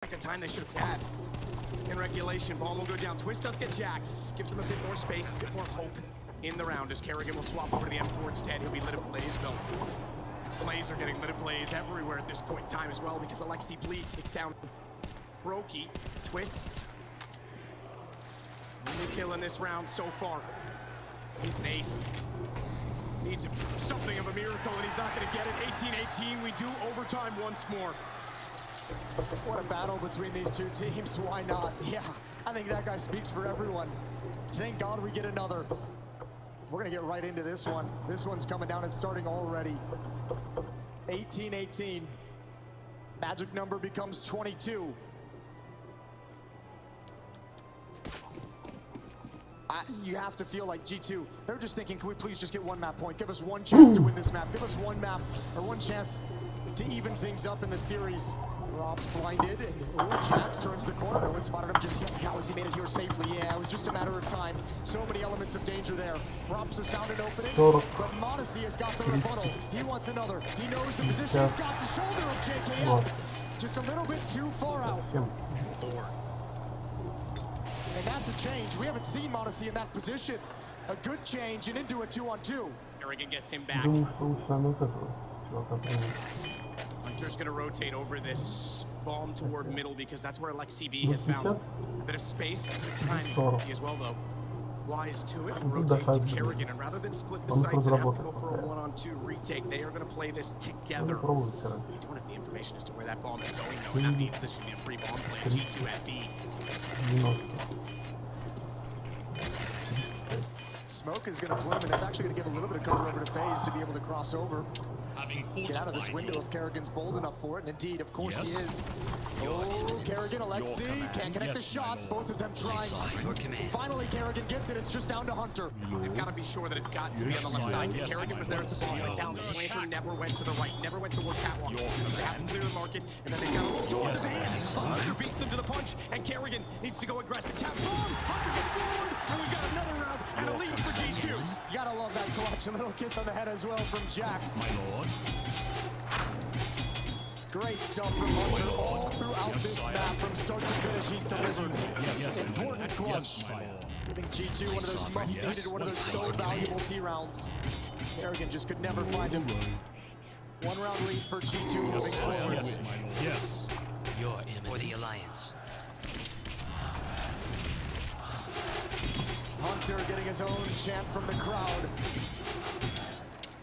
Like a time they should have had. In regulation, bomb will go down. Twist does get Jax, gives them a bit more space, a bit more hope in the round as Kerrigan will swap over to the M4 instead. He'll be lit ablaze though. And Flays are getting lit ablaze everywhere at this point in time as well because Alexi Bleed takes down Brokey. Twists. Only kill in this round so far. Needs an ace. Needs something of a miracle and he's not going to get it. 18-18, we do overtime once more. What a battle between these two teams. Why not? Yeah, I think that guy speaks for everyone. Thank God we get another. We're gonna get right into this one. This one's coming down and starting already. 18-18. Magic number becomes 22. You have to feel like G2, they're just thinking, can we please just get one map point? Give us one chance to win this map. Give us one map or one chance to even things up in the series. Rob's blinded, and Jax turns the corner. No one spotted him just yet. How has he made it here safely? Yeah, it was just a matter of time. So many elements of danger there. Robs has found an opening, but Modesty has got the rebuttal. He wants another. He knows the position. He's got the shoulder of JKS. Just a little bit too far out. And that's a change. We haven't seen Modesty in that position. A good change and into a 2-on-2. Kerrigan gets him back. Hunter's gonna rotate over this bomb toward middle because that's where Alexi B has found a bit of space, good timing as well though. Wise to it and rotate to Kerrigan, and rather than split the sites and have to go for a 1-on-2 retake, they are gonna play this together. We don't have the information as to where that bomb is going though, and that means this should be a free bomb play. G2 at B. Smoke is gonna plume, and it's actually gonna give a little bit of cover over to FaZe to be able to cross over. Get out of this window if Kerrigan's bold enough for it, and indeed, of course he is. Oh, Kerrigan, Alexi, can't connect the shots, both of them trying. Finally, Kerrigan gets it, it's just down to Hunter. They've got to be sure that it's got to be on the left side, because Kerrigan was there as the ball went down. The planter never went to the right, never went toward Catwalk. So they have to clear the market, and then they've got to look toward the van. But Hunter beats them to the punch, and Kerrigan needs to go aggressive. Tap bomb, Hunter gets forward, and we've got another round, and a lead for G2. You gotta love that clutch, a little kiss on the head as well from Jax. Great stuff from Hunter all throughout this map. From start to finish, he's delivered. Important clutch. Giving G2 one of those must-needed, one of those so valuable T-rounds. Kerrigan just could never find him. One-round lead for G2 moving forward. You're in for the Alliance. Hunter getting his own chant from the crowd.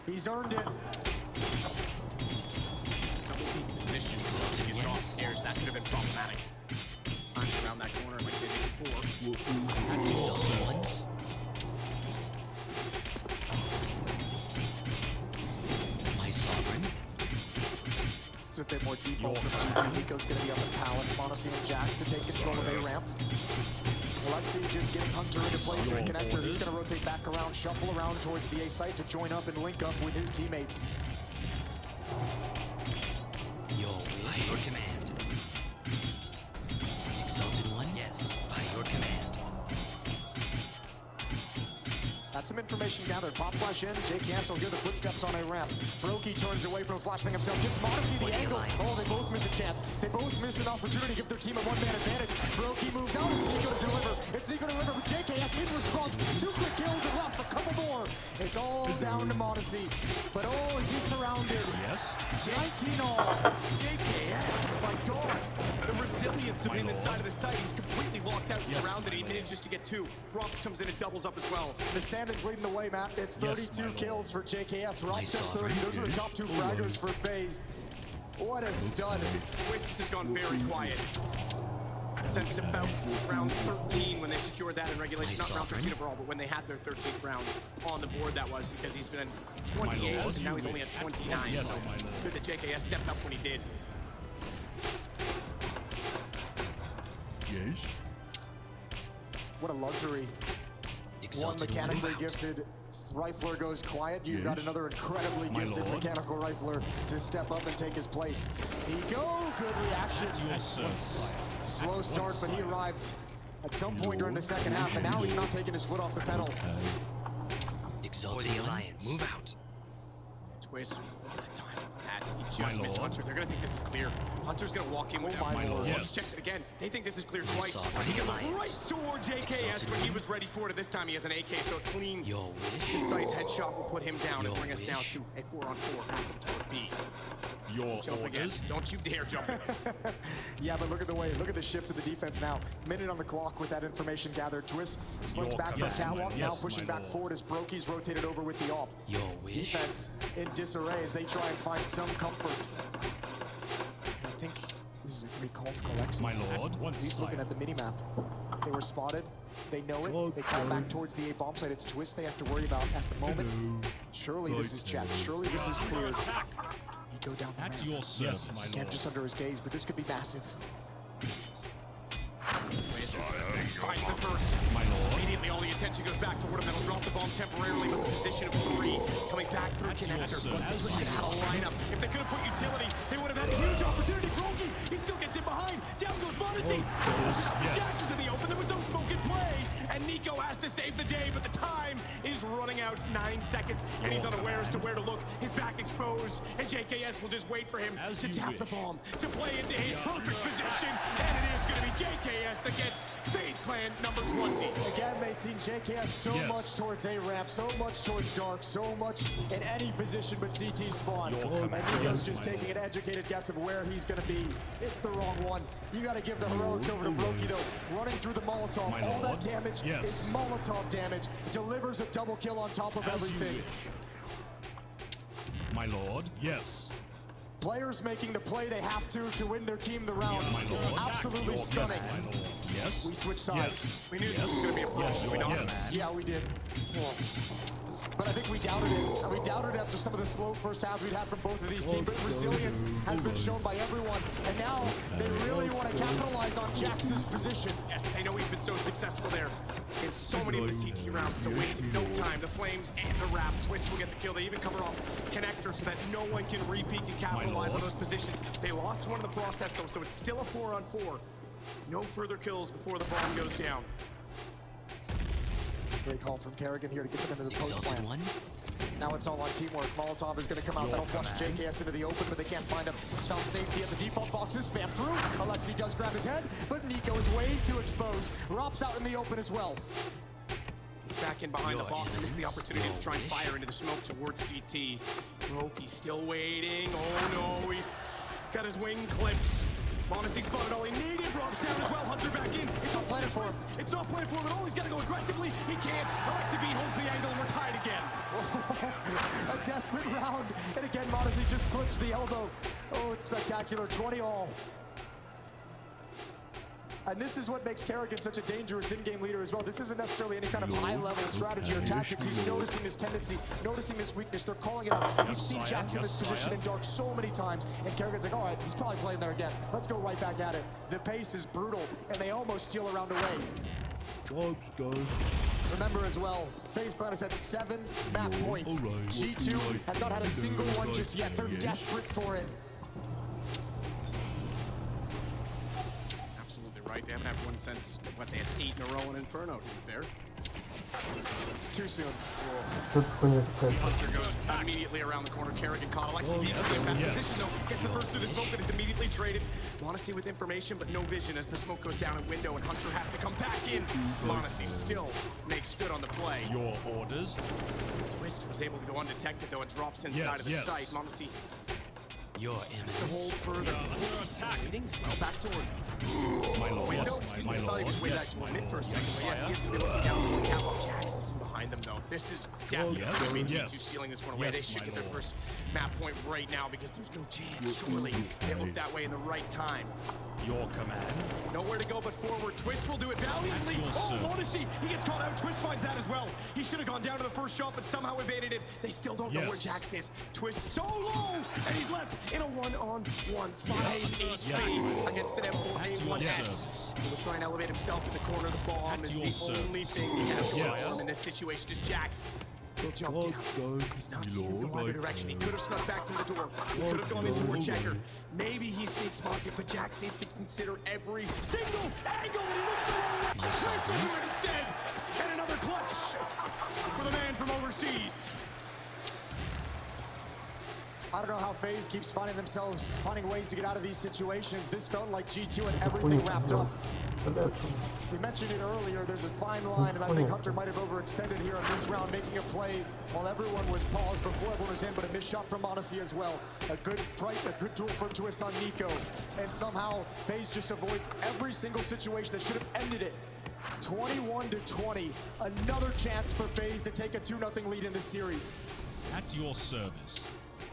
He's earned it. Position. He gets off stairs. That could have been problematic. Punch around that corner like they did before. My sovereign. It's a bit more default from G2. Nico's going to be up in Palace. Modesty and Jax to take control of A ramp. Alexi just getting Hunter into place in the connector. He's going to rotate back around, shuffle around towards the A site to join up and link up with his teammates. By your command. Exalted One, yes, by your command. That's some information gathered. Pop flash in. JKS will hear the footsteps on a ramp. Brokey turns away from flashbang himself. Gives Modesty the angle. Oh, they both miss a chance. They both miss an opportunity to give their team a one-man advantage. Brokey moves out. It's Nico to deliver. It's Nico to deliver, but JKS in response. 2 quick kills and wraps a couple more. It's all down to Modesty. But oh, is he surrounded? 19 all. JKS, my God. The resilience of him inside of the site. He's completely locked out and surrounded. He manages to get 2. Robs comes in and doubles up as well. The standings leading the way, Matt. It's 32 kills for JKS. Robs at 30. Those are the top 2 fraggers for FaZe. What a stud. Twist has gone very quiet. Since about round 13 when they secured that in regulation. Not round 13 overall, but when they had their 13th round on the board, that was because he's been at 28 and now he's only at 29. So good that JKS stepped up when he did. What a luxury. One mechanically gifted rifler goes quiet. You've got another incredibly gifted mechanical rifler to step up and take his place. Nico, good reaction. Slow start, but he arrived at some point during the second half, and now he's not taking his foot off the pedal. Exalted Alliance, move out. Twist. Look at the timing on that. He just missed Hunter. They're gonna think this is clear. Hunter's gonna walk in with him. my lord. He's checked it again. They think this is clear twice. He can look right toward JKS, but he was ready for it. This time he has an AK, so a clean, Your wish. concise headshot will put him down and Your bring us now wish. to a 4-on-4 back over toward B. Your Jump again. orders. Don't you dare jump. Yeah, but look at the shift of the defense now. Minute on the clock with that information gathered. Twist slinks Your back from command. catwalk, Yes, now pushing my back lord. forward as Brokey's rotated over with the AWP. Your wish. Defense in disarray as they try and find some comfort. I think this is a great call from Alexi. My lord. One He's looking at the mini-map. They were spotted. They know it. They come back towards the A bomb site. It's Twist they have to worry about at the moment. Surely this is checked. Surely this is cleared. You go down the At ramp. your service, my Again, lord. just under his gaze, but this could be massive. Twist finds the first. My lord. Immediately, all the attention goes back toward him. That'll drop the bomb temporarily, but the position of 3 coming back through connector. sir. Twist could have had a lineup. If they could have put utility, they would have had a huge opportunity. Brokey, he still gets in behind. Down goes Modesty. Throws it up. Yes. Jax is in the open. There was no smoke in play. And Nico has to save the day, but the time is running out. 9 seconds, and he's unaware as to where to look. His back exposed, and JKS will just wait for him As to you tap wish. the bomb, to play into his perfect position, and it is going to be JKS that gets FaZe Clan number 20. Again, they'd seen JKS so Yes. much towards A ramp, so much towards dark, so much in any position but CT spawn. Your And command. Nico's just My taking lord. an educated guess of where he's going to be. It's the wrong one. You got to give the heroics over to Brokey though. Running through the Molotov, My all that lord. damage Yes. is Molotov damage. Delivers a double kill on top of As you everything. wish. My lord. Yes. Players making the play they have to win their team the round. My lord. It's absolutely Your stunning. command, my lord. Yes. We switch sides. Yes. We knew this was going to be a problem, did we not? Yes. Yeah, we did. But I think we doubted it. And we doubted it after some of the slow first halves we'd had from both of these teams. But resilience has been shown by everyone. And now they really want to capitalize on Jax's position. Yes, they know he's been so successful there in so many of the CT rounds, so wasting no time. The Flames and the Wrap. Twist will get the kill. They even cover off connector so that no one can re-peek and capitalize on those positions. They lost one in the process, though, so it's still a 4-on-4. No further kills before the bomb goes down. Great call from Kerrigan here to get them into the post Exalted plan. one. Now it's all on teamwork. Molotov is going to come out. That'll flush JKS into the open, but they can't find him. He's found safety at the default boxes. Spam through. Alexi does grab his head, but Nico is way too exposed. Rops out in the open as well. It's back in behind the Your box and missed the enemies, opportunity to try and your fire into the smoke towards CT. Roki's still waiting. Oh no, he's got his wing clipped. Modesty spotted all he needed. Drops down as well. Hunter back in. It's all planted for him. It's not planted for him at all. He's got to go aggressively. He can't. Alexi B holds the angle and we're tied again. A desperate round. And again, Modesty just clips the elbow. Oh, it's spectacular. 20 all. And this is what makes Kerrigan such a dangerous in-game leader as well. This isn't necessarily any kind of high-level strategy or tactics. He's noticing this tendency, noticing this weakness. They're calling it out. We've seen Jax in this position in dark so many times, and Kerrigan's like, all right, he's probably playing there again. Let's go right back at it. The pace is brutal, and they almost steal around away. Remember as well, FaZe Clan has had 7 map points. G2 has not had a single one just yet. They're desperate for it. Absolutely right. They haven't had one since, what, they had 8 in a row in Inferno, to be fair. Too soon. Hunter goes immediately around the corner. Kerrigan caught Alexi B in that position, though. Gets the first through the smoke, but it's immediately traded. Monacy with information, but no vision as the smoke goes down in window, and Hunter has to come back in. Monacy still makes good on the play. Your orders. Twist was able to go undetected, though, and drops inside of the yes. site. Monacy Your has to enemies. hold further. He's still waiting. Well, back toward My lord. window. Yes. Excuse My me, I thought he lord. was way Yes, back to my a mid for a lord. second, but yes, he's going to be looking down toward Catwalk. Jax is behind them, though. This is definitely yes, going to be yes. G2 stealing this one away. Yes, They should my get their lord. first map point right now because there's no chance. Surely they look that way in the right time. Your command. Nowhere to go but forward. Twist will do it valiantly. At your Oh, service. Modesty! He gets caught out. Twist finds that as well. He should have gone down to the first shot, but somehow evaded it. They still don't know Yes. where Jax is. Twist so low, and he's left in a 1-on-1. 5 HP against an M4A1S. Yes. He will try and elevate himself in the corner of the bomb. At Is your the service. only thing he has going Yes. for him in this situation is Jax. He'll jump down. He's not seeing him go either direction. He could have snuck back through the door. He could have gone into a checker. Maybe he sneaks market, but Jax needs to consider every single angle, and he looks the wrong way. The Twist will do it instead. And another clutch for the man from overseas. I don't know how FaZe keeps finding ways to get out of these situations. This felt like G2 had everything wrapped up. We mentioned it earlier, there's a fine line, and I think Hunter might have overextended here in this round, making a play while everyone was paused before everyone was in, but a missed shot from Odyssey as well. A good fight, a good duel for Twist on Nico, and somehow FaZe just avoids every single situation that should have ended it. 21-20, another chance for FaZe to take a 2-0 lead in this series. At your service.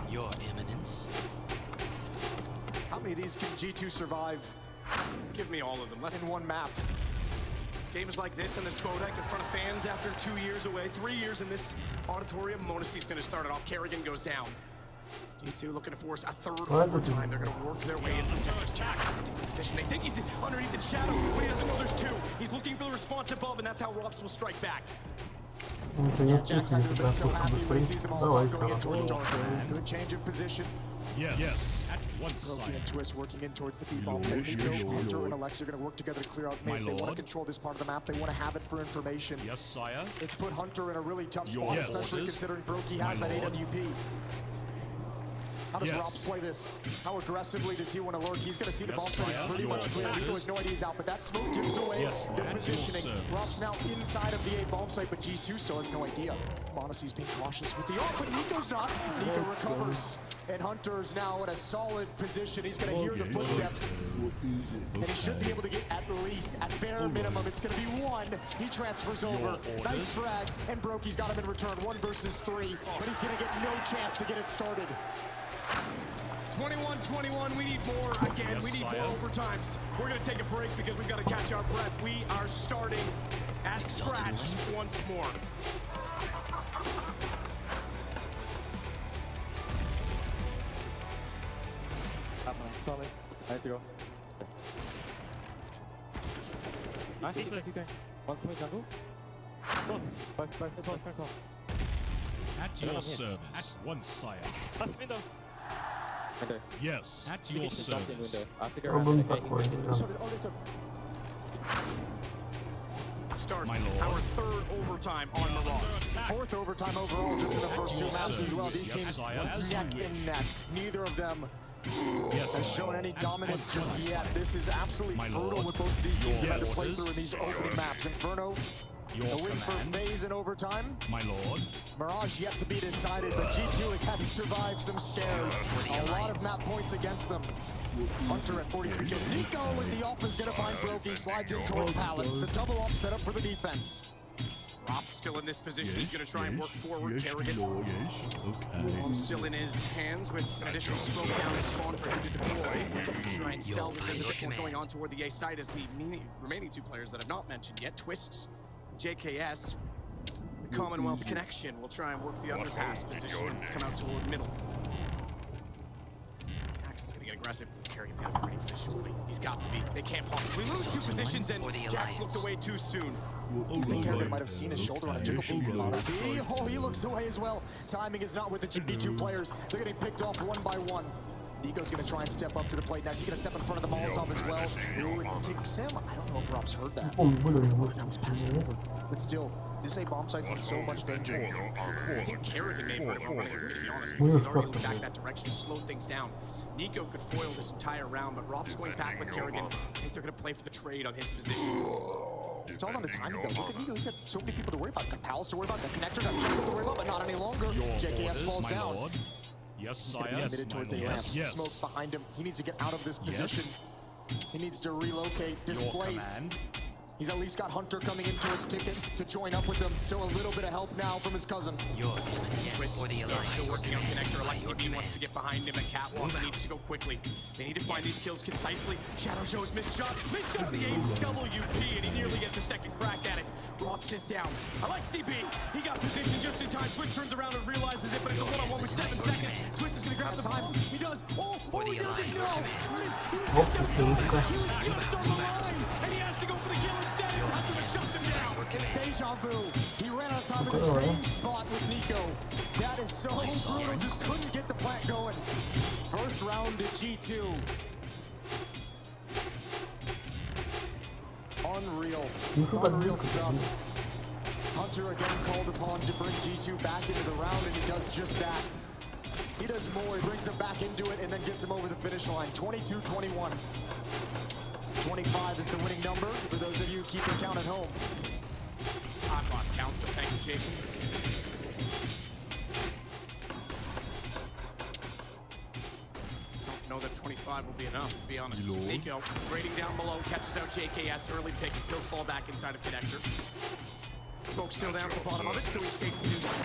Your Eminence. How many of these can G2 survive Give me all of them. Let's in one map? Games like this in the Spodek in front of fans after 2 years away, 3 years in this auditorium. Monacy's going to start it off. Kerrigan goes down. G2 looking to force a third overtime. They're going to work their way in from Texas Jackson. Different position. They think he's underneath the shadow, but he doesn't know there's two. He's looking for the response above, and that's how Rops will strike back. Yeah, Jack's had to have been so happy when he sees the Molotov going in towards Dark. Good change of position. Yes. At one Brokey side. and Twist working in towards the B-bomb. So Nico, Hunter, and Alex are going to work together to clear out mid. They want to control this part of the map. They want to have it for information. Yes, sire. It's put Hunter in a really tough spot, Yes. especially considering Brokey has that AWP. How does Yes. Rops play this? How aggressively does he want to lurk? He's going to see the bomb site is sire. pretty much clear. Nico has no idea he's out, but that smoke gives away Yes. the That's positioning. your serve. Rops now inside of the A bomb site, but G2 still has no idea. Monacy's being cautious with the but Nico's not. Nico recovers, and Hunter's now in a solid position. He's going to hear the footsteps, and he should be able to get at least, at bare minimum, it's going to be one. He transfers over. Nice frag, and Brokey's got him in return. 1 versus 3, but he's going to get no chance to get it started. 21-21, we need more again. Yes, We need more sire. overtimes. We're going to take a break because we've got to catch our breath. We are starting at scratch once more. Sorry, I have to go. Nice, keep going. One's coming jungle. Go. Back. At your I'm here. service. At one sire. Last window. Okay. Yes. At You your need to jump in service. window. I have to go around. Okay, sorry. Start My lord. our third overtime on Mirage. 4th overtime overall just in the first 2 maps as well. These teams neck and neck. Neither of them Yes. has shown any dominance just yet. This is absolutely My brutal lord. what both of these teams have had to Your play orders. through in these opening maps. Inferno, Your a win for command. FaZe in overtime. My lord. Mirage yet to be decided, but G2 has had to survive some scares. A lot of map points against them. Hunter at 43 kills. Nico with the up is going to find Brokey. Slides in towards Palace. It's a double up set up for the defense. Rops still in this position. He's going to try and work forward. Kerrigan Okay. still in his hands with an additional smoke down and spawn for him to deploy. Try and sell, but there's a bit more going on toward the A side as the remaining 2 players that I've not mentioned yet, Twists, JKS, the Commonwealth Connection will try and work the underpass position and come out toward middle. Jackson's going to get aggressive. Kerrigan's got to be ready for this shortly. He's got to be. They can't possibly lose 2 positions, and For the Jax Alliance. looked away too soon. I think Kerrigan might have seen his shoulder on a jiggle beat from Odyssey. Oh, he looks away as well. Timing is not with the G2 players. They're getting picked off 1 by 1. Nico's going to try and step up to the plate next. He's going to step in front of the Molotov as well. Ooh, it takes him. I don't know if Rob's heard that. That was passed over. But still, this A bomb site's in so much danger. I think Kerrigan may have heard him running away, to be honest, because he's already looked back that direction, slowed things down. Nico could foil this entire round, but Rob's going back with Kerrigan. I think they're going to play for the trade on his position. It's all on the timing though. Look at Nico. He's got so many people to worry about. Got Palace to worry about. Got Connector. Got Jungle to worry about, but not any longer. Your JKS orders, falls my down. lord. Yes, He's sire. going to be committed towards a ramp. Yes. Smoke behind him. He needs to get out of this position. He needs to relocate, Your displace. command. He's at least got Hunter coming in towards Ticket to join up with him. So a little bit of help now from his cousin. Your Eminence. Twist For the still Alliance. working on Connector. Alexi B wants to get behind him at Catwalk, but needs to go quickly. They need to find these kills concisely. Shadow shows missed shot of the AWP, and he nearly gets a second crack at it. Rops is down. Alexi B, he got positioned just in time. Twist turns around and realizes it, but it's a one-on-one with 7 seconds. Twist is gonna grab the time. He does. Oh, he doesn't know. He was just outside. He was just on the line, and he has to go for the kill instead. It's Hunter that shuts him down. It's deja vu. He ran out of time in the same spot with Nico. That is so brutal. Just couldn't get the plant going. First round to G2. Unreal. Unreal stuff. Hunter again called upon to bring G2 back into the round, and he does just that. He does more. He brings him back into it and then gets him over the finish line. 22-21. 25 is the winning number for those of you keeping count at home. I've lost count, so thank you, Jason. Don't know that 25 will be enough, to be honest. Nico grading down below, catches out JKS, early pick, he'll fall back inside of connector. Smoke still down at the bottom of it, so he's safe to do so.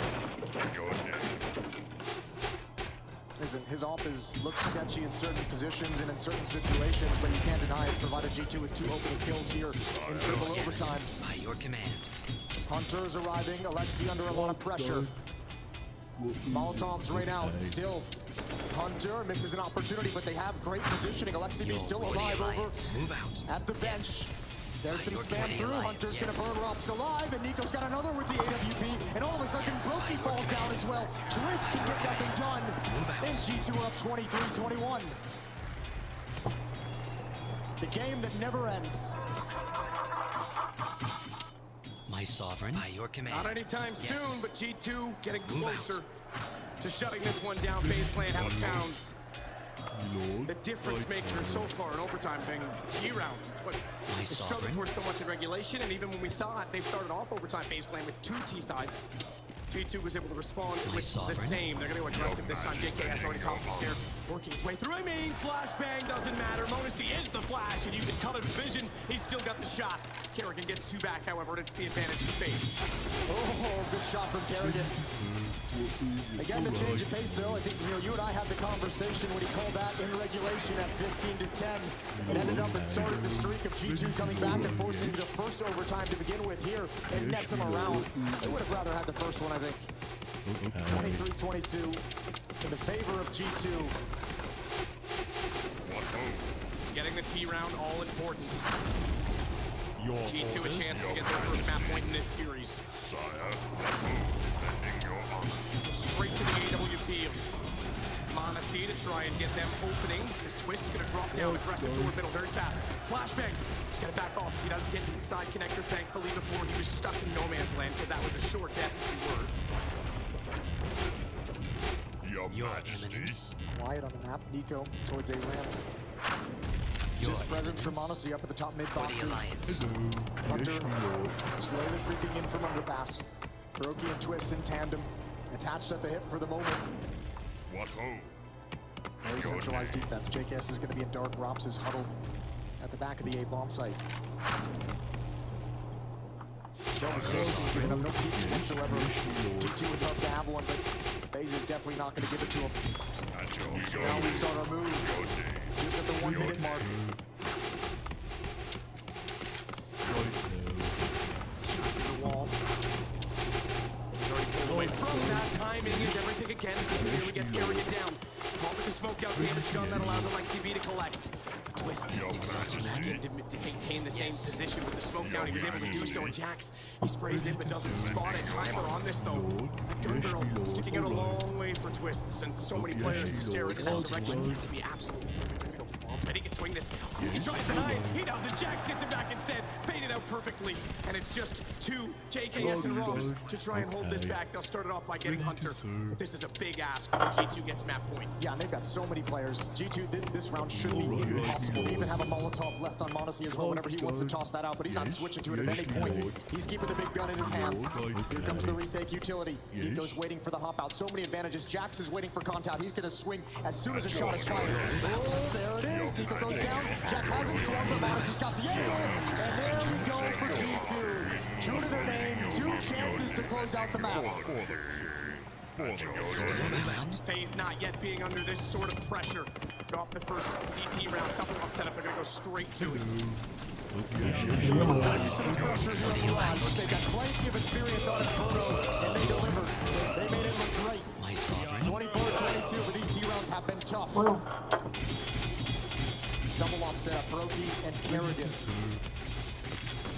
Listen, his op looks sketchy in certain positions and in certain situations, but you can't deny it's provided G2 with 2 opening kills here in triple overtime. By your command. Hunter is arriving, Alexi under a lot of pressure. Molotov's right out, still. Hunter misses an opportunity, but they have great positioning. Alexi B still alive over Move out. at the bench. There's some spam through. Hunter's gonna burn Rops alive, and Nico's got another with the AWP, and all of a sudden Brokey falls down as well. Twist can get nothing done, and G2 are up 23-21. The game that never ends. My sovereign. By your command. Not anytime soon, but G2 getting closer to shutting this one down. FaZe Clan haven't found the difference maker so far in overtime being T rounds. It's what they struggled for so much in regulation, and even when we thought they started off overtime, FaZe Clan with 2 T sides, G2 was able to respond with the same. They're going to go aggressive this time. JKS already top of the stairs, working his way through. I mean, flashbang doesn't matter. Monacy is the flash, and you can cut his vision. He's still got the shot. Kerrigan gets 2 back, however, and it's the advantage for FaZe. Oh, good shot from Kerrigan. Again, the change of pace, though. I think you and I had the conversation when he called that in regulation at 15-10. It ended up and started the streak of G2 coming back and forcing the first overtime to begin with here. It nets them around. They would have rather had the first one, I think. 23-22 in the favor of G2. Getting the T round, all important. G2 a chance to get their first map point in this series. Straight to the AWP of Monacy to try and get them openings. This Twist is going to drop down aggressive toward middle very fast. Flashbangs. He's got to back off. He does get inside connector, thankfully, before he was stuck in no man's land, because that was a short death word. Your eminence. Quiet on the map. Nico towards a ramp. Just presence from Monacy up at the top mid For the boxes. alliance. Hunter slowly creeping in from underpass. Brokey and Twist in tandem. Attached at the hip for the moment. Very centralized defense. JKS is going to be in dark. Rops is huddled at the back of the A bomb site. No mistakes being given up, no peaks whatsoever. G2 would love to have one, but FaZe is definitely not going to give it to him. Now we start our move. Just at the 1 minute mark. Shot through the wall. He's already pulled away from that. Timing is everything again as he nearly gets Kerrigan down. Called with the smoke out, damage done, that allows Alexi B to collect. A Twist, he's going back in to maintain the same position with the smoke down. He was able to do so, and Jax, he sprays in but doesn't spot it. Timer on this though. The gun barrel sticking out a long way for Twists, and so many players to stare in that direction. Needs to be absolutely perfect. But he can swing this. He tries to deny it. He doesn't. Jax hits him back instead. Baited out perfectly. And it's just 2 JKS and Robs to try and hold this back. They'll start it off by getting Hunter. But this is a big ask when G2 gets map point. Yeah, and they've got so many players. G2, this round should be impossible. They even have a Molotov left on Monacy as well whenever he wants to toss that out. But he's not switching to it at any point. He's keeping the big gun in his hands. Here comes the retake utility. Nico's waiting for the hop out. So many advantages. Jax is waiting for contact. He's going to swing as soon as a shot is fired. Oh, there it is. Nico goes down. Jax hasn't swung, but Monacy's got the angle. And there we go for G2. True to their name, 2 chances to close out the map. FaZe not yet being under this sort of pressure. Drop the first CT round, double up setup. They're going to go straight to it. Not used to this pressure here on Mirage. They've got plenty of experience on Inferno, and they delivered. They made it look great. 24-22, but these T rounds have been tough. Double op setup, Brokey and Kerrigan.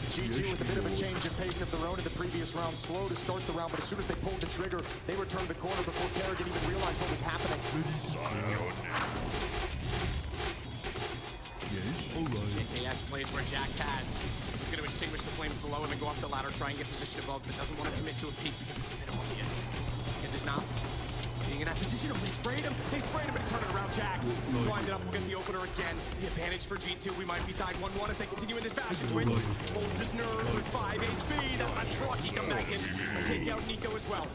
G2 with a bit of a change of pace of their own in the previous round. Slow to start the round, but as soon as they pulled the trigger, they returned the corner before Kerrigan even realized what was happening. JKS plays where Jax has. He's going to extinguish the flames below him and go up the ladder, try and get position above, but doesn't want to commit to a peek because it's a bit obvious. Is it not? Being in that position, oh, they sprayed him, but he turned it around. Jax lined it up, we'll get the opener again. The advantage for G2, we might be tied 1-1 if they continue in this fashion. Twist holds his nerve with 5 HP. Now that's Rocky come back in and take out Nico as well.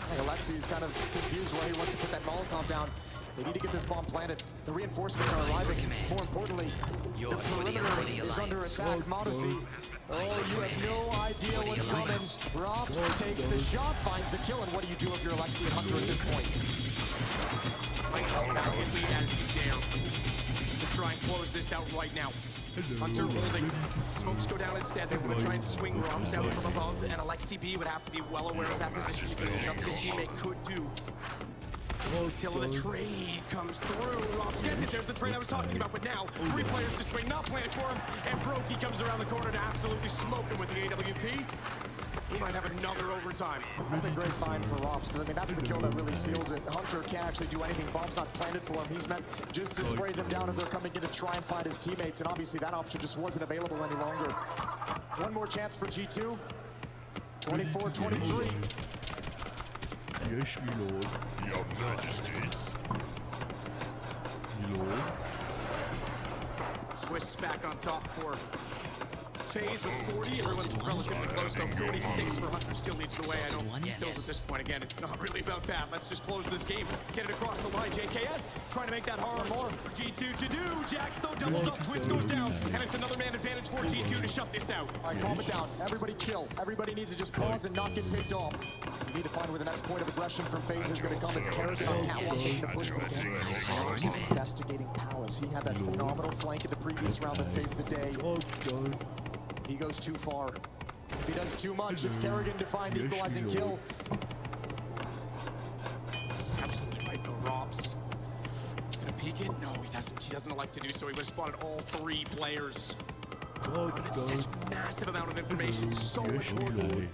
I think Alexi's kind of confused where he wants to put that Molotov down. They need to get this bomb planted. The reinforcements are arriving. More importantly, the perimeter is under attack. Modesty. Oh, you have no idea what's coming. Robs takes the shot, finds the kill, and what do you do if you're Alexi and Hunter at this point? Fight as valiantly as you dare to try and close this out right now. Hunter holding. Smokes go down instead. They want to try and swing Robs out from above, and Alexi B would have to be well aware of that position because there's nothing his teammate could do. Till the trade comes through. Robs gets it. There's the trade I was talking about, but now 3 players to swing, not planted for him, and Brokey comes around the corner to absolutely smoke him with the AWP. We might have another overtime. That's a great find for Robs, because I mean that's the kill that really seals it. Hunter can't actually do anything. Bomb's not planted for him. He's meant just to spray them down if they're coming in to try and find his teammates, and obviously that option just wasn't available any longer. One more chance for G2. 24-23. Yes, my lord. Your Majesties. My lord. Twist back on top for FaZe with 40. Everyone's relatively close though. 46 for Hunter still leads the way. I don't kills at this point. Again, it's not really about that. Let's just close this game. Get it across the line. JKS trying to make that hard more. G2 to do. Jax though doubles up. Twist goes down. And it's another man advantage for G2 to shut this out. All right, calm it down. Everybody chill. Everybody needs to just pause and not get picked off. You need to find where the next point of aggression from FaZe is going to come. It's Kerrigan on catwalk making the push, but again, Robs is investigating Palace. He had that phenomenal flank in the previous round that saved the day. If he goes too far, if he does too much, it's Kerrigan to find the equalizing kill. Absolutely right, no Robs. He's gonna peek it. No, he doesn't. He doesn't elect to do so. He would have spotted all 3 players. It's such massive amount of information. So important.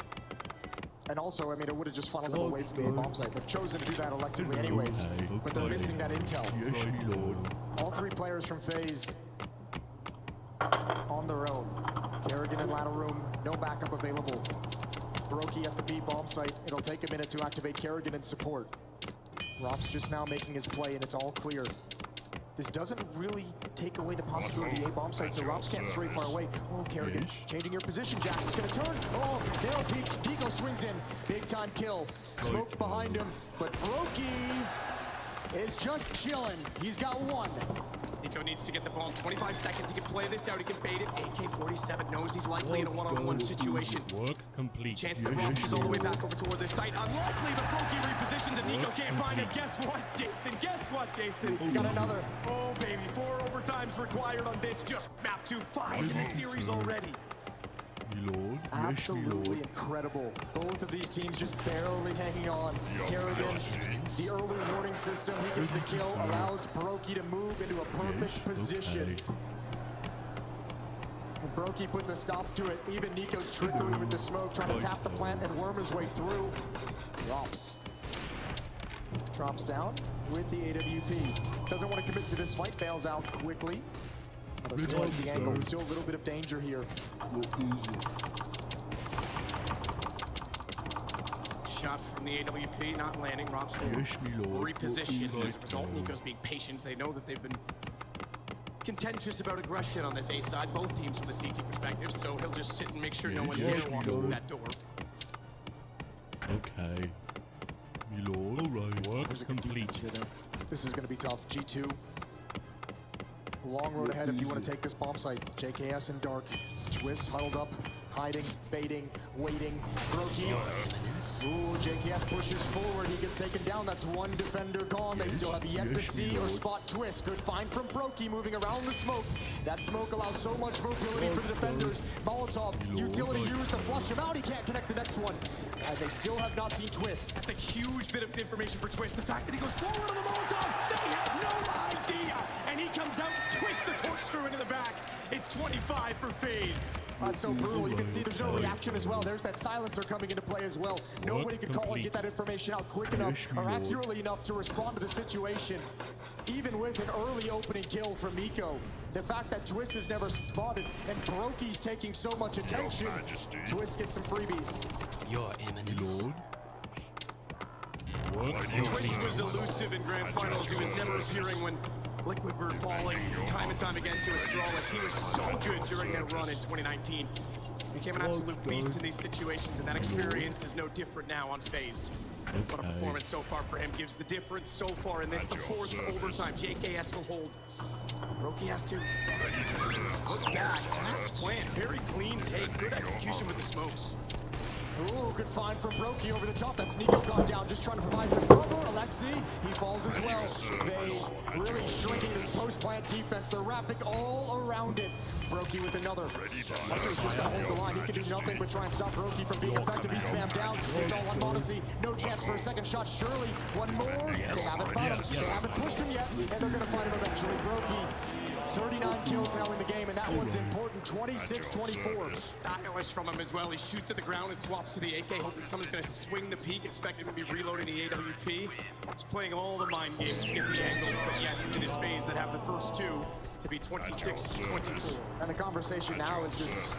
And also, I mean, it would have just funneled them away from the A-bomb site. They've chosen to do that electively anyways, but they're missing that intel. Yes, my lord. All 3 players from FaZe on their own. Kerrigan in ladder room, no backup available. Brokey at the B bomb site. It'll take a minute to activate Kerrigan in support. Rob's just now making his play, and it's all clear. This doesn't really take away the possibility of the A bomb site, so Robs can't stray far away. Oh, Kerrigan, changing your position. Jax is going to turn. Oh, nail peek. Nico swings in. Big time kill. Smoke behind him, but Brokey is just chilling. He's got 1. Nico needs to get the ball. 25 seconds. He can play this out. He can bait it. AK-47 knows he's likely in a one-on-one situation. Work complete. Chance that Robs is all the way back over toward this site. Unlikely, but Brokey repositions and Nico can't find him. Guess what, Jason? Guess what, Jason? Got another. Oh, baby. 4 overtimes required on this. Just map to 5 in the series already. My lord. Absolutely incredible. Both of these teams just barely hanging on. Kerrigan, the early warning system, he gets the kill, allows Brokey to move into a perfect position. And Brokey puts a stop to it. Even Nico's trickery with the smoke, trying to tap the plant and worm his way through. Drops down with the AWP. Doesn't want to commit to this fight, bails out quickly. Although still has the angle, still a little bit of danger here. Shot from the AWP, not landing. Robs will reposition. As a result, Nico's being patient. They know that they've been contentious about aggression on this A side, both teams from the CT perspective, so he'll just sit and make sure no one dare walk through that door. Okay. My lord. Alright. Work There's a good complete. defense here, though. This is going to be tough. G2. Long road ahead if you want to take this bomb site. JKS in dark. Twist huddled up, hiding, baiting, waiting. Brokey. Ooh, JKS pushes forward. He gets taken down. That's 1 defender gone. They still have yet to see or spot Twist. Good find from Brokey moving around the smoke. That smoke allows so much mobility for the defenders. Molotov, utility used to flush him out. He can't connect the next one. They still have not seen Twist. That's a huge bit of information for Twist. The fact that he goes forward on the Molotov, they had no idea. And he comes out, twist the corkscrew into the back. It's 25 for FaZe. That's so brutal. You can see there's no reaction as well. There's that silencer coming into play as well. Nobody could call and get that information out quick enough or accurately enough to respond to the situation. Even with an early opening kill from Nico. The fact that Twist is never spotted and Brokey's taking so much attention. Twist gets some freebies. Your Eminence. Lord. Work Twist complete. was elusive in grand finals. He was never appearing when Liquid were falling time and time again to Astralis. He was so good during their run in 2019. Became an absolute beast in these situations, and that experience is no different now on FaZe. What a performance so far for him. Gives the difference so far in this, the fourth overtime. JKS will hold. Brokey has to look back. Fast plant, very clean take, good execution with the smokes. Ooh, good find from Brokey over the top. That's Nico gone down, just trying to provide some cover. Alexi, he falls as well. FaZe really shrinking this post-plant defense. They're wrapping all around it. Brokey with another. Hunter's just got to hold the line. He can do nothing but try and stop Brokey from being effective. He's spammed down. It's all on Modesty. No chance for a second shot. Surely one more. They haven't found him. They haven't pushed him yet, and they're going to find him eventually. Brokey, 39 kills now in the game, and that one's important. 26-24. Stylish from him as well. He shoots at the ground and swaps to the AK, hoping someone's going to swing the peak, expecting him to be reloading the AWP. He's playing all the mind games to get the angles, but yes, in his phase that have the first two to be 26-24. And the conversation now is just,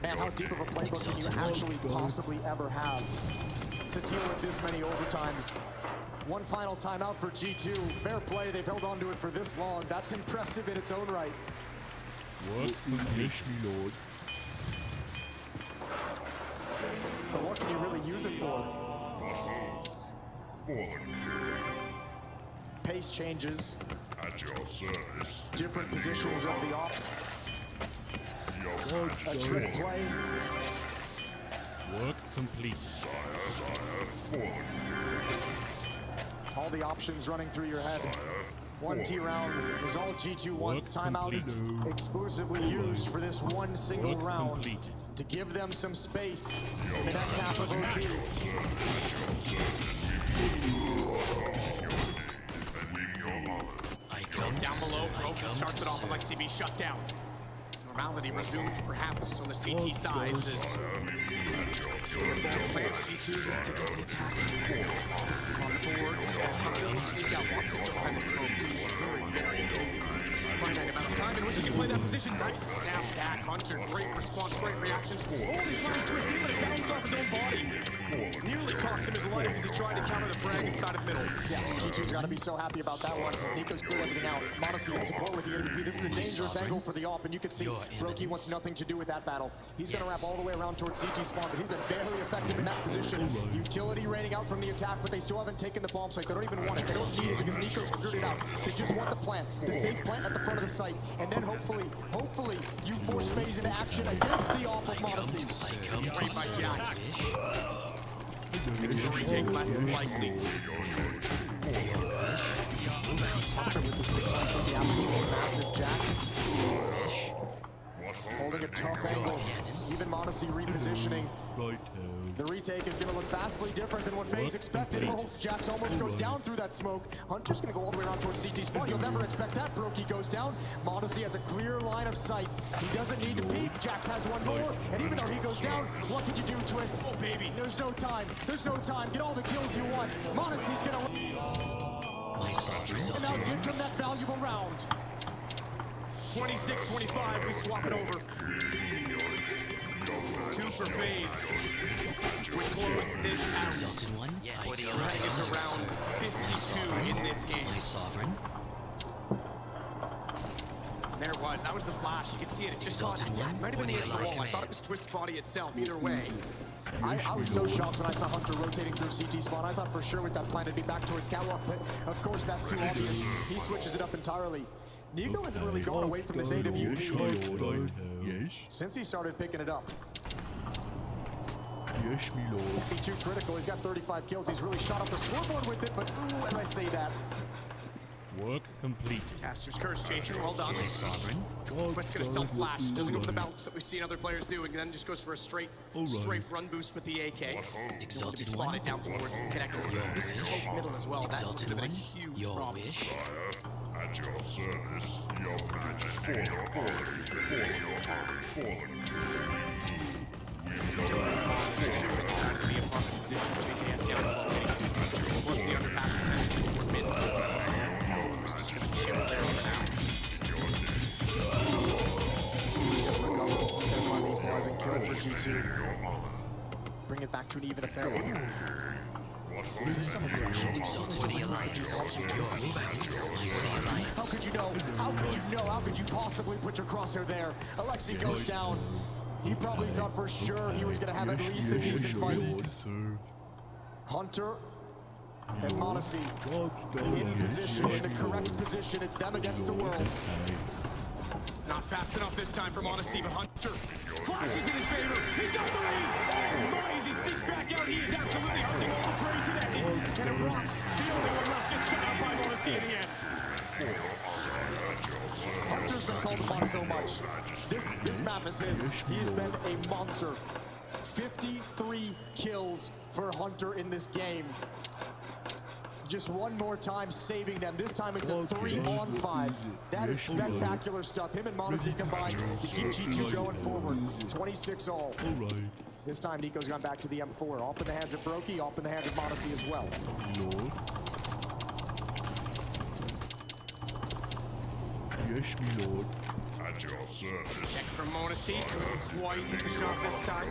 man, how deep of a playbook can you actually possibly ever have to deal with this many overtimes? One final timeout for G2. Fair play, they've held on to it for this long. That's impressive in its own right. Work complete, me lord. But what can you really use it for? Pace changes, At your service. different positions of the off. Your A trick play. Work complete. All the options running through your head. One T round is all G2 wants. Timeout exclusively used for this one single round to give them some space in the next half of OT. Down below, Broken starts it off with CB shut down. Normality resumed perhaps on the CT side as ball plants. G2 need to get the attack on the board as Hunter will sneak out. Wants to still behind the smoke. Very finite amount of time in which he can play that position. Nice snap back. Hunter, great response, great reactions. Oh, he flies to his team, but it bounced off his own body. Nearly cost him his life as he tried to counter the frag inside of middle. Yeah, G2's got to be so happy about that one. Nico's cleared everything out. Modesty in support with the AWP. This is a dangerous angle for the AWP, and you can see Brokey wants nothing to do with that battle. He's going to wrap all the way around towards CT spawn, but he's been very effective in that position. Utility raining out from the attack, but they still haven't taken the bomb site. They don't even want it. They don't need it because Nico's cleared it out. They just want the plant, the safe plant at the front of the site, and then hopefully, you force FaZe into action against the AWP of Modesty. Straight by Jax. Makes the retake less than likely. Hunter with this big flank can be absolutely massive. Jax holding a tough angle. Even Modesty repositioning. Right. The retake is going to look vastly different than what FaZe expected. Oh, Jax almost goes down through that smoke. Hunter's going to go all the way around towards CT spawn. You'll never expect that. Brokey goes down. Modesty has a clear line of sight. He doesn't need to peek. Jax has one more. And even though he goes down, what can you do, Twist? Oh, baby. There's no time. There's no time. Get all the kills you want. Modesty's going to... And now gets him that valuable round. 26-25, we swap it over. 2 for FaZe. We close this out. We're heading into round 52 in this game. And there it was. That was the flash. You could see it. It just caught. It might have been the edge of the wall. I thought it was Twist's body itself. Either way. I was so shocked when I saw Hunter rotating through CT spawn. I thought for sure with that plan it'd be back towards Catwalk, but of course that's too obvious. He switches it up entirely. Nico hasn't really gone away from this AWP Yes. since he started picking it up. Yes, me lord. Be too critical. He's got 35 kills. He's really shot up the scoreboard with it, but ooh, as I say that. Work complete. Caster's curse, Jason. Well done. Twist gonna self-flash. Doesn't go for the bounce that we've seen other players do, and then just goes for a straight run boost with the AK. Don't want to be spotted down towards connector. This is smoke middle as well. That could have been a huge problem. At your service. Your majesty. Still has two inside of the apartment positions. JKS down below, waiting to work the underpass potentially toward mid. He's just gonna chill there for now. He's going to recover. He's going to find the equalizing kill for G2. Bring it back to an even affair. This is some aggression. We've seen this already with the deep bombs and twists. How could you know? How could you know? How could you possibly put your crosshair there? Alexi goes down. He probably thought for sure he was going to have at least a decent fight. Hunter and Monacy in position, in the correct position. It's them against the world. Not fast enough this time for Monacy, but Hunter flashes in his favor. He's got the lead. Oh my, as he sneaks back out, he is absolutely hunting all the prey today. And it rocks. The only one left gets shut out by Monacy in the end. Hunter's been called upon so much. This map is his. He has been a monster. 53 kills for Hunter in this game. Just one more time saving them. This time it's a 3-on-5. That is spectacular stuff. Him and Monacy combined to keep G2 going forward. 26 all. This time Nico's gone back to the M4. Off in the hands of Brokey, off in the hands of Monacy as well. Lord. Yes, me lord. At your service. Check from Monacy. Couldn't quite hit the shot this time.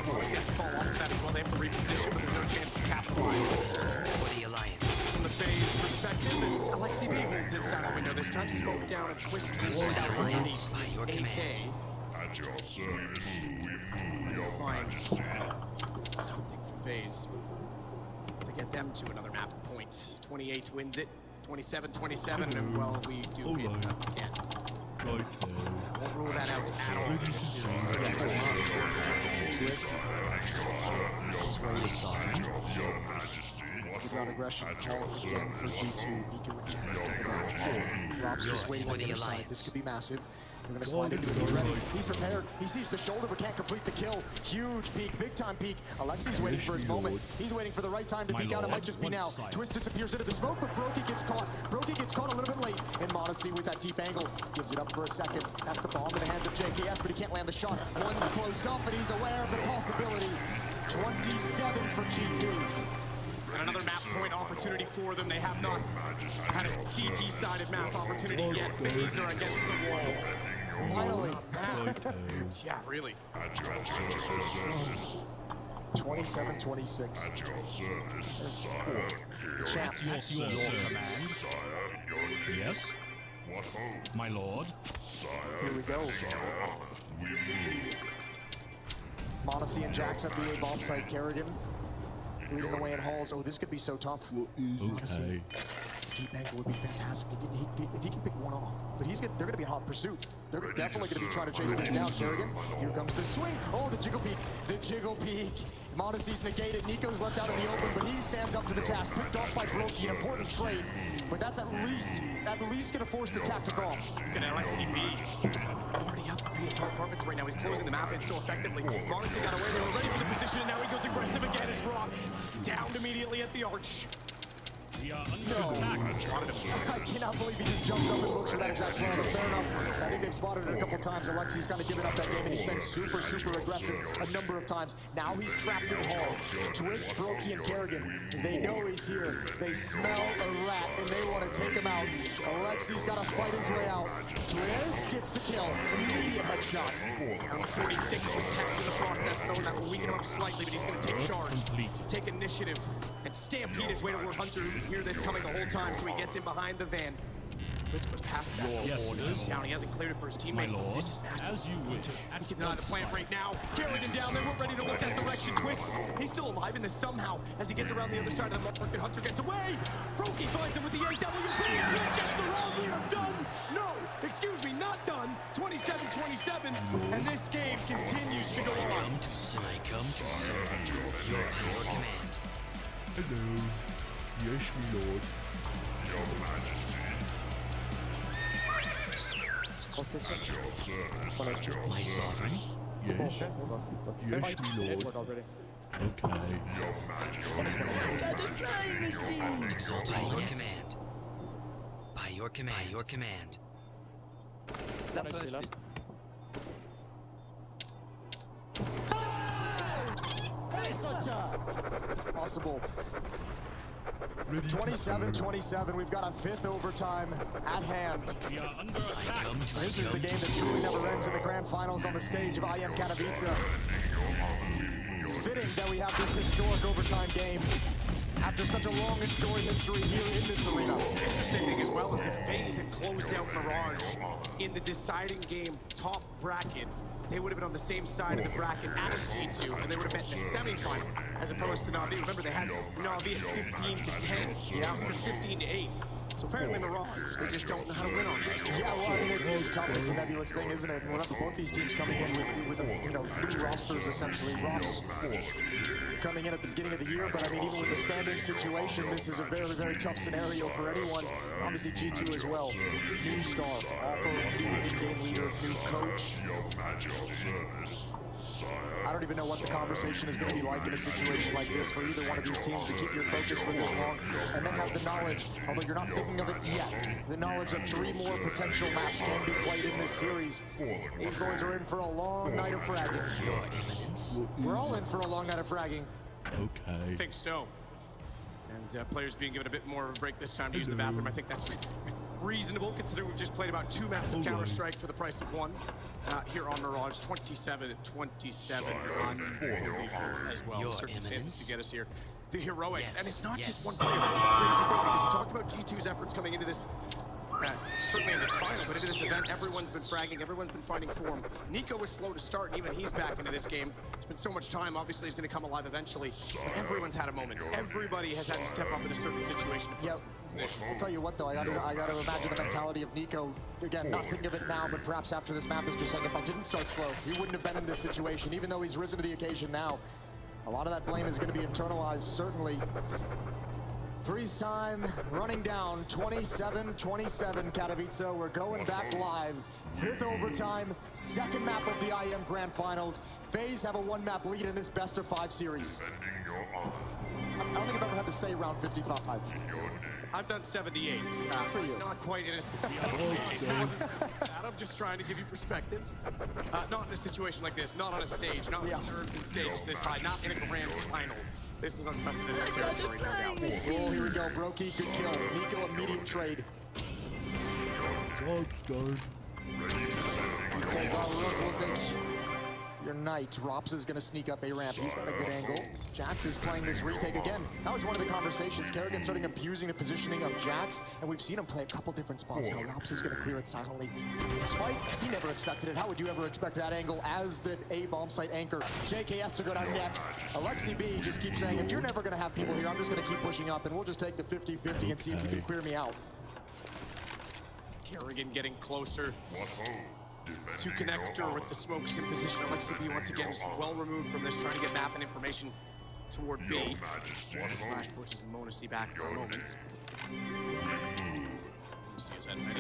Monacy has to fall off of that as well. They have to reposition, but there's no chance to capitalize. From the FaZe perspective, as Alexi B holds inside the window this time, smoke down and twist toward out underneath his AK. At your service. We move your Finds majesty. something for FaZe to get them to another map point. 28 wins it. 27-27, and well, we do win again. Right. Won't rule that out at all in this series. Twist. Just waiting. Your majesty. Ground aggression called again for G2. Nico and Jazz double down. Rob's just waiting on the other side. This could be massive. They're going to slide into it. He's ready. He's prepared. He sees the shoulder but can't complete the kill. Huge peek, big time peek. Alexi's waiting for his moment. He's waiting for the right time to peek out. It might just be now. Twist disappears into the smoke, but Brokey gets caught. Brokey gets caught a little bit late. And Monacy with that deep angle gives it up for a second. That's the bomb in the hands of JKS, but he can't land the shot. One's close up, and he's aware of the possibility. 27 for G2. And another map point opportunity for them. They have not had a CT-sided map opportunity yet. FaZe are against the wall. Finally. Yeah, really. 27-26. At your service, sire. Champs. Your command. Sire, your Yes, what hope? my lord. Here we go. We move. Monacy and Jax at the A bomb site. Kerrigan leading the way in halls. Oh, this could be so tough. Okay. Deep angle would be fantastic if he can pick one off. But they're going to be in hot pursuit. They're definitely going to be trying to chase this down, Kerrigan. Here comes the swing. Oh, the jiggle peek. The jiggle peek. Monacy's negated. Nico's left out in the open, but he stands up to the task. Picked off by Brokey, an important trade. But that's at least going to force the tactic off. Look at Alexi B. Already up the B-top apartments right now. He's closing the map in so effectively. Monacy got away. They were ready for the position, and now he goes aggressive again as Rob's downed immediately at the arch. We are under No. attack. I cannot believe he just jumps up and looks for that exact plan. But fair enough. I think they've spotted it a couple times. Alexi's kind of given up that game, and he's been super aggressive a number of times. Now he's trapped in halls. Twist, Brokey, and Kerrigan. They know he's here. They smell a rat, and they want to take him out. Alexi's got to fight his way out. Twist gets the kill. Immediate headshot. Number 46 was tagged in the process, though, and that will weaken him up slightly, but he's going to take charge, take initiative, and stampede his way toward Hunter. You can hear this coming the whole time, so he gets in behind the van. Twist goes past that. Down, he hasn't cleared it for his teammates. My lord, This is massive. as you wish. He can deny the plant right now. Kerrigan down there. We're ready to look that direction. Twists. He's still alive in this somehow as he gets around the other side of the market. Hunter gets away. Brokey finds him with the AWP. Twist gets the roll. We are done. No, excuse me, not done. 27-27, and this game continues to go on. I come to serve you. Your command. Hello. Yes, my lord. Your majesty. What's this one? At your service. At your My sovereign. Yes. Okay, hold on. Yes, my It lord. worked already. Okay. Your majesty. By your command. By your command. By your command. One HP left. Possible. 27-27. We've got a fifth overtime at hand. We are under I attack. come to This is the game that truly never ends in the grand finals on the stage of IM Katowice. It's fitting that we have this historic overtime game after such a long and storied history here in this arena. Interesting thing as well is if FaZe had closed out Mirage in the deciding game top brackets, they would have been on the same side of the bracket as G2, and they would have met in the semifinal as opposed to Na'Vi. Remember, they had Na'Vi at 15-10. Yeah, it was 15-8. So apparently Mirage, they just don't know how to win on it. Yeah, well, I mean, it's tough. It's a nebulous thing, isn't it? Remember, both these teams coming in with new rosters, essentially. Rops coming in at the beginning of the year, but I mean, even with the stand-in situation, this is a very, very tough scenario for anyone. Obviously, G2 as well. New star, Oppo, new in-game leader, new coach. I don't even know what the conversation is going to be like in a situation like this for either one of these teams to keep your focus for this long and then have the knowledge, although you're not thinking of it yet, the knowledge that 3 more potential maps can be played in this series. These boys are in for a long night of fragging. We're all in for a long night of fragging. Okay. I think so. And players being given a bit more of a break this time to use the bathroom. I think that's reasonable, considering we've just played about 2 maps of Counter-Strike for the price of 1 here on Mirage. 27-27 unbelievable as well. Circumstances to get us here. The heroics, and it's not just one player. That's the crazy thing, because we talked about G2's efforts coming into this, certainly in this final, but into this event, everyone's been fragging, everyone's been finding form. Nico was slow to start, and even he's back into this game. It's been so much time, obviously he's going to come alive eventually, but everyone's had a moment. Everybody has had to step up in a certain situation to put position. I'll tell you what, though, I got to imagine the mentality of Nico. Again, not thinking of it now, but perhaps after this map is just saying, if I didn't start slow, he wouldn't have been in this situation, even though he's risen to the occasion now. A lot of that blame is going to be internalized, certainly. Freeze time running down 27-27 Katowice. We're going back live. 5th overtime, 2nd map of the IM Grand Finals. FaZe have a 1-map lead in this best of 5 series. I don't think I've ever had to say round 55. I've done 78. For you. Not quite innocent. I'm just trying to give you perspective. Not in a situation like this, not on a stage, not with nerves and stakes this high, not in a grand final. This is unprecedented territory, no doubt. Oh, here we go, Brokey, good kill. Nico, immediate trade. God darn. We'll take our rook, we'll take your knight. Rops is going to sneak up a ramp. He's got a good angle. Jax is playing this retake again. That was one of the conversations. Kerrigan starting abusing the positioning of Jax, and we've seen him play a couple different spots. Now Rops is going to clear it silently. This fight, he never expected it. How would you ever expect that angle as the A bomb site anchor? JKS to go down next. Alexi B just keeps saying, if you're never going to have people here, I'm just going to keep pushing up, and we'll just take the 50-50 and see if you can clear me out. Kerrigan getting closer to connector with the smokes in position. Alexi B once again is well removed from this, trying to get map and information toward B. Flash pushes Monasi back for a moment. Monasi has had many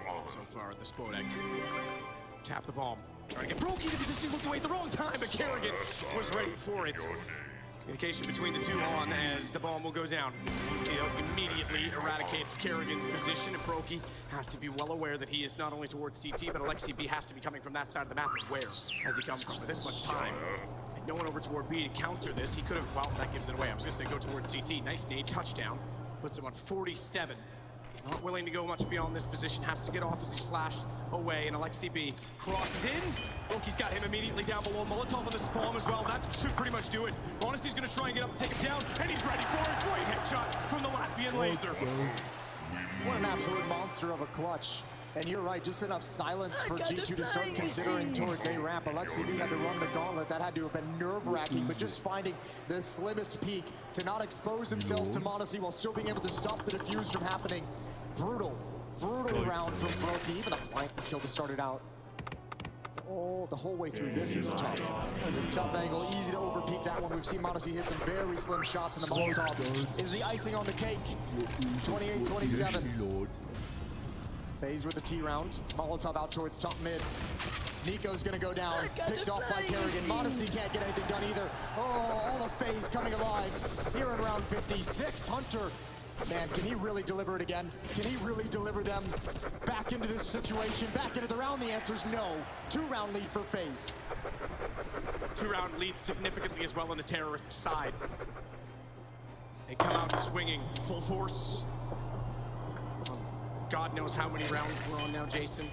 points so far at the Spodek. Tap the bomb. Trying to get Brokey to position, looked away at the wrong time, but Kerrigan was ready for it. Communication between the two on as the bomb will go down. You see how immediately eradicates Kerrigan's position, and Brokey has to be well aware that he is not only towards CT, but Alexi B has to be coming from that side of the map. Where has he come from? With this much time, and no one over toward B to counter this, he could have, well, that gives it away. I was gonna say go towards CT. Nice nade, touchdown. Puts him on 47. Not willing to go much beyond this position, has to get off as he's flashed away, and Alexi B crosses in. Brokey's got him immediately down below. Molotov on the spawn as well. That should pretty much do it. Monasi's gonna try and get up and take him down, and he's ready for it. Great headshot from the Latvian laser. What an absolute monster of a clutch. And you're right, just enough silence for G2 to start considering towards A ramp. Alexi B had to run the gauntlet. That had to have been nerve-wracking, but just finding the slimmest peak to not expose himself to Monasi while still being able to stop the defuse from happening. Brutal round from Brokey. Even a blind kill to start it out. Oh, the whole way through this is tough. That's a tough angle, easy to overpeak that one. We've seen Monasi hit some very slim shots, and the Molotov is the icing on the cake. 28-27. FaZe with the T round. Molotov out towards top mid. Nico's gonna go down, picked off by Kerrigan. Monasi can't get anything done either. Oh, all of FaZe coming alive here in round 56. Hunter, man, can he really deliver it again? Can he really deliver them back into this situation, back into the round? The answer's no. 2-round lead for FaZe. 2-round lead significantly as well on the terrorist side. They come out swinging full force. God knows how many rounds we're on now, Jason.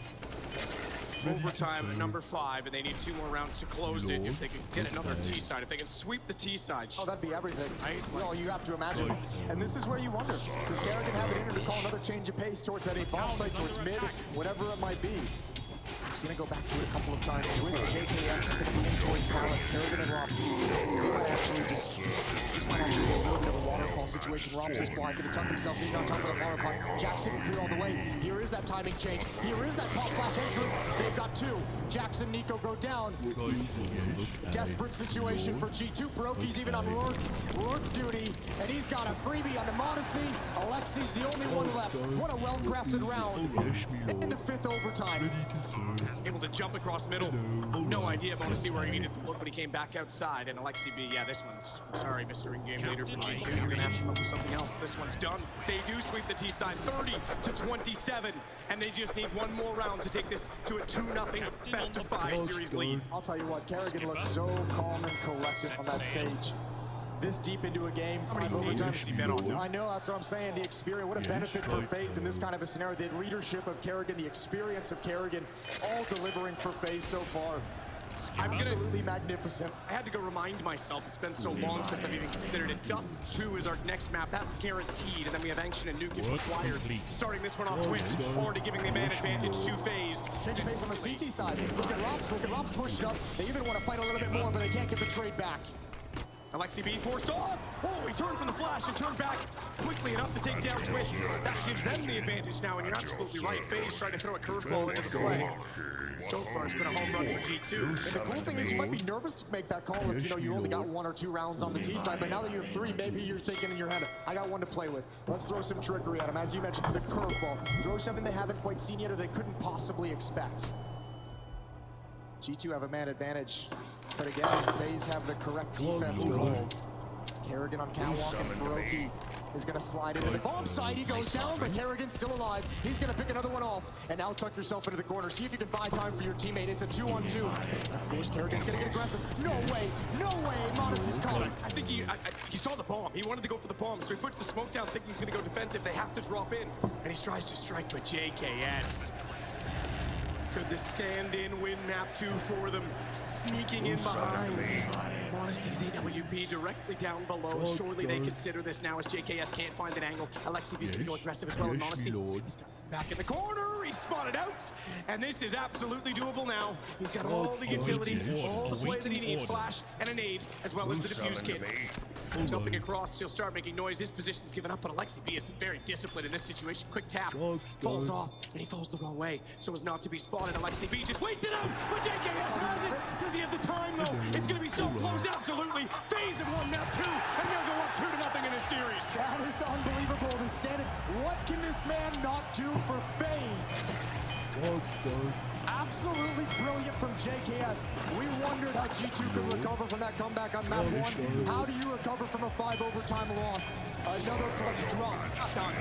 overtime number 5, and they need 2 more rounds to close it. If they can get another T side, if they can sweep the T side. Oh, that'd be everything. Right? Well, you have to imagine. And this is where you wonder, does Kerrigan have it in her to call another change of pace towards that 8 bomb site, towards mid, whatever it might be? We've seen it go back to it a couple of times. Twist, JKS is going to be in towards Palace. Kerrigan and Robs. This might actually be a little bit of a waterfall situation. Robs is blind, going to tuck himself in on top of the flower pot. Jackson clear all the way. Here is that timing change. Here is that pop flash entrance. They've got 2. Jackson, Nico go down. Desperate situation for G2. Brokey's even on Rourke duty, and he's got a freebie on the Modesty. Alexi's the only one left. What a well-crafted round in the 5th overtime. Able to jump across middle. No idea Modesty where he needed to look, but he came back outside. And Alexi B, yeah, this one's, I'm sorry, Mr. In-Game Leader for G2. You're going to have to come up with something else. This one's done. They do sweep the T side 30-27, and they just need 1 more round to take this to a 2-0 best-of-5 series lead. I'll tell you what, Kerrigan looks so calm and collected on that stage. This deep into a game, 5 overtimes. I know, that's what I'm saying. The experience, what a benefit for FaZe in this kind of a scenario. The leadership of Kerrigan, the experience of Kerrigan, all delivering for FaZe so far. Absolutely magnificent. I had to go remind myself, it's been so long since I've even considered it. Dust 2 is our next map, that's guaranteed. And then we have Ancient and Nuke if required. Starting this one off Twist, already giving the man advantage to FaZe. Change of pace on the CT side. Look at Robs push it up. They even want to fight a little bit more, but they can't get the trade back. Alexi B forced off. Oh, he turned from the flash and turned back quickly enough to take down Twist. That gives them the advantage now, and you're absolutely right. FaZe tried to throw a curveball into the play. So far, it's been a home run for G2. And the cool thing is you might be nervous to make that call if, you only got 1 or 2 rounds on the T side, but now that you have 3, maybe you're thinking in your head, I got 1 to play with. Let's throw some trickery at them. As you mentioned, the curveball. Throw something they haven't quite seen yet or they couldn't possibly expect. G2 have a man advantage, but again, FaZe have the correct defense call. Kerrigan on catwalk, and Baroki is going to slide into the bomb side. He goes down, but Kerrigan's still alive. He's going to pick another one off, and now tuck yourself into the corner. See if you can buy time for your teammate. It's a 2-on-2. Of course, Kerrigan's going to get aggressive. No way, Modesty's coming. I think he saw the bomb. He wanted to go for the bomb, so he puts the smoke down thinking he's going to go defensive. They have to drop in, and he tries to strike, but JKS. Could the stand-in win map 2 for them? Sneaking in behind. Modesty's AWP directly down below. Surely they consider this now as JKS can't find an angle. Alexi B's going to go aggressive as well. And Modesty, he's got back in the corner. He's spotted out. And this is absolutely doable now. He's got all the utility, all the play that he needs. Flash and a nade, as well as the defuse kit. Jumping across, he'll start making noise. His position's given up, but Alexi B has been very disciplined in this situation. Quick tap, falls off, and he falls the wrong way, so as not to be spotted. Alexi B just waits it out, but JKS has it. Does he have the time, though? It's going to be so close, absolutely. FaZe have won map 2, and they'll go up 2-0 in this series. That is unbelievable to stand it. What can this man not do for FaZe? Absolutely brilliant from JKS. We wondered how G2 could recover from that comeback on map 1. How do you recover from a 5 overtime loss? Another clutch dropped. Not done.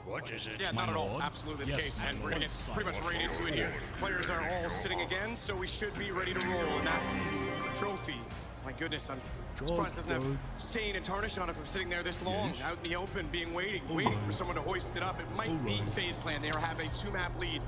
What is it? Yeah, not at all. Absolutely the case, and we're going to get pretty much right into it here. Players are all sitting again, so we should be ready to roll, and that's trophy. My goodness, I'm surprised it doesn't have stain and tarnish on it from sitting there this long, out in the open, waiting for someone to hoist it up. It might be FaZe Clan. They have a 2-map lead.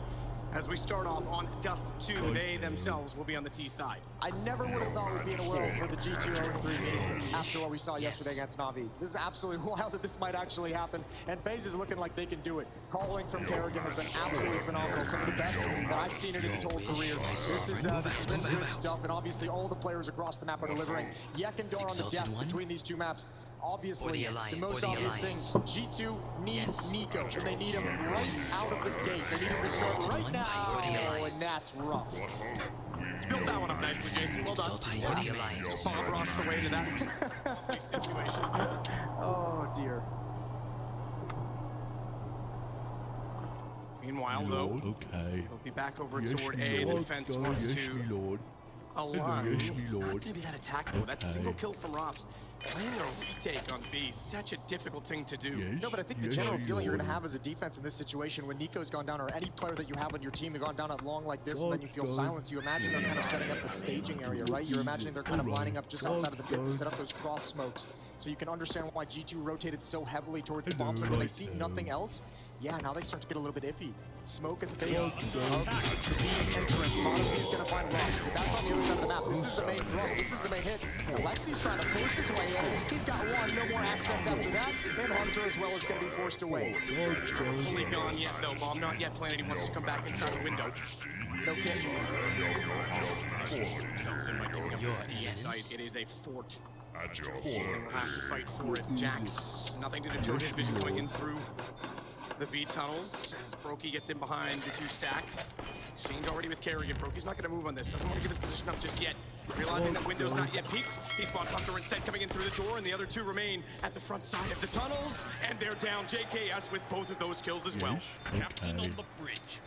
As we start off on Dust 2, they themselves will be on the T side. I never would have thought we'd be in a world for the G2 0-3 meet after what we saw yesterday against Na'Vi. This is absolutely wild that this might actually happen, and FaZe is looking like they can do it. Calling from Kerrigan has been absolutely phenomenal. Some of the best that I've seen in his whole career. This has been good stuff, and obviously all the players across the map are delivering. Yek and Dar on the desk between these 2 maps. Obviously, the most obvious thing, G2 need Nico, and they need him right out of the gate. They need him to start right now, and that's rough. Built that one up nicely, Jason. Well done. Just Bob Ross the way into that situation. Oh, dear. Meanwhile, though, he'll be back over toward A. The defense wants to align. It's not going to be that attack, though. That single kill from Robs. Playing a retake on B, such a difficult thing to do. No, but I think the general feeling you're going to have as a defense in this situation, when Nico's gone down, or any player that you have on your team has gone down at long like this, and then you feel silence, you imagine they're kind of setting up the staging area, right? You're imagining they're kind of lining up just outside of the pit to set up those cross smokes. So you can understand why G2 rotated so heavily towards the bomb site when they see nothing else. Yeah, now they start to get a little bit iffy. Smoke at the base of the B entrance. Modesty is going to find Rocks, but that's on the other side of the map. This is the main thrust. This is the main hit. Alexi's trying to force his way in. He's got one. No more access after that. And Hunter as well is going to be forced away. Fully gone yet, though. Bomb not yet planted. He wants to come back inside the window. No kids. Themselves in by giving up this B site. It is a fort. And we'll have to fight for it. Jax, nothing to deter his vision going in through the B tunnels as Brokey gets in behind the 2-stack. Exchange already with Kerrigan. Brokey's not going to move on this. Doesn't want to give his position up just yet. Realizing that window's not yet peaked, he spots Hunter instead coming in through the door, and the other two remain at the front side of the tunnels, and they're down. JKS with both of those kills as well. Captain on the bridge.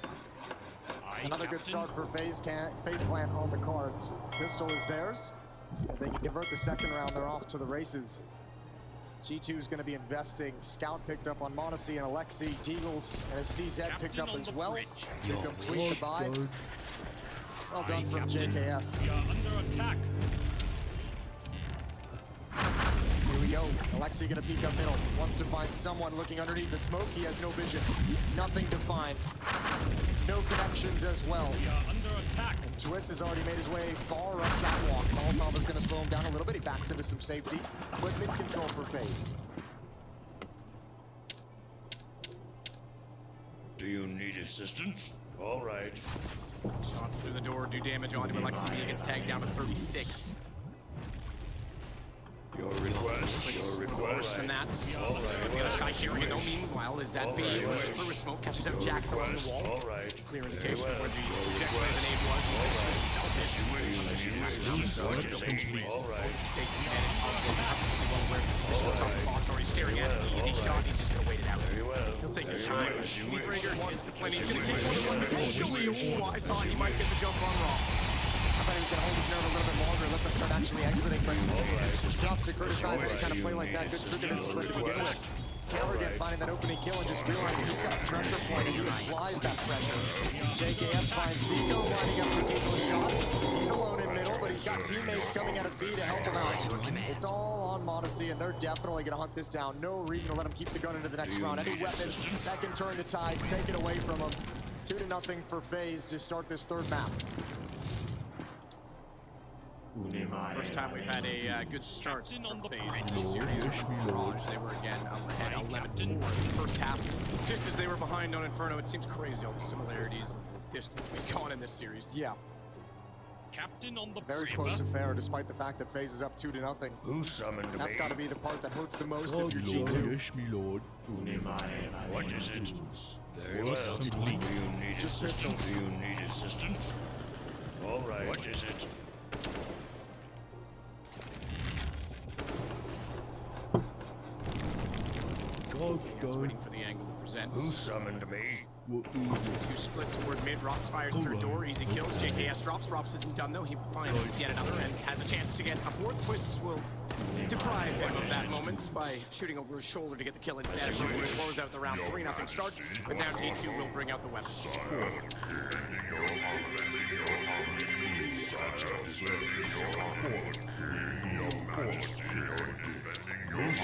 Another good start for FaZe Clan on the cards. Pistol is theirs. If they can convert the second round, they're off to the races. G2 is going to be investing. Scout picked up on Monacy and Alexi. Deagles and his CZ picked up as well to complete the buy. Well done from JKS. We are under attack. Here we go. Alexi going to peek up middle. Wants to find someone looking underneath the smoke. He has no vision. Nothing to find. No connections as well. We are under attack. And Twist has already made his way far up catwalk. Molotov is going to slow him down a little bit. He backs into some safety. But mid-control for FaZe. Do you need assistance? All right. Shots through the door do damage onto Alexi. He gets tagged down to 36. Your request. Worse than that. The other side Kerrigan, though, meanwhile, is at B. Pushes through his smoke, catches out Jax along the wall. All right. Clear indication of where the trajectory of the nade was. He just threw himself in. Hunter's going to have to this though. He's going to go both ways. Both to take advantage of this. Hunter's going to be well aware of the position on top of the box, already staring at it. Easy shot. He's just going to wait it out. He'll take his time. He needs rigor and discipline. He's going to kick one potentially. Oh, I thought he might get the jump on Ross. I thought he was going to hold his nerve a little bit longer, let them start actually exiting, but tough to criticize any kind of play like that. Good trigger discipline to begin with. Kerrigan finding that opening kill and just realizing he's got a pressure point and he applies that pressure. JKS finds Nico lining up for Deagle's shot. He's alone in middle, but he's got teammates coming out of B to help him out. It's all on Monacy, and they're definitely going to hunt this down. No reason to let him keep the gun into the next round. Any weapon that can turn the tides, take it away from him. 2-0 for FaZe to start this third map. First time we've had a good start from FaZe in this series. Mirage, they were again ahead 11-4 in the first half. Just as they were behind on Inferno, it seems crazy all the similarities and distance we've gone in this series. Yeah, Captain on the very close affair, despite the fact that FaZe is up 2-0. Who summoned me? That's got to be the part that hurts the most if you're G2. Yes, me lord. What is it? Very well. Do you need Just assistance? pistols. Do you need assistance? All right. What is it? Just waiting for the angle to present. Who summoned me? Two split toward mid. Rops fires through door. Easy kills. JKS drops. Rops isn't done though. He finds yet another and has a chance to get a fourth. Twists will deprive him of that moment by shooting over his shoulder to get the kill instead. He will close out the round. 3-0 start. But now G2 will bring out the weapons.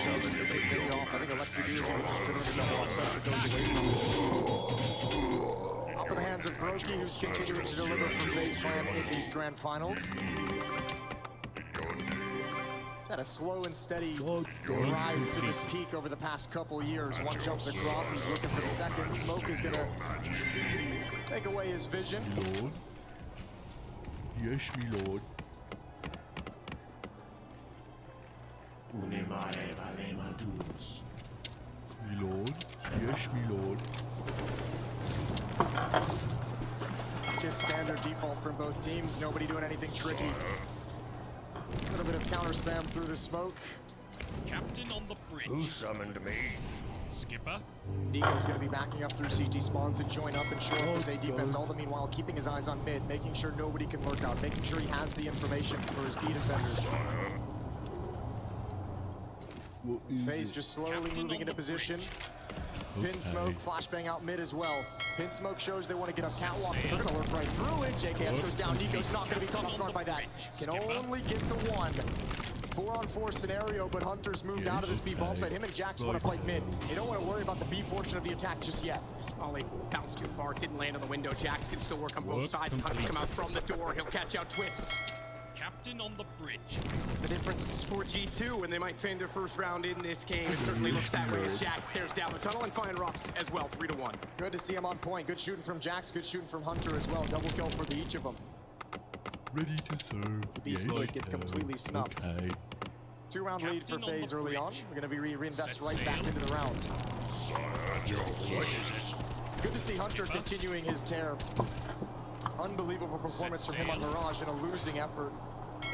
So just to kick things off, I think Alexi D is even considering the double offset if it goes away from him. Up in the hands of Brokey, who's continuing to deliver for FaZe Clan in these grand finals. It's had a slow and steady rise to this peak over the past couple years. One jumps across, he's looking for the second. Smoke is going to take away his vision. Lord. Yes, me lord. Me lord. Yes, me lord. Just standard default from both teams. Nobody doing anything tricky. A little bit of counter spam through the smoke. Captain on the bridge. Who summoned me? Skipper. Nico's going to be backing up through CT spawn to join up and shore up this A defense. All the meanwhile keeping his eyes on mid, making sure nobody can lurk out, making sure he has the information for his B defenders. FaZe just slowly moving into position. Pin smoke, flashbang out mid as well. Pin smoke shows they want to get up catwalk, but they're going to lurk right through it. JKS goes down. Nico's not going to be caught off guard by that. Can only get the one. 4-on-4 scenario, but Hunter's moved out of this B bomb site. Him and Jax want to fight mid. They don't want to worry about the B portion of the attack just yet. His volley bounced too far, didn't land on the window. Jax can still work on both sides. Hunter come out from the door. He'll catch out Twists. Captain on the bridge. What's the difference for G2 when they might feign their first round in this game? It certainly looks that way as Jax tears down the tunnel and finds Rops as well, 3-1. Good to see him on point. Good shooting from Jax, good shooting from Hunter as well. Double kill for each of them. Ready to serve. The B split gets completely snuffed. Okay. 2-round lead for FaZe early on. We're going to be reinvest right back into the round. Good to see Hunter continuing his tear. Unbelievable performance from him on Mirage in a losing effort. I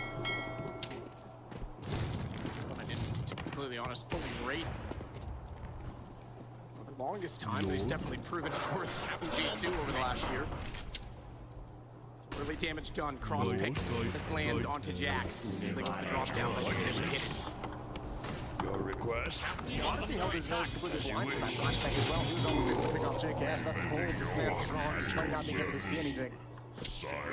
didn't, to be completely honest, fully rate for the longest time, but he's definitely proven his worth in G2 over the last year. Early damage done, cross pick that lands onto Jax as they go for the drop down, but he's able to hit it. Your request? Honestly held his nose completely blind for that flashback as well. He was almost able to pick off JKS. That's bold to stand strong despite not being able to see anything.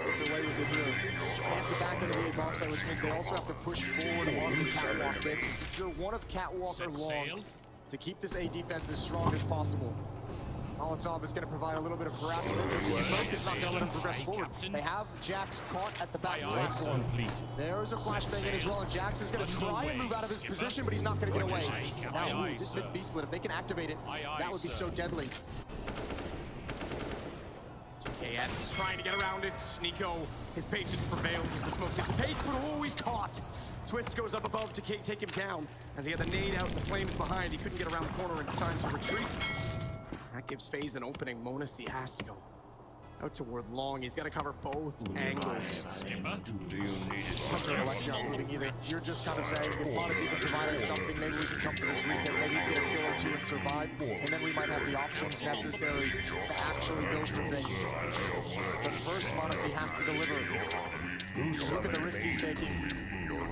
Gets away with it here. They have to back into the A bomb site, which means they also have to push forward along the catwalk. They have to secure one of catwalk or long to keep this A defense as strong as possible. Molotov is going to provide a little bit of harassment. Smoke is not going to let him progress forward. They have Jax caught at the back platform. There's a flashbang in as well, and Jax is going to try and move out of his position, but he's not going to get away. And now, ooh, this mid-B split, if they can activate it, that would be so deadly. JKS is trying to get around it. Nico, his patience prevails as the smoke dissipates, but oh, he's caught. Twist goes up above to take him down. As he had the nade out and the flames behind, he couldn't get around the corner in time to retreat. That gives FaZe an opening. Monasi has to go out toward long. He's got to cover both angles. Do you need it? Hunter and Alexi aren't moving either. You're just kind of saying, if Monasi can provide us something, maybe we can come to this reset, maybe get a kill or two and survive, and then we might have the options necessary to actually go for things. But first, Monasi has to deliver. Look at the risk he's taking.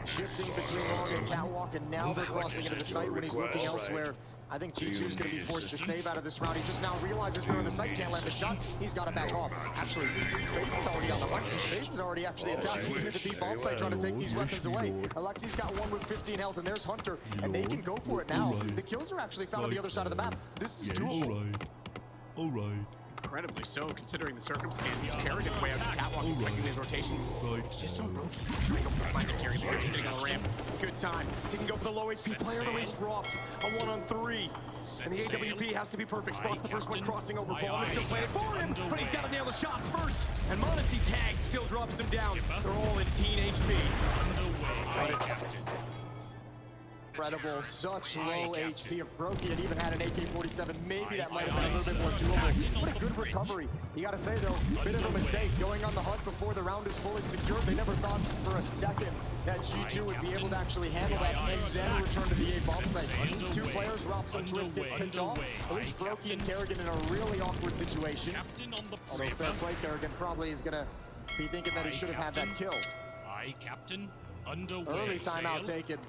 Shifting between long and catwalk, and now they're crossing into the site when he's looking elsewhere. I think G2 is going to be forced to save out of this round. He just now realizes they're in the site, can't land the shot. He's got to back off. Actually, FaZe is already on the hunt. FaZe is already actually attacking into the B bomb site, trying to take these weapons away. Alexi's got one with 15 health, and there's Hunter, and they can go for it now. The kills are actually found on the other side of the map. This is doable. All right. Incredibly so, considering the circumstances. Kerrigan's way out to catwalk, expecting his rotations. It's just on Broke. He's trying to go for the flank of Kerrigan. He's sitting on the ramp. Good time. He can go for the low HP player. The race dropped. A 1-on-3. And the AWP has to be perfect. Spots the first one crossing over. Bomb is still planted for him, but he's got to nail the shots first. And Monasi tagged, still drops him down. They're all in teen HP. Incredible, such low HP. If Brokey had even had an AK-47, maybe that might have been a little bit more doable. What a good recovery. You gotta say though, bit of a mistake going on the hunt before the round is fully secured. They never thought for a second that G2 would be able to actually handle that and then return to the A bomb site. Two players, Rops and Twist gets picked off. At least Brokey and Kerrigan in a really awkward situation. Although fair play, Kerrigan probably is gonna be thinking that he should have had that kill. Early timeout taken.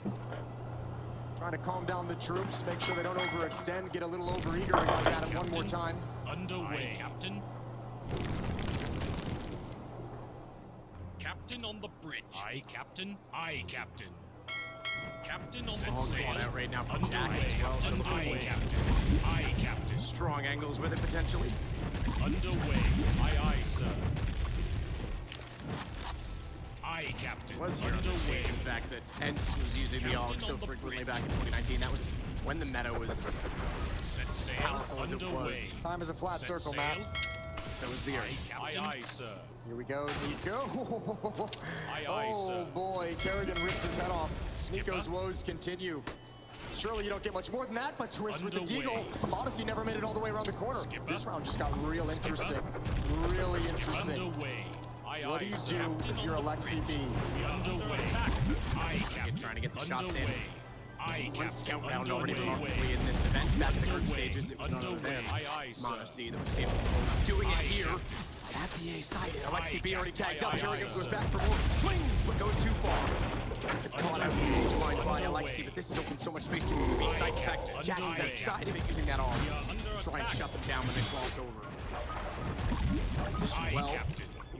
Trying to calm down the troops, make sure they don't overextend, get a little overeager and go at him one more time. Underway, Captain. Captain on the bridge. Aye, Captain. Aye, Captain. Captain on the All caught out right now from Jax as well, so the Aye, Captain. Aye, Captain. strong angles with it potentially. Underway. Aye, aye, sir. Aye, Captain. Was here on the stage, in fact, that Hence was using the AUG so frequently back in 2019. That was when the meta was as powerful as it was. Time is a flat circle, Matt. So is the Earth. Aye, aye, sir. Here we go, Nico. Aye, aye, Oh sir. boy, Kerrigan rips his head off. Nico's woes continue. Surely you don't get much more than that, but Twist with the deagle. Modesty never made it all the way around the corner. This round just got real interesting. Really interesting. Underway. Aye, What do you do if you're Alexi B? Underway. Aye, Captain. Trying to get the shots in. Aye, One Captain. scout round already Underway. remarkably in this event. Back in the group stages, it was none other than Aye, aye, sir. Monasi that was capable of doing it here. At the A side, Alexi B already tagged up. Kerrigan goes back for more. Swings, but goes too far. It's caught out and clotheslined by Alexi, but this has opened so much space to move the B side. In fact, Jax is outside of it using that AUG to try and shut them down when they cross over. Position well.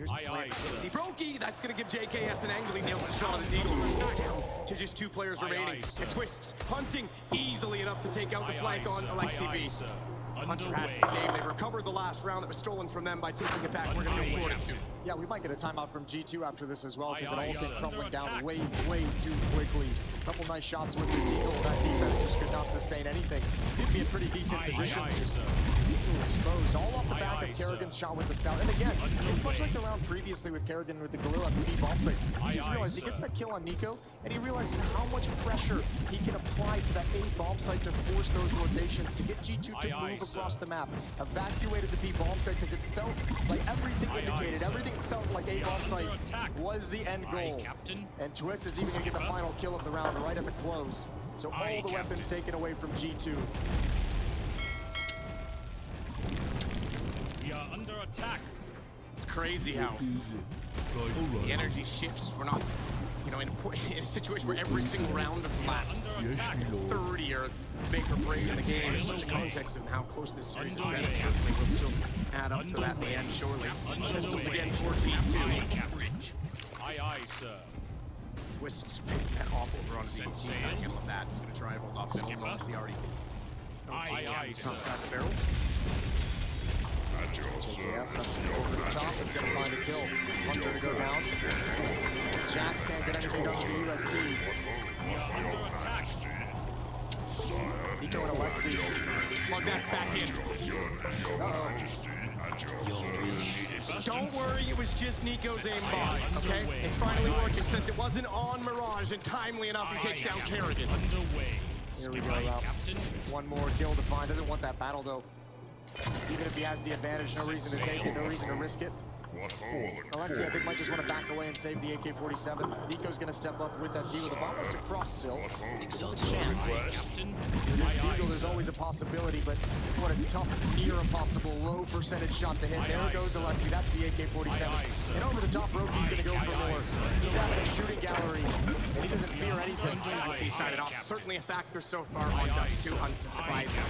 Here's the plan. See Brokey, that's going to give JKS an angle. He nails the shot on the Deagle. It's down to just 2 players remaining. It twists, hunting easily enough to take out the flank on Alexi B. Hunter has to save. They recovered the last round that was stolen from them by taking it back. We're going to go forward at 2. Yeah, we might get a timeout from G2 after this as well, because it all came crumbling down way too quickly. A couple nice shots with the Deagle. That defense just could not sustain anything. Seemed to be in pretty decent positions, just exposed. All off the back of Kerrigan's shot with the Scout. And again, it's much like the round previously with Kerrigan with the Galil at the B bomb site. He just realized he gets that kill on Nico, and he realizes how much pressure he can apply to that A bomb site to force those rotations, to get G2 to move across the map. Evacuated the B bomb site because it felt like everything indicated, everything felt like A bomb site was the end goal. And Twist is even going to get the final kill of the round right at the close. So all the weapons taken away from G2. We are under attack. It's crazy how the energy shifts. We're not, in a situation where every single round of the last 30 or make or break in the game. In the context of how close this series has been, it certainly will still add up to that in the end, surely. Pistols again for G2. Aye, sir. Twist is picking that op over onto the BT side. Gonna love that. He's gonna try and hold off middle. Obviously already top side of the barrels. JKS up over the top is going to find a kill. It's Hunter to go down. Jax can't get anything done with the USP. Nico and Alexi. Plug that back in. Don't worry, it was just Nico's aimbot, okay? It's finally working since it wasn't on Mirage, and timely enough, he takes down Kerrigan. Here we go, Rops. One more kill to find. Doesn't want that battle, though. Even if he has the advantage, no reason to take it, no reason to risk it. Alexi, I think, might just want to back away and save the AK-47. Nico's going to step up with that deal. The bomb has to cross still. There's a chance. With this Deagle, there's always a possibility, but what a tough, near impossible, low percentage shot to hit. There goes Alexi. That's the AK-47. And over the top, Brokey's going to go for more. He's having a shooting gallery, and he doesn't fear anything. He sided off. Certainly a factor so far on Dutch 2, unsurprising.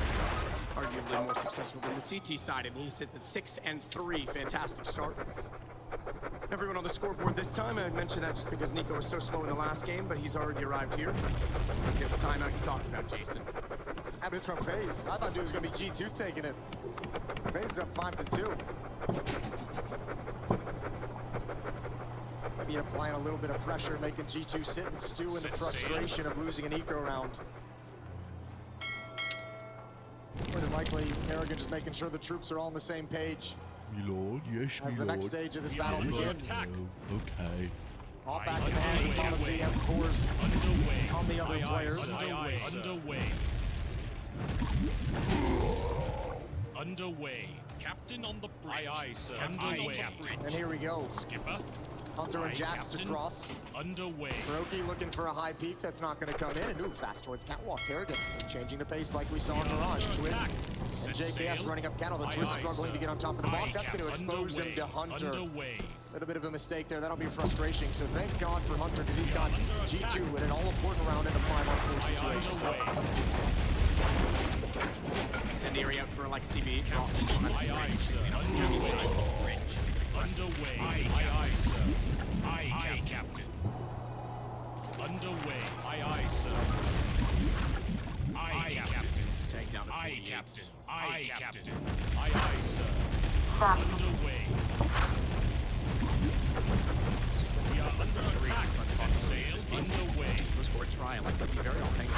Arguably more successful than the CT side, and he sits at 6 and 3. Fantastic start. Everyone on the scoreboard this time. I mentioned that just because Nico was so slow in the last game, but he's already arrived here. We'll get the timeout you talked about, Jason. But it's from FaZe. I thought it was going to be G2 taking it. FaZe is up 5-2. Maybe applying a little bit of pressure, making G2 sit and stew in the frustration of losing an eco round. More than likely, Kerrigan just making sure the troops are all on the same page. Me lord, yes, as the next stage of this battle begins. Okay. All back in the hands of Policy, M4s on the other players. Underway. Captain on the bridge. Aye, sir. Underway. And here we go. Skipper. Hunter and Jax to cross. Underway. Brokey looking for a high peak that's not going to come in. And ooh, fast towards Catwalk. Kerrigan changing the pace like we saw in Mirage. Twist and JKS running up Cattle. The Twist struggling to get on top of the box. That's going to expose him to Hunter. A little bit of a mistake there. That'll be frustrating. So thank God for Hunter, because he's got G2 in an all-important round in a 5-on-4 situation. Incendiary out for Alexi B. Drops on the bridge. Underway. Aye, sir. Aye, Captain. Underway. Aye, sir. Aye, Captain. Let's take down the 48. Aye, Captain. Aye, Captain. Aye, sir. Underway. We are under attack. Sail underway. Goes for a try. Alexi B very off hanging.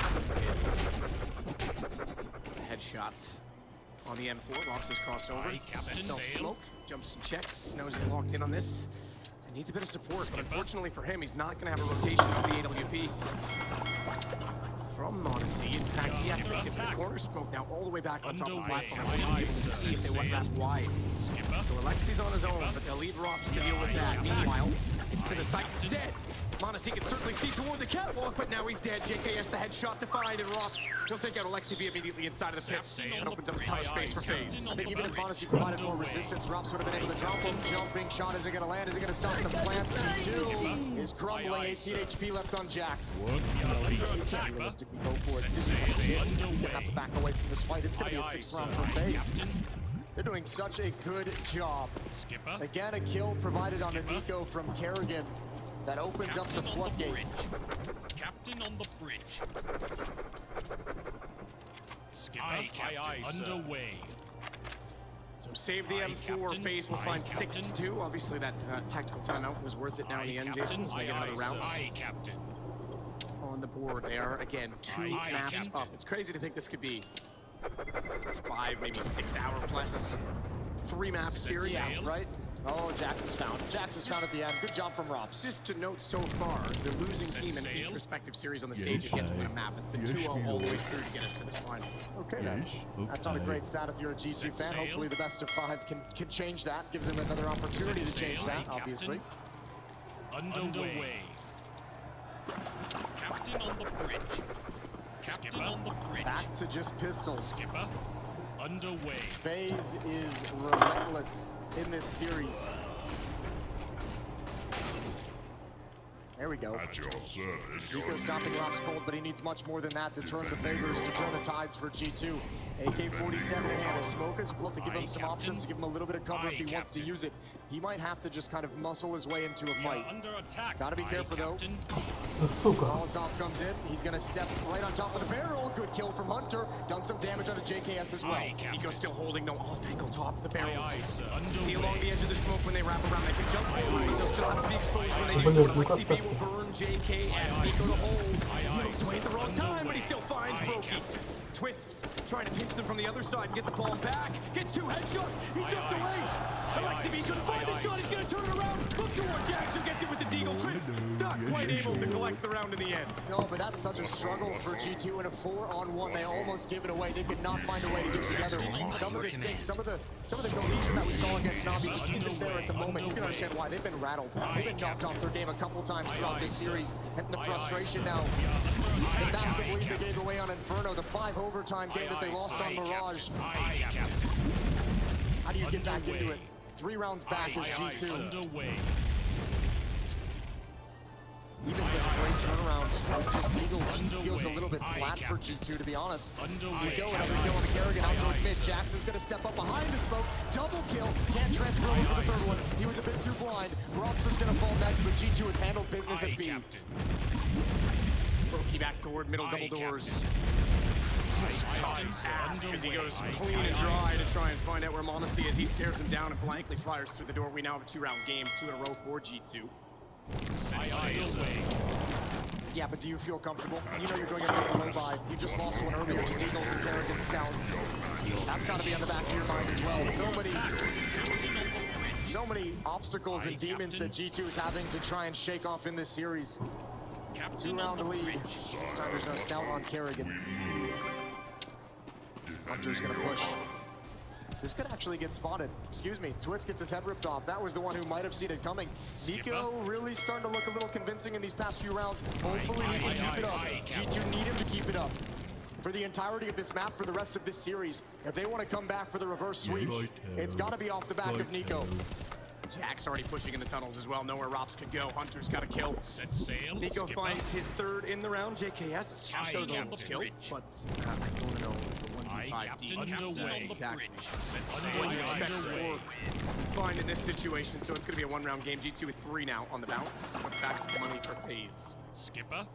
Headshots on the M4. Rox has crossed over. Self-smoke. Jumps and checks. Knows he's locked in on this. And needs a bit of support, but unfortunately for him, he's not going to have a rotation of the AWP from Monacy. In fact, he has to sit with the corner smoke now all the way back on top of the platform. I wouldn't be able to see if they went that wide. So Alexi's on his own, but they'll leave Rops to deal with that. Meanwhile, it's to the site instead. Monacy can certainly see toward the catwalk, but now he's dead. JKS the headshot to find, and Rops will take out Alexi B immediately inside of the pit. That opens up a ton of space for FaZe. I think even if Monacy provided more resistance, Rops would have been able to drop him. Jumping shot, is it going to land? Is it going to stop the plant? G2 is crumbling. 18 HP left on Jax. He can't realistically go for it. He's going to have to back away from this fight. It's going to be a 6th round for FaZe. They're doing such a good job. Skipper. Again, a kill provided on a Nico from Kerrigan that opens up the floodgates. Captain on the bridge. Skipper. Aye, underway. So save the M4. Captain. FaZe will find 6-2. Obviously, that tactical timeout was worth it now in the end, Jason, as they get another round Aye, Captain. on the board. They are, again, 2 Aye, maps Captain. up. It's crazy to think this could be 5, maybe 6 hour plus 3-map series. Yeah, right? Oh, Jax is found. Jax is found at the end. Good job from Robs. Just to note so far, the losing team in each respective series on the stage has yet to win a map. It's been 2-0 all the way through to get us to this final. Okay then. That's not a great stat if you're a G2 fan. Hopefully the best of 5 can change that. Gives him another opportunity to change that, obviously. Underway. Captain on the bridge. Captain on the bridge. Back to just pistols. Skipper. Underway. FaZe is relentless in this series. There we go. At your service. Nico stopping Robs cold, but he needs much more than that to turn the favors, to turn the tides for G2. AK-47 in hand. Smoke is able to give him some options, to give him a little bit of cover if he wants to use it. He might have to just kind of muscle his way into a fight. Under attack. Gotta be careful though. Captain. Molotov comes in. He's gonna step right on top of the barrel. Good kill from Hunter. Done some damage on a JKS as well. Aye, Captain. Nico still holding no off-angle top of the barrels. Aye, sir. See along the Underway. edge of the smoke when they wrap around. They can jump forward. They'll still have to be exposed when they do so. Like CB will burn JKS. Nico to hold. He played the wrong time, but he still finds Brokey. Twists, trying to pinch them from the other side and get the ball back. Gets 2 headshots. He's stepped away. Alexi couldn't find the shot. He's going to turn it around. Look toward Jax, who gets it with the Deagle. Twist, not quite able to collect the round in the end. No, but that's such a struggle for G2 in a 4-on-1. They almost give it away. They could not find a way to get together. Some of the sync, some of the cohesion that we saw against Navi just isn't there at the moment. You can understand why. They've been rattled. They've been knocked off their game a couple times throughout this series. And the frustration now. The massive lead they gave away on Inferno. The 5 overtime game that they lost on Mirage. Aye, Captain. How do you get back into it? 3 rounds back is G2. Underway. Even such a great turnaround with just Deagles feels a little bit flat for G2, to be honest. Nico, another kill on the Kerrigan out towards mid. Jax is going to step up behind the smoke. Double kill. Can't transfer over for the third one. He was a bit too blind. Robs is going to fall next, but G2 has handled business at B. Brokey back toward middle double doors. Because he goes clean and dry to try and find out where Monacy is. He stares him down and blankly fires through the door. We now have a 2-round game, 2 in a row for G2. Yeah, but do you feel comfortable? You know you're going against a low buy. You just lost one earlier to Deagles and Kerrigan Scout. That's got to be on the back of your mind as well. So many obstacles and demons that G2 is having to try and shake off in this series. 2-round lead. This time there's no Scout on Kerrigan. Hunter's gonna push. This could actually get spotted. Excuse me. Twist gets his head ripped off. That was the one who might have seen it coming. Nico really starting to look a little convincing in these past few rounds. Hopefully he can keep it up. G2 need him to keep it up for the entirety of this map, for the rest of this series. If they want to come back for the reverse sweep, it's got to be off the back of Nico. Jax already pushing in the tunnels as well. Know where Robs could go. Hunter's got a kill. Set sail. Nico Skipper. finds his 3rd in the round. JKS shows a little skill, but I don't know if a 1v5 deep. Underway. Exactly. Set What you expect underway. or find in this situation. So it's going to be a 1-round game. G2 with 3 now on the bounce. But back to the money for FaZe. Skipper.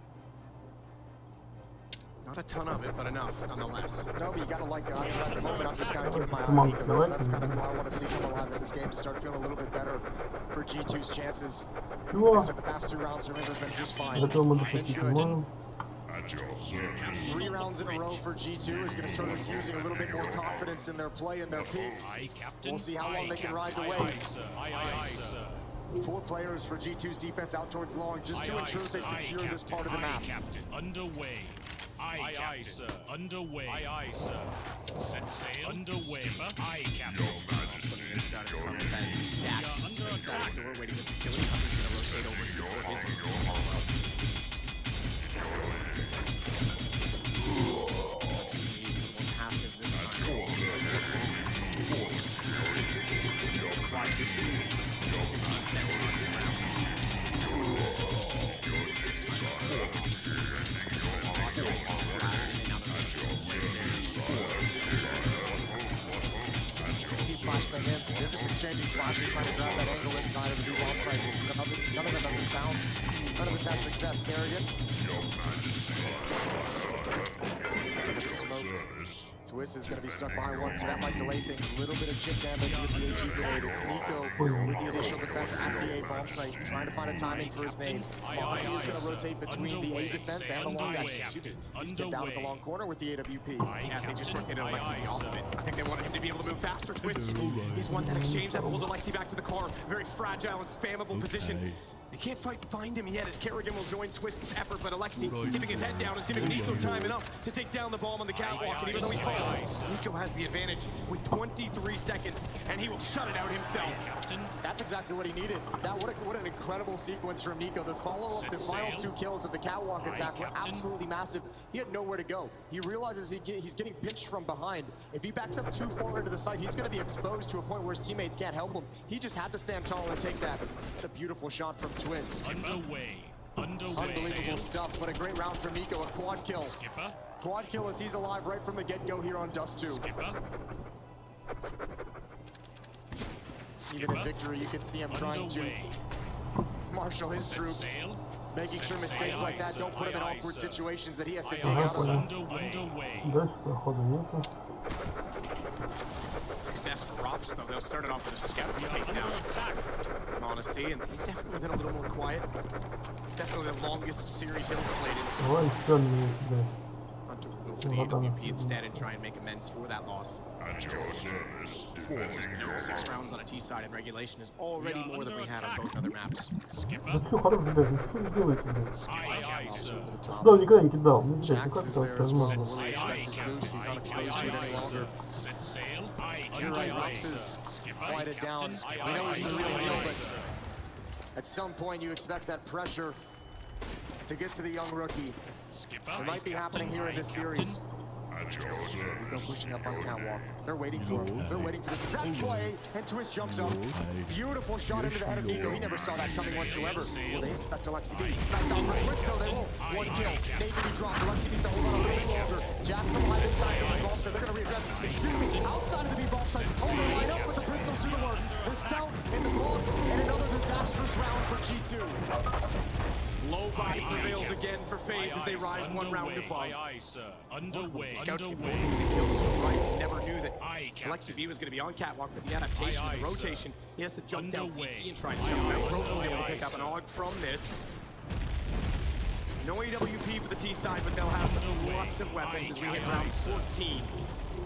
Not a ton of it, but enough nonetheless. No, but you gotta like, I mean, at the moment, I'm just kind of keeping my eye on Nico. That's kind of who I want to see come alive in this game, to start feeling a little bit better for G2's chances. Like I said, the past 2 rounds for him have been just fine. Been good. At your service. 3 rounds in a row for G2 is going to start infusing a little bit more confidence in their play and their peaks. We'll see how long they can ride the wave. 4 players for G2's defense out towards long, just to ensure that they secure this part of the map. Captain. Underway. Aye, sir. Underway. Aye, sir. Set sail. Underway. Aye, Captain. From the inside of the tunnels has Jax inside the door waiting with utility. Hunter's going to rotate over and support his position as well. Let's see, more passive this time. Quiet this game. 15 seconds round. Flashy trying to grab that angle inside of the bomb site. None of them have been found. None of it's had success. Kerrigan. Smoke. Twist is going to be stuck behind one, so that might delay things. A little bit of chip damage with the AG grenade. It's Nico with the initial defense at the A bomb site, trying to find a timing for his nade. Mossy is going to rotate between the A defense and the long guy. Excuse me. He's pinned down at the long corner with the AWP. Yeah, they just rotated Alexi off of it. I think they wanted him to be able to move faster. Twist, he's won that exchange that pulls Alexi back to the car. Very fragile and spammable position. They can't find him yet as Kerrigan will join Twist's effort, but Alexi, keeping his head down, is giving Nico time enough to take down the bomb on the catwalk, and even though he falls, Nico has the advantage with 23 seconds, and he will shut it out himself. That's exactly what he needed. What an incredible sequence from Nico. The follow-up, the final 2 kills of the catwalk attack were absolutely massive. He had nowhere to go. He realizes he's getting pinched from behind. If he backs up too far into the site, he's going to be exposed to a point where his teammates can't help him. He just had to stand tall and take that. It's a beautiful shot from Twist. Underway. Unbelievable stuff, but a great round from Nico, a quad kill. Skipper. Quad kill as he's alive right from the get-go here on Dust 2. Skipper. Even in victory, you can see him trying to marshal his troops, making sure mistakes like that don't put him in awkward situations that he has to dig out of. Underway. Дальше прохода нету. Success for Rops, though. They'll start it off with a scout takedown. Honestly, and he's definitely been a little more quiet. Definitely the longest series he'll have played in so far. Давай еще мне тебя. Hunter will go for the AWP instead and try and make amends for that loss. At your service. Just 6 rounds on a T side in regulation is already more than we had on both other maps. Да что, хорош, ребят, ну что вы делаете, блядь? Robs over the top. Сюда он никогда не кидал. Ну, блядь, ну Jax как is это there as well. возможно? Will he expect his boost? He's not exposed to it any longer. Set sail. You're right, Robs has quieted down. We know he's the real deal, but at some point you expect that pressure to get to the young rookie. It might be happening here in this series. At your service. Nico pushing up on catwalk. They're waiting for him. They're waiting for this exact play, and Twist jumps up. Beautiful shot into the head of Nico. He never saw that coming whatsoever. Will they expect Alexi B? Back down for Twist? No, they won't. 1 kill. Need to be dropped. Alexi needs to hold on a little bit longer. Jackson alive inside the B-bomb site. They're going to readdress. Excuse me, outside of the B-bomb site. Oh, they line up, but the pistols do the work. The scout in the block, and another disastrous round for G2. Low body prevails again for FaZe as they rise 1 round above. Underway. Scouts get both of the kills, so right, they never knew that Alexi B was going to be on catwalk, but the adaptation and the rotation, he has to jump down CT and try and shut him out. Broken was able to pick up an AUG from this. So no AWP for the T side, but they'll have lots of weapons as we hit round 14.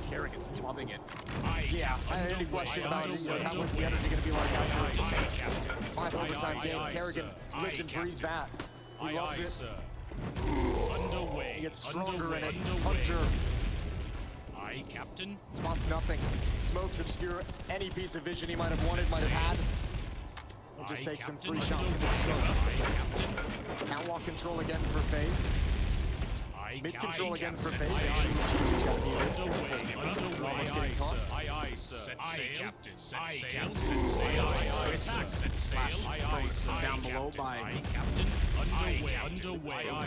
Kerrigan's loving it. Yeah, I had any question about it. What's the energy going to be like after 5 overtime game? Kerrigan lives and breathes that. He loves it. Underway. He gets stronger in it. Hunter Aye, Captain. spots nothing. Smokes obscure any piece of vision he might have wanted, might have had. He'll just take some free shots into the smoke. Catwalk control again for FaZe. Mid control again for FaZe. Actually, G2's got to be a bit careful. They're almost getting caught. Twist flashed from down below by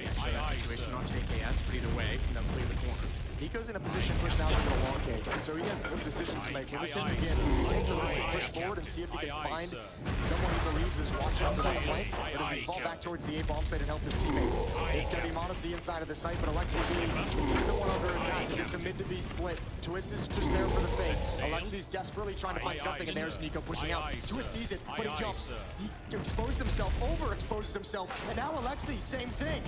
actually that situation on JKS, but either way, they'll clear the corner. Nico's in a position pushed out into the long cave, so he has some decisions to make. When this hit begins, does he take the risk and push forward and see if he can find someone he believes is watching for that flank, or does he fall back towards the A-bomb site and help his teammates? It's going to be Monacy inside of the site, but Alexi B, he's the one under attack because it's a mid to B split. Twist is just there for the fake. Alexi's desperately trying to find something, and there's Nico pushing out. Twist sees it, but he jumps. He exposed himself, overexposed himself, and now Alexi, same thing.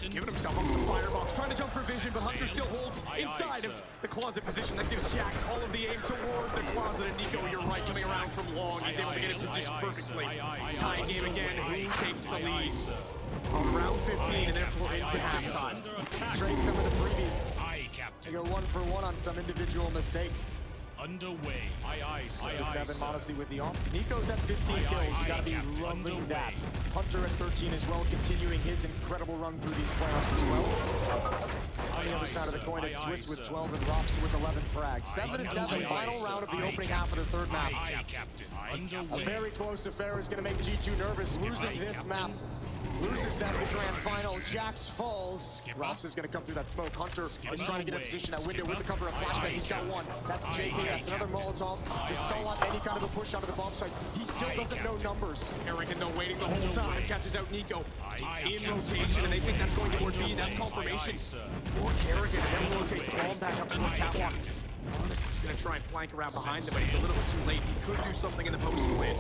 Giving himself up to the firebox, trying to jump for vision, but Hunter still holds inside of the closet position. That gives Jax all of the aim towards the closet, and Nico, you're right, coming around from long. He's able to get in position perfectly. Tie game again, who takes the lead on round 15 and therefore into halftime. Trade some of the freebies. They go 1 for 1 on some individual mistakes. Underway. 7 Monacy with the AWP. Nico's at 15 kills. You gotta be loving that. Hunter at 13 as well, continuing his incredible run through these playoffs as well. On the other side of the coin, it's Twist with 12 and Rops with 11 frags. 7-7, final round of the opening half of the third map. A very close affair is gonna make G2 nervous. Losing this map loses that in the grand final. Jax falls. Rops is going to come through that smoke. Hunter is trying to get in position at window with the cover of flashbang. He's got one. That's JKS. Another Molotov to stall on any kind of a push out of the bomb site. He still doesn't know numbers. Kerrigan, though, waiting the whole time, catches out Nico in rotation, and they think that's going toward B. That's confirmation for Kerrigan. And then rotate the bomb back up toward Catwalk. Honestly's going to try and flank around behind him, but he's a little bit too late. He could do something in the post plant.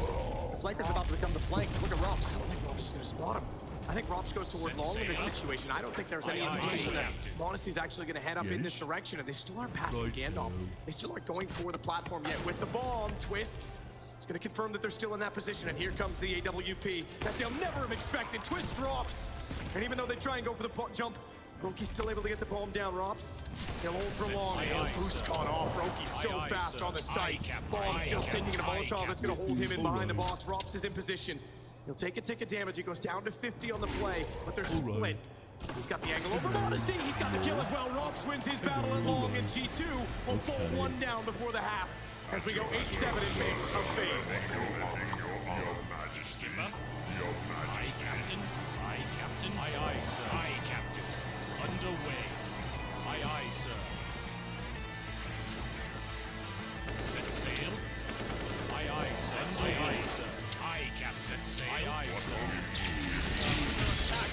The flanker's about to become the flanks. Look at Rops. I don't think Rops is going to spot him. I think Rops goes toward long in this situation. I don't think there's any indication that Monacy's actually going to head up in this direction, and they still aren't passing Gandalf. They still aren't going for the platform yet. With the bomb, Twists. It's going to confirm that they're still in that position, and here comes the AWP that they'll never have expected. Twist drops, and even though they try and go for the jump, Brokey's still able to get the bomb down. Rops, he'll hold for long. Boost caught off. Brokey's so fast on the site. Bomb still taking a Molotov that's going to hold him in behind the box. Rops is in position. He'll take a tick of damage. He goes down to 50 on the play, but they're split. He's got the angle over Modesty. He's got the kill as well. Rops wins his battle at long, and G2 will fall one down before the half as we go 8-7 in favor of FaZe. Skipper. Aye, Captain. Aye, Captain. Aye, aye, sir. Aye, Captain. Underway. Aye, aye, sir. Set sail. Aye, aye, sir. Aye, aye, sir. Aye, Captain. Set sail. Aye, aye, sir. Attack.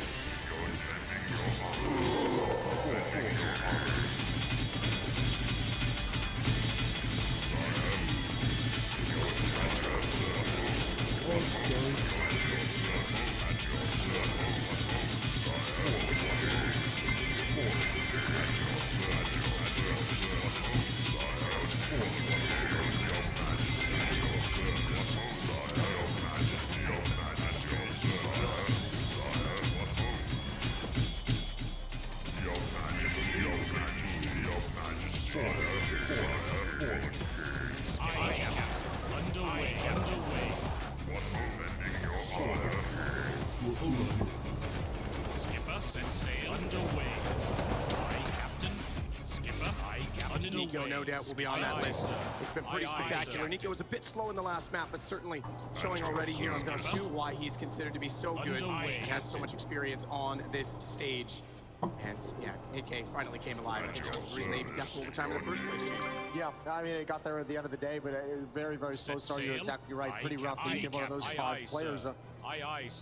Nico, no doubt, will be on that list. It's been pretty spectacular. Nico was a bit slow in the last map, but certainly showing already here on Dust 2 why he's considered to be so good and has so much experience on this stage. And yeah, AK finally came alive. I think that was the reason they even got to overtime in the first place, Chase. Yeah, I mean, it got there at the end of the day, but a very, very slow start. You're exactly right. Pretty rough beating one of those five players.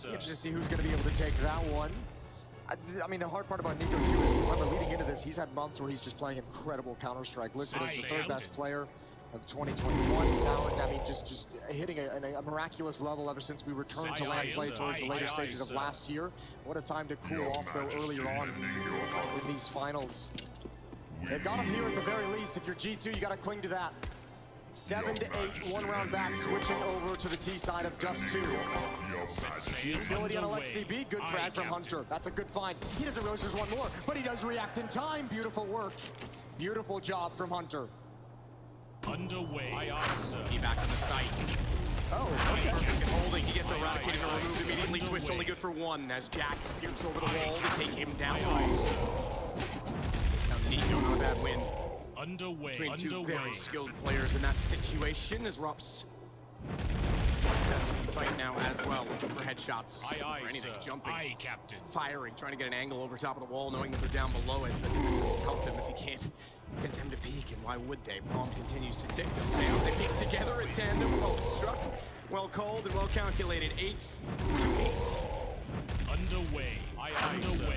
Interesting to see who's going to be able to take that one. I mean, the hard part about Nico, too, is remember, leading into this, he's had months where he's just playing incredible Counter-Strike. Listed as the third best player of 2021. Now, I mean, just hitting a miraculous level ever since we returned to land play towards the later stages of last year. What a time to cool off, though, earlier on in these finals. They've got him here at the very least. If you're G2, you got to cling to that. 7 to 8, one round back, switching over to the T side of Dust 2. Utility on Alexi B, good frag from Hunter. That's a good find. He doesn't realize there's one more, but he does react in time. Beautiful work. Beautiful job from Hunter. Underway. He back on the site. Oh, okay. Perfect in holding. He gets eradicated or removed immediately. Twist only good for one as Jax spears over the wall to take him down. Now Nico, not a bad win. Between two very skilled players in that situation as Rops test the site now as well, looking for headshots. For anything, jumping, firing, trying to get an angle over top of the wall, knowing that they're down below it, but that doesn't help him if he can't get them to peek, and why would they? Bomb continues to tick. They'll stay out. They peek together in tandem. Well struck, well called, and well calculated. 8 to 8. Underway.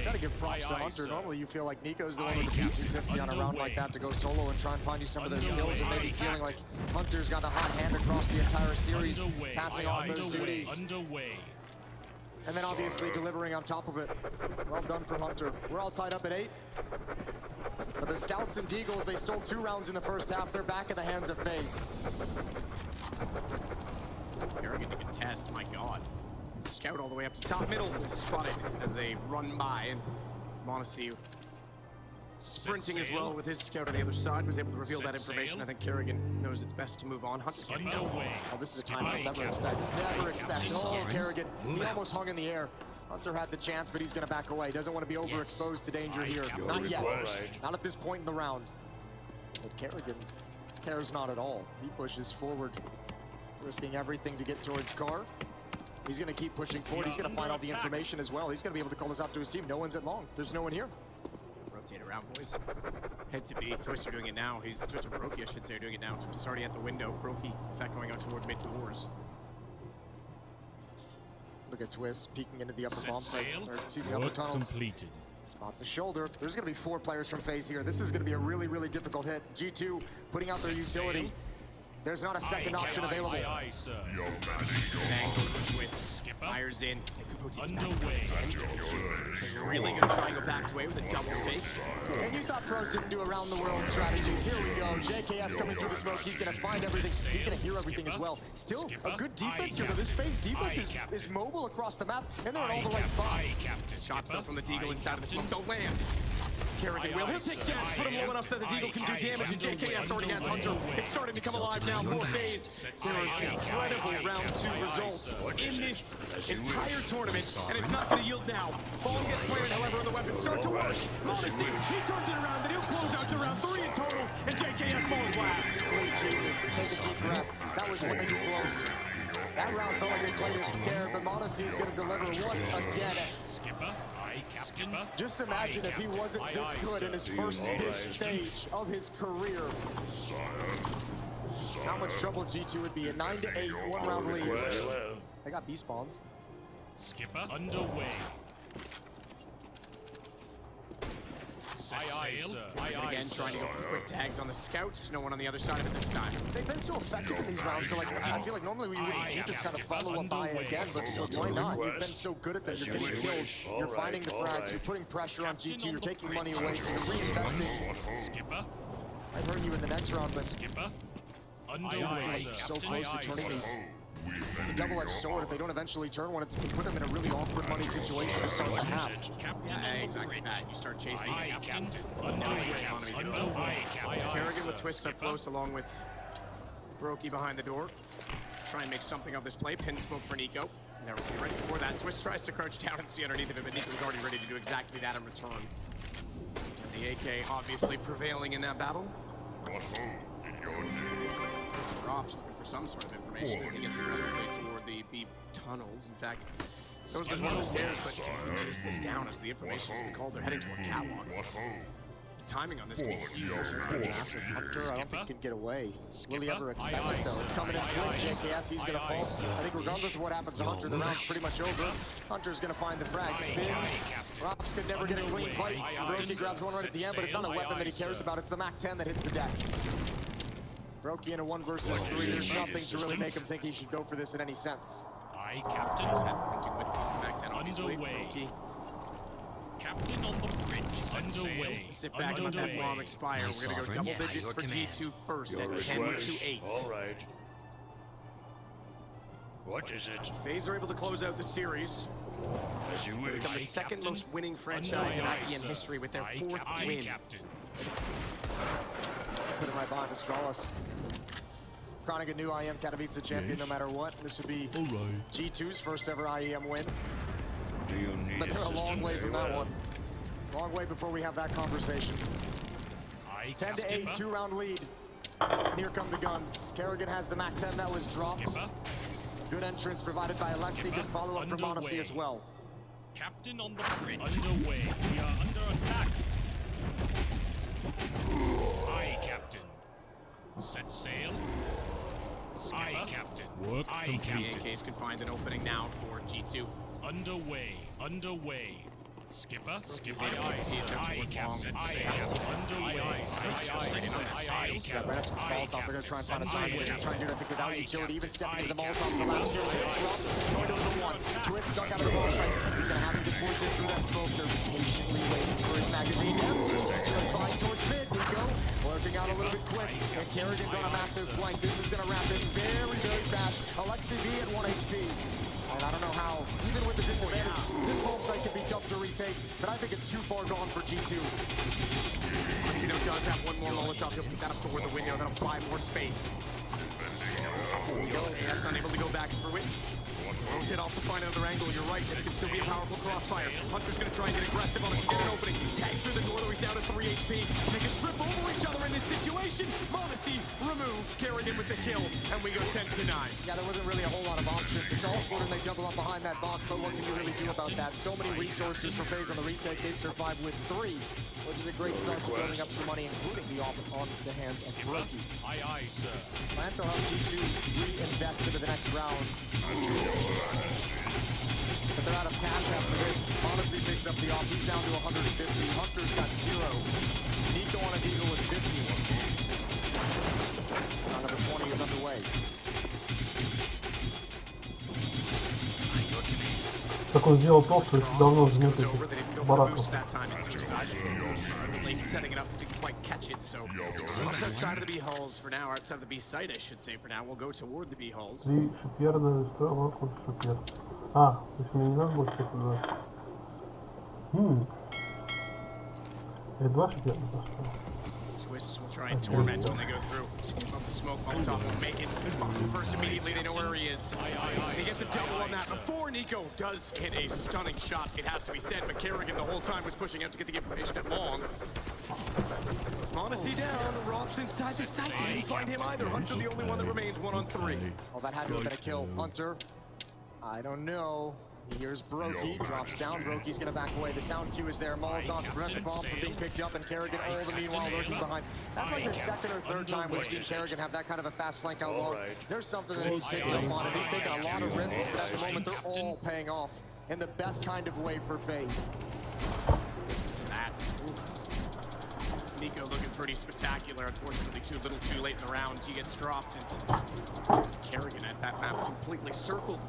Gotta give props to Hunter. Normally you feel like Nico's the one with the P250 on a round like that to go solo and try and find you some of those kills, and maybe feeling like Hunter's got a hot hand across the entire series, passing off those duties. And then obviously delivering on top of it. Well done from Hunter. We're all tied up at 8. But the Scouts and Deagles, they stole 2 rounds in the first half. They're back in the hands of FaZe. Arrogant to contest, my god. Scout all the way up to top middle, spotted as they run by, and Monacy sprinting as well with his scout on the other side, was able to reveal that information. I think Kerrigan knows it's best to move on. Hunter's going to go. Oh, this is a time he'll never expect. Never expect. Oh, Kerrigan, he almost hung in the air. Hunter had the chance, but he's going to back away. Doesn't want to be overexposed to danger here. Not yet. Not at this point in the round. But Kerrigan cares not at all. He pushes forward, risking everything to get towards Car. He's going to keep pushing forward. He's going to find all the information as well. He's going to be able to call this out to his team. No one's at long. There's no one here. Rotate around, boys. Head to B. Twister doing it now. He's Twister Brokey, I should say, doing it now. Twister's already at the window. Brokey, in fact, going out toward mid doors. Look at Twist peeking into the upper bomb site. Or, excuse me, upper tunnels. Completed. Spots a shoulder. There's going to be 4 players from phase here. This is going to be a really, really difficult hit. G2 putting out their utility. There's not a second option available. Aye, sir. Angle for Twist. Fires in. Rotates back Underway. again. They're really going to try and go back to A with a double fake. And you thought pros didn't do around the world strategies. Here we go. JKS coming through the smoke. He's going to find everything. He's going to hear everything as well. Still a good defense here, though. This phase defense is mobile across the map, and they're in all the right spots. Shots though from the Deagle inside of the smoke don't land. Kerrigan will. He'll take chance, put him low enough that the Deagle can do damage, and JKS already has Hunter. It's starting to come alive now for phase. There are incredible round 2 results in this entire tournament, and it's not going to yield now. Ball gets planted, however, and the weapons start to work. Modesty, he turns it around, then he'll close out to round 3 in total, and JKS falls last. Sweet Jesus, take a deep breath. That was way too close. That round felt like they played it scared, but Modesty is going to deliver once again. Skipper. Aye, Captain. Just imagine if he wasn't this good in his first big stage of his career. How much trouble G2 would be. A 9-8, 1-round lead. They got B spawns. Skipper. Underway. Aye, sir. Again, trying to go for the quick tags on the scouts. No one on the other side of it this time. They've been so effective in these rounds, so like I feel like normally we wouldn't see this kind of follow-up buy again, but why not? You've been so good at them. You're getting kills, you're finding the frags, you're putting pressure on G2, you're taking money away, so you're reinvesting. Skipper. I'd hurt you in the next round, but Skipper. I feel like you're so close to turning these. It's a double-edged sword. If they don't eventually turn one, it can put them in a really awkward money situation to start the half. Yeah, exactly that. You start chasing Aye, it. Captain. Underway. Kerrigan with Twist up close along with Brokey behind the door. Try and make something of this play. Pin smoke for Nico. And they're ready for that. Twist tries to crouch down and see underneath of it, but Nico was already ready to do exactly that in return. And the AK obviously prevailing in that battle. Drops looking for some sort of information as he gets aggressively toward the B tunnels. In fact, that was just one of the stairs, but can he chase this down as the information has been called? They're heading toward catwalk. The timing on this can be huge. It's going to be massive. Hunter, I don't think can get away. Will he ever expect it, though? It's coming in quick. JKS, he's going to fall. I think regardless of what happens to Hunter, the round's pretty much over. Hunter's going to find the frag. Spins. Rops could never get a clean fight. Brokey grabs one right at the end, but it's not a weapon that he cares about. It's the MAC-10 that hits the deck. Brokey in a 1 versus 3. There's nothing to really make him think he should go for this in any sense. Aye, Captain. Hunting with MAC-10, obviously. Brokey. Captain on the bridge. Underway. Sit back and let that bomb expire. We're going to go double digits for G2 first at 10-8. All right. What is it? FaZe are able to close out the series. As you wish. Become the second most winning franchise in IEM history with their 4th win. Captain. Put it right behind Astralis. Crowning a new IEM Katowice champion no matter what. This would be G2's first ever IEM win. Do you need But they're a long way from that Very one. Long way before we have that conversation. Aye, 10-8, 2-round lead. And here come the guns. Kerrigan has the MAC-10 that was dropped. Skipper. Good entrance provided by Alexi. Good follow-up from Monacy as well. Captain on the bridge. Underway. We are under attack. Aye, Captain. Set sail. Aye, Captain. Work The AKs can find an opening now for G2. Underway. Underway. Skipper. Skipper. He attempts to work long. Fast hit. Underway. Got ran up some Molotovs. They're going to try and find a time where they're trying to do it, I think, without utility. Even stepping into the Molotov in the last few takes. Drops. Going to number 1. Twist stuck out of the bomb site. He's going to have to get fortunate through that smoke. They're patiently waiting for his magazine empty. They're fine towards mid. Nico working out a little bit quick. And Kerrigan's on a massive flank. This is going to wrap it very, very fast. Alexi B at 1 HP. And I don't know how, even with the disadvantage, this bomb site could be tough to retake, but I think it's too far gone for G2. Casino does have one more Molotov. He'll put that up toward the window. That'll buy more space. Here we go. AS unable to go back through it. Rotate off to find another angle. You're right. This could still be a powerful crossfire. Hunter's going to try and get aggressive on it to get an opening. Tag through the door, though he's down to 3 HP. They can trip over each other in this situation. Monacy removed. Kerrigan with the kill. And we go 10-9. Yeah, there wasn't really a whole lot of options. It's all important they double up behind that box, but what can you really do about that? So many resources for FaZe on the retake. They survived with 3, which is a great start to building up some money, including the op on the hands of Brokey. Aye, aye, sir. Plan to help G2 reinvest into the next round. But they're out of cash after this. Monacy picks up the op. He's down to 150. Hunter's got 0. Nico on a deagle with 50. Round number 20 is underway. Такой сделал топ, что давно Goes нет over. They didn't go этих for the бараков. boost that time in Suicide. Late setting it up, didn't quite catch it, so outside of the B halls for now, outside of the B site, I should say for now, we'll go toward the B halls. Ты шипер, да, что? Вот хоть шипер. А, то есть мне не надо больше туда. Это 2 шипера, да, что? Twist will try and torment when they go through. Skip up the smoke, Molotov won't make it. Spots the first immediately, they know where he is. He gets a double on that before Nico does hit a stunning shot, it has to be said, but Kerrigan the whole time was pushing out to get the information at long. Monacy down, Rob's inside the site, they didn't find him either. Hunter the only one that remains, 1 on 3. Well, that had to have been a kill. Hunter, I don't know. Here's Brokey, drops down. Brokey's gonna back away. The sound cue is there. Molotov to prevent the bomb from being picked up, and Kerrigan all the meanwhile lurking behind. That's like the second or third time we've seen Kerrigan have that kind of a fast flank out long. There's something that he's picked up on, and he's taken a lot of risks, but at the moment they're all paying off in the best kind of way for FaZe. That. Ooh. Nico looking pretty spectacular. Unfortunately, too little too late in the round. He gets dropped, and Kerrigan at that map completely circled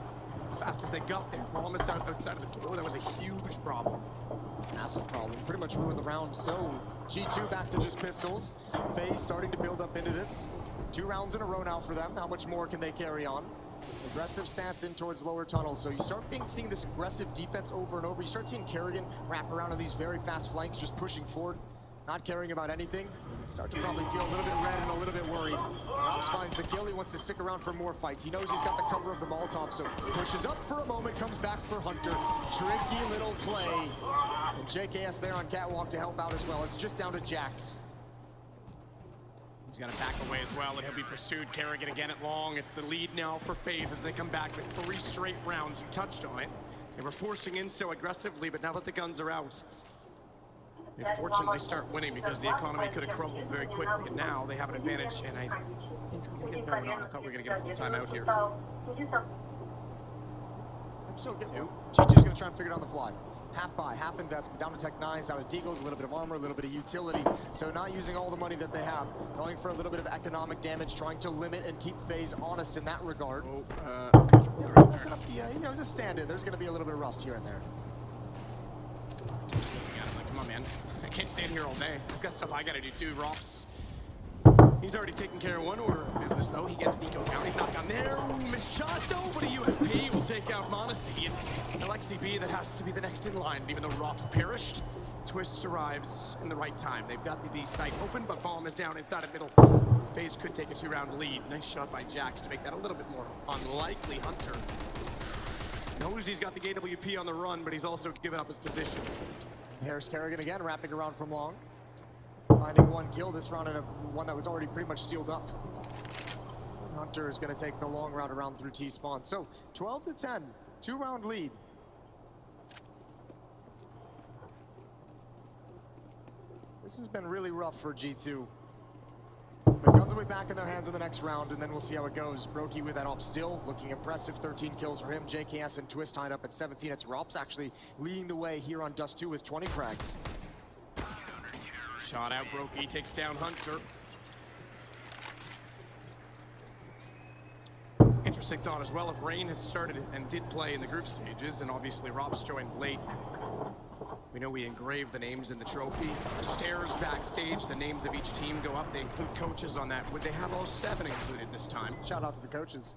as fast as they got there. Almost outside of the door. That was a huge problem. Massive problem. Pretty much ruined the round. So G2 back to just pistols. FaZe starting to build up into this. 2 rounds in a row now for them. How much more can they carry on? Aggressive stance in towards lower tunnels. So you start seeing this aggressive defense over and over. You start seeing Kerrigan wrap around on these very fast flanks, just pushing forward, not caring about anything. Start to probably feel a little bit red and a little bit worried. Rops finds the kill. He wants to stick around for more fights. He knows he's got the cover of the Molotov, so pushes up for a moment, comes back for Hunter. Tricky little play. And JKS there on catwalk to help out as well. It's just down to Jax. He's got to back away as well, and he'll be pursued. Kerrigan again at long. It's the lead now for FaZe as they come back with 3 straight rounds. You touched on it. They were forcing in so aggressively, but now that the guns are out, they fortunately start winning because the economy could have crumbled very quickly, and now they have an advantage, and I think we're going to get I thought we were going to get a full timeout here. Let's still get G2's going to try and figure it on the fly. Half buy, half investment, down to Tech 9s, down to Deagles, a little bit of armor, a little bit of utility. So not using all the money that they have, going for a little bit of economic damage, trying to limit and keep FaZe honest in that regard. Okay. Messing up the, you know, as a stand-in, there's going to be a little bit of rust here and there. I'm like, come on, man. I can't stand here all day. I've got stuff I got to do too. Rops. He's already taken care of one order of business, though. He gets Nico down. He's not down there. Missed shot, though, but a USP will take out Monacy. It's Alexi B that has to be the next in line. Even though Rops perished, Twist arrives in the right time. They've got the B site open, but bomb is down inside of middle. FaZe could take a 2-round lead. Nice shot by Jax to make that a little bit more unlikely. Hunter knows he's got the AWP on the run, but he's also given up his position. Here's Kerrigan again, wrapping around from long. Finding 1 kill this round in one that was already pretty much sealed up. Hunter is going to take the long route around through T-spawn. So 12-10, 2-round lead. This has been really rough for G2. But guns will be back in their hands in the next round, and then we'll see how it goes. Brokey with that op still, looking impressive. 13 kills for him. JKS and Twist tied up at 17. It's Rops actually leading the way here on Dust 2 with 20 frags. Shot out, Brokey takes down Hunter. Interesting thought as well, if Rain had started and did play in the group stages, and obviously Rops joined late, we know we engraved the names in the trophy. The stairs backstage, the names of each team go up. They include coaches on that. Would they have all 7 included this time? Shout out to the coaches.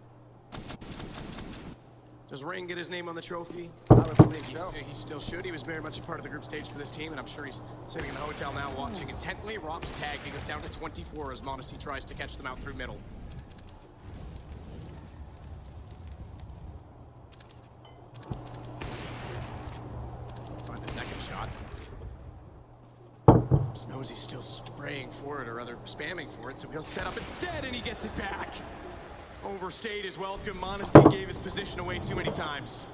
Does Rain get his name on the trophy? I would believe so. He still should. He was very much a part of the group stage for this team, and I'm sure he's sitting in the hotel now watching intently. Rob's tag, he goes down to 24 as Monacy tries to catch them out through middle. shot. Snozy's still spraying for it, or rather spamming for it, so he'll set up instead, and he gets it back. Overstayed his welcome. Monacy gave his position away too many times.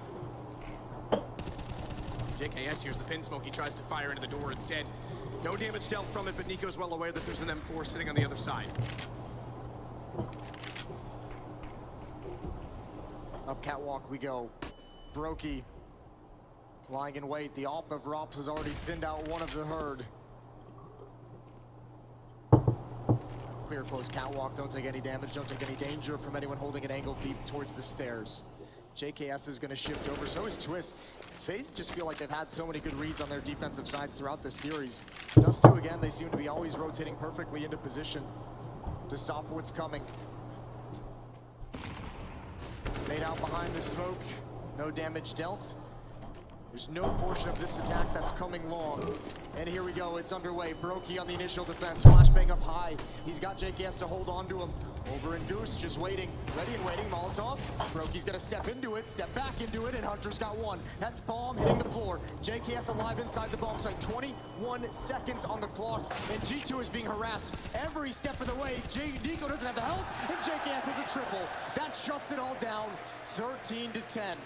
JKS here's the pin smoke. He tries to fire into the door instead. No damage dealt from it, but Nico's well aware that there's an M4 sitting on the other side. Up catwalk we go. Brokey lying in wait. The AWP of Rops has already thinned out one of the herd. Clear close catwalk. Don't take any damage. Don't take any danger from anyone holding an angle deep towards the stairs. JKS is going to shift over. So is Twist. FaZe just feel like they've had so many good reads on their defensive side throughout the series. Dust 2 again, they seem to be always rotating perfectly into position to stop what's coming. Made out behind the smoke. No damage dealt. There's no portion of this attack that's coming long. And here we go, it's underway. Brokey on the initial defense, flashbang up high. He's got JKS to hold on to him. Over and Goose just waiting, ready and waiting, Molotov. Brokey's gonna step into it, step back into it, and Hunter's got one. That's bomb hitting the floor. JKS alive inside the bomb site, 21 seconds on the clock, and G2 is being harassed every step of the way. Nico doesn't have the help, and JKS has a triple. That shuts it all down, 13-10.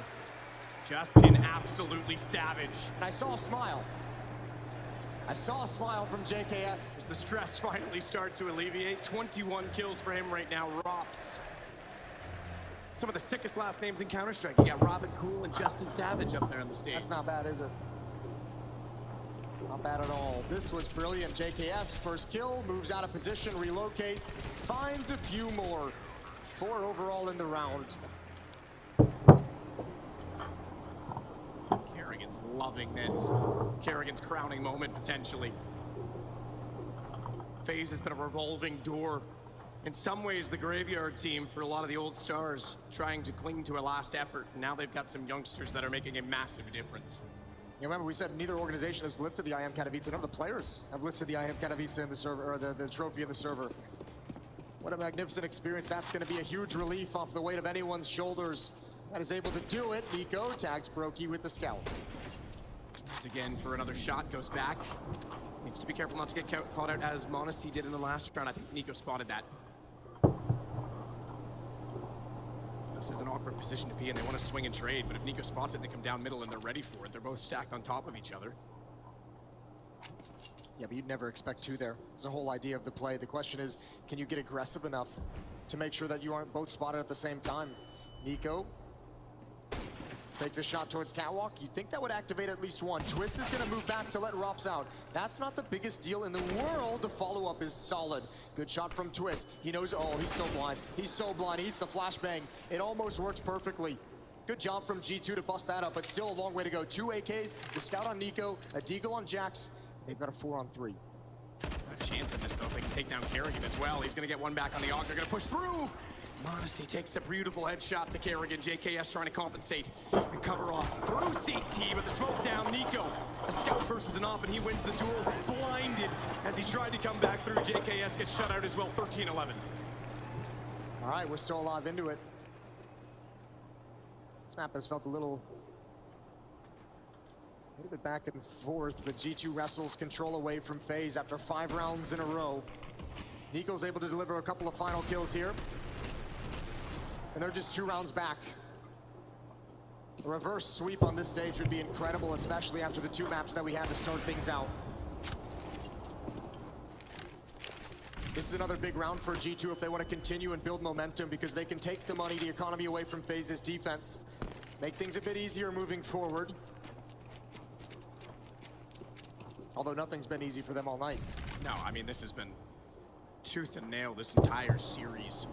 Justin absolutely savage. And I saw a smile. I saw a smile from JKS. As the stress finally starts to alleviate, 21 kills for him right now. Rops. Some of the sickest last names in Counter-Strike. You got Robin Cool and Justin Savage up there on the stage. That's not bad, is it? Not bad at all. This was brilliant. JKS, first kill, moves out of position, relocates, finds a few more. 4 overall in the round. Kerrigan's loving this. Kerrigan's crowning moment, potentially. FaZe has been a revolving door. In some ways, the graveyard team for a lot of the old stars trying to cling to a last effort. Now they've got some youngsters that are making a massive difference. You remember we said neither organization has lifted the IM Katowice. None of the players have listed the IM Katowice in the server, or the trophy in the server. What a magnificent experience. That's going to be a huge relief off the weight of anyone's shoulders that is able to do it. Nico tags Brokey with the scout. Once again for another shot, goes back. Needs to be careful not to get caught out as Monacy did in the last round. I think Nico spotted that. This is an awkward position to be in. They want to swing and trade, but if Nico spots it, they come down middle and they're ready for it. They're both stacked on top of each other. Yeah, but you'd never expect 2 there. It's the whole idea of the play. The question is, can you get aggressive enough to make sure that you aren't both spotted at the same time? Nico takes a shot towards catwalk. You'd think that would activate at least one. Twist is gonna move back to let Rops out. That's not the biggest deal in the world. The follow-up is solid. Good shot from Twist. He knows, oh, he's so blind. He's so blind. He eats the flashbang. It almost works perfectly. Good job from G2 to bust that up, but still a long way to go. 2 AKs, the scout on Nico, a deagle on Jax. They've got a 4-on-3. A chance in this though, if they can take down Kerrigan as well. He's gonna get one back on the AUG. They're gonna push through. Monacy takes a beautiful headshot to Kerrigan. JKS trying to compensate and cover off through CT, but the smoke down. Nico, a scout versus an op, and he wins the duel. Blinded as he tried to come back through. JKS gets shut out as well, 13-11. All right, we're still alive into it. This map has felt a little bit back and forth, but G2 wrestles control away from FaZe after 5 rounds in a row. Nico's able to deliver a couple of final kills here. And they're just 2 rounds back. A reverse sweep on this stage would be incredible, especially after the 2 maps that we had to start things out. This is another big round for G2 if they want to continue and build momentum, because they can take the money, the economy away from FaZe's defense. Make things a bit easier moving forward. Although nothing's been easy for them all night. No, I mean, this has been tooth and nail this entire series.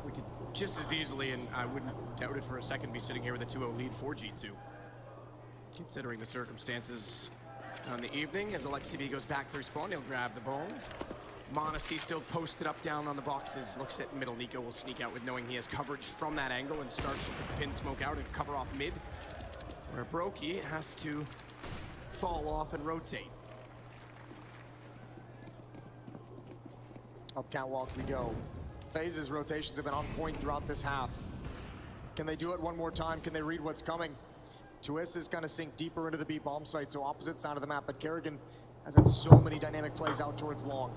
We could just as easily, and I wouldn't doubt it for a second, be sitting here with a 2-0 lead for G2. Considering the circumstances on the evening, as Alexi B goes back through spawn, he'll grab the bones. Monacy still posted up down on the boxes, looks at middle. Nico will sneak out with knowing he has coverage from that angle and starts to put the pin smoke out and cover off mid, where Brokey has to fall off and rotate. Up catwalk we go. FaZe's rotations have been on point throughout this half. Can they do it one more time? Can they read what's coming? Twist is going to sink deeper into the B bomb site, so opposite side of the map, but Kerrigan has had so many dynamic plays out towards long.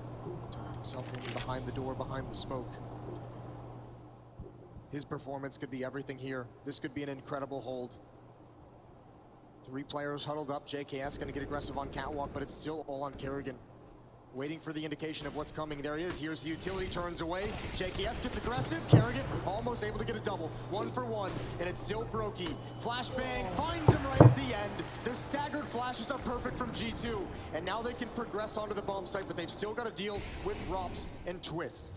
Tucked himself in behind the door, behind the smoke. His performance could be everything here. This could be an incredible hold. 3 players huddled up. JKS going to get aggressive on catwalk, but it's still all on Kerrigan. Waiting for the indication of what's coming. There he is. Here's the utility, turns away. JKS gets aggressive. Kerrigan almost able to get a double. 1 for 1, and it's still Brokey. Flashbang finds him right at the end. The staggered flashes are perfect from G2, and now they can progress onto the bomb site, but they've still got to deal with Rops and Twists.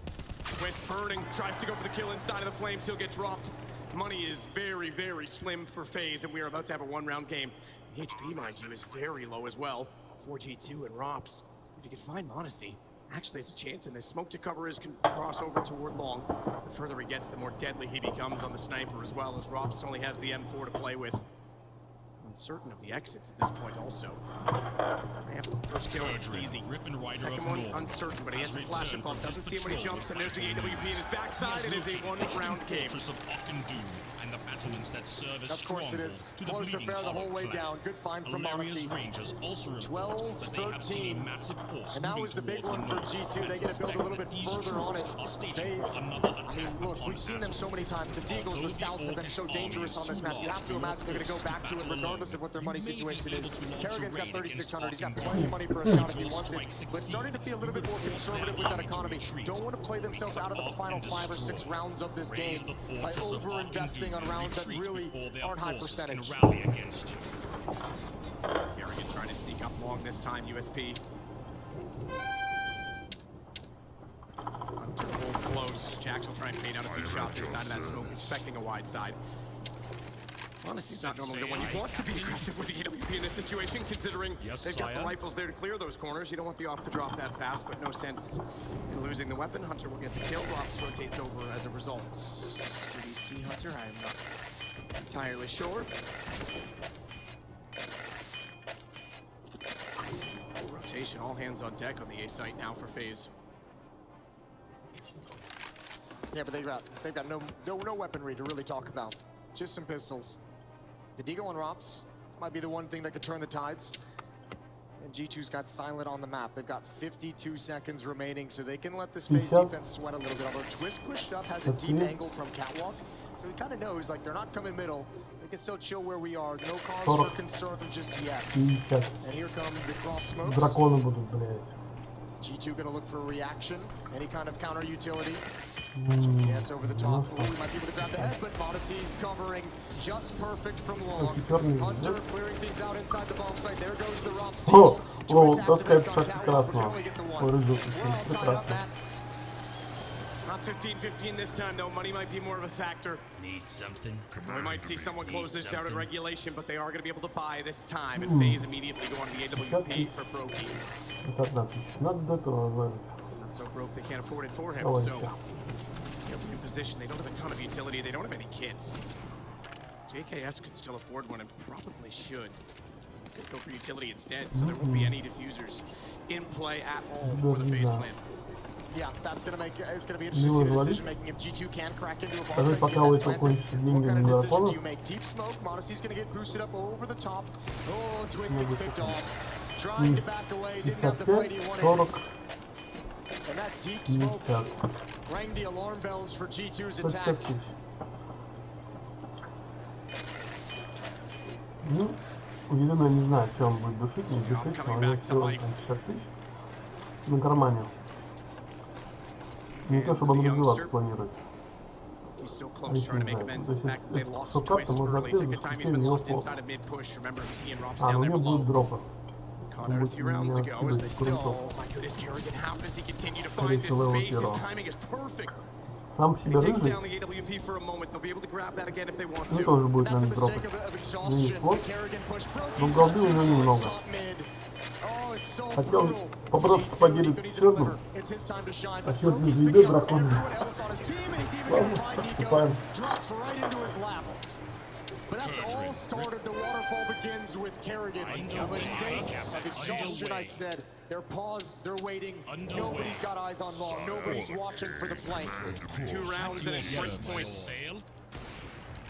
Twist burning, tries to go for the kill inside of the flames. He'll get dropped. Money is very, very slim for FaZe, and we are about to have a 1-round game. The HP, mind you, is very low as well for G2 and Rops. If you can find Monacy, actually has a chance in this. Smoke to cover his cross over toward long. The further he gets, the more deadly he becomes on the sniper, as well as Rops only has the M4 to play with. Uncertain of the exits at this point also. Yep, first kill, easy. Second one, uncertain, but he has to flash him up. Doesn't see him when he jumps, and there's the AWP in his backside. It is a 1-round game. Of course it is. Close affair the whole way down. Good find from Monacy. 12-13. And that was the big one for G2. They get to build a little bit further on it. FaZe, I mean, look, we've seen them so many times. The Deagles, the Scouts have been so dangerous on this map. You have to imagine they're going to go back to it regardless of what their money situation is. Kerrigan's got 3,600. He's got plenty of money for a scout if he wants it. But starting to be a little bit more conservative with that economy. Don't want to play themselves out of the final 5 or 6 rounds of this game by over-investing on rounds that really aren't high percentage. Kerrigan trying to sneak up long this time, USP. Hunter hold close. Jax will try and bait out a few shots inside of that smoke, expecting a wide side. Honestly, it's not normally the one you want to be aggressive with the AWP in this situation, considering they've got the rifles there to clear those corners. You don't want the op to drop that fast, but no sense in losing the weapon. Hunter will get the kill. Rops rotates over as a result. Do we see Hunter? I'm not entirely sure. Full rotation, all hands on deck on the A site now for FaZe. Yeah, but they've got no weaponry to really talk about. Just some pistols. The Deagle and Rops might be the one thing that could turn the tides. And G2's got silent on the map. They've got 52 seconds remaining, so they can let this FaZe defense sweat a little bit. Although Twist pushed up, has a deep angle from catwalk, so he kind of knows, like, they're not coming middle. They can still chill where we are. No cause for concern just yet. And here come the cross smokes. G2 gonna look for a reaction, any kind of counter utility. Yes, over the top. Ooh, we might be able to grab the head, but Monacy's covering just perfect from long. Hunter clearing things out inside the bomb site. There goes the Rops Deagle. Twist activates on catwalk, but can only get the one. We're all tied up, Matt. Not 15-15 this time, though. Money might be more of a factor. Need something? We might see someone close this out in regulation, but they are going to be able to buy this time. And FaZe immediately go on the AWP for Brokey. Not so broke, they can't afford it for him, so he'll be in position. They don't have a ton of utility. They don't have any kits. JKS could still afford one and probably should. Could go for utility instead, so there won't be any diffusers in play at all for the FaZe clan. Yeah, it's gonna be interesting to see the decision making if G2 can crack into a bomb site. What kind of decision do you make? Deep smoke, Monacy's gonna get boosted up over the top. Oh, Twist gets picked off. Trying to back away, didn't have the fight he wanted. And that deep smoke rang the alarm bells for G2's attack. Уверенно не знаю, что он будет душить, не душить, но у него всего 50 тысяч на кармане. Не то, чтобы он развиваться планирует. He's still close, trying to make amends with the fact that they lost to Twist early. Second time he's been lost inside of mid-push. Remember, it was he and Rops down there below. Caught out a few rounds ago as they still... Oh my goodness, Kerrigan, how does he continue to find this space? His timing is perfect. He takes down the AWP for a moment. They'll be able to grab that again if they want to. That's a mistake of exhaustion. Kerrigan pushed. Ну, голды у него немного. Хотел попросту поделить черным, а черный заебет дракон. Ладно, поступаем. But that's all started. The waterfall begins with Kerrigan. A mistake of exhaustion, I said. They're paused, they're waiting. Nobody's got eyes on long. Nobody's watching for the flank. 2 rounds and it's break point.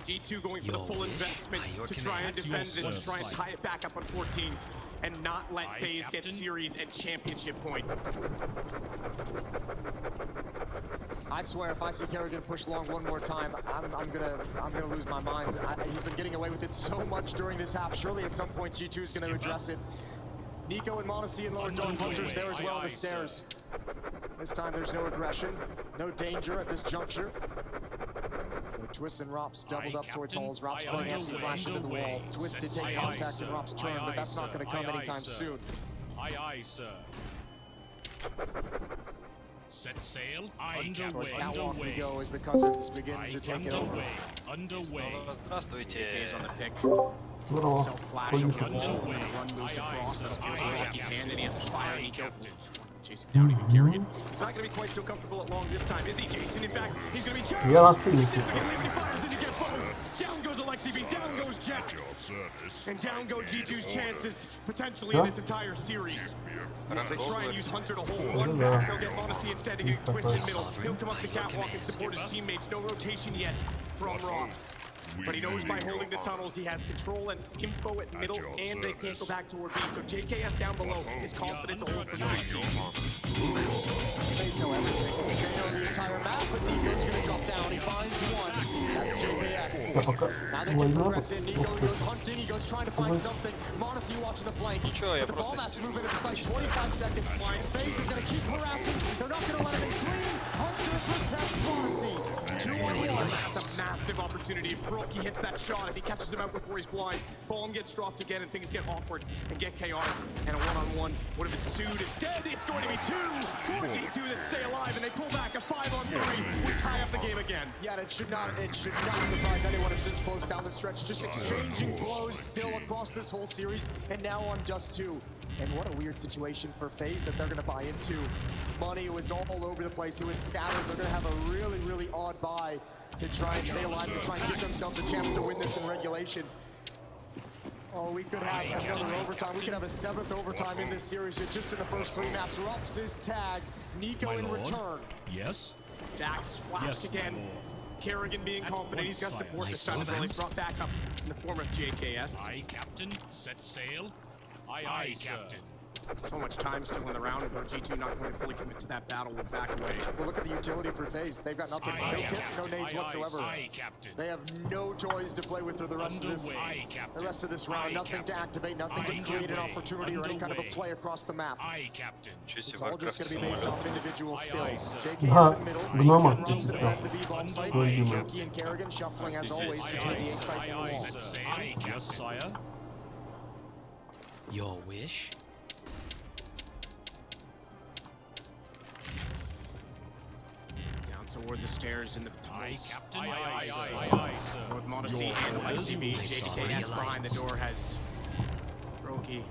G2 going for the full investment to try and defend this, to try and tie it back up on 14, and not let FaZe get series and championship point. I swear, if I see Kerrigan push long one more time, I'm gonna lose my mind. He's been getting away with it so much during this half. Surely at some point G2 is gonna address it. Nico and Monacy and Lower Dome Hunters there as well on the stairs. This time there's no aggression, no danger at this juncture. Twist and Rops doubled up towards holes. Rops playing anti-flash into the wall. Twist to take contact and Rops turn, but that's not going to come anytime soon. Aye, sir. Set sail. Towards catwalk we go as the cousins begin to take it over. Underway. JK's on the pick. Здорово. Self-flash over the wall, and then the run moves across. That'll force Rocky's hand, and he has to fire Nico. Chase him down, even Kerrigan. He's not going to be quite so comfortable at long this time, is he, Jason? In fact, he's going to be challenged. Я вас приветствую. Significantly when he fires in to get both. Down goes Alexi B, down goes Jax. And down go G2's chances, potentially in this entire series. As they try and use Hunter to hold one back, they'll get Monacy instead to get Twist in middle. He'll come up to catwalk and support his teammates. No rotation yet from Rops. But he knows by holding the tunnels, he has control and info at middle, and they can't go back toward B. So JKS down below is confident to hold for CT. FaZe know everything. They know the entire map, but Nico's going to drop down. He finds one. That's JKS. Now they can progress in. Nico goes hunting. He goes trying to find something. Monacy watching the flank. But the ball has to move into the site. 25 seconds. FaZe is going to keep harassing. They're not going to let him in clean. Hunter protects Monacy. 2-on-1. That's a massive opportunity. If Brokey hits that shot, if he catches him out before he's blind, bomb gets dropped again and things get awkward and get chaotic. And a one-on-one would have ensued. Instead, it's going to be 2 for G2 that stay alive, and they pull back a 5-on-3. We tie up the game again. Yeah, it should not surprise anyone it's this close down the stretch. Just exchanging blows still across this whole series, and now on Dust 2. And what a weird situation for FaZe that they're going to buy into. Money was all over the place. It was scattered. They're going to have a really, really odd buy to try and stay alive, to try and give themselves a chance to win this in regulation. Oh, we could have another overtime. We could have a 7th overtime in this series just in the first 3 maps. Rops is tagged. Nico in return. Yes. Jax flashed again. Kerrigan being confident. He's got support this time as well. He's brought back up in the form of JKS. Aye, Captain. Set sail. Aye, Captain. So much time still in the round, but G2 not going to fully commit to that battle. We'll back away. Well, look at the utility for FaZe. They've got nothing. No kits, no nades whatsoever. They have no toys to play with for the rest of this round. Nothing to activate, nothing to create an opportunity or any kind of a play across the map. It's all just going to be based off individual skill. JK is in middle. Jason Rops to defend the B-bomb site. Yoki and Kerrigan shuffling as always between the A site and the wall. Yes, sire. Your wish? Toward the stairs in the tunnels. Captain. Aye, sir. Both Monacy and Alexi B. JKS behind the door has Brokey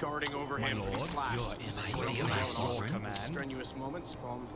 guarding over him. He's flashed. He's strenuous moments. Bomb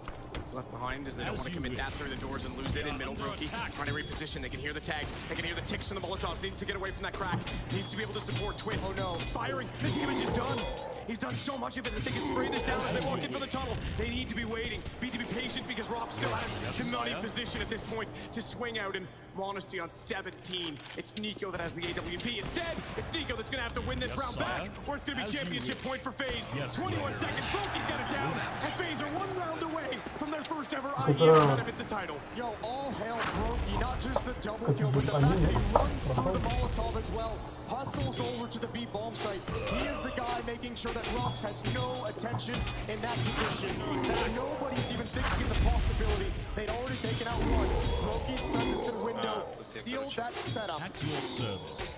is left behind as they don't want to commit that through the doors and lose it in middle. Brokey trying to reposition. They can hear the tags. They can hear the ticks from the Molotovs. Needs to get away from that crack. Needs to be able to support Twist. Oh no. He's firing. The damage is done. He's done so much of it that they can spray this down as they walk in for the tunnel. They need to be waiting, to be patient, because Rob still has the money position at this point to swing out, and Monacy on 17. It's Nico that has the AWP. Instead, it's Nico that's gonna have to win this round back, or it's gonna be championship point for FaZe. 21 seconds, Brokey's got it down, and FaZe are 1 round away from their first ever IEM kind of it's a title. Yo, all hail Brokey, not just the double kill, but the fact that he runs through the Molotov as well, hustles over to the B bomb site. He is the guy making sure that Rops has no attention in that position, that nobody's even thinking it's a possibility. They'd already taken out one. Brokey's presence in window sealed that setup.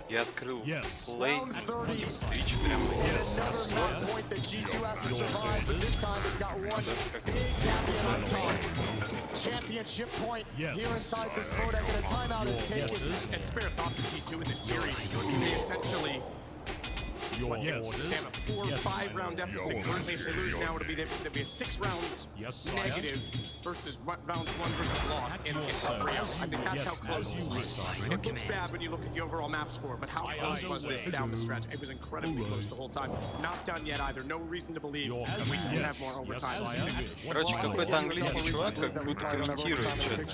Я открыл плей, Round 30. Twitch прям And another map point that G2 has to survive, but this time it's got one big caveat on top. Championship point here inside the Spodek, and a timeout is taken. And spare thought for G2 in this series. They essentially what, they have a 4 or 5 round deficit currently. If they lose now, it'll be a 6 rounds negative versus rounds 1 versus lost in 3 hours. I think that's how close this was. It looks bad when you look at the overall map score, but how close was this down the stretch? It was incredibly close the whole time. Not done yet either. No reason to believe that we don't have more overtime. Короче, какой-то английский чувак как будто комментирует что-то.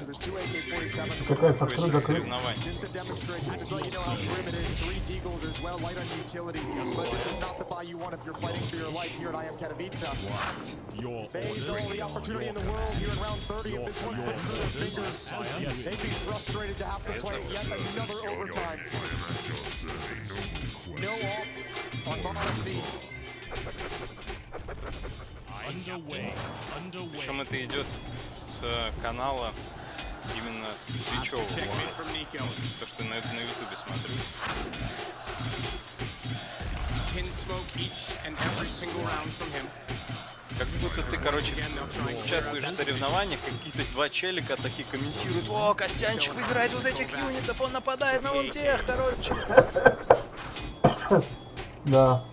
Какая Какое-то фактура закрыта? соревнование. Just to demonstrate, just to let you know how grim it is. 3 deagles as well, light on utility. But this is not the buy you want if you're fighting for your life here at I Am Katowice. FaZe all the opportunity in the world here in round 30. If this one slips through their fingers, they'd be frustrated to have to play yet another overtime. No off on Monacy. Причем это идет с канала именно с твичевого. То, что на ютубе смотрю. Как будто ты, короче, участвуешь в соревнованиях, какие-то 2 челика такие комментируют: о, Костянчик выбирает вот этих юнитов, он нападает на вон тех, короче. Да.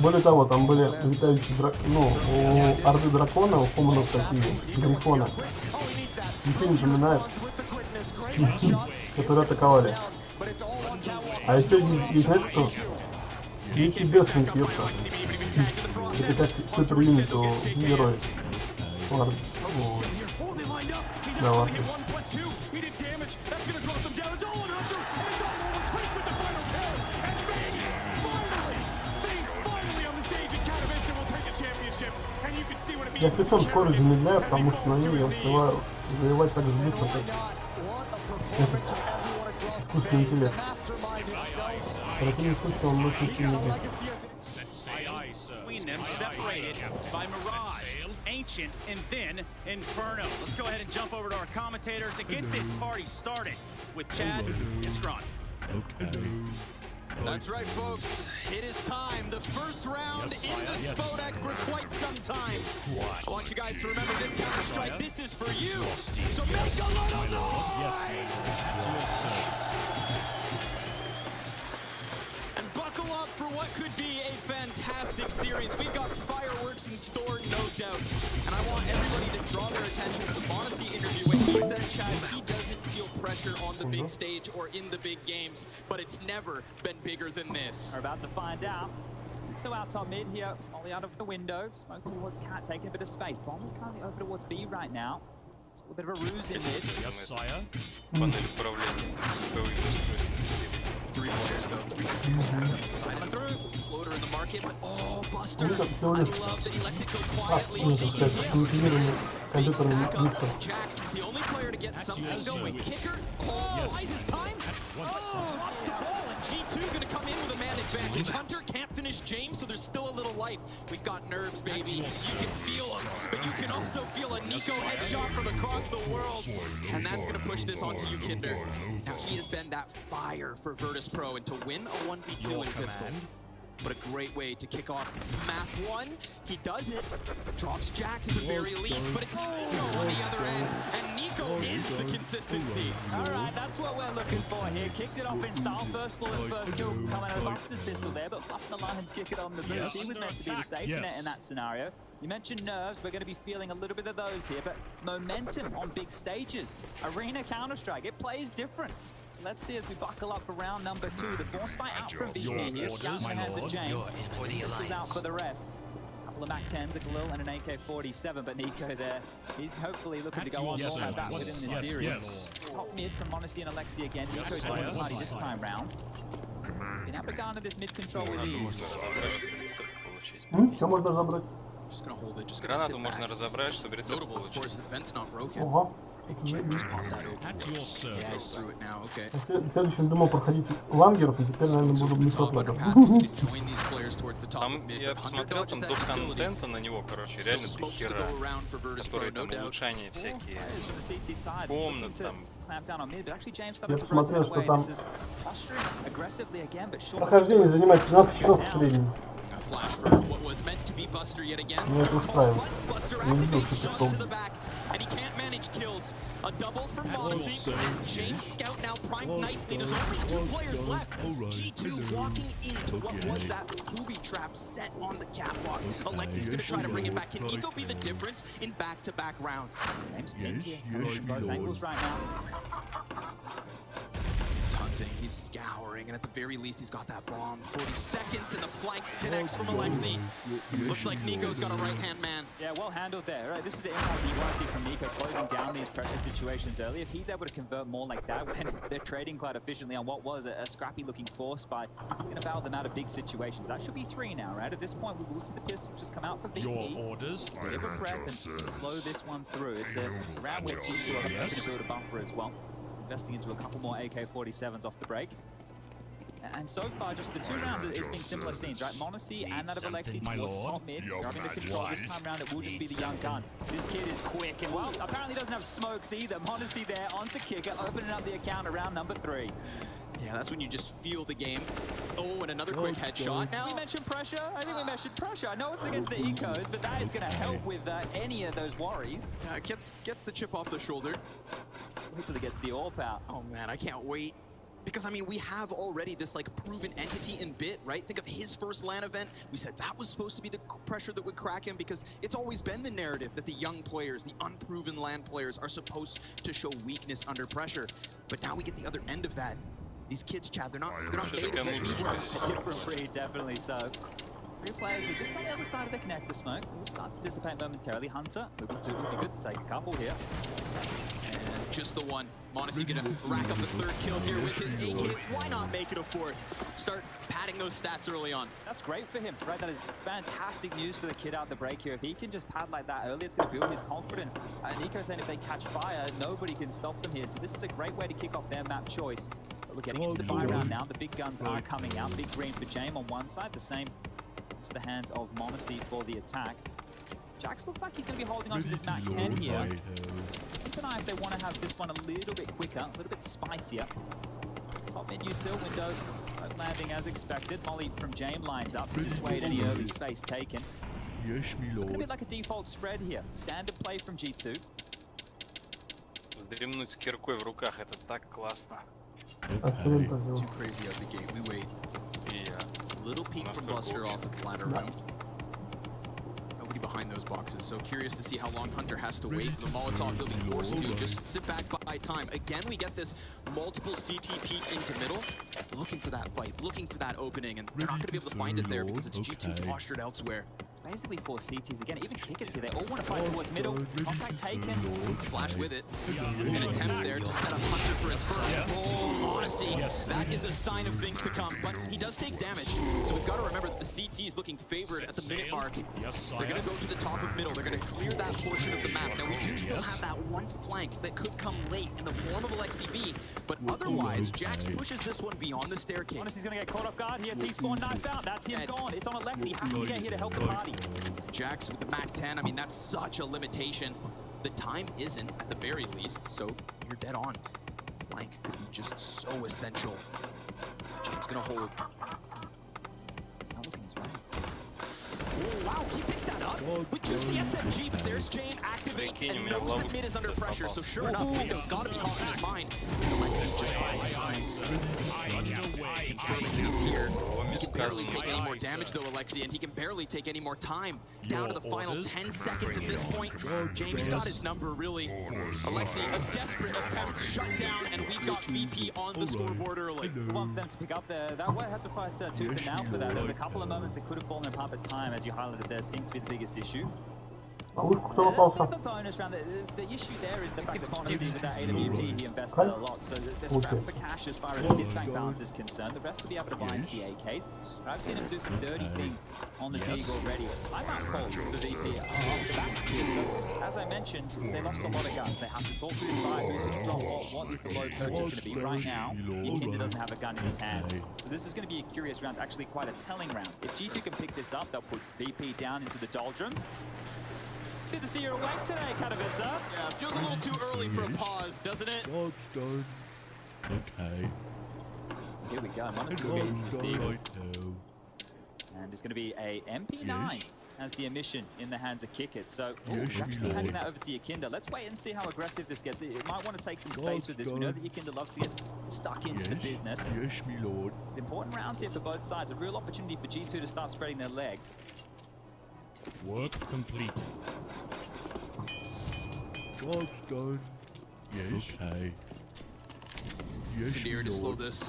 Более того, там были летающие у Орды Дракона, у Хуманов такие, Грифона. Ничего не напоминает, которые атаковали. А еще есть, знаешь что? Эти бешеные пьется. Это как супер юнит у героев. Ладно. Да ладно. Я притом скорость замедляю, потому что на ней я успеваю завоевать так же быстро, как этот искусственный интеллект. В противном случае он очень сильно быстро. Separated by Mirage, Ancient, and then Inferno. Let's go ahead and jump over to our commentators and get this party started with Chad and Scron. That's right, folks. It is time. The first round in the Spodek for quite some time. I want you guys to remember this Counter-Strike. This is for you. So make a little noise! And buckle up for what could be a fantastic series. We've got fireworks in store, no doubt. And I want everybody to draw their attention to the Monacy interview when he said, Chad, he doesn't feel pressure on the big stage or in the big games, but it's never been bigger than this. We're about to find out. 2 out on mid here, Ollie out of the window, smoke towards Cat, taking a bit of space. Bomb is currently over towards B right now. It's a bit of a ruse in mid. Панель управления звуковыми устройствами. 3 players though, 3 players stacked up inside of through. Floater in the market, but oh, Buster. I love that he lets it go quietly. Big stack up. Jax is the only player to get something going. Kicker, oh, buys his time. Oh, drops the ball, and G2 gonna come in with a man advantage. Hunter can't finish James, so there's still a little life. We've got nerves, baby. You can feel them, but you can also feel a Nico headshot from across the world. And that's gonna push this onto you, Kinder. Now he has been that fire for Virtus Pro, and to win a 1v2 in Pistol. But a great way to kick off map 1. He does it. Drops Jax at the very least, but it's Nico on the other end. And Nico is the consistency. Alright, that's what we're looking for here. Kicked it off in style. First bullet, first kill coming out of Buster's pistol there, but fluffing the Lions kick it on the boost. He was meant to be the safety net in that scenario. You mentioned nerves. We're going to be feeling a little bit of those here, but momentum on big stages. Arena Counter-Strike, it plays different. So let's see as we buckle up for round number 2. The force fight out from VP here. Scout in the hands of Jane. Pistols out for the rest. Couple of MAC-10s, a Galil, and an AK-47, but Nico there. He's hopefully looking to go on more like that within this series. Top mid from Monacy and Alexi again. Nico joining the party this time round. Been able to garner this mid control with ease. Что можно забрать? Just gonna hold it, just gonna Гранату sit можно back. разобрать, чтобы рецепт Notable, of course, получить. the vent's not broken. Ого. Just pop that open. Yeah, he's through it now, okay. В следующем думал проходить лангеров, и теперь, наверное, буду не Top топлетом. underpass, he can join these players towards the top Там of mid, я but Hunter посмотрел, там dodges до that utility. контента на него, короче, Still реально smokes to дохера. go around for Virtus Pro, Которые no там doubt. улучшания всякие. Players from the CT side Комнат looking to там. clamp down on mid, but actually James Я started to посмотрел, rotate что away. там This is posturing aggressively again, but short прохождение занимает 15 часов в среднем. flash for what was meant to be Buster yet again. Меня это устраивает. Buster Я не видел, activates, что shoves to the потом. back, and he can't manage kills. A double from Mossy, and James Scout now primed nicely. There's only 2 players left. G2 walking into what was that booby trap set on the catwalk. Alexi's gonna try to bring it back. Can Nico be the difference in back-to-back rounds? James pinned here, coming from both angles right now. He's hunting, he's scouring, and at the very least, he's got that bomb. 40 seconds, and the flank connects from Alexi. Looks like Nico's got a right-hand man. Yeah, well handled there. Right, this is the impact that you want to see from Nico, closing down these pressure situations early. If he's able to convert more like that, when they're trading quite efficiently on what was a scrappy-looking force by going to bail them out of big situations. That should be 3 now, right? At this point, we will see the pistol just come out for VP. Your orders. Give a breath and slow this one through. It's a round where G2 are hoping to build a buffer as well. Investing into a couple more AK-47s off the break. And so far, just the 2 rounds, it's been similar scenes, right? Monacy and that of Alexi towards top mid, grabbing the control. This time around, it will just be the young gun. This kid is quick, and well, apparently doesn't have smokes either. Monacy there, onto Kicker, opening up the account around number 3. Yeah, that's when you just feel the game. Oh, and another quick headshot. Now, We mentioned pressure. I think we mentioned pressure. I know it's against the ecos, but that is going to help with any of those worries. gets the chip off the shoulder. Wait till he gets the AWP out. Oh man, I can't wait. Because, I mean, we have already this, like, proven entity in Bit, right? Think of his first LAN event. We said that was supposed to be the pressure that would crack him because it's always been the narrative that the young players, the unproven LAN players, are supposed to show weakness under pressure. But now we get the other end of that. These kids, Chad, they're not made of what we were. A different breed, definitely so. 3 players are just on the other side of the connector smoke. Will start to dissipate momentarily. Hunter would be good to take a couple here. And just the one. Monacy gonna rack up the 3rd kill here with his AK. Why not make it a 4th? Start padding those stats early on. That's great for him, right? That is fantastic news for the kid out the break here. If he can just pad like that early, it's going to build his confidence. Nico saying if they catch fire, nobody can stop them here. So this is a great way to kick off their map choice. But we're getting into the buy round now. The big guns are coming out. Big green for James on one side. The same to the hands of Monacy for the attack. Jax looks like he's going to be holding on to this Mac 10 here. Keep an eye if they want to have this one a little bit quicker, a little bit spicier. Top mid util window landing as expected. Molly from James lined up to dissuade any early space taken. Looking a bit like a default spread here. Standard play from G2. Вздремнуть с киркой в руках, это так классно. Охрен позор. Too crazy out the gate. We wait. Yeah. Little peek from Buster off of the ladder room. Nobody behind those boxes, so curious to see how long Hunter has to wait. The Molotov will be forced to just sit back by time. Again, we get this multiple CT peek into middle, looking for that fight, looking for that opening, and they're not going to be able to find it there because it's G2 postured elsewhere. It's basically 4 CTs again. Even Kicker's here. They all want to fight towards middle. Contact taken. Flash with it. An attempt there to set up Hunter for his first. Oh, Odyssey. That is a sign of things to come, but he does take damage. So we've got to remember that the CT is looking favored at the minute mark. They're going to go to the top of middle. They're going to clear that portion of the map. Now, we do still have that one flank that could come late in the form of Alexi B, but otherwise, Jax pushes this one beyond the staircase. Honesty's going to get caught off guard here. T-spawn knife out. That's him gone. It's on Alexi. Has to get here to help the party. Jax with the Mac 10, I mean, that's such a limitation. The time isn't, at the very least, so you're dead on. Flank could be just so essential. James gonna hold. Not looking his way. Oh, wow, he picks that up with just the SMG, but there's James, activates, and knows that mid is under pressure, so sure enough, Window's gotta be hot in his mind. Alexi just buys time. Confirming that he's here. He can barely take any more damage though, Alexi, and he can barely take any more time. Down to the final 10 seconds at this point. Jamie's got his number, really. Alexi, a desperate attempt, shut down, and we've got VP on the scoreboard early. One for them to pick up there. That would have to fight tooth and nail for that. There was a couple of moments it could have fallen apart, but time, as you highlighted there, seems to be the biggest issue. Ловушку кто попался? The bonus round, the issue there is the fact that Monacy with that AWP, he invested a lot, so they're strapped for cash as far as his bank balance is concerned. The rest will be able to buy into the AKs. But I've seen him do some dirty things on the dig already. A timeout call for VP off the back here. So, as I mentioned, they lost a lot of guns. They have to talk to his buyer, who's going to drop what is the low purchase going to be. Right now, Yakinda doesn't have a gun in his hands. So this is going to be a curious round, actually quite a telling round. If G2 can pick this up, they'll put VP down into the doldrums. It's good to see you're awake today, Katowice. Yeah, it feels a little too early for a pause, doesn't it? Okay. Here we go. Monacy will get into this deal. And it's going to be a MP9 as the emission in the hands of Kick It. So he's actually handing that over to Yakinda. Let's wait and see how aggressive this gets. It might want to take some space with this. We know that Yakinda loves to get stuck into the business. Yes, me lord. Important rounds here for both sides. A real opportunity for G2 to start spreading their legs. Work completed. Job's done. Yes. Okay. Yes, Sindiri to slow this.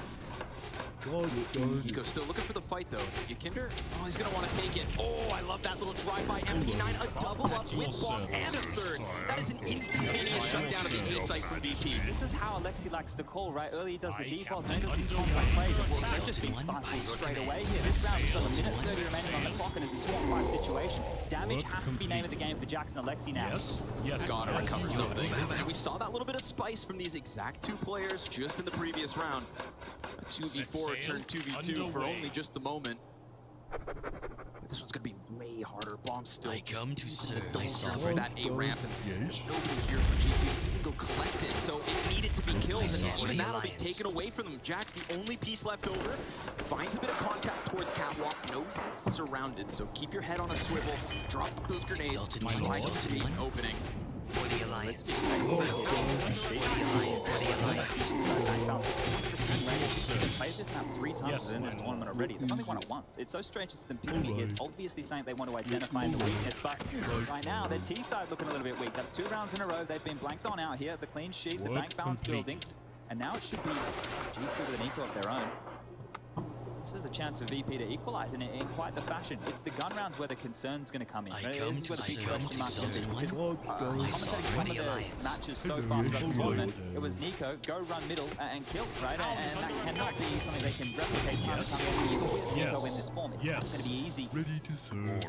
Job's done. Eco still looking for the fight though. Yakinder, oh, he's gonna want to take it. Oh, I love that little drive-by MP9, a double up with bomb and a third. That is an instantaneous shutdown of the A site from VP. This is how Alexi likes to call, right? Early he does the default, and he does these contact plays, and they've just been stifled straight away here. This round is still a minute 30 remaining on the clock, and it's a 2-on-5 situation. Damage has to be name of the game for Jackson Alexi now. Yes. Gotta recover something. And we saw that little bit of spice from these exact two players just in the previous round. A 2v4 turned 2v2 for only just the moment. But this one's gonna be way harder. Bomb's still just deep in the doldrums of that A ramp, and there's nobody here for G2 to even go collect it. So it needed to be kills, and even that'll be taken away from them. Jack's the only piece left over. Finds a bit of contact towards Catwalk, knows that he's surrounded. So keep your head on a swivel, drop those grenades, try to create an opening. For the Alliance. This is the thing, right? They've played this map 3 times within this tournament already. They've only won it once. It's so strange to see them picking it here. It's obviously something they want to identify the weakness, but right now their T side looking a little bit weak. That's 2 rounds in a row. They've been blanked on out here. The clean sheet, the bank balance building, and now it should be G2 with an eco of their own. This is a chance for VP to equalize in quite the fashion. It's the gun rounds where the concern's going to come in. Right? This is where the big question marks going to be. Because commentating some of the matches so far throughout the tournament, it was Nico, go run middle and kill, right? And that cannot be something they can replicate time and time again. Even with Nico in this form, it's not going to be easy. Ready to serve.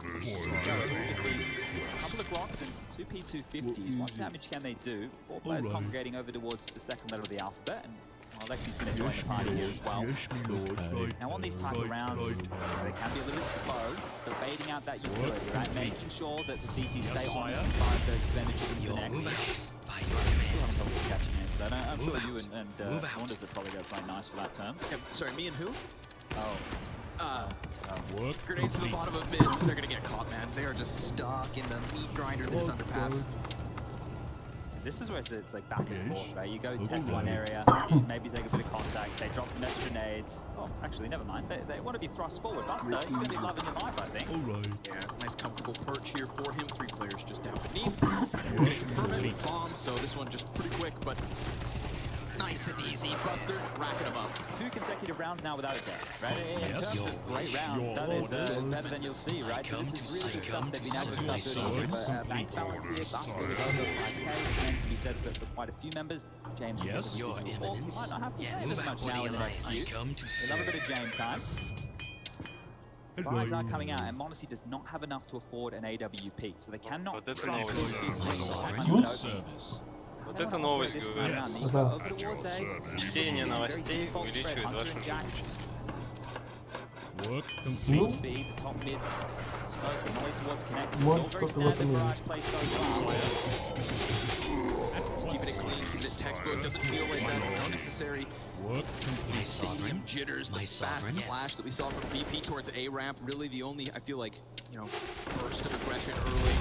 Just a couple of Glocks and 2 P250s. What damage can they do? 4 players congregating over towards the second letter of the alphabet. And Alexi's going to join the party here as well. Now on these type of rounds, they can be a little bit slow, but baiting out that utility, right? Making sure that the CT stay honest as far as their expenditure into the next. Still having trouble catching him for that. I'm sure you and Wonders have probably got something nice for that term. Yeah, sorry, me and who? Oh. Grenades to the bottom of mid. They're gonna get caught, man. They are just stuck in the meat grinder that is underpass. This is where it's like back and forth, right? You go test one area, maybe take a bit of contact, they drop some extra nades. Oh, actually, never mind. They want to be thrust forward. Buster, you're going to be loving your life, I think. Yeah, nice comfortable perch here for him. 3 players just down beneath. We're going to confirm it with bomb, so this one just pretty quick, but nice and easy. Buster, racking them up. 2 consecutive rounds now without a death, right? In terms of great rounds, that is better than you'll see, right? So this is really good stuff they've been able to start building here. But bank balance here, Buster with over 5k. The same can be said for quite a few members. James will obviously do all. He might not have to say as much now in the next few. They love a bit of James time. Buys are coming out, and Monacy does not have enough to afford an AWP, so they cannot trust these big lanes behind an opening. Вот это новость, говорю. Чтение новостей увеличивает вашу жизнь. Just keeping it clean, keeping it textbook. Doesn't feel like that unnecessary stadium jitters. The fast clash that we saw from VP towards A ramp. Really the only, I feel like, you know, burst of aggression early.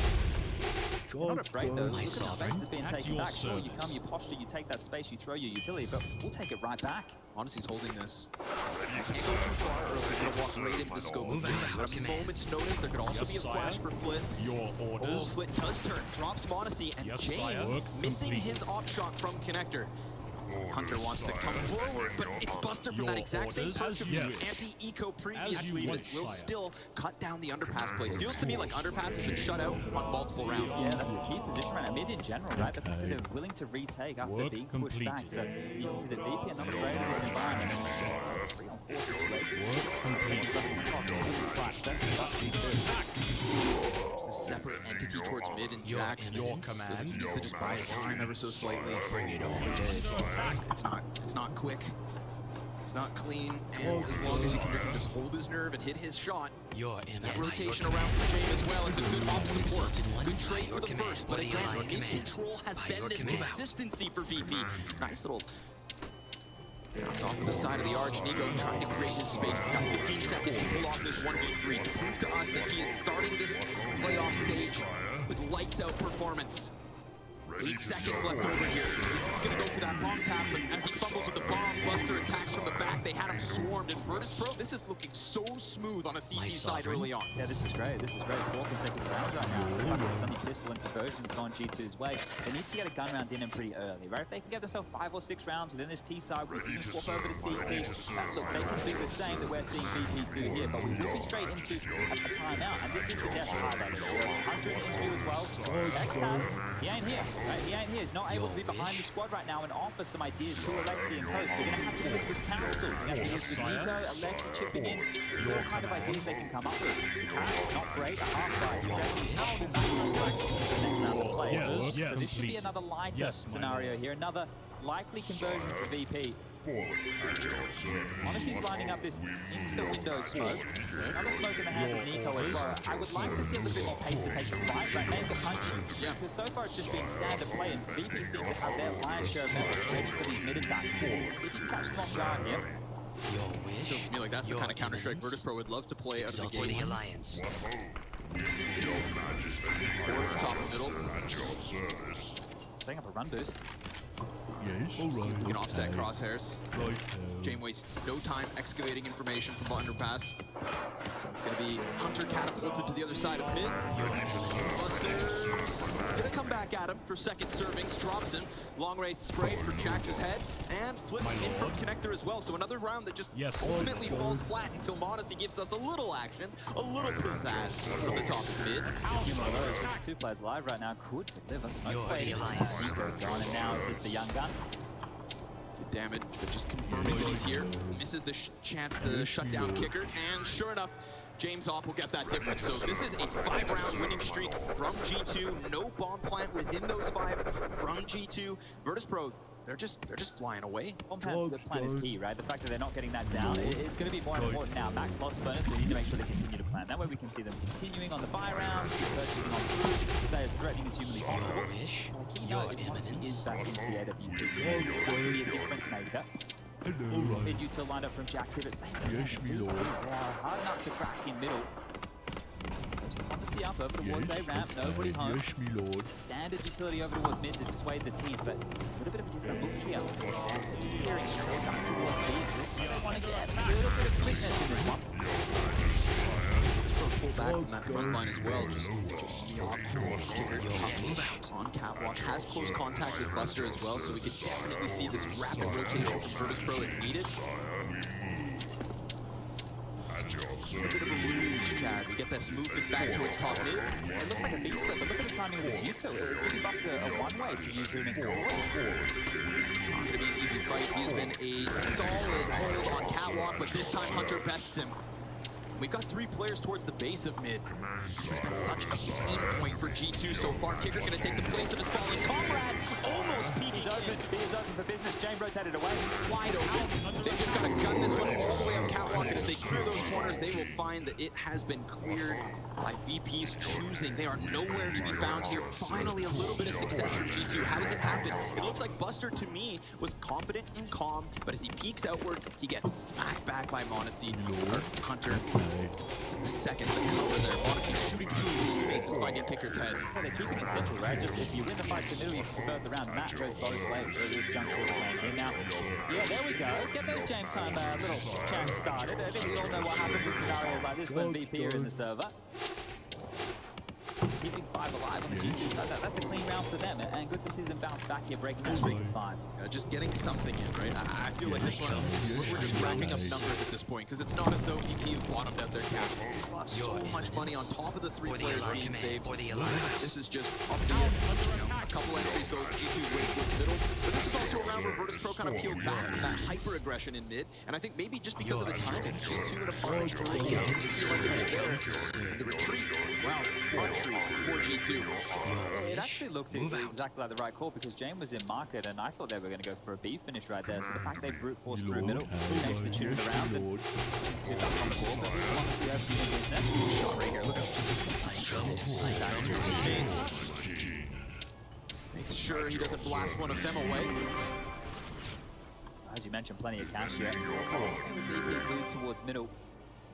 You're not afraid though. Look at the space that's being taken back. Sure, you come, you posture, you take that space, you throw your utility, but we'll take it right back. Honestly, he's holding this. You can't go too far or else he's going to walk right into the scope of Jim. At a moment's notice, there could also be a flash for Flit. Oh, Flit does turn, drops Monacy, and Jane missing his op shot from Connector. Hunter wants to come forward, but it's Buster from that exact same perch of the anti-eco previously that will still cut down the underpass play. Feels to me like underpass has been shut out on multiple rounds. Yeah, that's a key position right now. Mid in general, right? The fact that they're willing to retake after being pushed back. So you can see that VP are not afraid of this environment. 3-on-4 situation. Second left on the clock. It's moving flash. Best of luck, G2. There's the separate entity towards mid and Jax. Feels like he needs to just buy his time ever so slightly. Bring it on. It's not quick. It's not clean, and as long as you can just hold his nerve and hit his shot, that rotation around from Jame as well, it's a good op support. Good trade for the first, but again, mid control has been this consistency for VP. Nice little It's off of the side of the arch. Nico trying to create his space. He's got 15 seconds to pull off this 1v3 to prove to us that he is starting this playoff stage with lights out performance. 8 seconds left over here. He's gonna go for that bomb tap, but as he fumbles with the bomb, Buster attacks from the back. They had him swarmed, and Virtus Pro, this is looking so smooth on a CT side early on. Yeah, this is great. This is great. 4 consecutive rounds right now. The fact that it's only pistol and conversions gone G2's way. They need to get a gun round in pretty early, right? If they can get themselves 5 or 6 rounds within this T side, we see them swap over to CT. Look, they can do the same that we're seeing VP do here, but we will be straight into a timeout, and this is the death highlight. Hunter in the interview as well. Xtaz, he ain't here, right? He ain't here. He's not able to be behind the squad right now and offer some ideas to Alexi and Coast. They're going to have to do this with Council. They're going to have to do this with Nico, Alexi chipping in. These are all kind of ideas they can come up with. The cash, not great. A half guy, definitely powerful maximum works into the next round of play. So this should be another lighter scenario here. Another likely conversion for VP. Odyssey's lining up this insta-window smoke. There's another smoke in the hands of Nico as well. I would like to see a little bit more pace to take the fight, right? Make a punch. Yeah. Because so far it's just been standard play, and VP seem to have their lion's share of members ready for these mid-attacks. See if you can catch them off guard here. Feels to me like that's the kind of Counter-Strike Virtus Pro would love to play out of the For the game. Alliance. Forward, top, and middle. Setting up a run boost. See if we can offset crosshairs. Jame wastes no time excavating information from underpass. So it's going to be Hunter catapulted to the other side of mid. Buster's going to come back at him for second servings. Drops him. Long range spray for Jax's head. And flipping in from connector as well. So another round that just ultimately falls flat until Modesty gives us a little action, a little pizzazz from the top of mid. A few more of those with the 2 players live right now could deliver. Smoke fading. Nico's gone, and now it's just the young gun. Good damage, but just confirming he's here. Misses the chance to shut down Kicker, and sure enough, James Opp will get that difference. So this is a 5-round winning streak from G2. No bomb plant within those 5 from G2. Virtus Pro, they're just flying away. Bomb plan is key, right? The fact that they're not getting that down, it's going to be more important now. Max lost bonus, they need to make sure they continue to plan. That way we can see them continuing on the buy rounds, keep purchasing on food, stay as threatening as humanly possible. And the key note is Modesty is back into the AWP, so that can be a difference maker. Mid util lined up from Jax here, but same again. They are hard enough to crack in middle. Just Odyssey up over towards A ramp, nobody home. Standard utility over towards mid to dissuade the teams, but a little bit of a different look here. Just peering straight back towards B. They want to get a little bit of quickness in this one. Just pull back from that front line as well. Just the op. Kicker on catwalk has close contact with Buster as well, so we could definitely see this rapid rotation from Virtus Pro if needed. A bit of a ruse, Chad. We get this movement back towards top mid. It looks like a B split, but look at the timing of this util. It's going to be Buster a one-way to use her and exploit. It's not going to be an easy fight. He has been a solid hold on catwalk, but this time Hunter bests him. We've got 3 players towards the base of mid. This has been such a pain point for G2 so far. Kicker going to take the place of his fallen comrade. Almost peeking He's open. He is open for business. Jane rotated away. Wide open. They've just got to gun this one all the way up catwalk, and as they clear those corners, they will find that it has been cleared by VP's choosing. They are nowhere to be found here. Finally, a little bit of success from G2. How does it happen? It looks like Buster, to me, was confident and calm, but as he peeks outwards, he gets smacked back by Modesty. Hunter. The second, the cover there. Modesty shooting through his teammates and finding Kicker's head. Yeah, they're keeping it simple, right? Just if you win the fight to middle, you can convert the round. That goes both ways. So this juncture of the game here. Now, yeah, there we go. Get those James time little chants started. I think we all know what happens in scenarios like this when VP are in the server. Keeping 5 alive on the G2 side, that's a clean round for them, and good to see them bounce back here, breaking that streak of 5. Just getting something in, right? I feel like this one, we're just racking up numbers at this point, because it's not as though VP have bottomed out their cash. They still have so much money on top of the 3 players being saved. This is just albeit, a couple entries go G2's way towards middle, but this is also a round where Virtus Pro kind of peeled back from that hyper-aggression in mid, and I think maybe just because of the timing, G2 and Apartment's career didn't seem like it was there. And the retreat, wow, a treat for G2. It actually looked exactly like the right call because Jane was in market and I thought they were going to go for a B finish right there. So the fact they brute force through middle, changed the tune of the round and G2 back on the ball. But here's Modesty overseeing business. Shot right here, look at him. Your teammates. Makes sure he doesn't blast one of them away. As you mentioned, plenty of cash here. Stay with VP glued towards middle.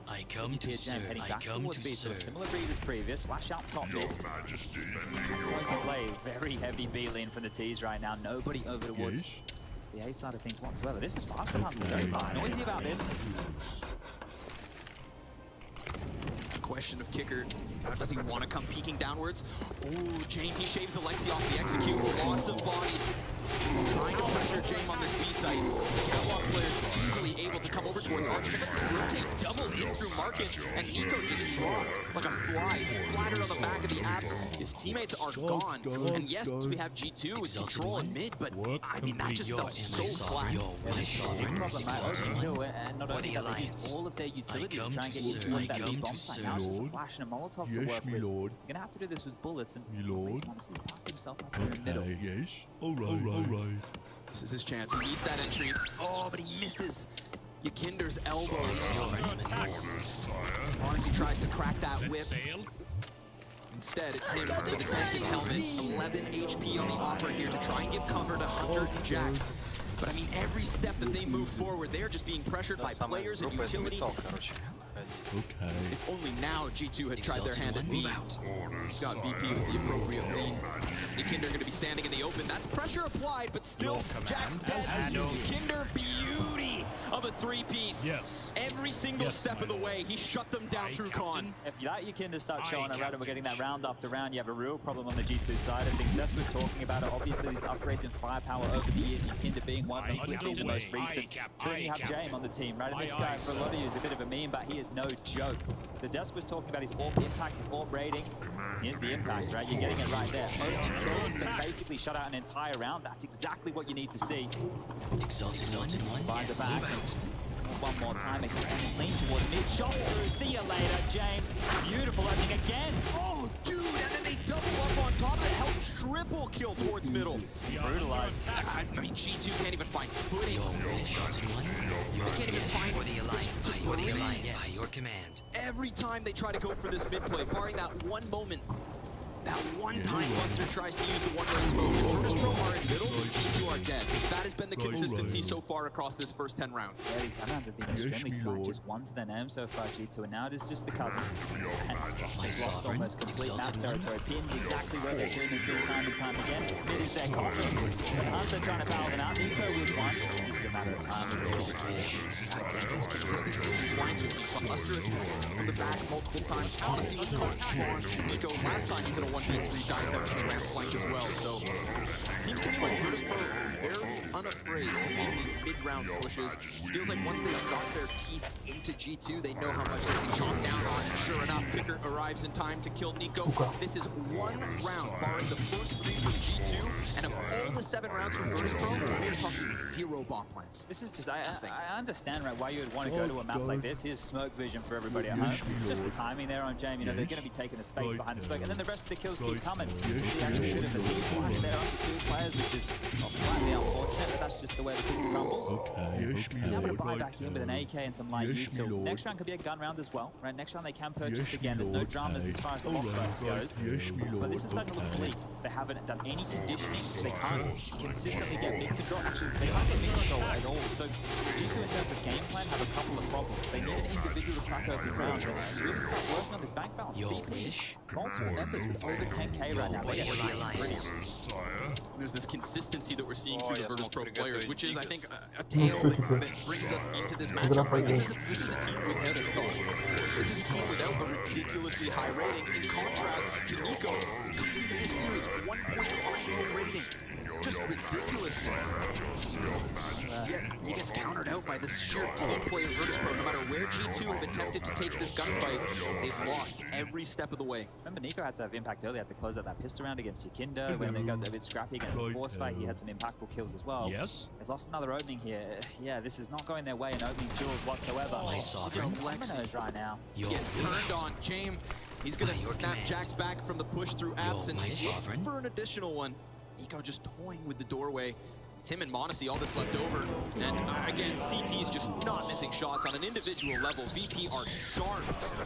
I come Here, to Jam serve. heading I back come towards to B, so a serve. similar read as previous. Flash out top mid. Smoking play, very heavy B lane from the T's right now. Nobody over towards the A side of things whatsoever. This is fast from Hunter, very fast. Noisy about this. Question of kicker, does he want to come peeking downwards? Ooh, Jame, he shaves Alexi off the execute. Lots of bodies trying to pressure Jame on this B site. The catwalk players easily able to come over towards Arch. Check out this rotate double in through Market, and Nico just dropped like a fly, splattered on the back of the apps. His teammates are gone. And yes, we have G2 with control in mid, but I mean, that just felt so flat. Yeah, this is a big problem, right? Opening kill, and not only that, they used all of their utility to try and get in towards that B bomb site. Now it's just a flash and a Molotov to work with. You're gonna have to do this with bullets, and he's honestly packed himself up here in the middle. Yes. Alright. This is his chance. He needs that entry. Oh, but he misses Yakinder's elbow. Honestly tries to crack that whip. Instead, it's him with a dented helmet. 11 HP on the Opera here to try and give cover to Hunter and Jax. But I mean, every step that they move forward, they are just being pressured by players and utility. If only now G2 had tried their hand at B. We've got VP with the appropriate lean. Yakinder going to be standing in the open. That's pressure applied, but still Jax dead. Yakinder, beauty of a three-piece. Every single step of the way, he shut them down through con. If that Yakinder starts showing around and we're getting that round after round, you have a real problem on the G2 side of things. Desk was talking about it. Obviously, these upgrades in firepower over the years, Yakinder being one of them, Flip being the most recent. Then you have Jame on the team, right? And this guy, for a lot of you, is a bit of a meme, but he is no joke. The Desk was talking about his AWP impact, his AWP rating. Here's the impact, right? You're getting it right there. Opening kills to basically shut out an entire round. That's exactly what you need to see. Buys it back. One more time again. This lean towards mid. Shot through. See you later, James. Beautiful opening again. Oh, dude, and then they double up on top of it. Help triple kill towards middle. Brutalized. I mean, G2 can't even find footing. They can't even find the space to breathe. By your command. Every time they try to go for this mid play, barring that one moment, that one time Buster tries to use the one-way smoke. If Virtus Pro are in middle, then G2 are dead. That has been the consistency so far across this first 10 rounds. Yeah, these rounds have been extremely flat. Just one to their name so far, G2, and now it is just the cousins. And they've lost almost complete map territory. Pinned exactly where their team has been time and time again. Mid is their coffin. And Hunter trying to battle them out. Nico with one. This is a matter of time. Again, these consistencies and flanks. We've seen Buster attack from the back multiple times. Odyssey was caught in spawn. Nico, last time he's in a 1v3, dies out to the ramp flank as well. So, seems to me like Virtus Pro very unafraid to make these mid-round pushes. Feels like once they've got their teeth into G2, they know how much they can chomp down on. Sure enough, Kicker arrives in time to kill Nico. This is one round, barring the first 3 from G2, and of all the 7 rounds from Virtus Pro, we are talking 0 bomb plants. This is just, I understand, right, why you would want to go to a map like this. Here's smoke vision for everybody at home. Just the timing there on Jame, you know, they're going to be taking a space behind the smoke, and then the rest of the kills keep coming. You see actually a bit of a team flash there onto 2 players, which is well, slightly unfortunate, but that's just the way the cookie crumbles. Being able to buy back in with an AK and some light util. Next round could be a gun round as well, right? Next round they can purchase again. There's no dramas as far as the lost bonus goes, but this is starting to look bleak. They haven't done any conditioning. They can't consistently get mid control. Actually, they can't get mid control at all. So G2 in terms of game plan have a couple of problems. They need an individual to crack open rounds and really start working on this bank balance. BP, multiple members with over 10k right now. They are sitting pretty. There's this consistency that we're seeing through the Virtus Pro players, which is, I think, a tale that brings us into this matchup. Right? This is a team without a star. This is a team without a ridiculously high rating. In contrast to Nico, coming into this series, 1.50 rating. Just ridiculousness. Yet he gets countered out by this sheer team play of Virtus Pro. No matter where G2 have attempted to take this gunfight, they've lost every step of the way. Remember, Nico had to have impact early, had to close out that pistol round against Yakinder. When they got a bit scrappy against the force fight, he had some impactful kills as well. They've lost another opening here. Yeah, this is not going their way in opening duels whatsoever. They're just dominoes right now. Gets turned on. Jame, he's going to snap Jax back from the push through apps and in for an additional one. Nico just toying with the doorway. Tim and Monacy, all that's left over. And again, CT's just not missing shots on an individual level. VP are sharp,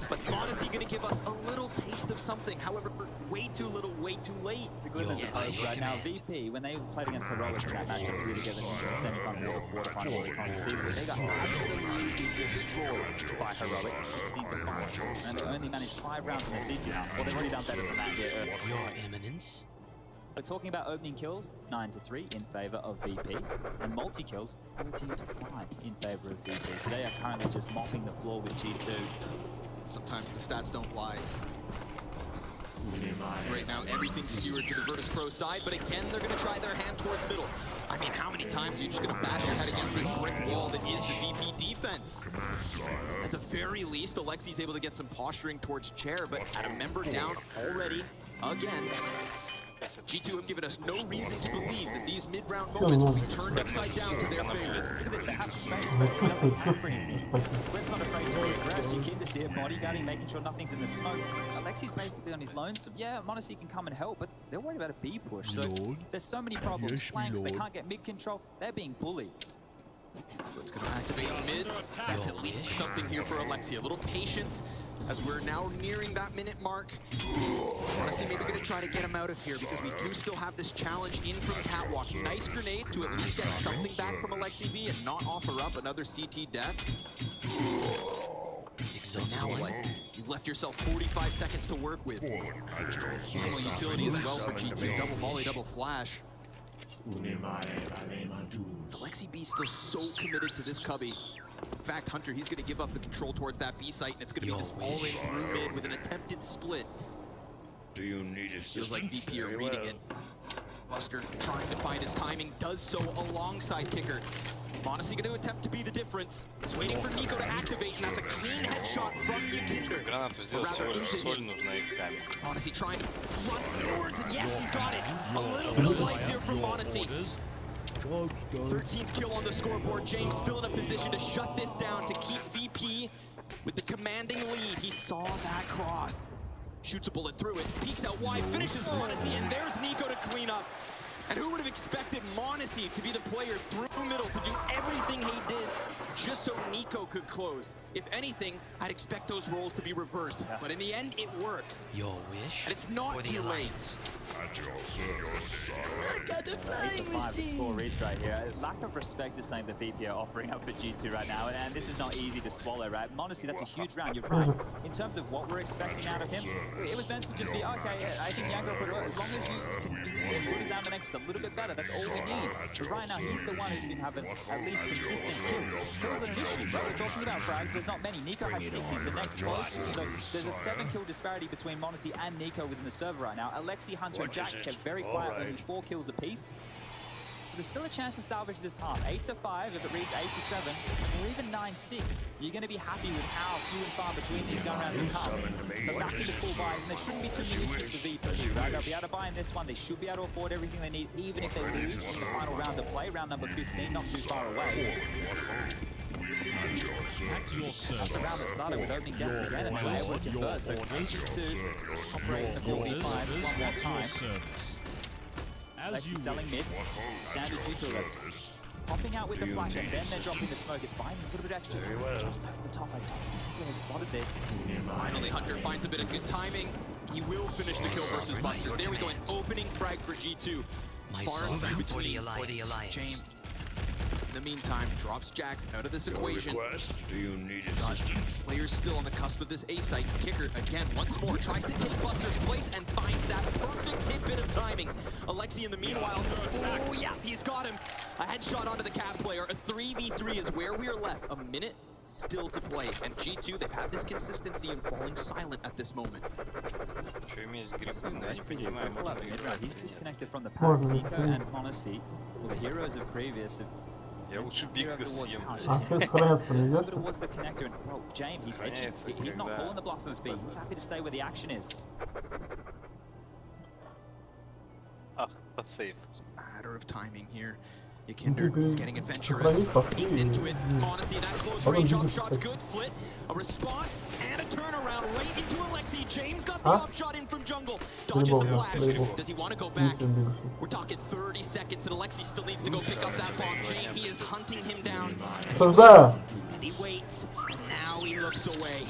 but Monacy gonna give us a little taste of something. However, way too little, way too late. The glimmers of hope right now. VP, when they played against Heroic in that matchup to really get them into the semi-final or the quarterfinal or the conference season, but they got absolutely destroyed by Heroic, 16-5. And they only managed 5 rounds in the CT now. Well, they've already done better than that here. Your Eminence. We're talking about opening kills, 9-3 in favor of VP, and multi-kills, 13-5 in favor of VP. So they are currently just mopping the floor with G2. Sometimes the stats don't lie. Right now, everything's skewered to the Virtus Pro side, but again, they're going to try their hand towards middle. I mean, how many times are you just going to bash your head against this brick wall that is the VP defense? At the very least, Alexi's able to get some posturing towards chair, but at a member down already, again, G2 have given us no reason to believe that these mid-round moments will be turned upside down to their favor. Look at this, they have space, but it doesn't count for anything. We're not afraid to regress. Jikinda's here, bodyguarding, making sure nothing's in the smoke. Alexi's basically on his lonesome. Yeah, Monacy can come and help, but they're worried about a B push. So there's so many problems. Flanks, they can't get mid control. They're being bullied. Flitt's going to activate mid. That's at least something here for Alexi. A little patience as we're now nearing that minute mark. Honestly, maybe going to try to get him out of here because we do still have this challenge in from Catwalk. Nice grenade to at least get something back from Alexi V and not offer up another CT death. And now what? You've left yourself 45 seconds to work with. Normal utility as well for G2. Double molly, double flash. Alexi B still so committed to this cubby. In fact, Hunter, he's going to give up the control towards that B site, and it's going to be this all-in through mid with an attempted split. Do you need it? Feels like VP are reading it. Buster trying to find his timing, does so alongside Kicker. Monacy going to attempt to be the difference. He's waiting for Nico to activate, and that's a clean headshot from Yakinder. Гранату сделать всего лишь соль нужно и камень. Monacy trying to run inwards, and yes, he's got it. A little bit of life here from Monacy. 13th kill on the scoreboard. James still in a position to shut this down, to keep VP with the commanding lead. He saw that cross. Shoots a bullet through it, peeks out wide, finishes Monacy, and there's Nico to clean up. And who would have expected Monacy to be the player through middle to do everything he did just so Nico could close? If anything, I'd expect those roles to be reversed. But in the end, it works. Your wish. And it's not too late. 8-5 the score reads right here. Lack of respect is something that VP are offering up for G2 right now, and this is not easy to swallow, right? Monacy, that's a huge round. You're right. In terms of what we're expecting out of him, it was meant to just be, okay, I think Yango put it as long as you can do as good as Amanex, just a little bit better, that's all we need. But right now, he's the one who's been having at least consistent kills. Kills are an issue, right? We're talking about frags, there's not many. Nico has 6, he's the next closest. So there's a 7-kill disparity between Monacy and Nico within the server right now. Alexi, Hunter, and Jax kept very quiet, only 4 kills apiece. But there's still a chance to salvage this half. 8-5 if it reads 8-7, or even 9-6. You're going to be happy with how few and far between these gun rounds have come. But back into full buys, and there shouldn't be too many issues for VP, right? They'll be able to buy in this one. They should be able to afford everything they need, even if they lose in the final round of play, round number 15, not too far away. That's a round that started with opening deaths again, and they were able to convert. So G2 operating the 45s one more time. Alexi selling mid, standard utility. Popping out with the flash, and then they're dropping the smoke. It's buying them a little bit extra time, just over the top. I don't think he has spotted this. Finally, Hunter finds a bit of good timing. He will finish the kill versus Buster. There we go, an opening frag for G2. Far and few between James. In the meantime, drops Jax out of this equation. Do you need it? Players still on the cusp of this A site. Kicker, again, once more, tries to take Buster's place and finds that perfect tidbit of timing. Alexi, in the meanwhile, oh yeah, he's got him. A headshot onto the Cat player. A 3v3 is where we are left. A minute still to play. And G2, they've had this consistency in falling silent at this moment. He's disconnected from the pack. Nico and Monacy, well, the heroes of previous have Я лучше Биг съем. Towards the connector, and well, James, he's edging. He's not calling the bluff of this B. He's happy to stay where the action is. That's safe. It's a matter of timing here. Yakinder, he's getting adventurous. Peeks into it. Monacy, that close range upshot's good. Flit, a response, and a turnaround right into Alexi. James got the upshot in from jungle. Dodges the flash. Does he want to go back? We're talking 30 seconds, and Alexi still needs to go pick up that bomb. James, he is hunting him down. And he waits, and now he looks away.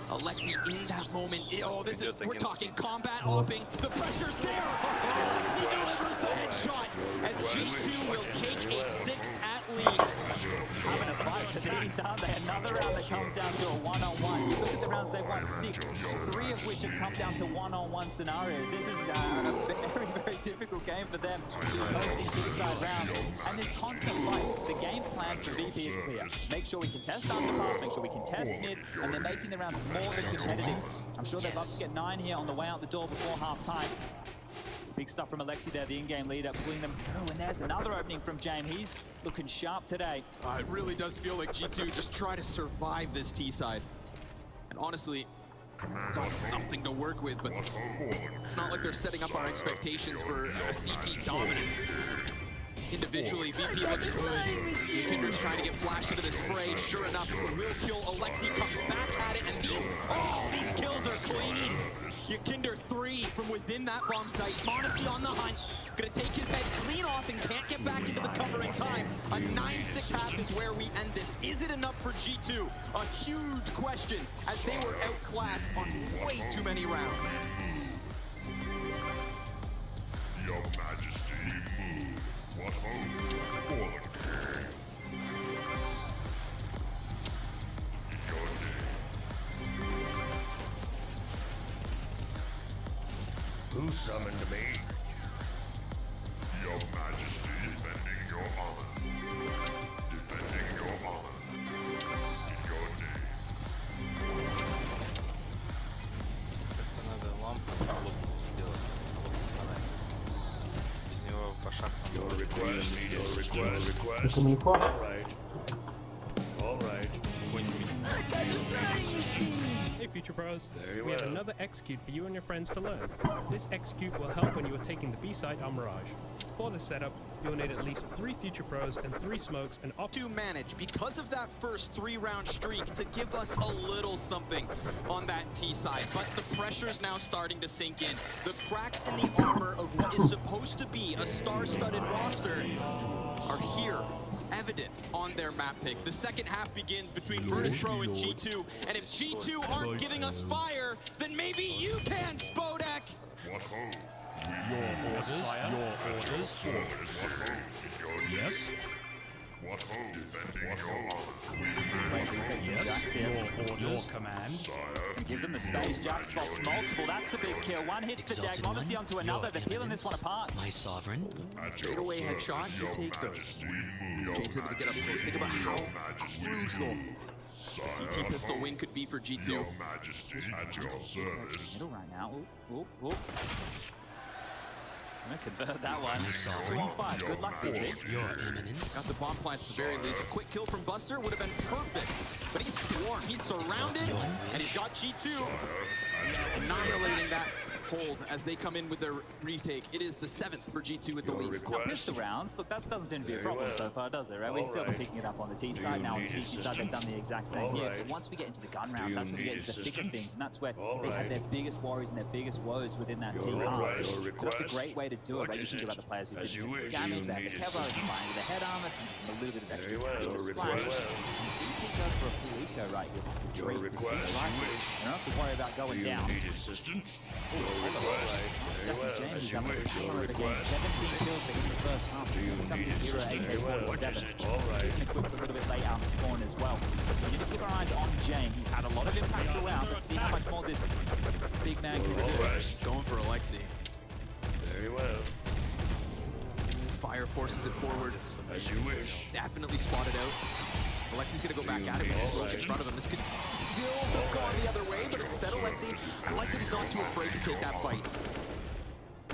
Alexi in that moment, oh, this is, we're talking combat hopping. The pressure's there. Alexi delivers the headshot as G2 will take a 6th at least. these, aren't they? Another round that comes down to a one-on-one. You look at the rounds they've won 6, 3 of which have come down to one-on-one scenarios. This is a very, very difficult game for them to be hosting T-side rounds. And this constant fight, the game plan for VP is clear. Make sure we contest underpass, make sure we contest mid, and they're making the rounds more than competitive. I'm sure they'd love to get 9 here on the way out the door before half-time. Big stuff from Alexi there, the in-game leader, pulling them through. And there's another opening from James. He's looking sharp today. It really does feel like G2 just try to survive this T-side. And honestly, we've got something to work with, but it's not like they're setting up our expectations for a CT dominance. Individually, VP looked good. Kinder's trying to get flashed into this fray. Sure enough, will kill. Alexi comes back at it, and these kills are clean. Yakinder 3 from within that bomb site. Monacy on the hunt. Gonna take his head clean off and can't get back into the covering time. A 9-6 half is where we end this. Is it enough for G2? A huge question as they were outclassed on way too many rounds. Your Majesty, move. What hope for the king? Your name. Who summoned me? Your Majesty, defending your honor. Defending your honor. Your name. Надо лампу сделать. Без него по шахтам. Your request. Это легко. All right. Hey Future Pros, we have another execute for you and your friends to learn. This execute will help when you are taking the B-side on Mirage. For this setup, you'll need at least 3 Future Pros and 3 smokes and To manage, because of that first 3-round streak, to give us a little something on that T side. But the pressure's now starting to sink in. The cracks in the armor of what is supposed to be a star-studded roster are here, evident on their map pick. The second half begins between Virtus Pro and G2, and if G2 aren't giving us fire, then maybe you can, Spodek! What hope? Your orders. Yes. What hope? Defending your honor. Great retake from Jax here. your command. You give them the space. Jax spots multiple. That's a big kill. One hits the deck. Monacy onto another. They're peeling this one apart. My sovereign. Fadeaway headshot, you take those. James able to get up close. Think about how crucial the CT pistol win could be for G2. Your Majesty at your service. Middle right now. Ooh, ooh, ooh. I'm gonna convert that one. My sovereign. 2-5. Good luck, VP. Your eminence. Got the bomb plant at the very least. A quick kill from Buster would have been perfect. But he's swarmed, he's surrounded, and he's got G2 annihilating that hold as they come in with their retake. It is the 7th for G2 at the least. Now, pistol rounds, look, that doesn't seem to be a problem so far, does it, right? We've still been picking it up on the T side. Now on the CT side, they've done the exact same here. But once we get into the gun rounds, that's when we get into the thick of things, and that's where they had their biggest worries and their biggest woes within that T half. But that's a great way to do it, right? You think about the players who did the damage, they have the Kevlar, they combine with the head armor, it's going to give them a little bit of extra damage to splash. If you go for a full eco right here, that's a treat, because these rifles, you don't have to worry about going down. Second James, he's up with power of the game. 17 kills for him in the first half. He's going to become his hero AK-47. He's getting equipped a little bit late out of spawn as well. So we need to keep our eyes on James. He's had a lot of impact around. Let's see how much more this big man can do. He's going for Alexi. Very well. Fire forces it forward. As you wish. Definitely spotted out. Alexi's gonna go back at it with smoke in front of him. This could still have gone the other way, but instead Alexi, I like that he's not too afraid to take that fight.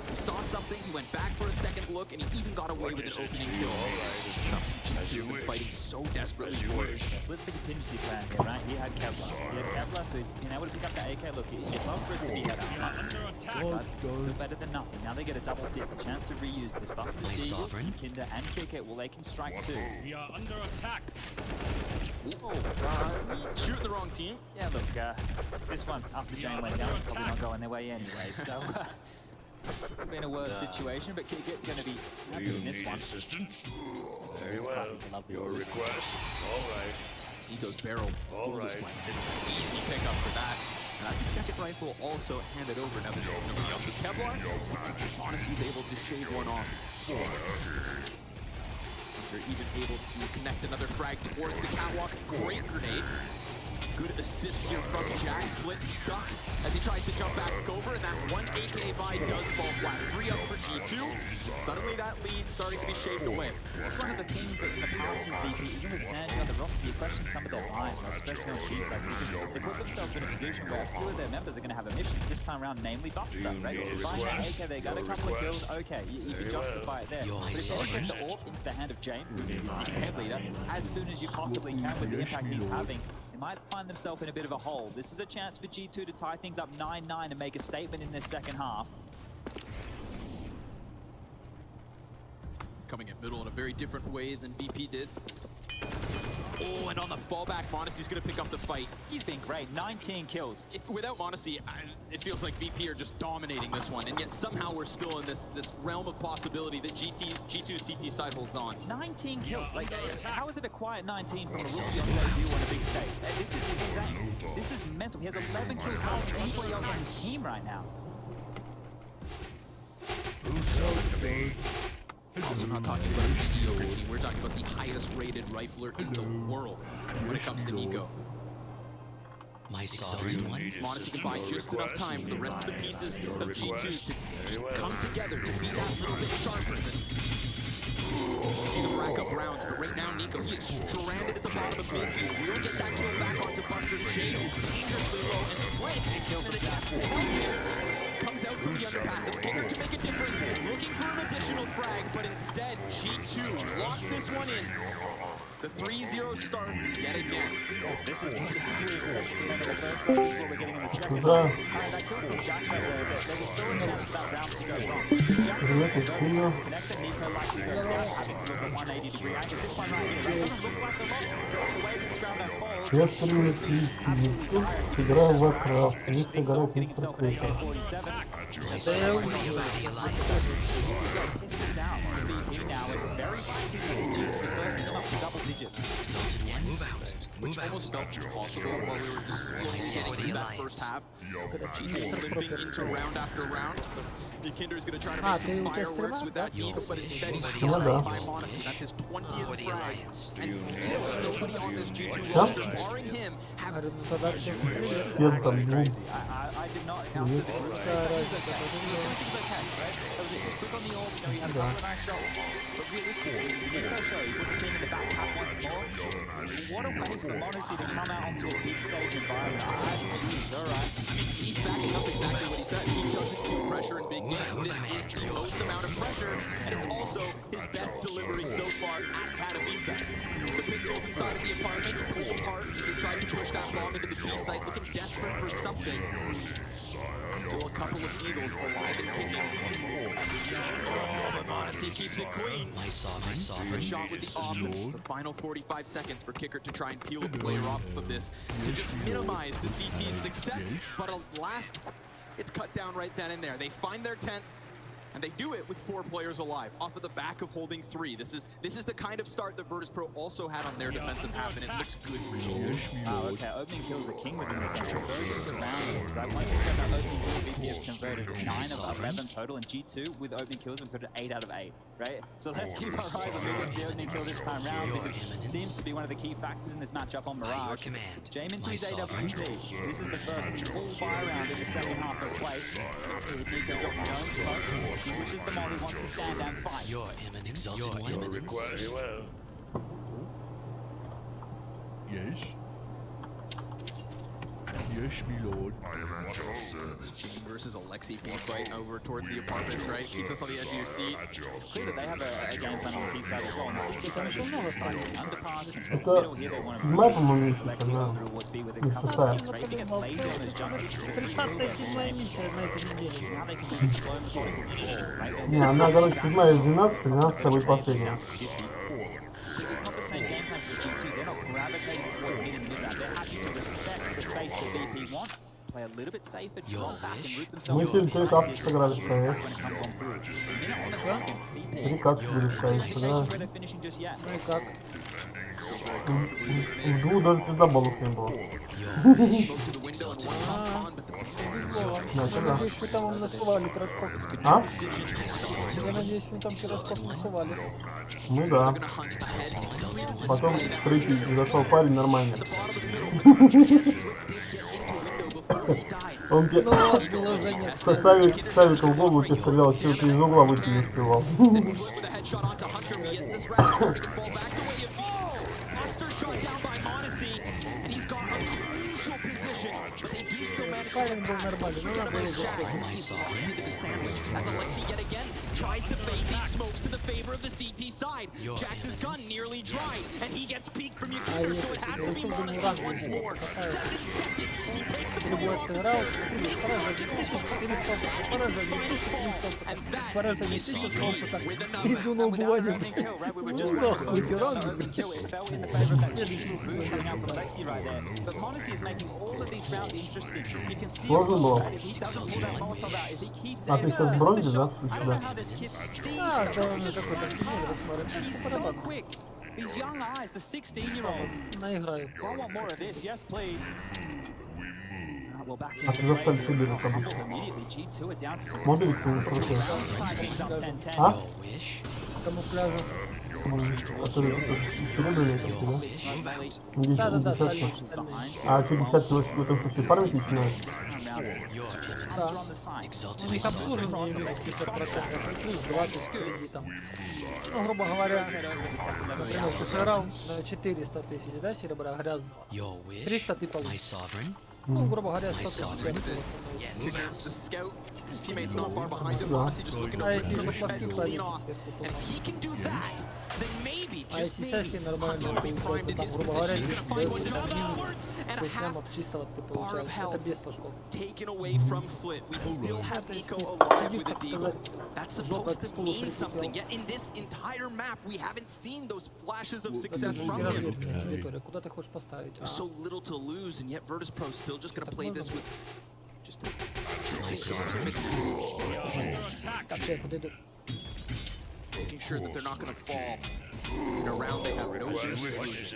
He saw something, he went back for a second look, and he even got away with an opening kill. Something G2 have been fighting so desperately for. Yeah, flip the contingency plan here, right? He had Kevlar. He had Kevlar, so he's been able to pick up the AK. Look, you'd love for it to be head up. But still better than nothing. Now they get a double dip, a chance to reuse this. Buster's Deagle, Kinder, and Kick It. Well, they can strike too. We are under attack. Shooting the wrong team. Yeah, look, this one, after Jane went down, was probably not going their way anyway, so... been a worse situation, but Kick It gonna be happy in this one. Very well. Your request. All right. Ego's barrel full display. This is an easy pickup for that. And that's a second rifle also handed over. Now there's nobody else with Kevlar. Honesty's able to shave one off. They're even able to connect another frag towards the catwalk. Great grenade. Good assist here from Jax. Flit stuck as he tries to jump back over, and that one AK buy does fall flat. 3 up for G2, and suddenly that lead starting to be shaved away. This is one of the things that in the past with VP, even with Sanji on the roster, you question some of their buys, right, especially on T-sides, because they put themselves in a position where a few of their members are going to have emissions this time around, namely Buster, right? Buying that AK, they got a couple of kills, okay, you can justify it there. But if they don't get the AWP into the hand of James, who is the camp leader, as soon as you possibly can with the impact he's having, might find themselves in a bit of a hole. This is a chance for G2 to tie things up 9-9 and make a statement in this second half. Coming at middle in a very different way than VP did. Oh, and on the fallback, Monacy's going to pick up the fight. He's been great, 19 kills. Without Monacy, it feels like VP are just dominating this one, and yet somehow we're still in this realm of possibility that G2 CT side holds on. 19 kills. Like, how is it a quiet 19 from a rookie on debut on a big stage? This is insane. This is mental. He has 11 kills more than anybody else on his team right now. Also not talking about a mediocre team, we're talking about the highest rated rifler in the world when it comes to Nico. My sovereign one. Monacy can buy just enough time for the rest of the pieces of G2 to just come together to be that little bit sharper than see them rack up rounds, but right now Nico, he is stranded at the bottom of mid. He will get that kill back onto Buster. Jade is dangerously low, and Flint and attempts to help here. Comes out from the underpass. It's Kicker to make a difference. Looking for an additional frag, but instead, G2 locked this one in. The 3-0 start yet again. This is what we expected from them in the first half. This is what we're getting in the second half. That kill from Jax right there was still a chance for that round to go wrong. If Jax doesn't convert, Nico likely goes down, having to look at 180-degree angle. This one right here, that doesn't look like a lot. The way this round unfolds, Я играю в Warcraft, не играю в AK-47. Pissed it down for VP now, and very likely to see G2 the first team up to double digits. Which almost felt impossible while we were just slowly getting through that first half. G2 limping into round after round. Vikander is going to try to make some fireworks with that deep, but instead he's shot by Monacy. That's his 20th frag. And still nobody on this G2 roster, barring him, have... This is actually crazy. I did not, after the group stage, he was okay, right? That was it. He was quick on the orb, you know, he had a couple of nice shots. But realistically, it was the Nico show. He put the team in the back half once more. What a way for Monacy to come out onto a big stage environment. Jeez, alright. I mean, he's backing up exactly what he said. He doesn't feel pressure in big games. This is the most amount of pressure, and it's also his best delivery so far at Katowice. The pistols inside of the apartment pull apart as they try to push that bomb into the B site, looking desperate for something. Still a couple of Eagles alive and kicking. Oh, but Monacy keeps it clean. Good shot with the op. The final 45 seconds for Kicker to try and peel a player off of this to just minimize the CT's success. But alas, it's cut down right then and there. They find their 10th. And they do it with 4 players alive, off of the back of holding 3. This is the kind of start that Virtus.pro also had on their defensive half, and it looks good for G2. Wow, okay, opening kills are king within this game. Conversion to round wins, right? Once you've got that opening kill, VP has converted 9 of 11 total, and G2 with opening kills have converted 8 out of 8, right? So let's keep our eyes on who gets the opening kill this time round, because it seems to be one of the key factors in this matchup on Mirage. Jame into his AWP. This is the first full buy round in the second half of play. Nico drops his own smoke, extinguishes the molly, wants to stand and fight. Your eminence, your eminence. Very well. Yes. Yes, my lord. It's Jane versus Alexi B fight over towards the apartments, right? Keeps us on the edge of your seat. It's clear that they have a game plan on T side as well. On the CT side, they're just underpass, control the middle here. They want to move Alexi over towards B with a couple of kicks, right? If he gets lazy on his jump, it's a free kill. Now they can do the slow methodical fall, right? Не, она, короче, 7-я, 12-я вы последняя. It's not the same game plan for G2. They're not gravitating towards mid and mid-round. They're happy to respect the space that VP want, play a little bit safer, drop back and root themselves Мы сегодня только when it сыграли, comes on through. Minute on the clock and VP. Три как сыграли, Where they're finishing just yet. Jax still very comfortably eliminated. В двух даже пиздоболов не было. Smoke to the window and one top con, but the Да, это да. Надеюсь, вы там им насували пирожков. А? Я надеюсь, вы там пирожков насували. Мы да. Потом третий зашел парень нормальный. Он тебе Савика в голову тебе стрелял, все ты из угла выйти не успевал. Парень был нормальный, но надо его as Alexi yet again tries to fade these smokes to the favor of the CT side. Jax's gun nearly dry, and he gets peeked from your kicker, so it has to be Monacy once more. 7 seconds, he takes the player off the stage, makes it hard to finish, and that is GG with another. And without an opening kill, right, we were just kill. It fell in the favor of that cheap move coming out from Alexi right there. But Monacy is making all of these rounds interesting. You can see right, if he doesn't pull that Molotov out, if he keeps it in, сейчас в бронзе, да? I don't know how this kid sees that. He's so quick. These young eyes, the 16-year-old. I want more of this. Yes, please. Well, back А ты застали что берешь обычно? Модуль ты не крутил. А? Камуфляжа. А что это серебряные такие, да? Да, стальные цельные. А что, десятки в этом случае фармить начинают? Да. У них обслуживание имеет 50%, плюс 20 впереди там. Ну, грубо говоря, например, ты сыграл на 400 тысяч, да, серебра грязного. 300 ты получишь. Ну, грубо говоря, 100 тысяч The scout, his teammates not far behind him. Monacy just looking to rip somebody's head clean off. And if he can do that, then maybe, just maybe, Hunter will be primed in his position. He's gonna find one downwards and a half bar of health taken away from Flit. We still have Nico alive with a deagle. That's supposed to mean something. Yet in this entire map, we haven't seen those flashes of success from him. Куда ты хочешь поставить? There's so little to lose, and yet Virtus Pro still just gonna play this with just a timidness. Making sure that they're not gonna fall in a round they have no business losing.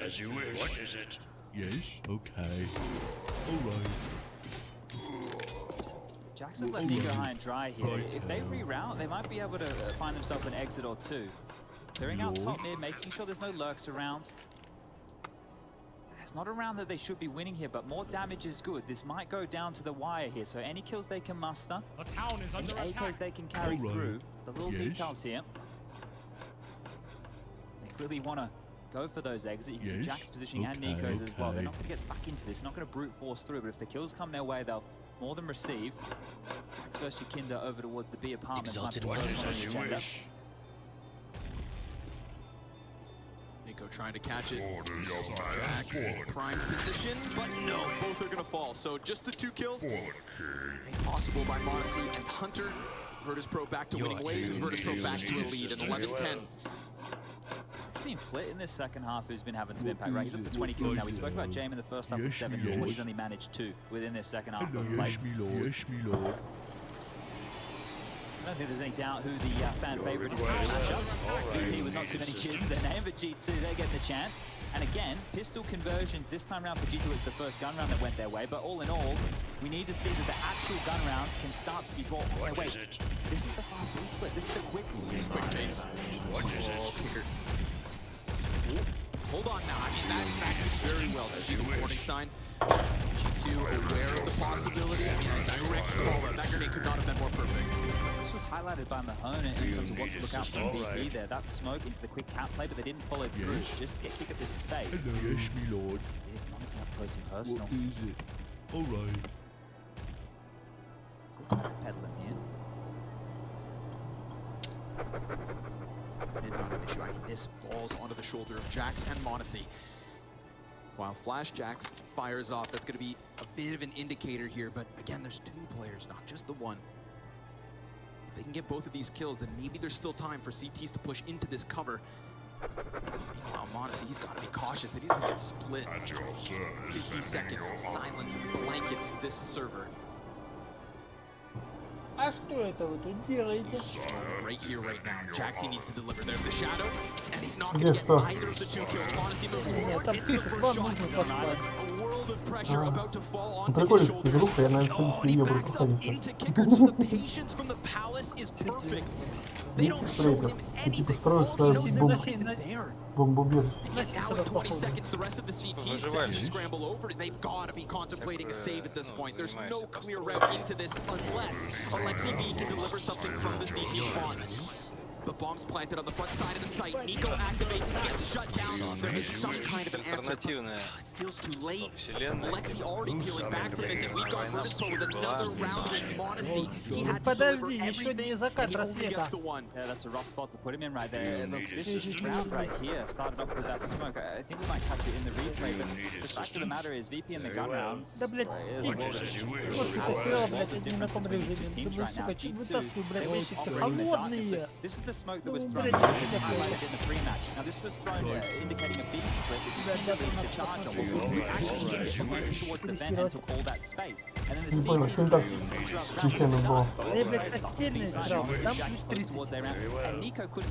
What is it? Yes, okay. Alright. Jackson's left Nico high and dry here. If they reroute, they might be able to find themselves an exit or two. Clearing out top mid, making sure there's no lurks around. It's not a round that they should be winning here, but more damage is good. This might go down to the wire here, so any kills they can muster, any AKs they can carry through. It's the little details here. They clearly want to go for those exits. You can see Jack's positioning and Nico's as well. They're not going to get stuck into this, not going to brute force through, but if the kills come their way, they'll more than receive. Jax versus Yakinda over towards the B apartments might be the first one on the agenda. Nico trying to catch it. Jax prime position, but no, both are gonna fall. So just the 2 kills made possible by Monacy and Hunter. Virtus Pro back to winning ways, and Virtus Pro back to a lead in 11-10. It's been Flit in this second half who's been having some impact, right? He's up to 20 kills now. We spoke about Jame in the first half with 17, but he's only managed 2 within this second half of play. I don't think there's any doubt who the fan favorite is in this matchup. VP with not too many cheers to their name, but G2, they're getting the chance. And again, pistol conversions this time around for G2, it's the first gun round that went their way. But all in all, we need to see that the actual gun rounds can start to be brought. Wait, this is the fast pace split. This is the quick pace. Kicker. Hold on now. I mean, that could very well just be the warning sign. G2 aware of the possibility. I mean, a direct call out. That grenade could not have been more perfect. This was highlighted by Mahone in terms of what to look out for VP there. That smoke into the quick cap play, but they didn't follow through just to get kick at this space. Hello, yes, me lord. This Monacy up close and personal. What is it? Alright. Peddling here. Mid not an issue. This falls onto the shoulder of Jax and Monacy. While Flash Jax fires off, that's going to be a bit of an indicator here, but again, there's 2 players, not just the one. If they can get both of these kills, then maybe there's still time for CTs to push into this cover. Meanwhile, Monacy, he's got to be cautious that he doesn't get split. 50 seconds, silence, blankets this server. А что это вы тут делаете? Right here, right now. Jaxi needs to deliver. There's the shadow, and he's not Где going to get что? either of the two kills. Odyssey moves Нет, forward. там It's the пишут, first вам shot. нужно поспать. A world of pressure about to fall Ну onto his прикольно, shoulders. игрушка, я, наверное, Oh, and следующий he ее буду backs up проходить. into kicker, so the patience from the palace is perfect. They don't show him Ты типа anything. строишь All he knows is бомбу. they're not there. Бомбоубежище. And now in 20 seconds, the rest of the CT set to scramble over. They've got to be contemplating a save at this point. There's no clear route into this unless Alexi B can deliver something from the CT spawn. The bomb's planted on the front side of the site. Nico activates and gets shut down. There is some kind of an answer. Альтернативная It feels too late. вселенная. Alexi already peeling back from this, and we've got Virtus Pro with another round with Monacy. He had to Подожди, deliver еще не everything, закат and he only рассвета. gets the one. Yeah, that's a rough spot to put him in right there. Look, this round right here started off with that smoke. I think we might catch it in the replay, but the fact of the matter is VP in the gun rounds Да, блядь, is a little bit вот ты посела, блядь, одни на том режиме. Думаю, сука, чё вытаскиваю, блядь, вещи все холодные. This is the smoke that was Ну, thrown блядь, that was что такое? highlighted in the pre-match. Now this was thrown indicating a B split that VP leads the charge on. He was actually hit it went towards the vent and took all that space. And then the Не понял, CT's что так consistently throughout the round священно было. Я, блядь, отдельный сразу, там плюс 30.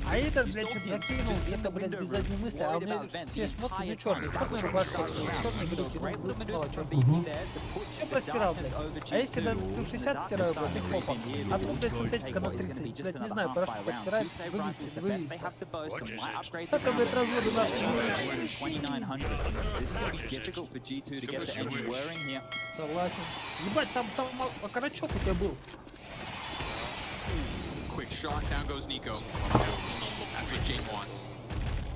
А этот, блядь, что-то закинул, где-то, блядь, без задней мысли, а у меня все шмотки не черные. Черная рубашка, черные брюки, ну, мало чё. Все простирал, блядь. А если до плюс 60 стираю, блядь, и хлопом. А тут, блядь, синтетика на 30, блядь, не знаю, порошок постирать, вывиться. Это, блядь, разводы на 2900. This is going to be difficult for G2 to get the engine whirring here. Согласен. Ебать, там окорочок у тебя был. Quick shot, down goes Nico. That's what Jake wants.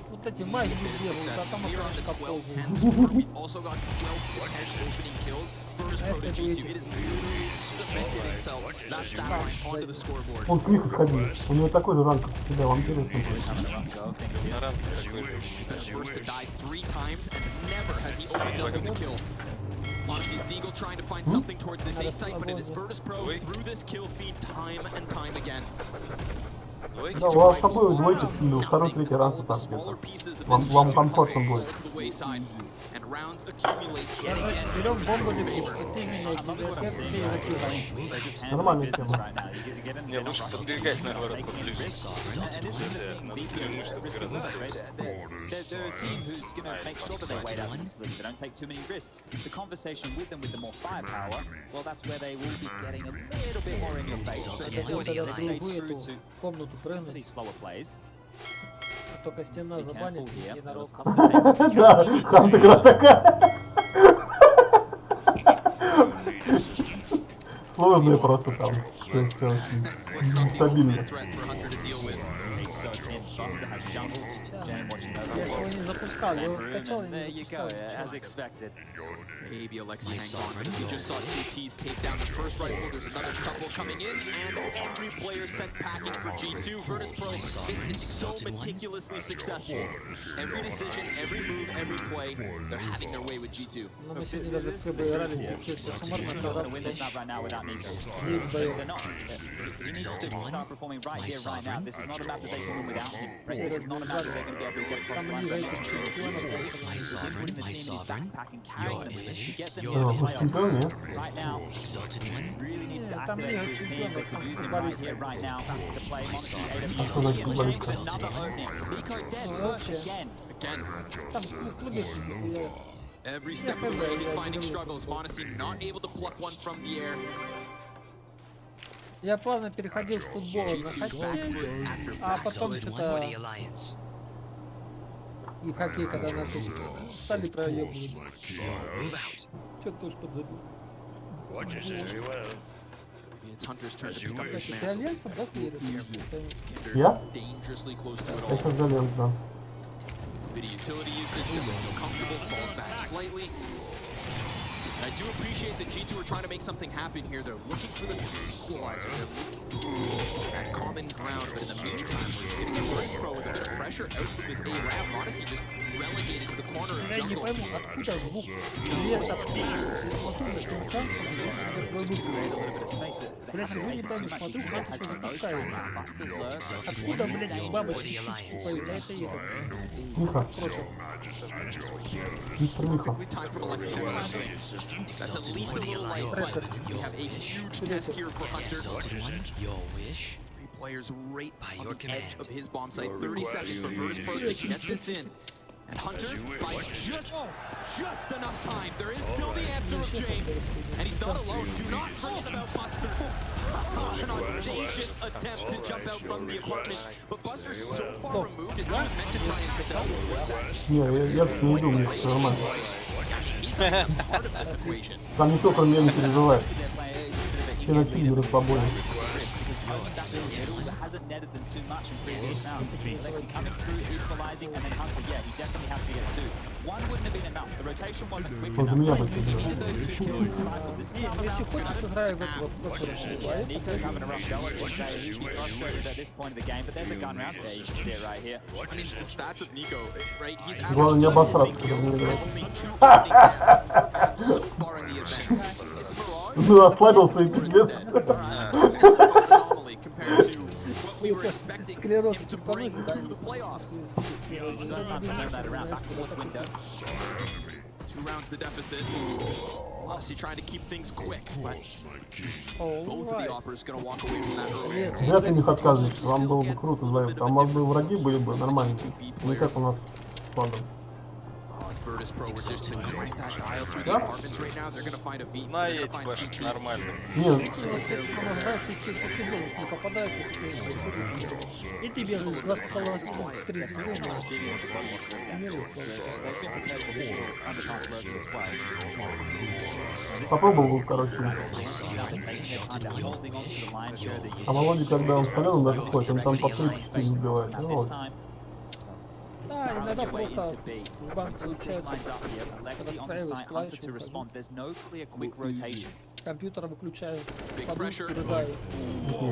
Вот эти маги делают, а там We are on the окорочка 12-10 ползает. score. We've also got 12 to 10 opening kills. Virtus Pro to G2. It has literally cemented itself. That stat line onto the scoreboard. Он с них исходил. У него такой же ранг, как у тебя, вам интересно. На ранг такой же. He's been the first to die 3 times, and never has he opened up with a kill. Odyssey's Deagle trying to find something towards this A site, but it is Virtus Pro through this kill feed time and time again. Да, у вас с собой двойки скинул, второй, третий раз вот так где-то. Вам комфортно будет. Берем бомбу лепушку, ты меня гибешь, я тебе его кидаю. Нормальная тема. Не, лучше подбегать наоборот поближе. They're a team who's going to make sure that they wait out mentally. They don't take too many risks. The conversation with them, with the more firepower, well, that's where they will be getting a little bit more in your face. But still, they stay true to комнату some of прыгнуть, these slower plays. только стена забанит единорог. Да, там игра такая. Сложные просто там. Нестабильно. Я его не запускал, я его скачал и There не you go, запускал. as expected. Maybe Alexi hangs on, but as we just saw 2Ts take down the first rifle, there's another couple coming in, and every player sent packing for G2. Virtus Pro, this is so meticulously successful. Every decision, every move, every play, they're having their way with G2. Но мы сегодня даже в КБ играли, такие все суммарно They're going to win this map right now without Nico. They're not. He needs to start performing right here, right now. This is not a map that they can win without him. This is not a map that they're going to be able to get across the line. He's inputting the team, he's backpacking, carrying them to get them into the playoffs. Right now, really needs to activate for his team. They could use him right here, right now, to play Moxie, AW, and Jane with another opening. Nico dead, first again. Там, ну, клубешки нихуя. Every step of the way, he's finding struggles. Monacy not able to pluck one from the air. Я плавно переходил с футбола на хоккей, а потом что-то и хоккей, когда нас стали проебывать. Чё ты уж подзабил? It's Hunter's turn to pick up this Ты mantle. альянсом, да, хуеришь? Я? Dangerously close to it Я all. сейчас залез, да. Bit of utility usage, doesn't feel comfortable, falls back slightly. And I do appreciate that G2 are trying to make something happen here. They're looking for the equalizer. They're looking for that common ground. But in the meantime, we're getting a Virtus Pro with a bit of pressure out from this A ramp. Odyssey just relegated to the corner of Я не jungle. пойму, откуда звук леса птичек. Я смотрю этим участком, и звук идет твой бык. Блядь, сижу, не пойму, смотрю, как что запускается. Откуда, блядь, бабочки, птички поют, а это этот. Миха. Против. Мистер Миха. Perfectly timed from Alexi to do something. That's at least a little light, but we have a huge test here for Hunter. Your wish? Three players right By on your the edge command. of his bomb site. 30 seconds for Virtus Pro to get this in. And Hunter buys just enough time. There is still the answer of Jane. And he's not alone. Do not forget about Buster. An audacious attempt to jump out from the apartments. But Buster's so far removed as he was meant to try and sell. Was that? Не, я так не думаю, что нормально. He's not even part of this equation. Там никто кроме меня не переживает. Все на чиле побои. Going back to the middle hasn't netted them too much in previous rounds. Alexi coming through, equalizing, and then Hunter, yeah, he definitely had to get two. One wouldn't have been enough. The rotation wasn't quick Вот enough. меня бы He needed переживает. those two kills to stifle. This is how the Если round хочешь, starts. сыграй в эту Yeah, Nico's having a rough go at it today. He'd be frustrated at this point of the game, but there's a gun round there. You can see it right here. I mean, the stats of Nico, right? He's Главное не averaged обосраться, 3 когда не kills играешь. and only 2 opening deaths per map so far in the event. This Mirage Ну, расслабился и пиздец. anomaly compared to what we were expecting him to bring to the playoffs. So it's time to turn that around. Back towards window. 2 rounds the deficit. Honestly, trying to keep things quick, but both of the operas going to walk away from that early. Зря ты не отказываешь, вам было бы круто вдвоем. Там бы враги были бы нормальные. Не как у нас с Ладом. Virtus Pro were just to crank that dial through the apartments right now. They're going to find a V. На They're эти going to find башки CTs. нормально. Нет, Помогаешь, если звезд не попадается, то ты эфир. И ты бегаешь 20,5-3 звезды. попробовал, короче. А Володя, когда он солен даже ходит, он там по 3-4 забивает. Ну, вот. Да, иногда просто в банк случается, расстраиваюсь клавишу, компьютер выключаю, подушку рыдаю.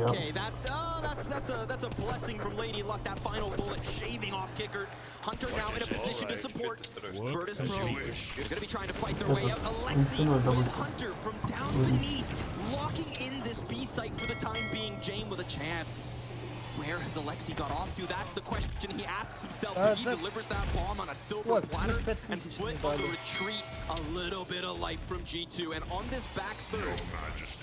Okay, that's a blessing from Lady Luck. That final bullet shaving off Kicker. Hunter now in a position to support Virtus Pro. They're gonna be trying to fight their way out. Alexi with Hunter from down beneath, locking in this B site for the time being. Jane with a chance. Where has Alexi got off to? That's the question he asks himself. But he delivers that bomb on a silver platter, and Flit on the retreat. A little bit of life from G2. And on this back third,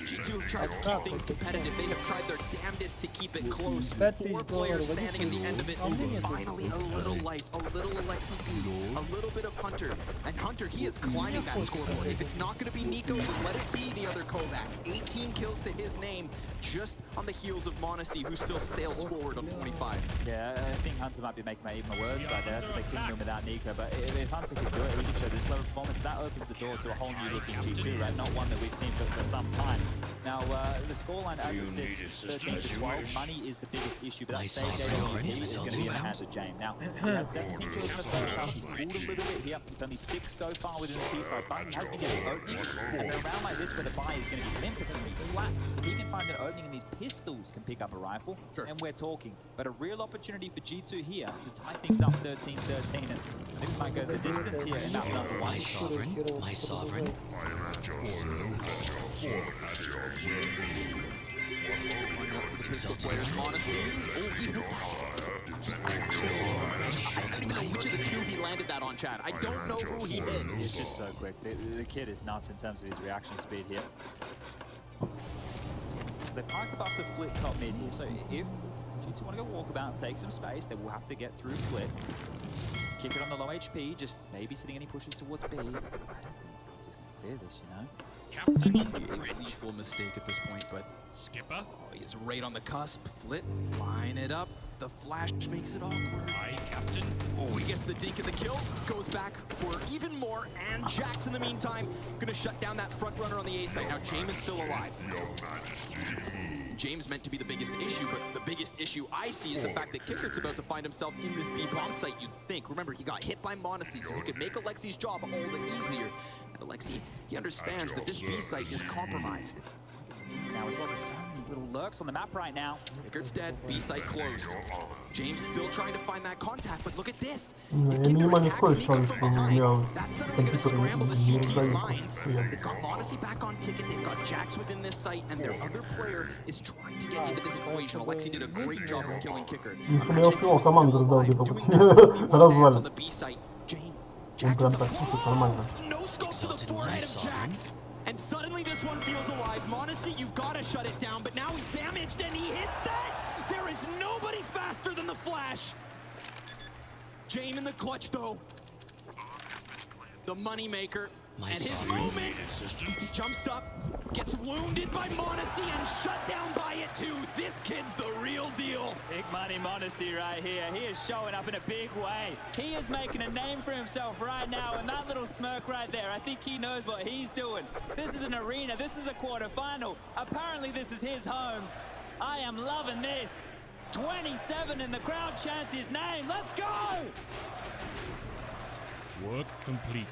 G2 have tried to keep things competitive. They have tried their damnedest to keep it close. 4 players standing at the end of it. Finally, a little life, a little Alexi B, a little bit of Hunter. And Hunter, he is climbing that scoreboard. If it's not going to be Nico, then let it be the other Kovac. 18 kills to his name, just on the heels of Monacy, who still sails forward on 25. Yeah, I think Hunter might be making my even words right there, so they couldn't win without Nico. But if Hunter could do it, he could show this level of performance. That opens the door to a whole new looking G2, right? Not one that we've seen for some time. Now, the scoreline as it sits, 13-12, money is the biggest issue, but that save JWP is going to be in the hands of Jane. Now, he had 17 kills in the first half. He's cooled a little bit here. It's only 6 so far within the T-side, but he has been getting openings. And in a round like this where the buy is going to be limp, it's going to be flat. If he can find an opening and these pistols can pick up a rifle, then we're talking. But a real opportunity for G2 here to tie things up 13-13 and maybe might go the distance here in map number 1. My sovereign. For the pistol players, Monacy. Oh, he hit that. I don't even know which of the two he landed that on, Chad. I don't know who he hit. It's just so quick. The kid is nuts in terms of his reaction speed here. They parked the bus of Flit top mid here, so if G2 want to go walkabout and take some space, they will have to get through Flit. Kick it on the low HP, just babysitting any pushes towards B. I don't think Hunter's going to clear this, you know? Captain a lethal mistake at this point, but Skipper. Oh, he's right on the cusp. Flit, line it up. The flash makes it awkward. Aye, Captain. Oh, he gets the dink of the kill. Goes back for even more. And Jax, in the meantime, gonna shut down that front runner on the A site. Now, James is still alive. James meant to be the biggest issue, but the biggest issue I see is the fact that Kickert's about to find himself in this B bomb site, you'd think. Remember, he got hit by Monacy, so he could make Alexi's job all the easier. And Alexi, he understands that this B site is compromised. Now, as well, there's so many little lurks on the map right now. Pickard's dead, B-site closed. James still trying to find that contact, but look at this. Я не понимаю никакой шанс, что у меня компьютер не раздает. They've got Modesty back on ticket, they've got Jax within this site, and their other player is trying to get into this equation. Alexi did a great job of killing Kicker. Если я успевал команду раздал, где-то развалит. Он прям так чуть нормально. No scope to the forehead of Jax. And suddenly this one feels alive. Modesty, you've got to shut it down, but now he's damaged and he hits that. There is nobody faster than the Flash. James in the clutch though. The moneymaker. And his moment. He jumps up, gets wounded by Modesty and shut down by it too. This kid's the real deal. Big money Modesty right here. He is showing up in a big way. He is making a name for himself right now, and that little smirk right there, I think he knows what he's doing. This is an arena. This is a quarterfinal. Apparently this is his home. I am loving this. 27 and the crowd chants his name. Let's go! Work completed.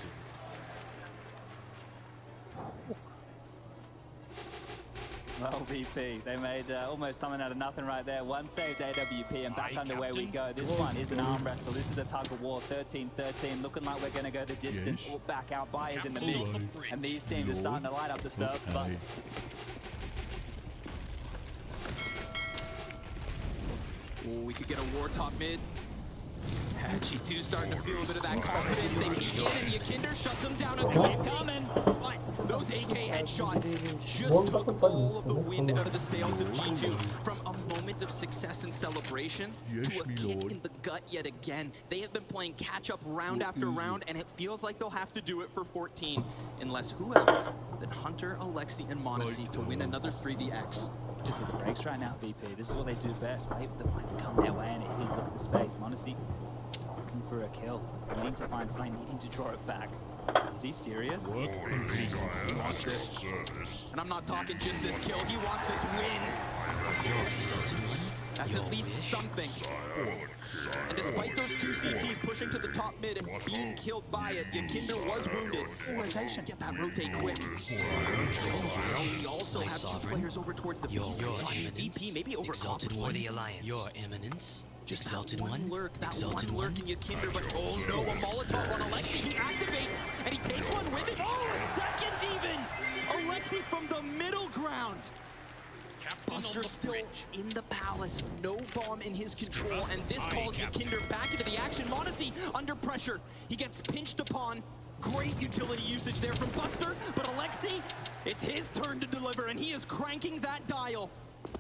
Well, VP, they made almost something out of nothing right there. One saved AWP, and back underway we go. This one is an arm wrestle. This is a tug of war. 13-13, looking like we're going to go the distance. Or back out. Buyers in the mix, and these teams are starting to light up the serve. But oh, we could get a war top mid. G2 starting to feel a bit of that confidence. They peek in and Yakinder shuts them down. A clip coming. But those AK headshots just took all of the wind out of the sails of G2. From a moment of success and celebration to a kick in the gut yet again. They have been playing catch up round after round, and it feels like they'll have to do it for 14. Unless who else than Hunter, Alexi, and Modesty to win another 3vX. just hit the brakes right now, VP. This is what they do best. Wait for the fight to come their way, and it is. Look at the space. Modesty looking for a kill. Needing to find Slane, needing to draw it back. Is he serious? He wants this. And I'm not talking just this kill. He wants this win. That's at least something. And despite those two CTs pushing to the top mid and being killed by it, Yakinder was wounded. Rotation. Get that rotate quick. Meanwhile, we also have two players over towards the B side, so I mean, VP maybe overcomplicating. Your Eminence. Just that one lurk in Yakinder, but oh no, a Molotov on Alexi. He activates, and he takes one with him. Oh, a second even! Alexi from the middle ground. Buster still in the palace, no bomb in his control, and this calls Yakinder back into the action. Modesty under pressure. He gets pinched upon. Great utility usage there from Buster, but Alexi, it's his turn to deliver, and he is cranking that dial.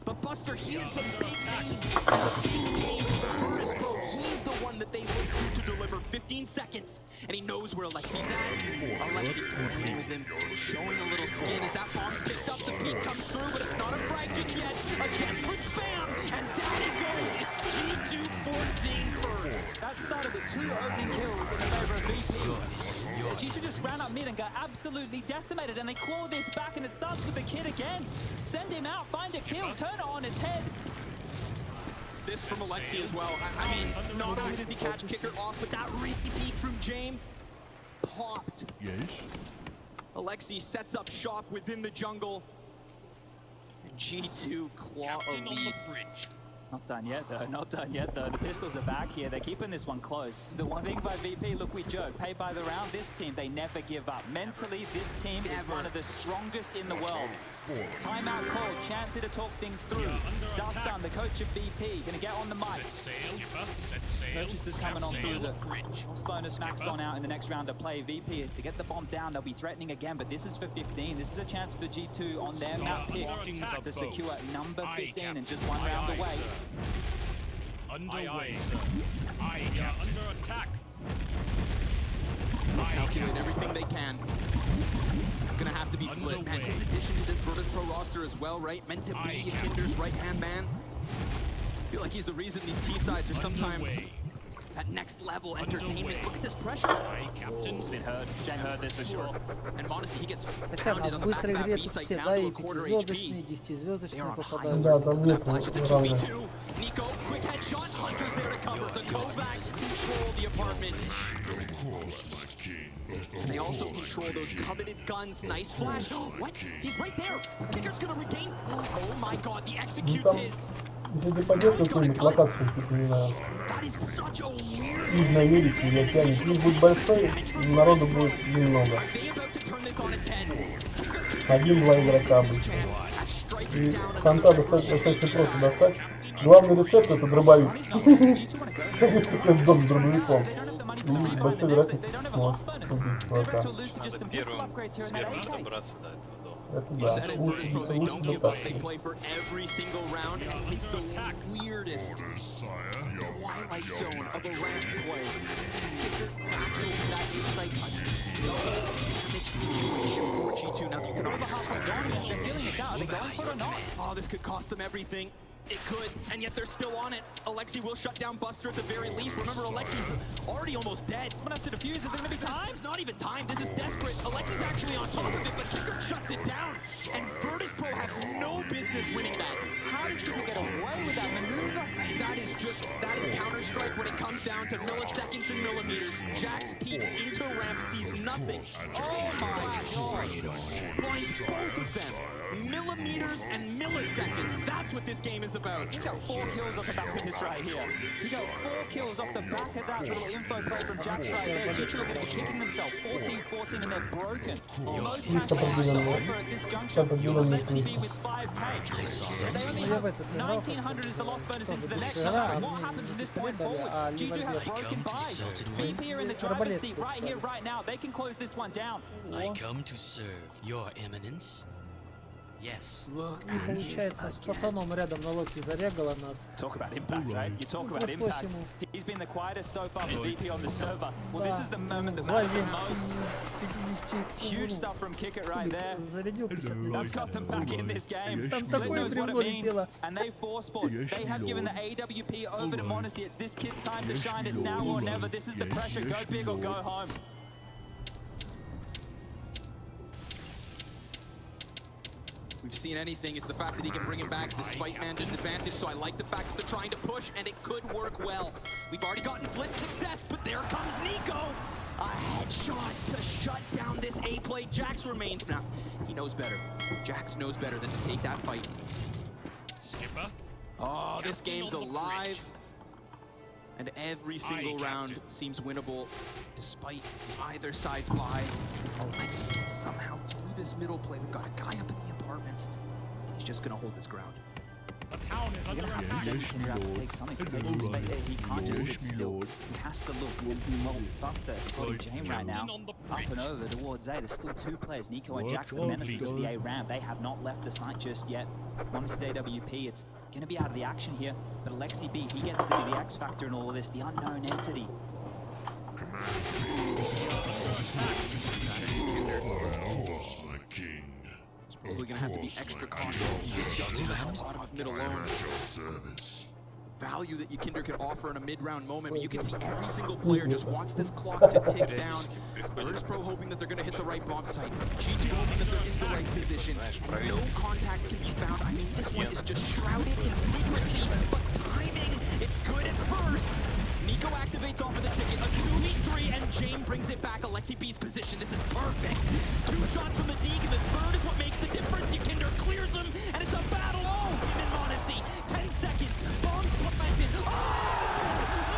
But Buster, he is the big name in the big games for Virtus Pro. He's the one that they look to deliver 15 seconds, and he knows where Alexi's at. Alexi playing with him, showing a little skin as that bomb's picked up. The peek comes through, but it's not a frag just yet. A desperate spam, and down he goes. It's G2 14 first. That started with 2 opening kills in the favor of VP. G2 just ran up mid and got absolutely decimated, and they claw this back, and it starts with the kid again. Send him out, find a kill, turn it on its head. This from Alexi as well. I mean, not only does he catch Kicker off, but that repeat from James popped. Yes. Alexi sets up shop within the jungle. And G2 claw a lead. Not done yet, though. Not done yet, though. The pistols are back here. They're keeping this one close. The one thing by VP, look, we joke. Paid by the round. This team, they never give up. Mentally, this team is one of the strongest in the world. Timeout called. Chance here to talk things through. Dustin, the coach of VP, going to get on the mic. Purchases coming on through the loss bonus maxed on out in the next round of play. VP, if they get the bomb down, they'll be threatening again, but this is for 15. This is a chance for G2 on their map pick to secure number 15 and just one round away. Underway, sir. Under attack. They calculate everything they can. It's gonna have to be Flit, man. His addition to this Virtus Pro roster as well, right? Meant to be Yakinder's right-hand man. I feel like he's the reason these T-sides are sometimes That next level entertainment. Look at this pressure. It's been heard. Jang heard this for sure. And Modesty, he gets Хотя pounded в on the back быстрой of that игре B тут site все, down да, to и a quarter 5-звездочные, и HP. 10-звездочные Да, попадают. Да, там нет Flash, it's a равных. 2v2. Nico, quick headshot. Hunter's there to cover. The Kovacs control the apartments. And they also control those coveted guns. Nice flash. What? He's right there. Kicker's gonna regain. Oh my god, the execute's his. Если пойдет какую-нибудь локацию, типа, не знаю, That is such a weird Южной Америки или океане, здесь будет большой, и народу будет немного. Are they about to turn this on its head? Один-два игрока обычно. И ханта достаточно просто достать. Главный рецепт это дробовик. Как дом с дробовиком. И большой вероятность может убить чувака. Надо первым добраться до этого дома. Это You said да, it, лучше, Virtus Pro, they лучше don't бы give так. up. They play for every single round and with the weirdest twilight zone of a ramp play. Kicker cracks open that A-site, a double damage situation for G2. Now you can Over halfway gone, and they're feeling this out. Are they going for it or not? Oh, this could cost them everything. It could, and yet they're still on it. Alexi will shut down Buster at the very least. Remember, Alexi's already almost dead. Someone has to defuse. Is there going to be time? It's not even time. This is desperate. Alexi's actually on top of it, but Kicker shuts it down. And Virtus Pro have no business winning that. How does Kicker get away with that maneuver? That is Counter-Strike when it comes down to milliseconds and millimeters. Jax peeks into ramp, sees nothing. Oh my god. Blinds both of them. Millimeters and milliseconds. That's what this game is about. He got 4 kills off the back of this right here. He got 4 kills off the back of that little info play from Jax right there. G2 are going to be kicking themselves 14-14 and they're broken. Most cash they have to offer at this juncture is Alexi B with 5k. They only have 1900 as the loss bonus into the next. No matter what happens from this point forward, G2 have broken buys. VP are in the driver's seat right here, right now. They can close this one down. I come to serve your eminence. Yes. Look И получается, с пацаном рядом на локе зарегало нас. Talk about impact, right? You talk about impact. He's been the quietest so far for VP on the server. Well, this is the moment that matters the most. Huge stuff from Kicker right there. Зарядил 50 минут. That's got them back in this game. Там Flip такое knows what it бревно means, летело. and they force-sport. They have given the AWP over to Monacy. It's this kid's time to shine. It's now or never. This is the pressure. Go big or go home. We've seen anything, it's the fact that he can bring it back despite man disadvantage, so I like the fact that they're trying to push, and it could work well. We've already gotten Blitz success, but there comes Nico! A headshot to shut down this A play. Jax remains. Now, he knows better. Jax knows better than to take that fight. Skipper. Oh, this game's alive. And every single round seems winnable, despite either side's buy. Alexi gets somehow through this middle play. We've got a guy up in the apartments, and he's just gonna hold his ground. You're going to have to send your Kinder out to take something, to take some space. He can't just sit still. He has to look. Well, Buster, Scotty, Jane right now, up and over towards A. There's still 2 players, Nico and Jax, the menaces of the A ramp. They have not left the site just yet. Once it's AWP, it's going to be out of the action here. But Alexi B, he gets to be the X factor in all of this, the unknown entity. He's probably gonna have to be extra cautious. He just sits in a lot of mid alone. Value that Kinder could offer in a mid-round moment, but you can see every single player just wants this clock to tick down. Virtus Pro hoping that they're going to hit the right bomb site. G2 hoping that they're in the right position. No contact can be found. I mean, this one is just shrouded in secrecy, but timing, it's good at first. Nico activates off of the ticket, a 2v3, and Jane brings it back. Alexi B's position, this is perfect. 2 shots from the Deeg, and the third is what makes the difference. Kinder clears him, and it's a battle. Oh, him and Monacy, 10 seconds, bombs planted. Oh,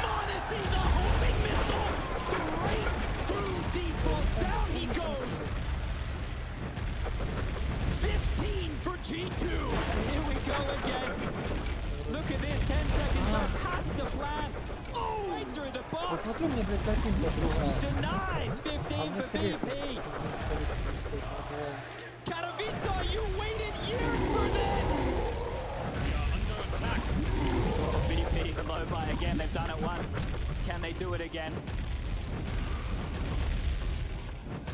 Monacy, the homing missile, straight through default, down he goes. 15 for G2. Here we go again. Look at this, 10 seconds left, has to plan. Oh, right through the box. Посмотри, мне, блядь, картинка другая. Denies 15 for VP. Katowice, you waited years for this. Oh, VP, the low buy again. They've done it once. Can they do it again?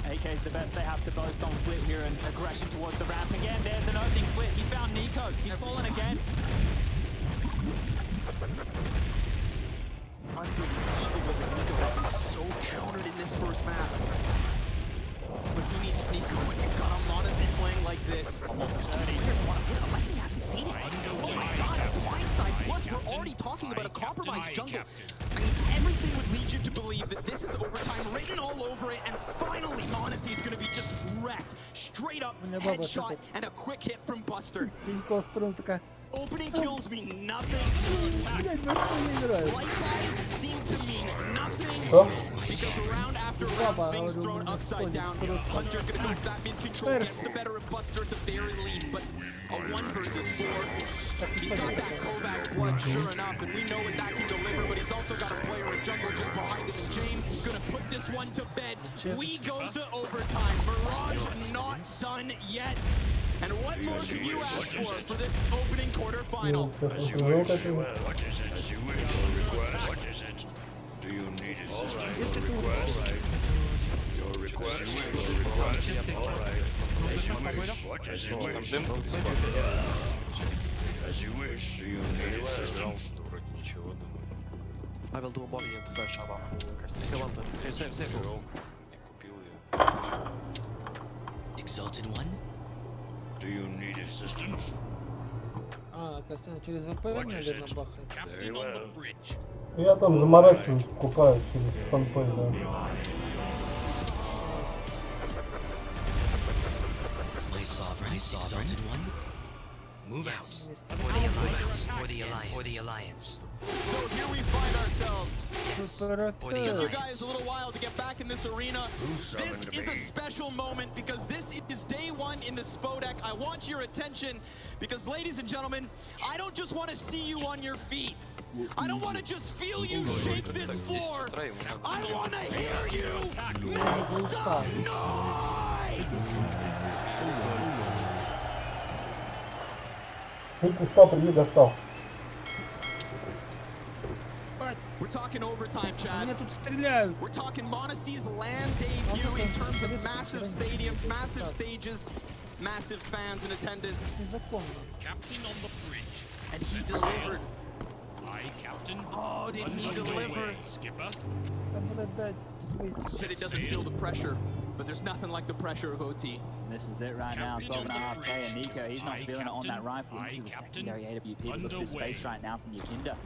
AK's the best they have to boast on Flit here, and aggression towards the ramp again. There's an opening Flit. He's found Nico. He's fallen again. unbelievable that Nico has been so countered in this first map. But who needs Nico when you've got a Monacy playing like this? There's two players bottom mid. Alexi hasn't seen it. Oh my god, a blindside. Plus, we're already talking about a compromised jungle. I mean, everything would lead you to believe that this is overtime written all over it, and finally Monacy is going to be just wrecked. Straight up headshot and a quick hit from Buster. Opening kills mean nothing. Light buys seem to mean nothing. Because round after round, things thrown upside down. Hunter gonna go with that mid control, gets the better of Buster at the very least, but a 1 versus 4. He's got that Kovac blood, sure enough, and we know what that can deliver, but he's also got a player in jungle just behind him, and Jane gonna put this one to bed. We go to overtime. Mirage not done yet. And what more could you ask for this opening quarterfinal? What is it? Your request? What is it? Do you need it? All right. Your request. Your request. All right. What is it? As you wish. Do you need it? Павел думал, я туда шабах. Команда. Все. Exalted One? Do you need assistance? Костян через ВП, наверное, бахает. Very well. Я там заморачиваюсь, купаю через фанпей, да. My sovereign, Exalted One? Move out. For the Alliance. So here we find ourselves. It took you guys a little while to get back in this arena. This is a special moment because this is day 1 in the Spodek. I want your attention because, ladies and gentlemen, I don't just want to see you on your feet. I don't want to just feel you shake this floor. I want to hear you make some noise. Достал. We're talking overtime, Chad. Меня тут стреляют. We're talking Monacy's land debut in terms of massive stadiums, massive stages, massive fans in attendance. Captain on the bridge. And he delivered. Aye, Captain. Oh, did he deliver? Skipper. Said it doesn't feel the pressure, but there's nothing like the pressure of OT. This is it right now, 12.5k, and Nico, he's not feeling it on that rifle into the secondary AWP. Look at this space right now from Yakinda.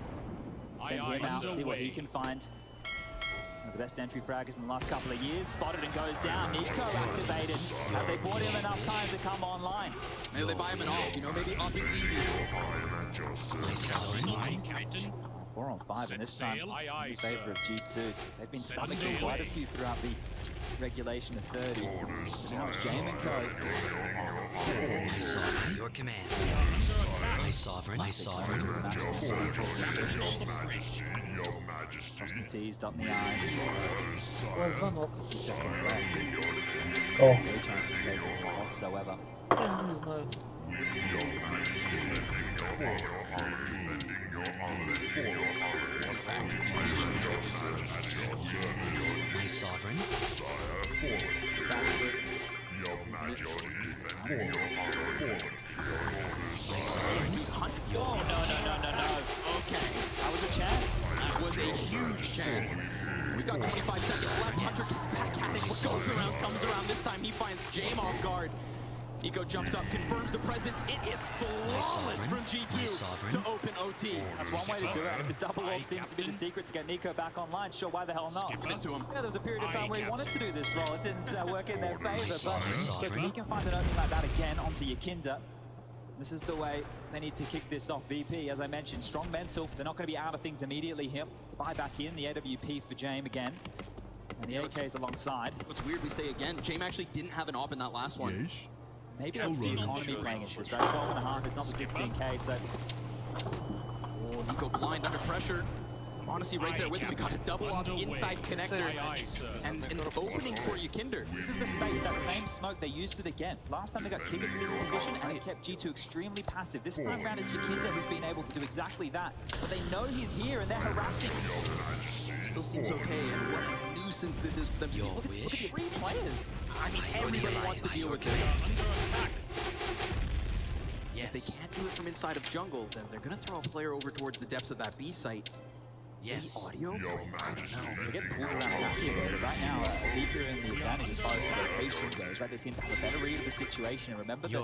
Send him out, see what he can find. One of the best entry fraggers in the last couple of years. Spotted and goes down. Nico activated. Have they bought him enough time to come online? Maybe they buy him an AWP, you know, maybe upping's easy. Aye, Captain. 4 on 5, and this time in favor of G2. They've been stomaching quite a few throughout the regulation of 30. But now it's Jame and Co. My sovereign, your command. My sovereign, Cross the T's, dot the I's. Ой, звонок. 2 seconds left. О, No chances taken whatsoever. Я не знаю. My sovereign. Oh, no. Okay, that was a chance. That was a huge chance. We've got 25 seconds left. Hunter gets back at it. What goes around comes around. This time he finds Jame off guard. Nico jumps up, confirms the presence. It is flawless from G2 to open OT. That's one way to do it. If his double orb seems to be the secret to get Nico back online, sure, why the hell not? Give it to him. Yeah, there was a period of time where he wanted to do this role. It didn't work in their favor, but look, if he can find an opening like that again onto Yakinda, this is the way they need to kick this off. VP, as I mentioned, strong mental. They're not going to be out of things immediately here. The buy back in, the AWP for Jame again. And the AK's alongside. What's weird, we say again, Jame actually didn't have an AWP in that last one. Maybe that's the economy playing into this, right? 12.5, it's not the 16k, so... Oh, Nico blind under pressure. Monacy right there with him. We got a double up inside connector. And an opening for Yakinder. This is the space, that same smoke, they used it again. Last time they got kicked into this position and they kept G2 extremely passive. This time around it's Yakinder who's been able to do exactly that. But they know he's here and they're harassing. Still seems okay, and what a nuisance this is for them to be. Look at the 3 players. I mean, everybody wants to deal with this. If they can't do it from inside of jungle, then they're gonna throw a player over towards the depths of that B site. Yes. Any audio? I don't know. We're getting pulled around the map here, though. But right now, VP are in the advantage as far as the rotation goes, right? They seem to have a better read of the situation. And remember the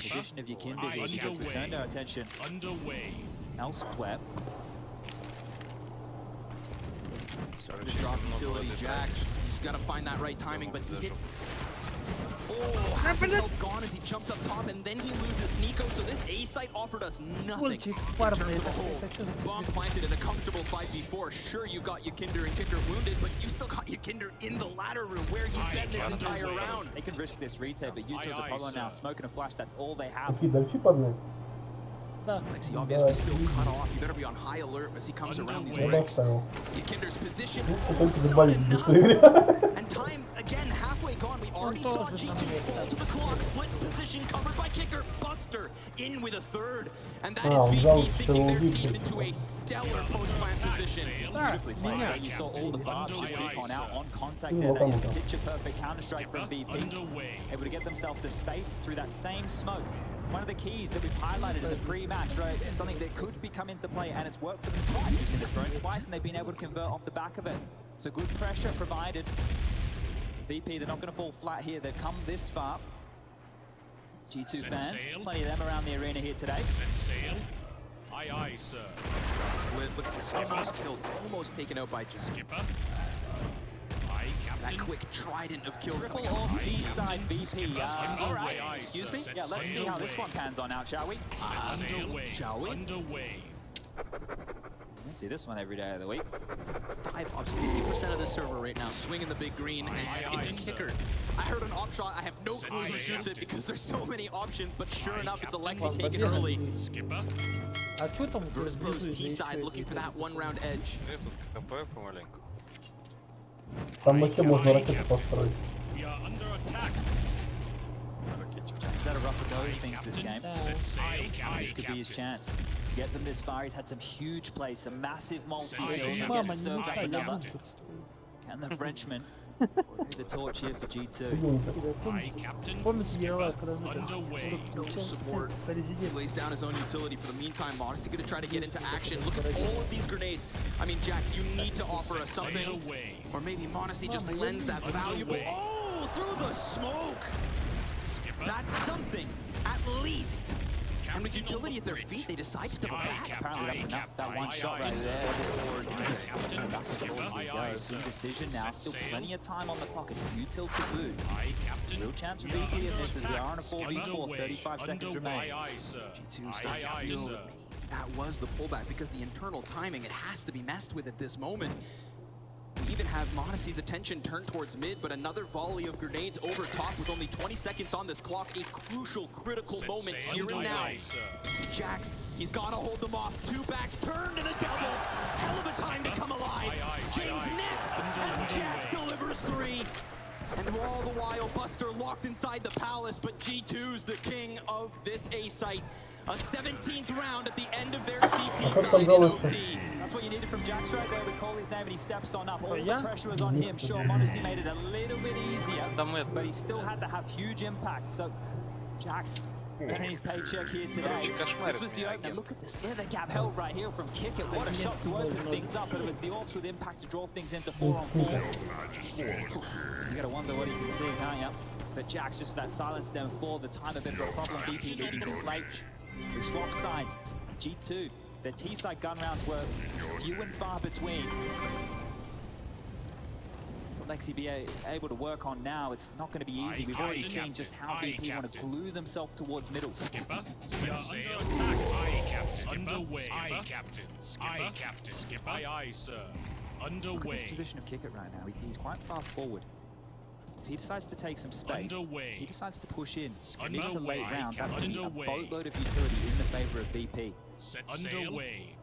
position of Yakinda here, because we've turned our attention elsewhere. Started to drop utility, Jax. He's got to find that right timing, but he hits. Oh, half his health gone as he jumped up top, and then he loses Nico. So this A site offered us nothing in terms of a hold. Bomb planted in a comfortable 5v4. Sure, you got Yakinder and Kicker wounded, but you still got Yakinder in the ladder room where he's been this entire round. They can risk this retake, but Yuto's a problem now. Smoke and a flash, that's all they have. Lexi obviously still cut off. You better be on high alert as he comes around these breaks. Yakinder's position. Oh, it's not enough. And time again halfway gone. We already saw G2 fall to the clock. Flit's position covered by Kicker. Buster in with a third. And that is VP sinking their teeth into a stellar post-plant position. Beautifully played. You saw all the barbs just beep on out on contact there. That is a picture-perfect counter-strike from VP. Able to get themselves the space through that same smoke. One of the keys that we've highlighted in the pre-match, right? It's something that could come into play, and it's worked for them twice. We've seen it thrown twice, and they've been able to convert off the back of it. So good pressure provided. VP, they're not going to fall flat here. They've come this far. G2 fans, plenty of them around the arena here today. Aye, aye, sir. Flit, look at this. Almost killed, almost taken out by Jax. That quick trident of kills coming out. Triple or T-side VP. All right, excuse me? Yeah, let's see how this one pans on out, shall we? Shall we? Let's see this one every day of the week. 5 ops, 50% of the server right now, swinging the big green, and it's Kicker. I heard an op shot, I have no clue who shoots it because there's so many options, but sure enough, it's Alexi taken early. Virtus Pro's T-side looking for that one-round edge. Там вообще можно ракеты построить. Jack's had a rougher go of things this game. This could be his chance to get them this far. He's had some huge plays, some massive multi-kills, and getting served up another. Can the Frenchman carry the torch here for G2? Помните Ералаш, когда No support. He lays down his own utility for the meantime. Modesty gonna try to get into action. Look at all of these grenades. I mean, Jax, you need to offer us something. Or maybe Modesty just lends that valuable. Oh, through the smoke! That's something, at least. And with utility at their feet, they decide to double back. Apparently that's enough. That one shot right there. This is back and forth we go. Good decision now. Still plenty of time on the clock. And util to boot. Real chance for VP in this as we are on a 4v4. 35 seconds remain. G2 starting to feel that maybe that was the pullback because the internal timing, it has to be messed with at this moment. We even have Modesty's attention turned towards mid, but another volley of grenades over top with only 20 seconds on this clock. A crucial, critical moment here and now. Jax, he's got to hold them off. 2 backs turned and a double. Hell of a time to come alive. James next as Jax delivers 3. And all the while, Buster locked inside the palace, but G2's the king of this A site. A 17th round at the end of their CT side in OT. That's what you needed from Jax right there. We call his name and he steps on up. All the pressure was on him. Sure, Modesty made it a little bit easier, but he still had to have huge impact. So, Jax earning his paycheck here today. This was the opener. Look at the slither gap held right here from Kick It. What a shot to open things up, but it was the Orcs with impact to draw things into 4-on-4. You gotta wonder what he can see, can't you? But Jax just that silence down 4. The time a bit of a problem. VP leaving things late. We swap sides. G2, their T-side gun rounds were few and far between. So Lexi be able to work on now. It's not going to be easy. We've already seen just how VP want to glue themselves towards middle. Underway. Aye, Captain. Aye, Captain. Aye, aye, sir. Underway. Look at this position of Kick It right now. He's quite far forward. If he decides to take some space, if he decides to push in, mid to late round, that's going to be a boatload of utility in the favor of VP. Underway.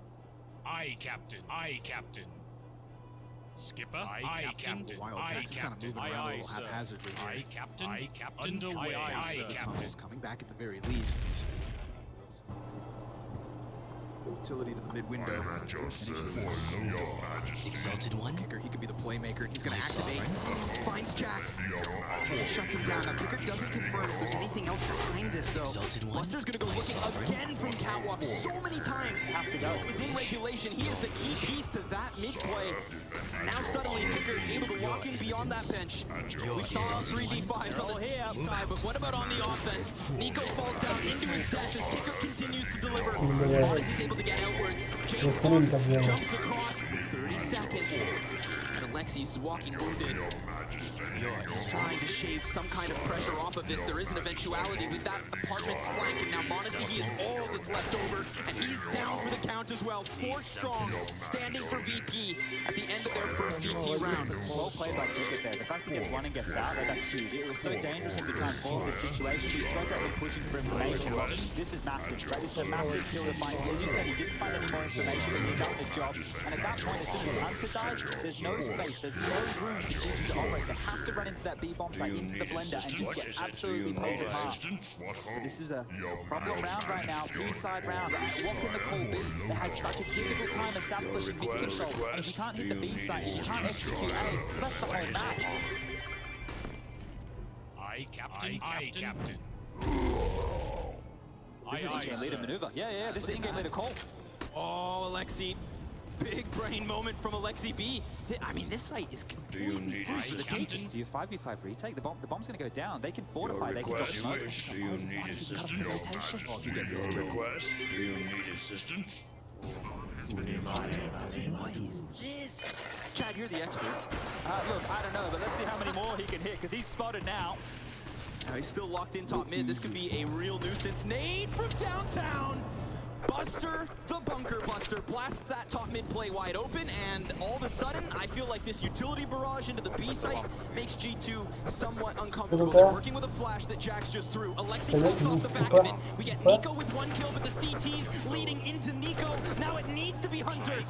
Aye, Captain. Aye, Captain. Skipper. Aye, Captain. While Jax is kind of moving around a little haphazardly here. Aye, Captain. Aye, Captain. Underway. Aye, The tunnels coming back at the very least. utility to the mid window. Exalted One. Kicker, he could be the playmaker, and he's gonna activate. Finds Jax. Shuts him down. Now Kicker doesn't confirm if there's anything else behind this, though. Buster's gonna go looking again from catwalk so many times. Have to go. Within regulation, he is the key piece to that mid play. Now suddenly Kicker able to walk in beyond that bench. We saw 3v5s on the CT side, but what about on the offense? Nico falls down into his death as Kicker continues to deliver. Odyssey's able to get outwards. James Bond jumps across 30 seconds. Alexi's walking wounded. He's trying to shave some kind of pressure off of this. There is an eventuality with that apartment's flank, and now Modesty, he is all that's left over, and he's down for the count as well. 4 strong, standing for VP at the end of their first CT round. Well played by Cricket there. The fact he gets one and gets out, that's huge. It was so dangerous him to try and follow this situation. We spoke about him pushing for information. Well, this is massive, right? This is a massive kill to find. As you said, he didn't find any more information, but he done his job. And at that point, as soon as Hunter dies, there's no space, there's no room for G2 to operate. They have to run into that B-bomb site, into the blender, and just get absolutely pulled apart. But this is a problem round right now, T-side rounds. What can the call be? They had such a difficult time establishing mid control, and if you can't hit the B site, if you can't execute A, that's the whole map. Aye, Captain. This is an in-game leader maneuver. Yeah, this is an in-game leader call. Oh, Alexi. Big brain moment from Alexi B. I mean, this site is completely free for the taking. Do you 5v5 retake? The bomb's going to go down. They can fortify, they can drop smoke. They can drop Modesty cut off the rotation. Oh, if he gets this kill. Do you need assistance? What is this? Chad, you're the expert. Look, I don't know, but let's see how many more he can hit, because he's spotted now. Now he's still locked in top mid. This could be a real nuisance. Nade from downtown. Buster, the bunker buster, blasts that top mid play wide open, and all of a sudden, I feel like this utility barrage into the B site makes G2 somewhat uncomfortable. They're working with a flash that Jax just threw. Alexi pulls off the back of it. We get Nico with 1 kill, but the CT's leading into Nico. Now it needs to be Hunter.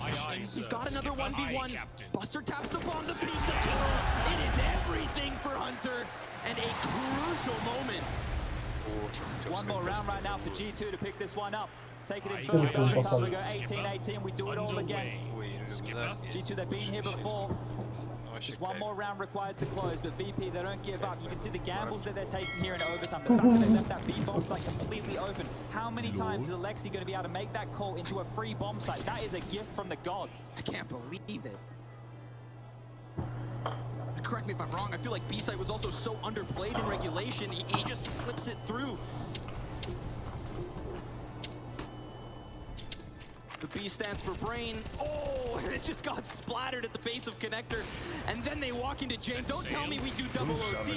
He's got another 1v1. Buster taps the bomb to beat the kill. It is everything for Hunter, and a crucial moment. One more round right now for G2 to pick this one up. Take it in first, every time we go 18-18, we do it all again. G2, they've been here before. Just one more round required to close, but VP, they don't give up. You can see the gambles that they're taking here in overtime. The fact that they left that B bomb site completely open. How many times is Alexi going to be able to make that call into a free bomb site? That is a gift from the gods. I can't believe it. Correct me if I'm wrong, I feel like B-site was also so underplayed in regulation, he just slips it through. The B stands for brain. Oh, it just got splattered at the base of connector. And then they walk into James. Don't tell me we do double OT.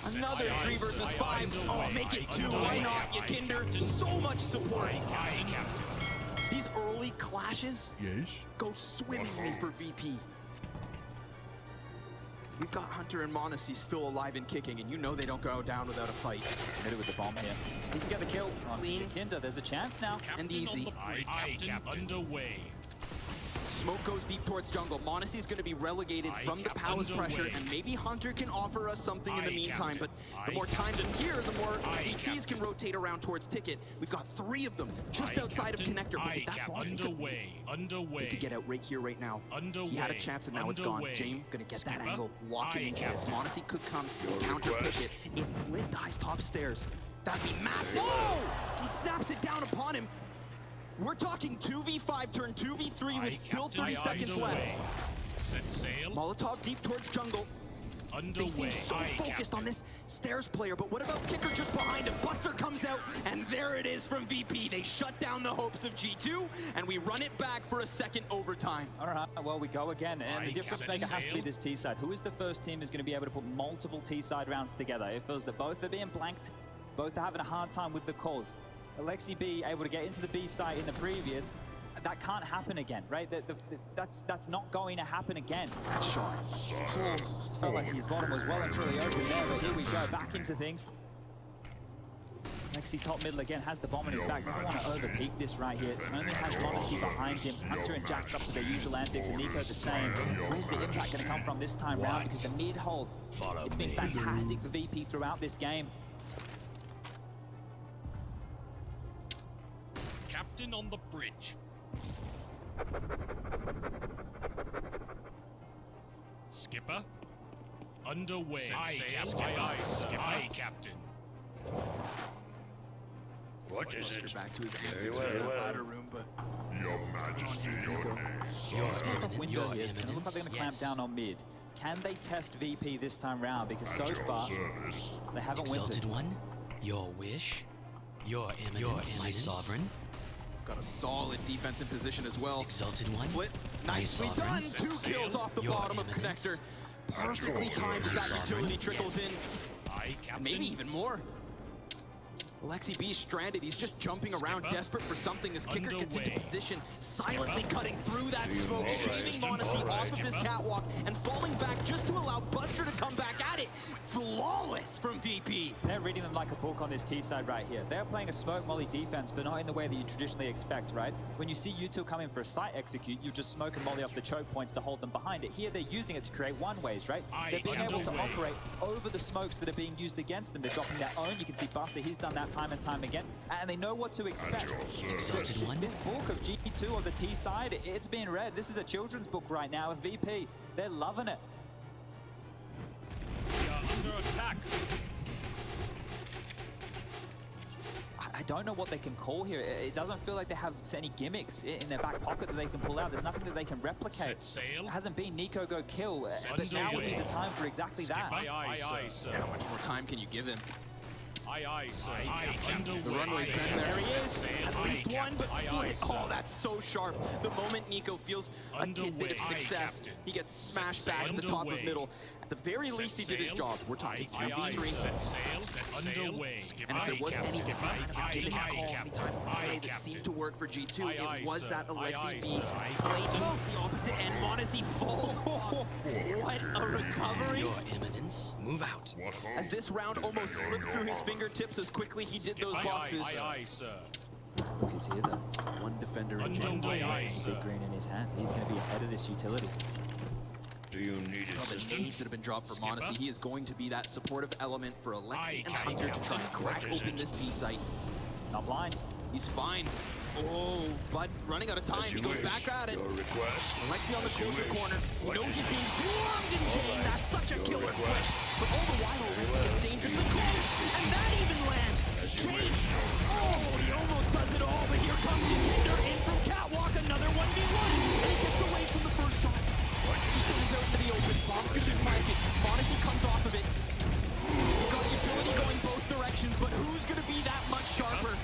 Another 3 versus 5. Oh, make it 2. Why not, Yakinder? So much support. These early clashes go swimmingly for VP. We've got Hunter and Modesty still alive and kicking, and you know they don't go down without a fight. He's committed with the bomb here. He can get the kill. Clean. Yakinder, there's a chance now. And easy. Underway. Smoke goes deep towards jungle. Monasty's going to be relegated from the palace pressure, and maybe Hunter can offer us something in the meantime, but the more time that's here, the more CTs can rotate around towards Ticket. We've got 3 of them just outside of connector, but with that bomb, they could get out right here, right now. He had a chance, and now it's gone. James going to get that angle, lock him into this. Modesty could come and counter Ticket. If Flit dies top stairs, that'd be massive. Whoa! He snaps it down upon him. We're talking 2v5 turn 2v3 with still 30 seconds left. Molotov deep towards jungle. They seem so focused on this stairs player, but what about Kicker just behind him? Buster comes out, and there it is from VP. They shut down the hopes of G2, and we run it back for a second overtime. All right, well, we go again, and the difference maker has to be this T-side. Who is the first team who's going to be able to put multiple T-side rounds together? It feels that both are being blanked, both are having a hard time with the calls. Alexi B able to get into the B site in the previous. That can't happen again, right? That's not going to happen again. That shot. Felt like his bottom was well and truly open there, but here we go, back into things. Alexi top middle again, has the bomb in his back, doesn't want to overpeak this right here. Only has Modesty behind him. Hunter and Jax up to their usual antics, and Nico the same. Where's the impact going to come from this time round? Because the mid hold, it's been fantastic for VP throughout this game. captain on the bridge. Skipper, underway. Aye, Captain. Aye, Captain. What is it? Back to his Very antics well, in that well. ladder room, but Your Majesty, your name. Smoke off window here. It's going to look like they're going to clamp down on mid. Can they test VP this time round? Because so far, they haven't Exalted whimpered. one, your wish, your eminence, my sovereign. got a solid defensive position as well. Exalted one. Flip, nicely done. 2 kills off the bottom of Connector. Perfectly timed as that utility trickles in. And maybe even more. Lexi B stranded. He's just jumping around, desperate for something as Kicker gets into position, silently cutting through that smoke, shaving Monacy off of this catwalk, and falling back just to allow Buster to come back at it. Flawless from VP. They're reading them like a book on this T side right here. They're playing a smoke molly defense, but not in the way that you traditionally expect, right? When you see U2 come in for a site execute, you just smoke and molly off the choke points to hold them behind it. Here, they're using it to create one-ways, right? They're being able to operate over the smokes that are being used against them. They're dropping their own. You can see Buster, he's done that time and time again, and they know what to expect. This book of G2 on the T side, it's being read. This is a children's book right now with VP. They're loving it. We are under attack. I don't know what they can call here. It doesn't feel like they have any gimmicks in their back pocket that they can pull out. There's nothing that they can replicate. It hasn't been Nico go kill, but now would be the time for exactly that. Aye, sir. How much more time can you give him? Aye, sir. The runway's been there. There he is. At least one, but Flit. Oh, that's so sharp. The moment Nico feels a tidbit of success, he gets smashed back at the top of middle. At the very least, he did his job. We're talking 3v3. Underway. And if there was any kind of a gimmick call, any type of play that seemed to work for G2, it was that Alexi B play towards the opposite end. Monacy falls off. What a recovery. Your eminence, move out. As this round almost slipped through his fingertips as quickly he did those boxes. Aye, sir. Look, he's here, though. One defender in Jane. Big green in his hand. He's going to be ahead of this utility. Do you need The nades that have been dropped for Monacy, he is going to be that supportive element for Alexi and Hunter to try and crack open this B site. Not blind. He's fine. Oh, but running out of time. He goes back at it. Alexi on the closer corner. He knows he's being swarmed in Jane. That's such a killer flick. But all the while, Alexi gets dangerously close. And that even lands. Jane. Oh, he almost does it all. But here comes Kinder in from Catwalk. Another 1v1. And he gets away from the first shot. He stands out into the open. Bomb's going to be planted. Monacy comes off of it. He's got utility going both directions. But who's going to be that much sharper?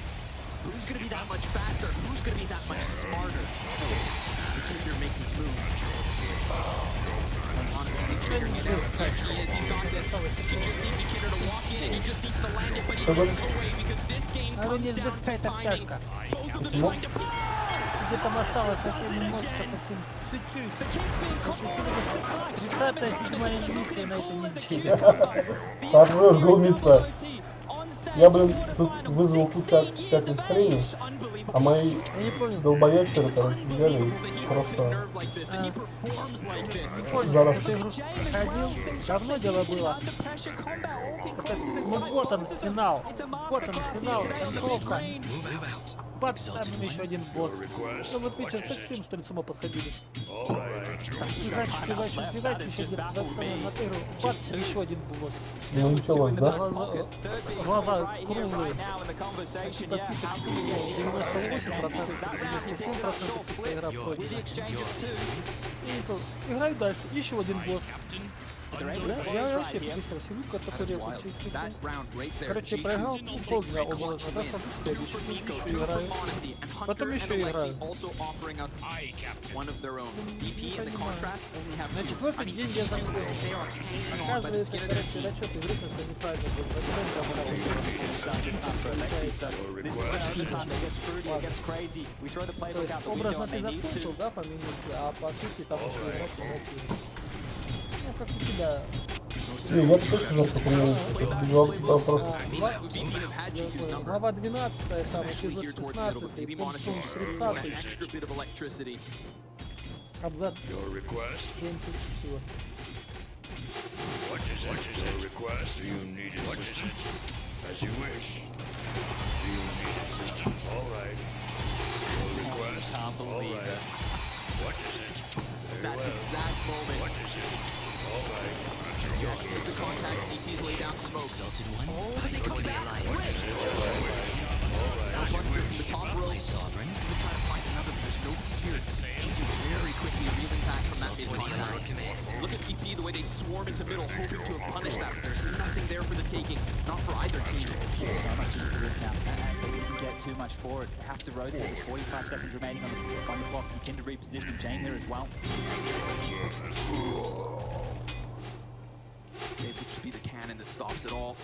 Who's going to be that much faster? Who's going to be that much smarter? The Kinder makes his move. Honestly, he's figuring it out. Yes, he is. He's got this. He just needs a Kinder to walk in, and he just needs to land it, but he looks away because this game comes down to timing. Both of them trying to... Тебе там осталось совсем немножко, совсем чуть-чуть. Это всего лишь 37-я миссия на этой неделе. Хорош, гумится. Я, блин, тут вызвал тут всяких хреней, а мои долбоящеры, короче, взяли и просто... Понял, что ты игру проходил, давно дело было. Ну вот он, финал. Вот он, финал, концовка. Бац, там еще один босс. Ну вот вы что, совсем что ли с ума посходили? Фигачите еще где-то 20 на игру. Бац, еще один босс. Ну ничего, да? Глаза круглые. Типа пишет 98%, 97% типа игра пройдена. И играю дальше. Еще один босс. Я вообще писал, сижу, который чуть-чуть. Короче, проиграл, холодно образно, да, сажусь в следующий, еще играю. Потом еще играю. На четвертый день я забыл. Оказывается, короче, расчет игры как-то неправильно был. Образно ты закончил, да, по минутке, а по сути там еще игра полностью. Ну, как у тебя. Не, я точно завтра приеду. Вопрос. Глава 12, там эпизод 16, пункт 30, абзац 74. can't believe it. What is it? That exact moment. Jack sees the contact, CT's lay down smoke. Oh, but they come back, flip! Now Buster from the top row. He's gonna try to find another, but there's nobody here. G2 very quickly reeling back from that mid contact. Look at VP, the way they swarm into middle, hoping to have punished that, but there's nothing there for the taking. Not for either team. There's so much into this now, and they didn't get too much for it. They have to rotate. There's 45 seconds remaining on the clock. Kinder repositioning Jane here as well. It could just be the cannon that stops it all.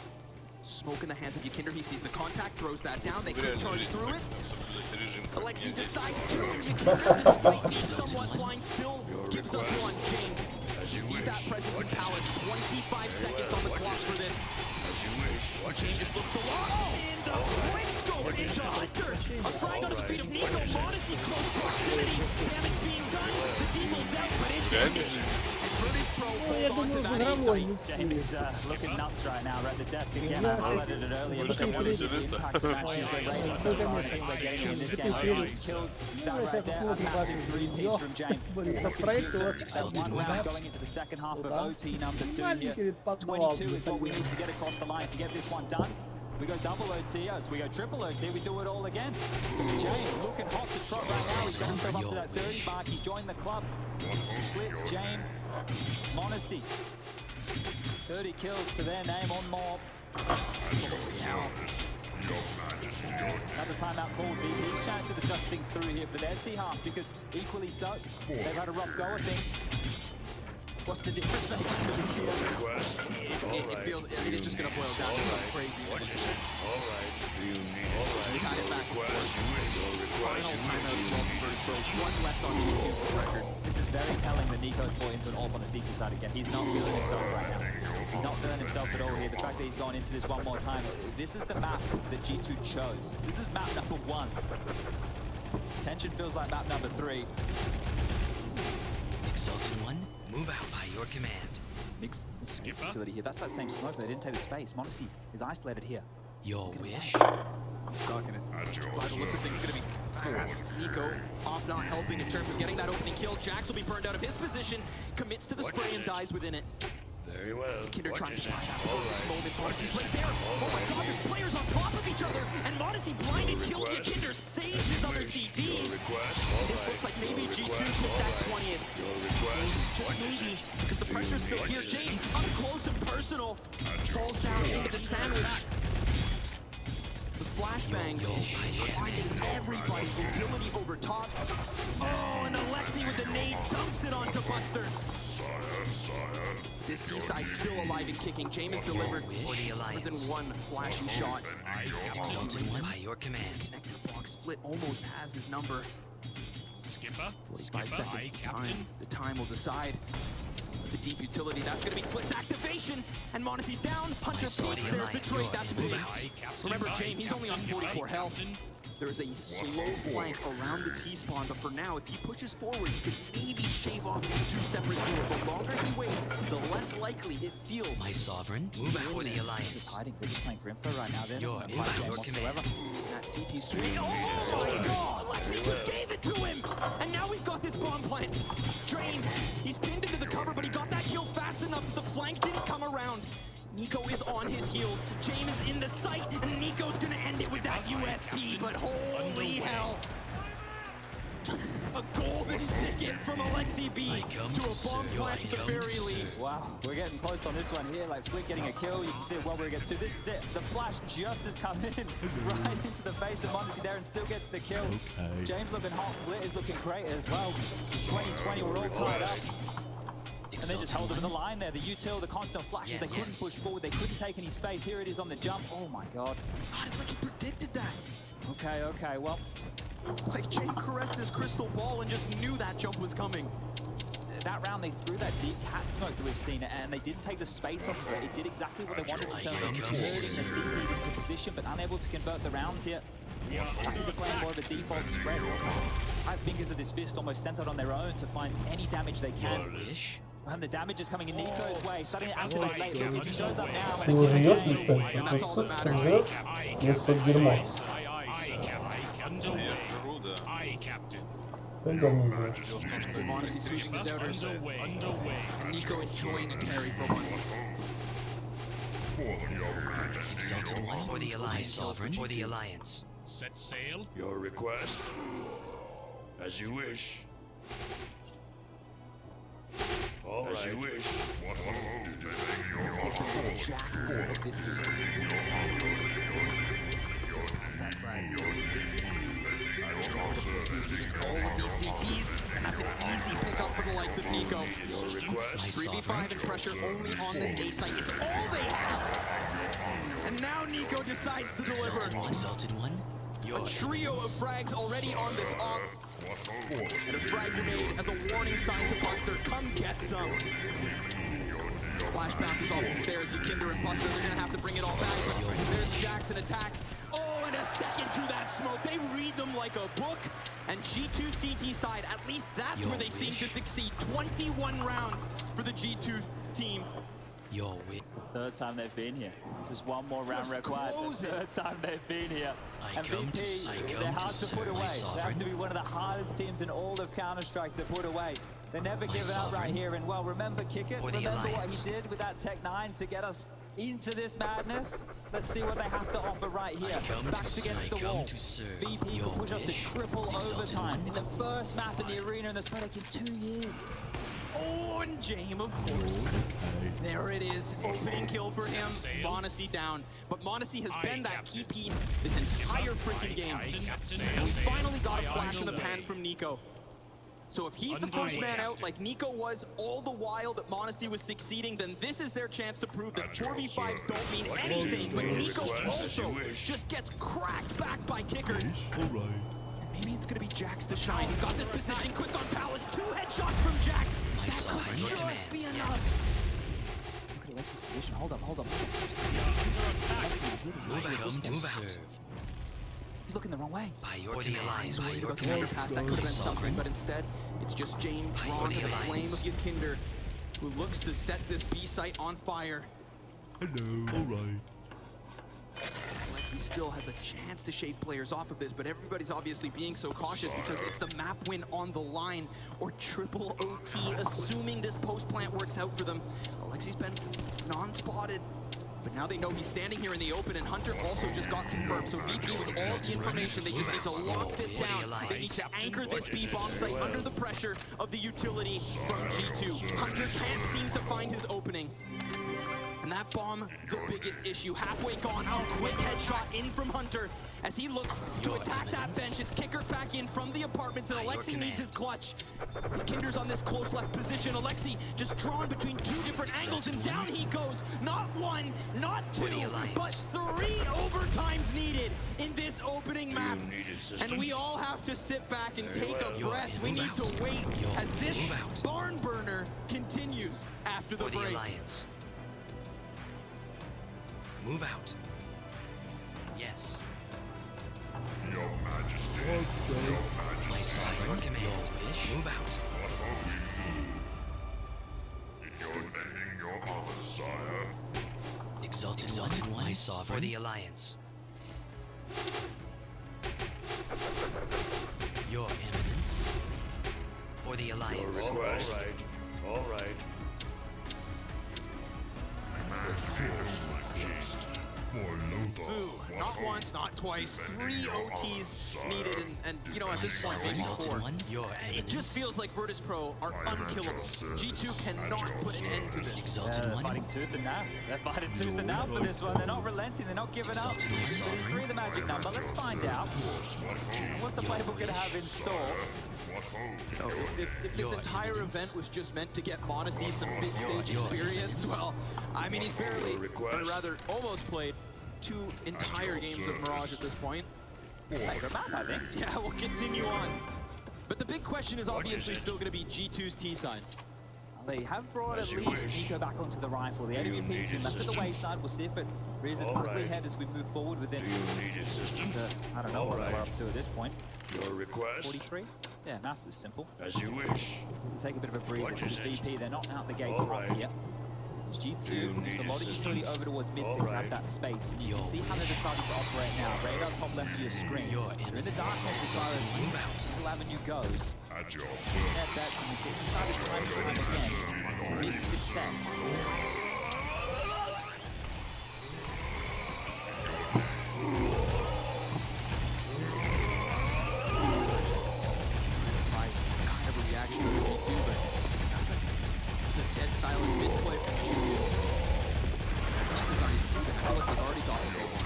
Smoke in the hands of Yakinder. He sees the contact, throws that down. They could charge through it. Alexi decides to. Yakinder, despite being somewhat blind, still gives us one. Jane, he sees that presence in Palace. 25 seconds on the clock for this. Jane just looks to lock in the quick scope into Hunter. A frag onto the feet of Nico. Modesty, close proximity. Damage being done. The deagle's out, but it's ended. Virtus Pro hold on to that A-site. James looking nuts right now. We're at the desk again. I highlighted it earlier. But his impact matches are rating so far. I think we're getting in this game. Kills that right there. A massive three-piece from James. Let's get that one round going into the second half of OT number 2 here. 22 is what we need to get across the line to get this one done. We go double OT, we go triple OT, we do it all again. Jame looking hot to trot right now. He's got himself up to that 30 mark. He's joined the club. Flip, Jame, Monacy. 30 kills to their name on Mob. Another timeout called. VP's chance to discuss things through here for their T-half, because equally so, they've had a rough go of things. What's the difference making going to be here? It feels, I mean, it's just going to boil down to some crazy. We've had it back and forth. Final timeout as well from Virtus Pro. One left on G2 for the record. This is very telling that Nico's brought into an AWP on the CT side again. He's not feeling himself right now. He's not feeling himself at all here. The fact that he's gone into this one more time. This is the map that G2 chose. This is map number 1. Tension feels like map number 3. Exalted One, move out by your command. Big utility here. That's that same smoke, but they didn't take the space. Monacy is isolated here. Your wish. He's stuck in it. By the looks of things, it's going to be fast. Nico, Op not helping in terms of getting that opening kill. Jax will be burned out of his position, commits to the spray and dies within it. Very well. Kinder trying to find that perfect moment. Monacy's right there. Oh my god, there's players on top of each other. And Monacy blinded kills Yakinder, saves his other CTs. And this looks like maybe G2 take that 20th. Maybe, just maybe, because the pressure's still here. Jane, up close and personal, falls down into the sandwich. The flashbangs blinding everybody. Utility over top. Oh, and Alexi with the nade dunks it onto Buster. This T-side still alive and kicking. James delivered more than one flashy shot. By your command. Connector box. Flit almost has his number. 45 seconds to time. The time will decide. The deep utility, that's going to be Flit's activation. And Monacy's down. Hunter peeks. There's the trade. That's big. Remember, James, he's only on 44 health. There is a slow flank around the T-spawn, but for now, if he pushes forward, he could maybe shave off these two separate duels. The longer he waits, the less likely it feels. My sovereign, move out for the alliance. Just hiding. They're just playing for info right now. They're not going to fight Jane whatsoever. That CT swing. Oh my god! Alexi just gave it to him! And now we've got this bomb plant. Drain, he's pinned into the cover, but he got that kill fast enough that the flank didn't come around. Nico is on his heels. James is in the sight, and Nico's gonna end it with that USP, but holy hell. A golden ticket from Alexi B to a bomb plant at the very least. Wow, we're getting close on this one here. Like Flick getting a kill. You can see it well where he gets to. This is it. The flash just has come in right into the face of Monacy there and still gets the kill. Okay. James looking hot. Flit is looking great as well. 2020, we're all tied up. And they just held him in the line there. The util, the constant flashes, they couldn't push forward, they couldn't take any space. Here it is on the jump. Oh my god. God, it's like he predicted that. Okay, well. Like Jay caressed his crystal ball and just knew that jump was coming. That round, they threw that deep cat smoke that we've seen, and they didn't take the space off of it. It did exactly what they wanted in terms of herding the CTs into position, but unable to convert the rounds here. Back into playing more of a default spread. 5 fingers of this fist almost sent out on their own to find any damage they can. And the damage is coming in Nico's way, starting to activate late. Look, if he shows up now, Ты уже ешь лицо? And that's all that matters. Есть как дерьмо. Я жру, да. Ben gelmiyor. Monacy pushing the doubters. And Nico enjoying a carry for once. Exalted One for the Alliance, Sovereign for the Alliance. Set sail. Your request. As you wish. All right. As you wish. He's been the jack of this game. Gets past that frag. He's winning all of these CTs, and that's an easy pickup for the likes of Nico. 3v5 and pressure only on this A site. It's all they have. And now Nico decides to deliver. Exalted One. A trio of frags already on this op. And a frag grenade as a warning sign to Buster. Come get some. Flash bounces off the stairs. Kinder and Buster, they're going to have to bring it all back. But there's Jackson attack. Oh, and a second through that smoke. They read them like a book. And G2 CT side, at least that's where they seem to succeed. 21 rounds for the G2 team. It's the third time they've been here. Just one more round required. The third time they've been here. And VP, they're hard to put away. They have to be one of the hardest teams in all of Counter-Strike to put away. They never give out right here. And well, remember Kick It? Remember what he did with that Tech 9 to get us into this madness? Let's see what they have to offer right here. Backs against the wall. VP could push us to triple overtime in the first map in the arena in the Sputnik in 2 years. Oh, and Jame, of course. There it is. Opening kill for him. Monacy down. But Monacy has been that key piece this entire freaking game. And we finally got a flash in the pan from Nico. So if he's the first man out like Nico was all the while that Monacy was succeeding, then this is their chance to prove that 4v5s don't mean anything. But Nico also just gets cracked back by Kicker. Maybe it's gonna be Jax to shine. He's got this position, quick on Palace, 2 headshots from Jax. That could just be enough. Look at Alexi's position. Hold up. Alexi, Move out. He's looking the wrong way. He's worried about the underpass. That could have been something, but instead, it's just Jane drawn to the flame of Yakinder, who looks to set this B site on fire. Hello. All right. Alexi still has a chance to shave players off of this, but everybody's obviously being so cautious because it's the map win on the line, or triple OT, assuming this post plant works out for them. Alexi's been non-spotted, but now they know he's standing here in the open, and Hunter also just got confirmed. So VP with all the information, they just need to lock this down. They need to anchor this B bomb site under the pressure of the utility from G2. Hunter can't seem to find his opening. And that bomb, the biggest issue. Halfway gone, a quick headshot in from Hunter. As he looks to attack that bench, it's Kicker back in from the apartments, and Alexi needs his clutch. Kinder's on this close left position. Alexi just drawn between 2 different angles, and down he goes. Not 1, not 2, but 3 overtimes needed in this opening map. And we all have to sit back and take a breath. We need to wait as this barn burner continues after the break. Move out. Yes. Your Majesty. My sovereign commands wish. Move out. You're naming your armor, sire. Exalted One, my sovereign for the Alliance. Your Eminence for the Alliance. All right. Foo, not once, not twice, 3 OTs needed, and you know, at this point, maybe 4. It just feels like Virtus Pro are unkillable. G2 cannot put an end to this. They're fighting tooth and nail. They're fighting tooth and nail for this one. They're not relenting, they're not giving up. But is 3 the magic number? Let's find out. What's the playbook gonna have in store? You know, if this entire event was just meant to get Monacy some big stage experience, well, I mean, he's barely, or rather almost played 2 entire games of Mirage at this point. Favorite map, I think. Yeah, we'll continue on. But the big question is obviously still going to be G2's T-side. They have brought at least Nico back onto the rifle. The AWP's been left at the wayside. We'll see if it rears its ugly head as we move forward with it. I don't know what we're up to at this point. Your request? 43? Yeah, maths is simple. As you wish. Take a bit of a breather because VP, they're not out the gates hot here. G2 moves a lot of utility over towards mid to grab that space. You can see how they're deciding to operate now. Radar top left of your screen. You're in the darkness as far as Middle Avenue goes. Net bets, and we try this time and time again to mix success. Price, kind of a reaction from G2, but nothing. It's a dead silent mid play from G2. Their pieces aren't even moving. I feel like they've already got what they want.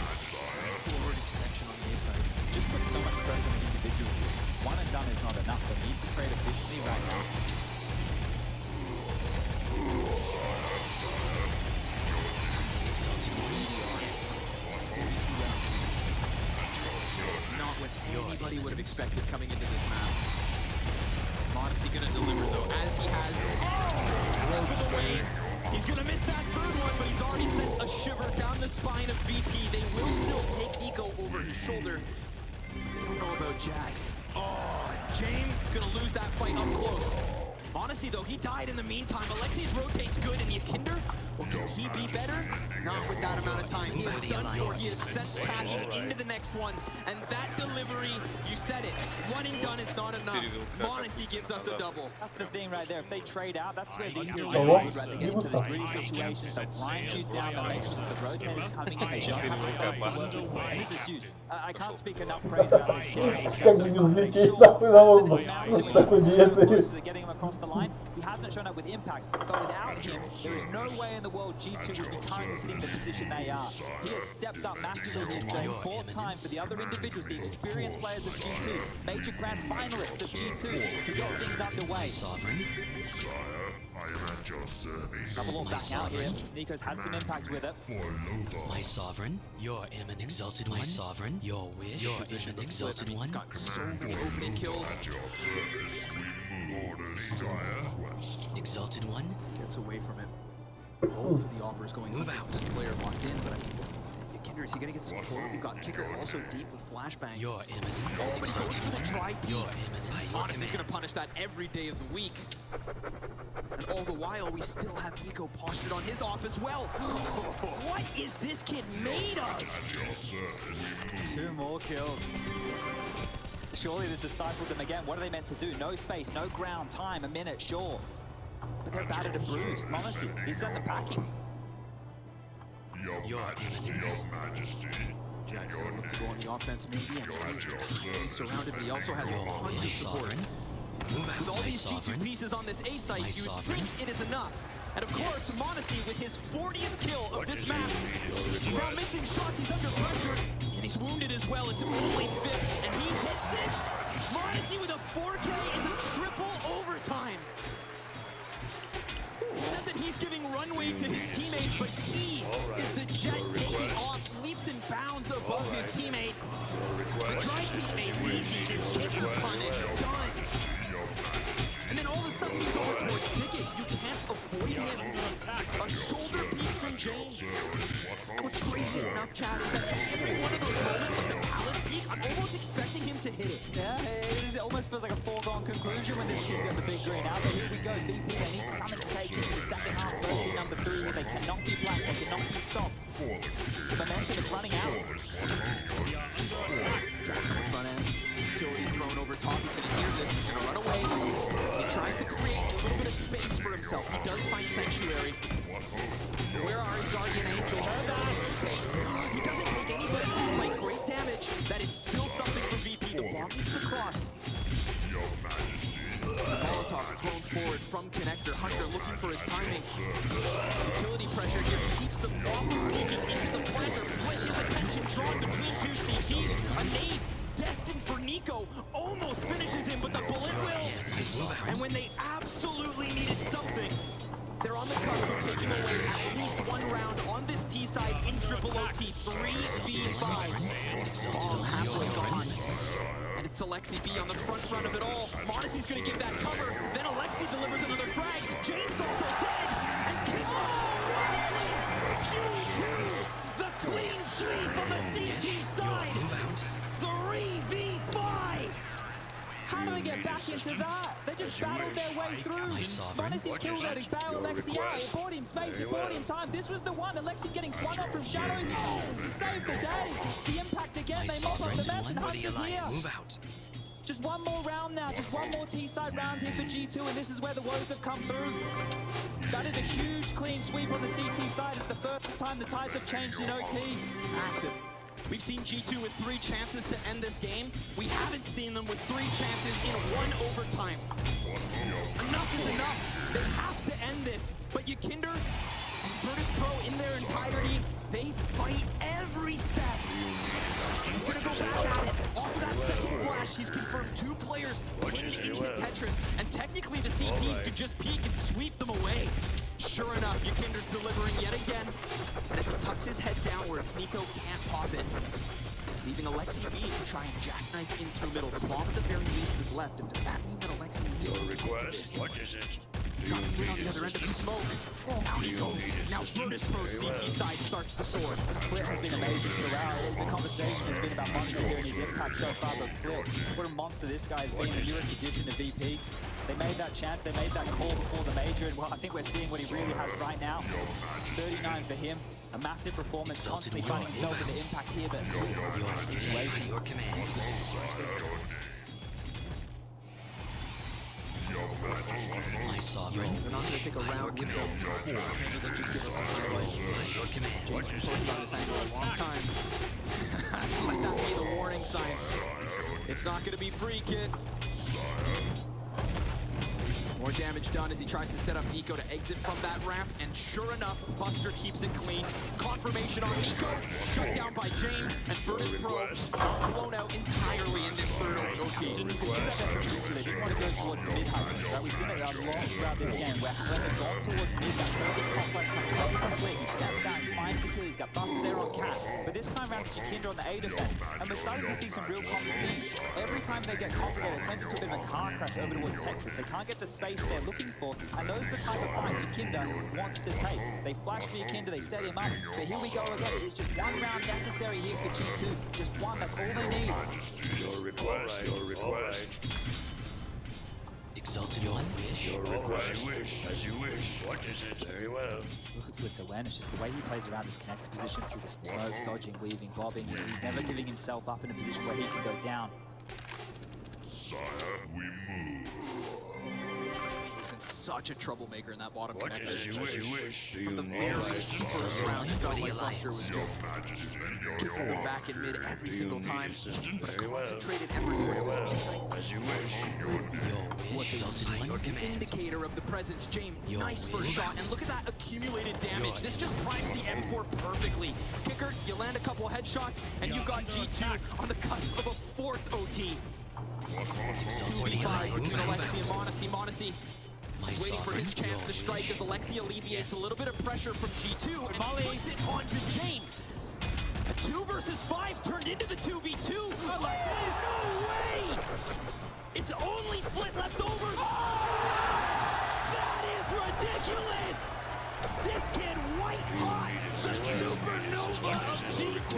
Forward extension on the A side. Just put so much pressure on the individuals here. One and done is not enough. They need to trade efficiently right now. Not what anybody would have expected coming into this map. Modesty gonna deliver though, as he has. Oh! Step of the wave. He's gonna miss that third one, but he's already sent a shiver down the spine of VP. They will still take Nico over his shoulder. They don't know about Jax. Oh, James gonna lose that fight up close. Honestly though, he died in the meantime. Alexi's rotates good, and Yakinder, well, can he be better? Not with that amount of time. He is done for. He is sent packing into the next one. And that delivery, you said it, one and done is not enough. Modesty gives us a double. That's the thing right there. If they trade out, that's where VP really good, right? They get into those gritty situations. They'll grind you down. They'll make sure that the rotator's coming in. They don't have the space to work with. And this is huge. I can't speak enough praise about this kid. They're getting him across the line. He hasn't shown up with impact, but without him, there is no way in the world G2 would be currently sitting in the position they are. He has stepped up massively here, they bought time for the other individuals, the experienced players of G2, major grand finalists of G2, to get things underway. Double all back out here. Nico's had some impact with it. My sovereign, your imminent exalted one. My sovereign, your wish, your imminent exalted one. He's got so many opening kills. Exalted one. Gets away from it. Both of the offers going hunting for this player locked in, but I mean, Yakinder, is he gonna get support? We've got Kicker also deep with flashbangs. Your imminent. Oh, but he goes for the dry peek. Honestly, he's gonna punish that every day of the week. And all the while, we still have Nico postured on his off as well. What is this kid made of? 2 more kills. Surely this has stifled them again. What are they meant to do? No space, no ground, time, a minute, sure. But they're battered and bruised. Honestly, he sent them packing. Your majesty. Jack's gonna look to go on the offense maybe, and he's entirely surrounded, but he also has tons of support. With all these G2 pieces on this A site, you would think it is enough. And of course, Modesty with his 40th kill of this map. He's now missing shots, he's under pressure, and he's wounded as well. It's only fit, and he hits it. Modesty with a 4K in the triple overtime. He said that he's giving runway to his teammates, but he is the jet taking off, leaps and bounds above his teammates. The dry peek made easy, this kicker punish, done. And then all of a sudden he's over towards Ticket. You can't avoid him. A shoulder peek from Jane. And what's crazy enough, Chad, is that every one of those moments, like the Palace peek, I'm almost expecting him to hit it. Yeah, it almost feels like a foregone conclusion when this kid's got the big green out. But here we go, VP, they need something to take into the second half. 13 number 3 here, they cannot be black, they cannot be stopped. The momentum is running out. Jackson on the front end. Utility thrown over top. He's going to hear this. He's going to run away. And he tries to create a little bit of space for himself. He does find Sanctuary. Where are his Guardian Angels? He doesn't take anybody despite great damage. That is still something for VP. The bomb needs to cross. Molotov thrown forward from Connector. Hunter looking for his timing. Utility pressure here keeps them off of peeking into the planter. Flit, his attention drawn between 2 CTs. A nade destined for Nico almost finishes him, but the bullet will. And when they absolutely needed something, they're on the cusp of taking away at least one round on this T side in triple OT. 3v5. Ball halfway gone. And it's Alexi B on the front run of it all. Modesty's gonna give that cover. Then Alexi delivers another frag. James also dead. And kick G2, the clean sweep on the CT side. 3v5. How do they get back into that? They just battled their way through. Modesty's killed there to bail Alexi out. It bought him space, it bought him time. This was the one. Alexi's getting swung up from Shadow here. He saved the day. The impact again. They mop up the mess, and Hunter's here. Just one more round now, just one more T-side round here for G2, and this is where the woes have come through. That is a huge clean sweep on the CT side. It's the first time the tides have changed in OT. Massive. We've seen G2 with 3 chances to end this game. We haven't seen them with 3 chances in 1 overtime. Enough is enough. They have to end this. But Yakinder and Virtus Pro in their entirety, they fight every step. And he's gonna go back at it. Off of that second flash, he's confirmed 2 players pinned into Tetris. And technically the CTs could just peek and sweep them away. Sure enough, Yakinder's delivering yet again. And as he tucks his head downwards, Nico can't pop it, leaving Alexi B to try and jackknife in through middle. The bomb at the very least is left, and does that mean that Alexi needs to commit to this? What is it? He's got Flynn on the other end of the smoke. Down he goes. Now Virtus Pro's CT side starts to soar. Flit has been amazing throughout. The conversation has been about Monster here and his impact so far, but Flit, what a monster this guy has been, the newest addition to VP. They made that chance, they made that call before the major, and well, I think we're seeing what he really has right now. 39 for him, a massive performance, constantly finding himself in the impact here, but it's a situation. These are the stars My sovereign. They're not going to take a round with them. Maybe they'll just give us some highlights. James been posted on this angle a long time. Let that be the warning sign. It's not going to be free, kid. More damage done as he tries to set up Nico to exit from that ramp, and sure enough, Buster keeps it clean. Confirmation on Nico, shut down by Jane, and Virtus Pro blown out entirely in this third OT. You can see that from G2, they didn't want to go towards the mid-high trench, right? We've seen that a lot throughout this game, where when they've gone towards mid, that perfect pop flash coming over from Flit, he steps out, he finds a kill, he's got Buster there on Cat. But this time around, it's Jakinder on the A defense, and we're starting to see some real common themes. Every time they get complicated, it turns into a bit of a car crash over towards Tetris. They can't get the space they're looking for, and those are the type of fights Yakinder wants to take. They flash for Yakinder, they set him up, but here we go again. It's just one round necessary here for G2. Just one, that's all they need. Your request, your request. Exalted your wish. Your request, as you wish. What is it? Very well. Look at Flit's awareness, just the way he plays around this connected position through the smokes, dodging, weaving, bobbing. He's never giving himself up in a position where he can go down. Sire, we move. He's been such a troublemaker in that bottom What connector. as you wish. Do From the very first round, it felt like Buster was just kicking them back in mid every single time. But a concentrated effort towards this B-side As you wish. could be what they need. An indicator of the presence. James, nice first shot, and look at that accumulated damage. This just primes the M4 perfectly. Kicker, you land a couple headshots, and you've got G2 on the cusp of a 4th OT. 2v5 between Alexi and Monesi. Monesi is waiting for his chance to strike as Alexi alleviates a little bit of pressure from G2 and puts it onto Jane. A 2 versus 5 turned into the 2v2. No way! It's only Flit left over. What? That is ridiculous! This kid white hot, the supernova of G2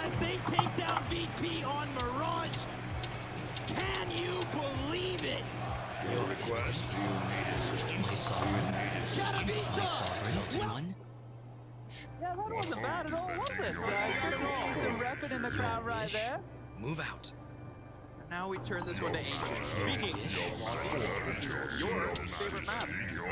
as they take down VP on Mirage. Can you believe it? Your request. Katowice! Yeah, that wasn't bad at all, was it? Good to see some repping in the crowd right there. Move out. Now we turn this one to Ancient. Speaking of losses, this is your favorite map.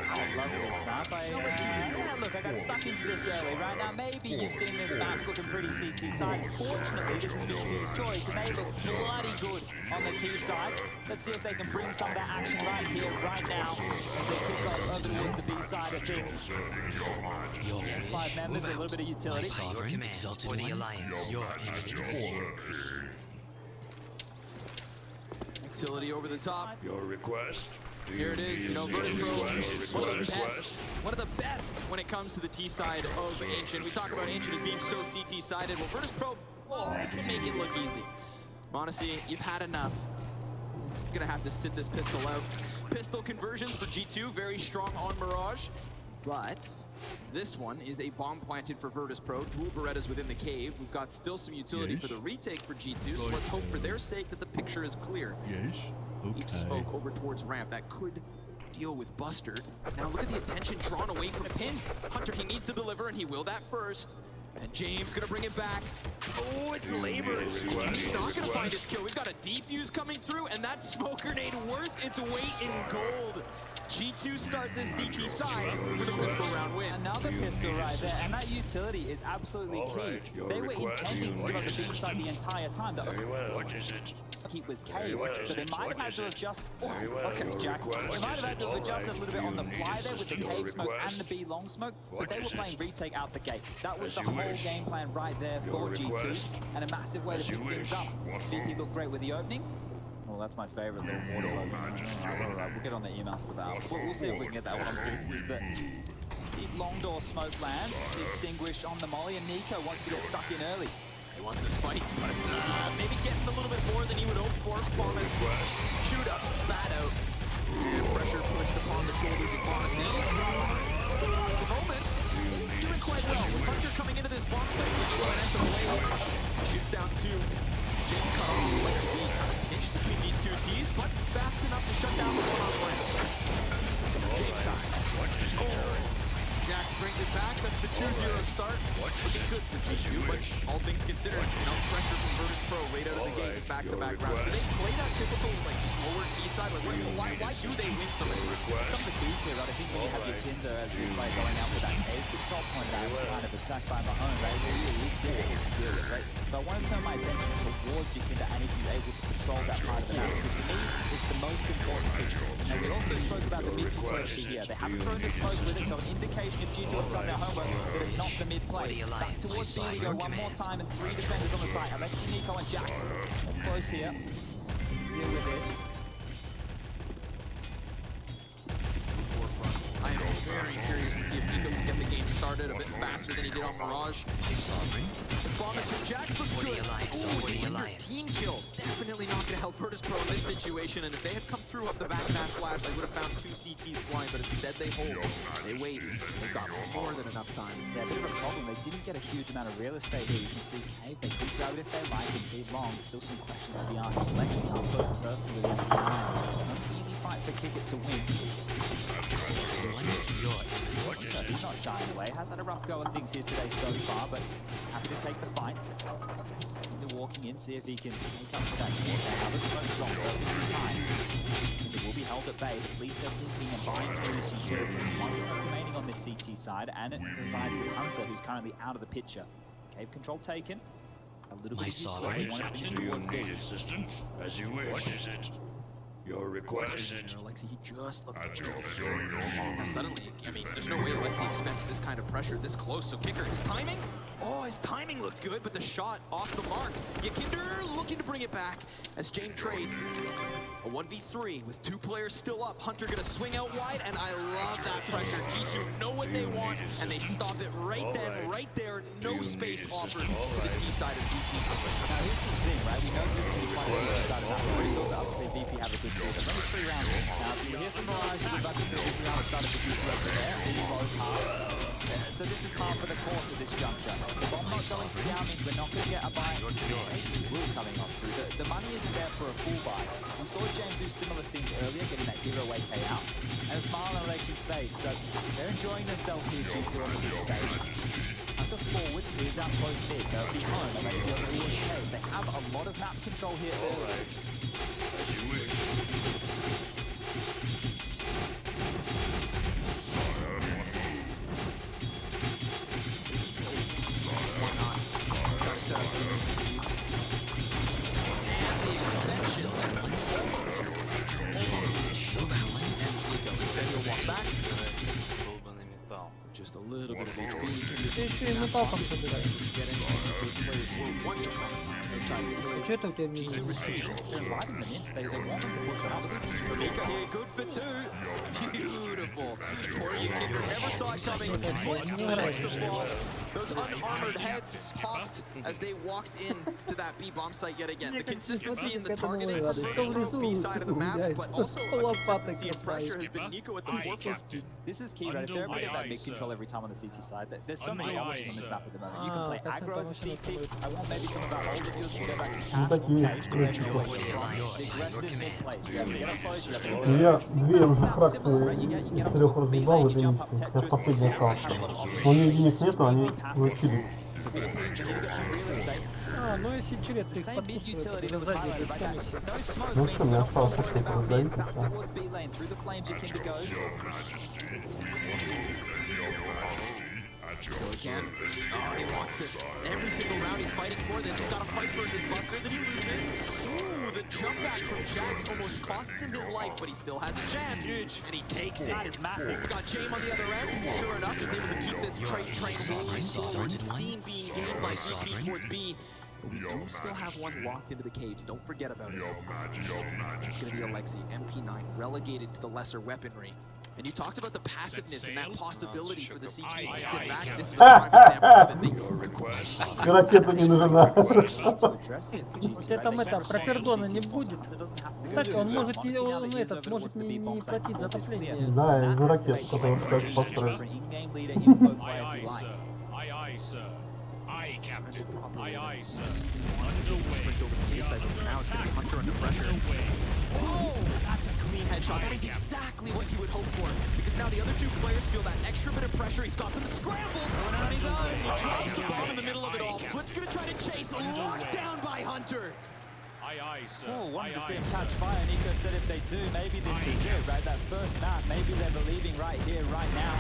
I love this map. Yeah, look, I got stuck into this early. Right now, maybe you've seen this map looking pretty CT side. Fortunately, this is VP's choice, and they look bloody good on the T side. Let's see if they can bring some of that action right here, right now, as they kick off over towards the B side of things. 5 members, a little bit of utility. Sovereign, exalted for the Alliance. Your image. Utility over the top. Your request. Here it is, you know, Virtus Pro, one of the best when it comes to the T side of Ancient. We talk about Ancient as being so CT sided. Well, Virtus Pro, they can make it look easy. Honestly, you've had enough. He's gonna have to sit this pistol out. Pistol conversions for G2, very strong on Mirage, but this one is a bomb planted for Virtus Pro. Dual Berettas within the cave. We've got still some utility for the retake for G2, so let's hope for their sake that the picture is clear. Yes. Deep smoke over towards ramp. That could deal with Buster. Now look at the attention drawn away from Pint. Hunter, he needs to deliver, and he will that first. And James gonna bring it back. Oh, it's labor. And he's not gonna find his kill. We've got a defuse coming through, and that smoke grenade worth its weight in gold. G2 start this CT side with a pistol round win. Another pistol right there, and that utility is absolutely key. They were intending to give up the B side the entire time. He was Cave, so they might have had to adjust. Oh, okay, Jax. They might have had to have adjusted a little bit on the fly there with the Cave smoke and the B long smoke, but they were playing retake out the gate. That was the whole game plan right there for G2, and a massive way to pick things up. VP looked great with the opening. Well, that's my favorite little water logo. Alright, we'll get on the emails to that. We'll see if we can get that one fixed. Is that deep long door smoke lands, the extinguish on the molly, and Nico wants to get stuck in early. He wants this fight, but maybe getting a little bit more than he would hope for. Famas chewed up, spat out, and pressure pushed upon the shoulders of Monacy. At the moment, he's doing quite well. With Hunter coming into this bomb site, the UNS ablaze, shoots down two. James cut off, lets it be kind of pinched between these two T's, but fast enough to shut down the top ramp. Game time. Oh. Jax brings it back. That's the 2-0 start. Looking good for G2, but all things considered, pressure from Virtus Pro right out of the gate, back-to-back rounds. Do they play that typical, slower T side? Why do they win so many rounds? Some of the keys here, right? I think when you have your Kinder as the player going out for that cave control point out kind of attacked by Mahone, right? It really is difficult to deal with, right? So I want to turn my attention towards your Kinder and if you're able to patrol that part of the map, because for me, it's the most important piece. Now, we also spoke about the mid-utility here. They haven't thrown the smoke with it, so an indication if G2 have done their homework, but it's not the mid-play. Back towards B we go one more time, and 3 defenders on the site. Alexi, Nico, and Jax. More close here. Deal with this. I am very curious to see if Nico can get the game started a bit faster than he did on Mirage. Promise from Jax looks good. Ooh, a team kill. Definitely not going to help Virtus Pro in this situation, and if they had come through off the back of that flash, they would have found 2 CTs blind, but instead they hold. They wait. They've got more than enough time. Yeah, a bit of a problem. They didn't get a huge amount of real estate here. You can see Cave. They could grab it if they like and be long. Still some questions to be asked. Alexi up close and personal with the MP9. An easy fight for Kickit to win. He's not shying away. Has had a rough go of things here today so far, but happy to take the fights. Into walking in, see if he can make up for that team. Now the smoke drop perfectly timed. And it will be held at bay, but at least they're limping and buying through this utility. Just one smoke remaining on this CT side, and it resides with Hunter, who's currently out of the picture. Cave control taken. A little bit of utility. Want to finish towards B. Assistant, as you wish. What is it? Your request. Alexi, he just looked good. Now suddenly, I mean, there's no way Alexi expects this kind of pressure this close. So Kicker, his timing? Oh, his timing looked good, but the shot off the mark. Yakinder looking to bring it back as James trades. A 1v3 with 2 players still up. Hunter gonna swing out wide, and I love that pressure. G2 know what they want, and they stop it right then, right there. No space offered for the T side of VP. Now here's the thing, right? We know this can be quite a CT side of that. We already built up to say VP have a good team. Only 3 rounds in. Now if you were here from Mirage, you would have understood this is how it started for G2 over there, in both halves. So this is par for the course at this juncture. The bomb not going down means we're not going to get a buy. Will coming up through. The money isn't there for a full buy. We saw James do similar scenes earlier, getting that hero AK out, and a smile on Alexi's face. So they're enjoying themselves here, G2 on the big stage. Hunter forward, clears out close mid. They'll be home. Alexi over towards Cave. They have a lot of map control here early. Set up James to see. And the extension almost. Ends Nico. Instead he'll walk back. Just a little bit of HP. Еще и металл там собирает. Those players were once upon a time outside of the clear. Что это у тебя вижу? They're inviting them in. They want them to push it out. This is For Nico here, good for 2. Beautiful. Poor Kinder never saw it coming. Foot next to fall. Those unarmored heads popped as they walked in to that B bomb site yet again. The consistency in the targeting from B side of the map, but also a consistency in pressure has been Nico at the forefront. This is key, right? If they're able to get that mid control every time on the CT side, there's so many options on this map at the moment. You can play aggro as a CT. I want maybe some of our older fields to go back to cash or cage, depending on where you're from. The aggressive mid plays. You have to get up close, you have to get Я 2 уже фракции из 3 разбивал, это я последний остался. Но у них денег нету, они вычили. So VP, they need to get some real estate. А, ну если через The их same mid подкусывает, utility когда that was сзади highlighted идет by в that. конусе. No smoke Ну means что, we're мне not so осталось worried только about раздавить, being back и всё. towards B lane. Through the flames, Jakinda goes. So again, he wants this. Every single round he's fighting for this. He's got a fight versus Buster that he loses. Ooh, the jump back from Jax almost costs him his life, but he still has a chance. Huge. And he takes it. That is massive. He's got Jame on the other end. Sure enough, he's able to keep this trade train rolling forward. Steam being gained by VP towards B. But we do still have one locked into the caves. Don't forget about it. It's going to be Alexi, MP9, relegated to the lesser weaponry. And you talked about the passiveness and that possibility for the CTs to sit back. This is a prime example of it. И ракета не нужна. У тебя там это, пропердона не будет. Кстати, он может не, он этот, может не платить за отопление. Да, из-за ракет, которые как построить. Sprint over to the A side, but for now it's going to be Hunter under pressure. Oh, that's a clean headshot. That is exactly what he would hope for. Because now the other two players feel that extra bit of pressure. He's got them scrambled. Going on his own. He drops the bomb in the middle of it all. Foot's going to try to chase. Locked down by Hunter. Oh, wanted to see him catch fire. Nico said if they do, maybe this is it, right? That first map, maybe they're believing right here, right now.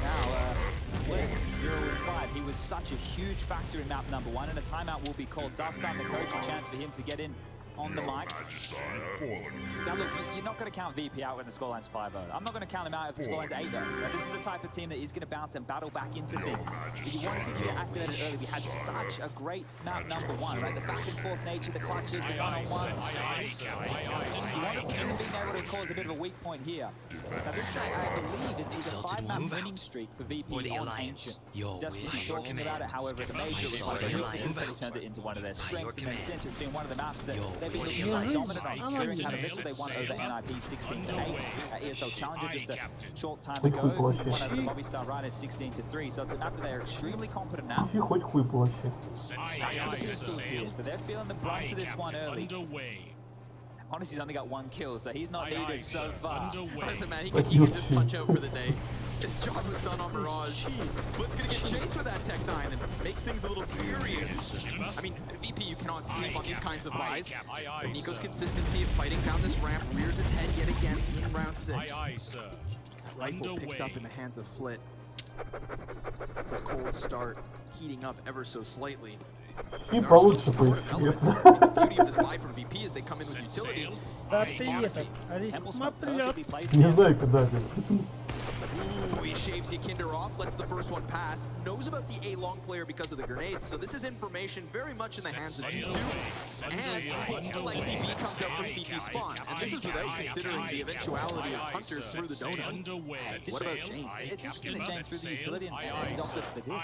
Now, split 0-5. He was such a huge factor in map number 1, and a timeout will be called. Dustin, the coach, a chance for him to get in on the mic. Now look, you're not going to count VP out when the scoreline's 5-0. I'm not going to count him out if the scoreline's 8-0. Right? This is the type of team that is going to bounce and battle back into things. But you want to see them get activated early. We had such a great map number 1, right? The back and forth nature, the clutches, the one-on-ones. So you want to see them being able to cause a bit of a weak point here. Now this, I believe, is a 5-map winning streak for VP on Ancient. Desperately talking about it, however, the major was one of their weaknesses, that he turned it into one of their strengths, and then since it's been one of the maps that they've been looking quite dominant on. Here in Katowice, they won over NIP 16-8. ESL Challenger just a short time ago, won over the Movistar Riders 16-3, so it's a map that they're extremely competent now. Хоть хуй площадь. Back to the pistols here, so they're feeling the brunt of this one early. Honestly, he's only got 1 kill, so he's not needed so far. Listen, man, he can just punch out for the day. His job was done on Mirage. Foot's gonna get chased with that Tech 9 and makes things a little curious. I mean, VP, you cannot sleep on these kinds of buys. But Nico's consistency in fighting down this ramp rears its head yet again in round 6. That rifle picked up in the hands of Flit. His cold start heating up ever so slightly. И получится поищет. Beauty of this buy from VP is they come in with utility. Да ты этот, Арисма, привет. Не знаю, когда это. Ooh, he shaves Yakinder off, lets the first one pass, knows about the A-long player because of the grenades, so this is information very much in the hands of G2. And Lexi B comes out from CT spawn, and this is without considering the eventuality of Hunter through the donut. What about James? It's interesting that James threw the utility and he's opted for this.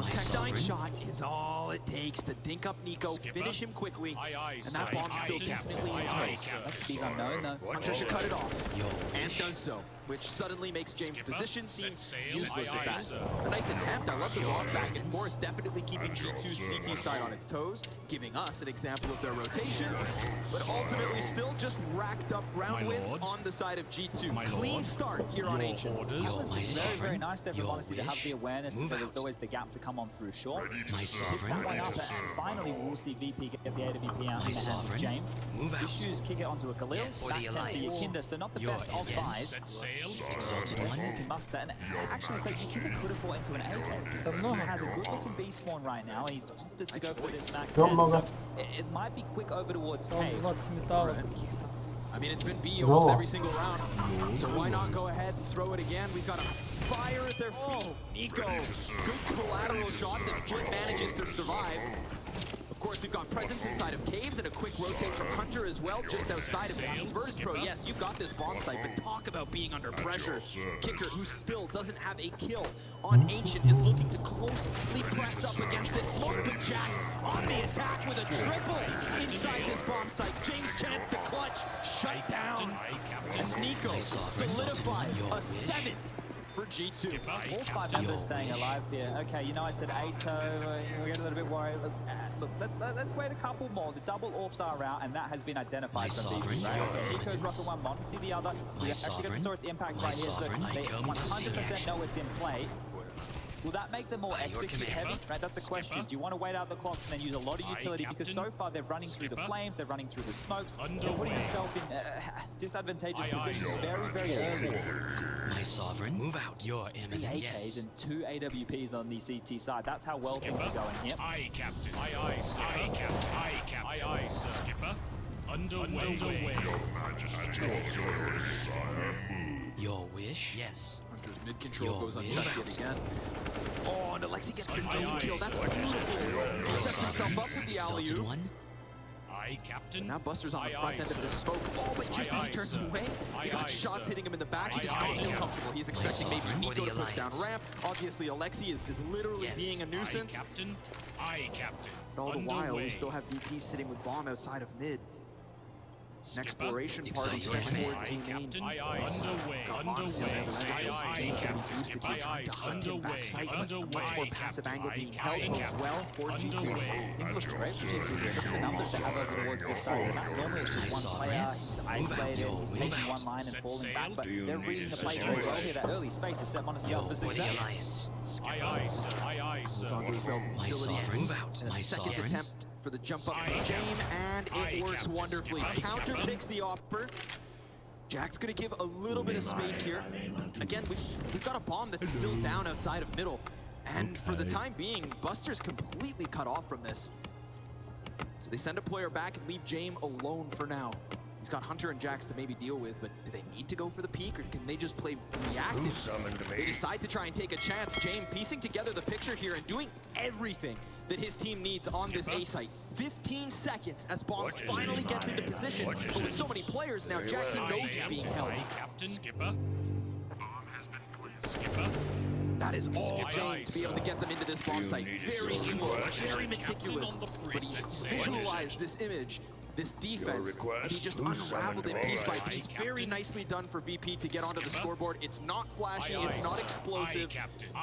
Tech 9 shot is all it takes to dink up Nico, finish him quickly, and that bomb's still definitely in tow. Lexi's unknown though. Hunter should cut it off, and does so, which suddenly makes James' position seem useless at that. A nice attempt. I love the walk back and forth, definitely keeping G2's CT side on its toes, giving us an example of their rotations, but ultimately still just racked up round wins on the side of G2. Clean start here on Ancient. That was very, very nice there from Honesty to have the awareness that there was always the gap to come on through short. So picks that one up, and finally we'll see VP get the AWP out in the hands of James. Issues kick it onto a Galil, back 10 for Yakinder, so not the best of buys. He can muster, and actually, so Yakinder could have bought into an AK. He has a good looking B spawn right now, and he's opted to go for this Mac 10, so it might be quick over towards Cave. I mean, it's been B almost every single round, so why not go ahead and throw it again? We've got a fire at their feet. Nico, good collateral shot that Flit manages to survive. Of course, we've got presence inside of caves and a quick rotate from Hunter as well, just outside of it. I mean, Virtus Pro, yes, you've got this bomb site, but talk about being under pressure. Kicker, who still doesn't have a kill on Ancient, is looking to closely press up against this smoke, but Jax on the attack with a triple inside this bomb site. James' chance to clutch, shut down, as Nico solidifies a 7th for G2. All 5 members staying alive here. Okay, you know I said 8-toe, we're getting a little bit worried. Look, let's wait a couple more. The double AWPs are out, and that has been identified from VP, right? Okay, Nico's rocking one, Monty the other. We actually get to saw its impact right here, so they 100% know it's in play. Will that make them more execute heavy? Right, that's a question. Do you want to wait out the clocks and then use a lot of utility? Because so far they're running through the flames, they're running through the smokes, they're putting themselves in disadvantageous positions very, very early. My sovereign, move out. Your 3 AKs and 2 AWPs on the CT side. That's how well things are going here. Aye, Captain. Aye, aye, sir. Aye, Captain. Aye, Captain. Aye, aye, sir. Skipper. Underway. Your wish? Yes. Hunter's mid-control goes unchecked yet again. Oh, and Alexi gets the name kill. That's beautiful. He sets himself up with the alley-oop. Aye, Captain. And now Buster's on the front end of the smoke. Oh, but just as he turns away, he got shots hitting him in the back. He just don't feel comfortable. He's expecting maybe Nico to push down ramp. Obviously, Alexi is literally being a nuisance. Aye, Captain. Aye, Captain. But all the while, we still have VP sitting with bomb outside of mid. An exploration party sent towards A main. Got Moxie on the other end of this. James gonna be boosted here, trying to hunt him back site, but a much more passive angle being held as well for G2. Things look great for G2 here. Look at the numbers they have over towards this side of the map. Normally it's just one player, he's isolated, he's taking one line and falling back, but they're reading the play very well here. That early space has set Monacy up for success. Aye, aye, sir. Aye, aye, sir. On his belt utility. And a second attempt for the jump up from Jane, and it works wonderfully. Counter picks the Opper. Jack's gonna give a little bit of space here. Again, we've got a bomb that's still down outside of middle. And for the time being, Buster's completely cut off from this. So they send a player back and leave James alone for now. He's got Hunter and Jax to maybe deal with, but do they need to go for the peak, or can they just play reactive? They decide to try and take a chance. James piecing together the picture here and doing everything that his team needs on this A site. 15 seconds as Bomb finally gets into position, but with so many players now, Jackson knows he's being held. Captain, Skipper. Bomb has been placed. Skipper. That is all James to be able to get them into this bomb site. Very slow, very meticulous, but he visualized this image, this defense, and he just unraveled it piece by piece. Very nicely done for VP to get onto the scoreboard. It's not flashy, it's not explosive,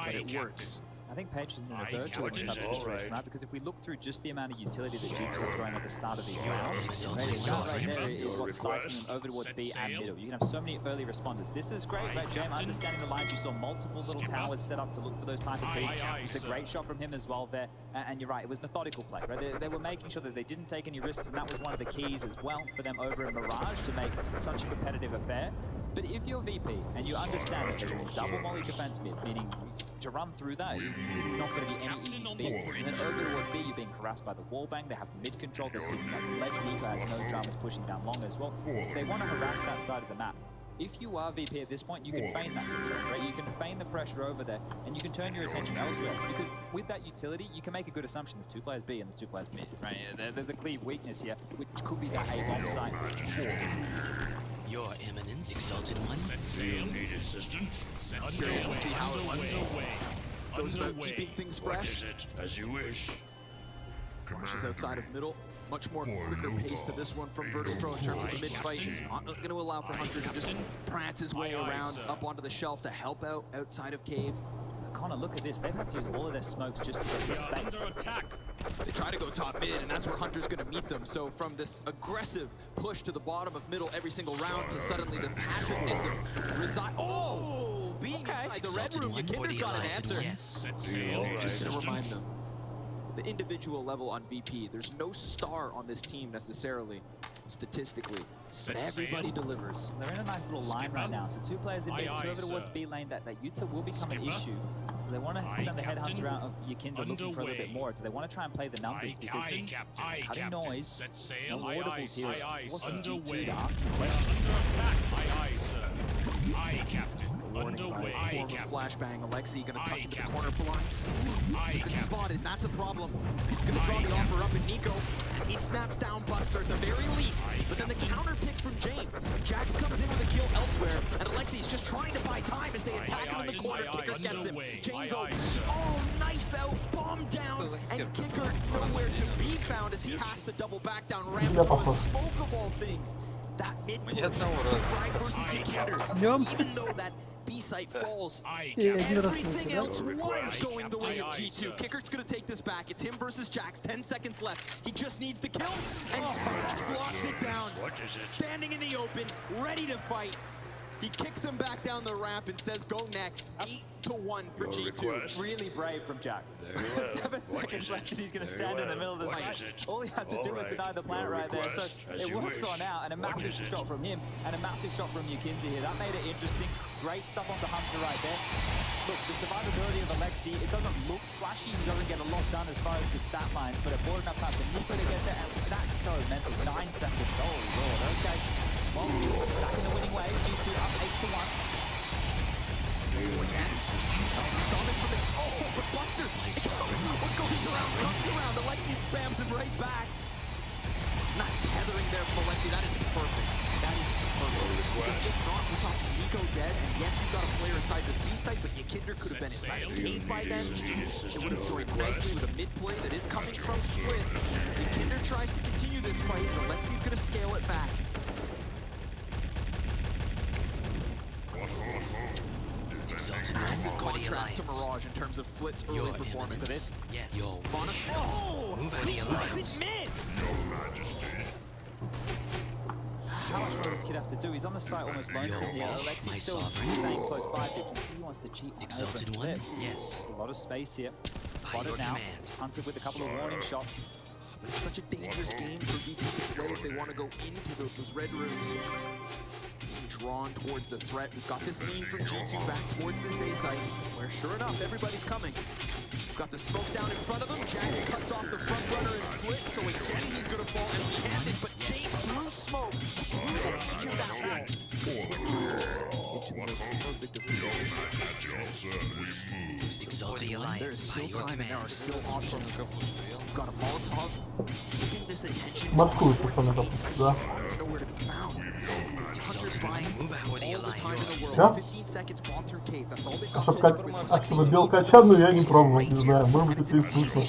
but it works. I think Page is in a virtual in this type of situation, right? Because if we look through just the amount of utility that G2 are throwing at the start of these rounds, that right there is what's stifling them over towards B and middle. You can have so many early responders. This is great, right, James? Understanding the lines, you saw multiple little towers set up to look for those type of peaks. It's a great shot from him as well there. And you're right, it was methodical play, right? They were making sure that they didn't take any risks, and that was one of the keys as well for them over in Mirage to make such a competitive affair. But if you're VP and you understand that they're in double molly defense mid, meaning to run through that, it's not going to be any easy feat. And then over towards B, you're being harassed by the wallbang. They have the mid control. They're picking up the ledge. Nico has no dramas pushing down long as well. They want to harass that side of the map. If you are VP at this point, you can feign that control, right? You can feign the pressure over there, and you can turn your attention elsewhere. Because with that utility, you can make a good assumption. There's 2 players B and there's 2 players mid, right? There's a clear weakness here, which could be that A-bomb site. Your Eminence, Exalted One. I'm curious to see how it goes about keeping things fresh. As you wish. Flashes outside of middle. Much more quicker pace to this one from Virtus Pro in terms of the mid-fight. It's not going to allow for Hunter to just prance his way around up onto the shelf to help out outside of Cave. Connor, look at this. They've had to use all of their smokes just to get the space. They try to go top mid, and that's where Hunter's going to meet them. So from this aggressive push to the bottom of middle every single round to suddenly the passiveness of reside. Oh, being inside the red room, Yakinder's got an answer. Just going to remind them. The individual level on VP, there's no star on this team necessarily, statistically, but everybody delivers. They're in a nice little line right now. So 2 players in mid, 2 over towards B lane. That Utah will become an issue. So they want to send the headhunter out of Yakinder looking for a little bit more. Do they want to try and play the numbers? Because cutting noise, no audibles here is forcing G2 to ask some questions. Warning by a form of flashbang. Alexi gonna tuck into the corner blind. He's been spotted, and that's a problem. It's gonna draw the Opper up in Nico, and he snaps down Buster at the very least. But then the counter pick from Jane. Jax comes in with a kill elsewhere, and Alexi's just trying to buy time as they attack him in the corner. Kicker gets him. Jane though, oh, knife out, bomb down, and Kicker nowhere to be found as he has to double back down ramp to a smoke of all things. That mid push, the frag versus Yakinder, even though that B-site falls, один раз everything да? else was going the way of G2. Kicker's gonna take this back. It's him versus Jax. 10 seconds left. He just needs the kill, and Jax locks it down. Standing in the open, ready to fight. He kicks him back down the ramp and says, go next. 8-1 for G2. Really brave from Jax. 7 seconds left and he's going to stand in the middle of the site. All he had to do was deny the plant right there. So it works on out, and a massive shot from him and a massive shot from Yukinza here. That made it interesting. Great stuff onto Hunter right there. Look, the survivability of Alexi, it doesn't look flashy. He doesn't get a lot done as far as the stat lines, but it bought enough time for Nico to get there. And that's so mental. 9 seconds. Oh, Lord. Okay. Well, back in the winning ways. G2 up 8-1. Again. We saw this from the... Oh, but Buster! What goes around comes around. Alexi spams him right back. Not tethering there from Alexi. That is perfect. That is perfect. Because if not, we're talking Nico dead, and yes, you've got a player inside this B site, but Yukinder could have been inside of Cave by then. It would have joined nicely with a mid play that is coming from Flip. Yukinder tries to continue this fight, and Alexi's going to scale it back. Massive contrast to Mirage in terms of Flit's early performance. Yes, your Oh! He doesn't miss! How much more does this kid have to do? He's on the site almost lonesome here. Alexi's still staying close by, but you can see he wants to cheat one over and Flip. There's a lot of space here. Spotted now. Hunter with a couple of warning shots. But it's such a dangerous game for VP to play if they want to go into those red rooms. Being drawn towards the threat. We've got this lean from G2 back towards this A site, where sure enough, everybody's coming. We've got the smoke down in front of them. Jax cuts off the front runner and Flip, so again he's going to fall empty-handed, but Jake through smoke, through the edge of that wall, into the most perfect of positions. There is still time and there are still options. We've got a Molotov, keeping this attention Морскую towards что-то the надо, A site. да. It's nowhere to be found. Hunter's buying all the time in the world. Yeah. 15 seconds bomb through cave. That's all they've got. Чтобы белка отчадную я не пробовал, не знаю, может быть это и вкусно.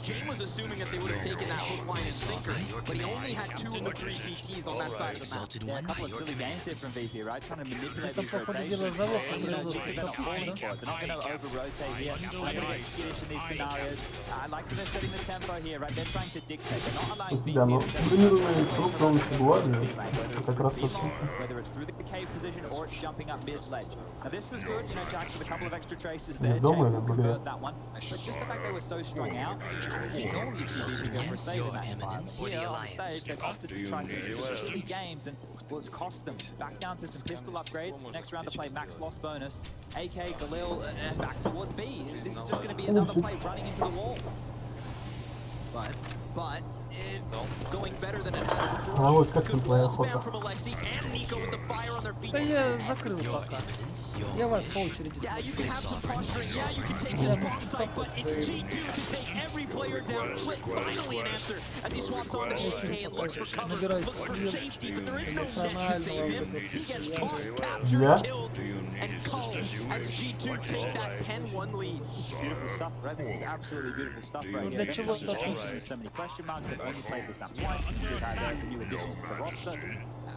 Jane was assuming that they would have taken that hook, line, and sinker, but he only had 2 of the 3 CTs on that side of the map. Yeah, a couple of silly games here from VP, right? Trying to manipulate these походу, rotations. дело завод, You know, подрезал they're not falling for it. They're not going to over-rotate here. They're not going to get skittish in these scenarios. I like that they're setting the tempo here, right? They're trying to dictate. They're not allowing VP Да, но to set the tempo. доминированные группы лучше бывали, как раз тот случай. Whether it's through the cave position or it's jumping up mid-ledge. Now this was good, you know, Jax with a couple of extra traces there. Jake will convert that one. But just the fact they were so strung out, normally you see VP go for a save in that environment. Here on stage, they've opted to try some silly games, and well, it's cost them. Back down to some pistol upgrades. Next round to play max loss bonus. AK, Galil, and back towards B. This is just going to be another play running into the wall. But it's going better than it has before. А вот как Good твоя wall spam охота? from Alexi and Nico with the fire on their feet. Да я закрыл пока. Я вас по очереди Yeah, you смотрю. can have some posturing. Yeah, you can take this bomb site, but it's G2 to take every player down. Flip finally an answer as he swaps onto the AK and looks for cover, looks for safety, but there is no net to save him. He gets caught, captured, killed, and called as G2 take that 10-1 lead. This is beautiful stuff, right? This is absolutely beautiful stuff right here. There's so many question marks. They've only played this map twice since we've had the new additions to the roster.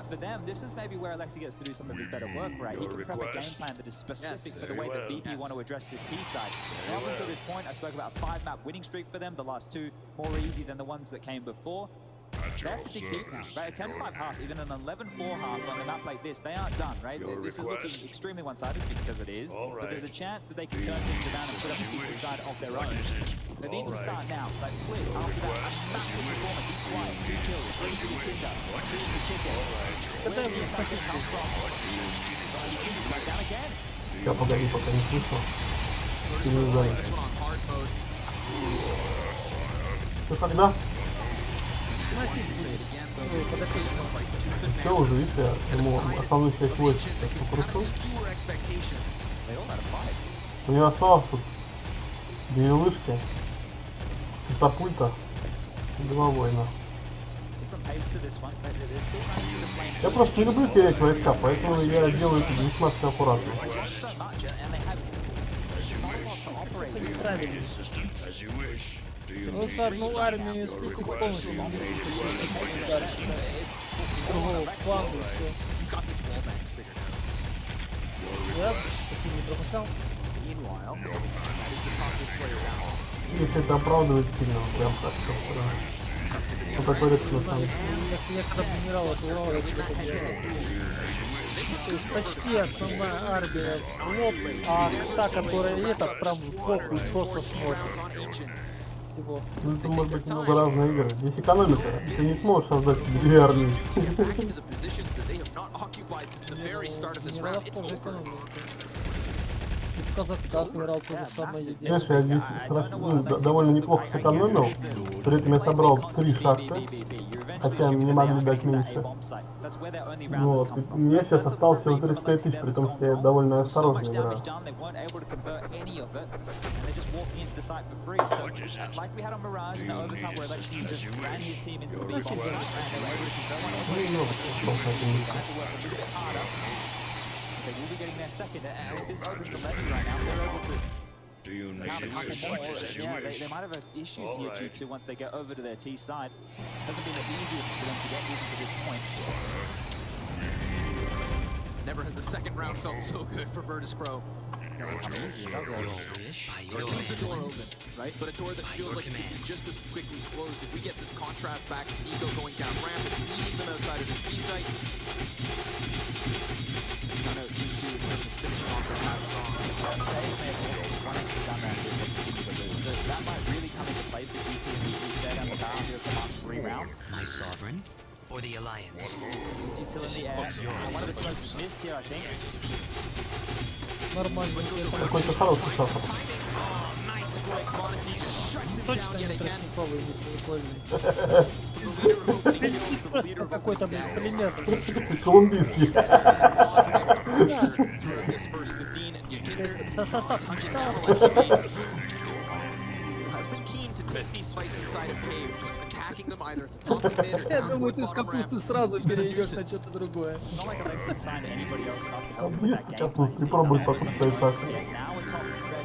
For them, this is maybe where Alexi gets to do some of his better work, right? He can prep a game plan that is specific for the way that VP want to address this T side. Now, up until this point, I spoke about a 5-map winning streak for them. The last 2 more easy than the ones that came before. They have to dig deep now, right? A 10-5 half, even an 11-4 half on a map like this, they aren't done, right? This is looking extremely one-sided because it is, but there's a chance that they can turn things around and put up a CT side of their own. It needs to start now. Like Flip, after that, a massive performance. He's quiet, 2 kills, 3 for Yukinda, 2 for Kicker. Where did the assassin come from? Yukinda's back down again. Я погоди, пока не слышал. Переезжай. Что тогда? Сносить будет свою подопечную. Все уже, видишь, я ему основную часть войск покрутил. У него осталось тут 2 вышки, катапульта и 2 воина. Я просто не люблю терять войска, поэтому я делаю это весьма все аккуратно. Это неправильно. Он за одну армию слишком полностью инвестиции с другого фланга и все. Yes, таки не пропускал. Meanwhile, that is the top mid player down. Если это оправдывает сильно, прям так все He tucks into the это корректно на самом Я когда генерал отыграл, я тебе это делал. То есть почти основная армия флоп, а та, которая это, прям в бок и просто сносит. Всего. Ну, это может быть много разные игры. Здесь экономика. Ты не сможешь создать себе две армии. Генералов тоже экономика. И в Казахстан генерал то же самое здесь. Знаешь, я здесь довольно неплохо сэкономил. При этом я собрал 3 шахты. Хотя мне могли дать меньше. Вот. И у меня сейчас осталось всего 35 тысяч, при том, что я довольно осторожно играю. They will be getting their second, and if this opens the levy right now, they're able to count a couple more. Yeah, they might have issues here, G2, once they get over to their T side. Hasn't been the easiest for them to get even to this point. Never has a second round felt so good for Virtus Pro. Doesn't come easy, does it? Or it leaves a door open, right? But a door that feels like it could be just as quickly closed. If we get this contrast back to Nico going down ramp and meeting them outside of this B site. Count out G2 in terms of finishing off this half strong. Save may have one extra gun round here if they continue to lose. So that might really come into play for G2 as we stare down the barrel here for the last 3 rounds. My sovereign or the alliance? G2 in the air. One of the smokes is missed here, I think. Нормально. Какой-то хороший шахт. Точно не тростниковый, если вы поняли. Просто какой-то пример. Колумбийский. Состав не читал? Я думаю, ты с капусты сразу перейдешь на что-то другое. Есть капусты, пробуй потом свои шахты.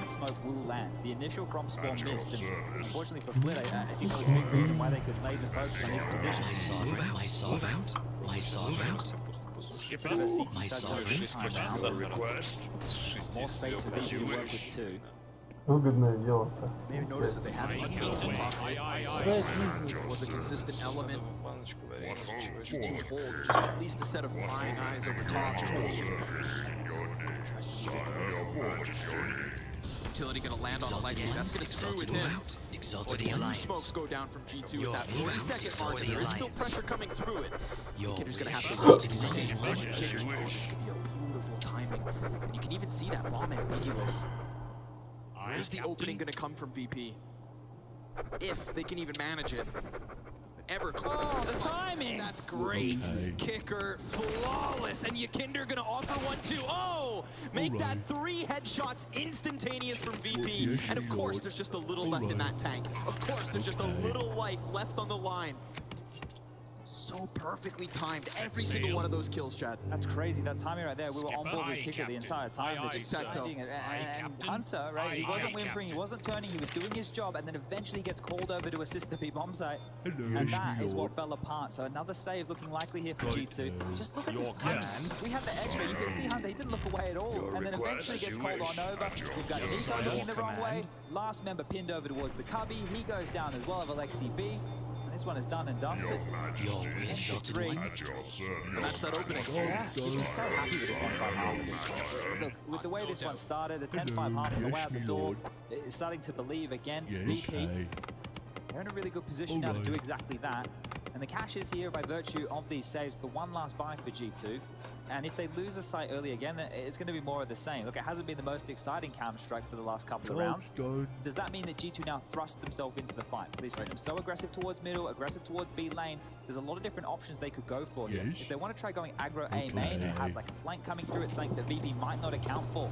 Smoke will land. The initial from spawn missed, and unfortunately for Flit, I think that was a big reason why they could laser focus on his position. My sovereign, my sovereign. If it was CT sides over this time round, more space for VP to work with too. Выгодное дело-то. Maybe notice that they had an uncomfortable top lane. Was a consistent element. G2 hold just at least a set of prying eyes over top. Tries to utility gonna land on Alexi. That's gonna screw with him. Or two smokes go down from G2 with that 40-second mark. There is still pressure coming through it. Kicker's gonna have to wait and regain motion. Kicker. Oh, this could be a beautiful timing. And you can even see that bomb ambiguous. Where's the opening gonna come from VP? If they can even manage it. Ever close. Oh, the timing! That's great. Kicker, flawless. And Yakinder gonna offer one too. Oh! Make that 3 headshots instantaneous from VP. And of course, there's just a little left in that tank. Of course, there's just a little life left on the line. So perfectly timed. Every single one of those kills, Chad. That's crazy. That timing right there. We were on board with Kicker the entire time. They're just grinding. And Hunter, right? He wasn't whimpering, he wasn't turning, he was doing his job, and then eventually gets called over to assist the B-bomb site. And that is what fell apart. So another save looking likely here for G2. Just look at this timing. We have the X-ray. You can see Hunter, he didn't look away at all. And then eventually gets called on over. We've got Nico looking the wrong way. Last member pinned over towards the cubby. He goes down as well of Alexi B. This one is done and dusted. 10-3. And that's that opening. Yeah, he'd be so happy with a 10-5 half at this point. Look, with the way this one started, a 10-5 half on the way out the door, it's starting to believe again. VP, they're in a really good position now to do exactly that. And the cash is here by virtue of these saves for one last buy for G2. And if they lose a site early again, it's going to be more of the same. Look, it hasn't been the most exciting Counter-Strike for the last couple of rounds. Does that mean that G2 now thrust themselves into the fight? They've seen them so aggressive towards middle, aggressive towards B lane. There's a lot of different options they could go for here. If they want to try going aggro A main and have like a flank coming through, it's something that VP might not account for.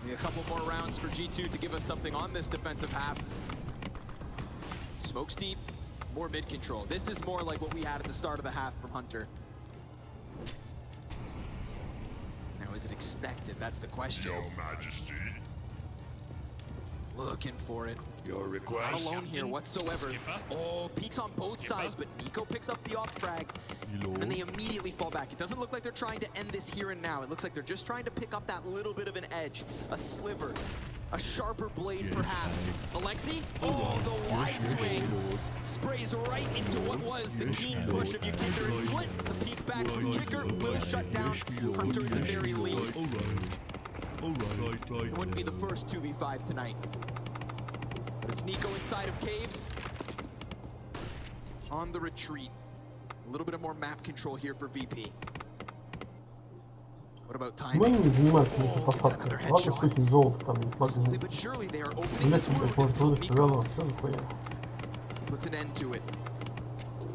Maybe a couple more rounds for G2 to give us something on this defensive half. Smokes deep, more mid control. This is more like what we had at the start of the half from Hunter. Now, is it expected? That's the question. Your Majesty. Looking for it. Your He's not request. alone here whatsoever. Oh, peeks on both sides, but Nico picks up the off drag, and then they immediately fall back. It doesn't look like they're trying to end this here and now. It looks like they're just trying to pick up that little bit of an edge, a sliver, a sharper blade perhaps. Alexi, oh, the wide swing sprays right into what was the keen push of Kicker and Flint. The peek back from Kicker will shut down Hunter at the very least. It wouldn't be the first 2v5 tonight. But it's Nico inside of caves. On the retreat. A little bit of more map control here for VP. What about timing? Мы не занимаемся этой посадкой. Ладно, встретим золото, там есть магазин. Slowly but surely they are opening this Лесом world так можно until тоже Nico стреляло, все захуя. puts an end to it.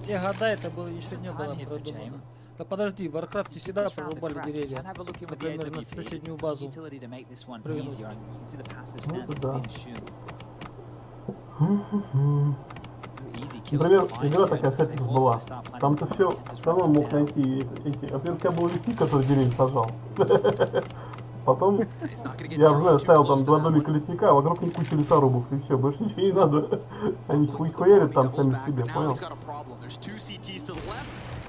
Те года это было еще не было продумано. Да подожди, в Warcraft всегда прорубали деревья. Например, на соседнюю базу. Например, игра такая Сеттис была. Там ты все равно мог найти эти. Во-первых, у тебя был лесник, который деревья сажал. Потом я уже ставил там 2 домика лесника, а вокруг них куча лесорубов, и все, больше ничего не надо. Они хуярят там сами себе, понял?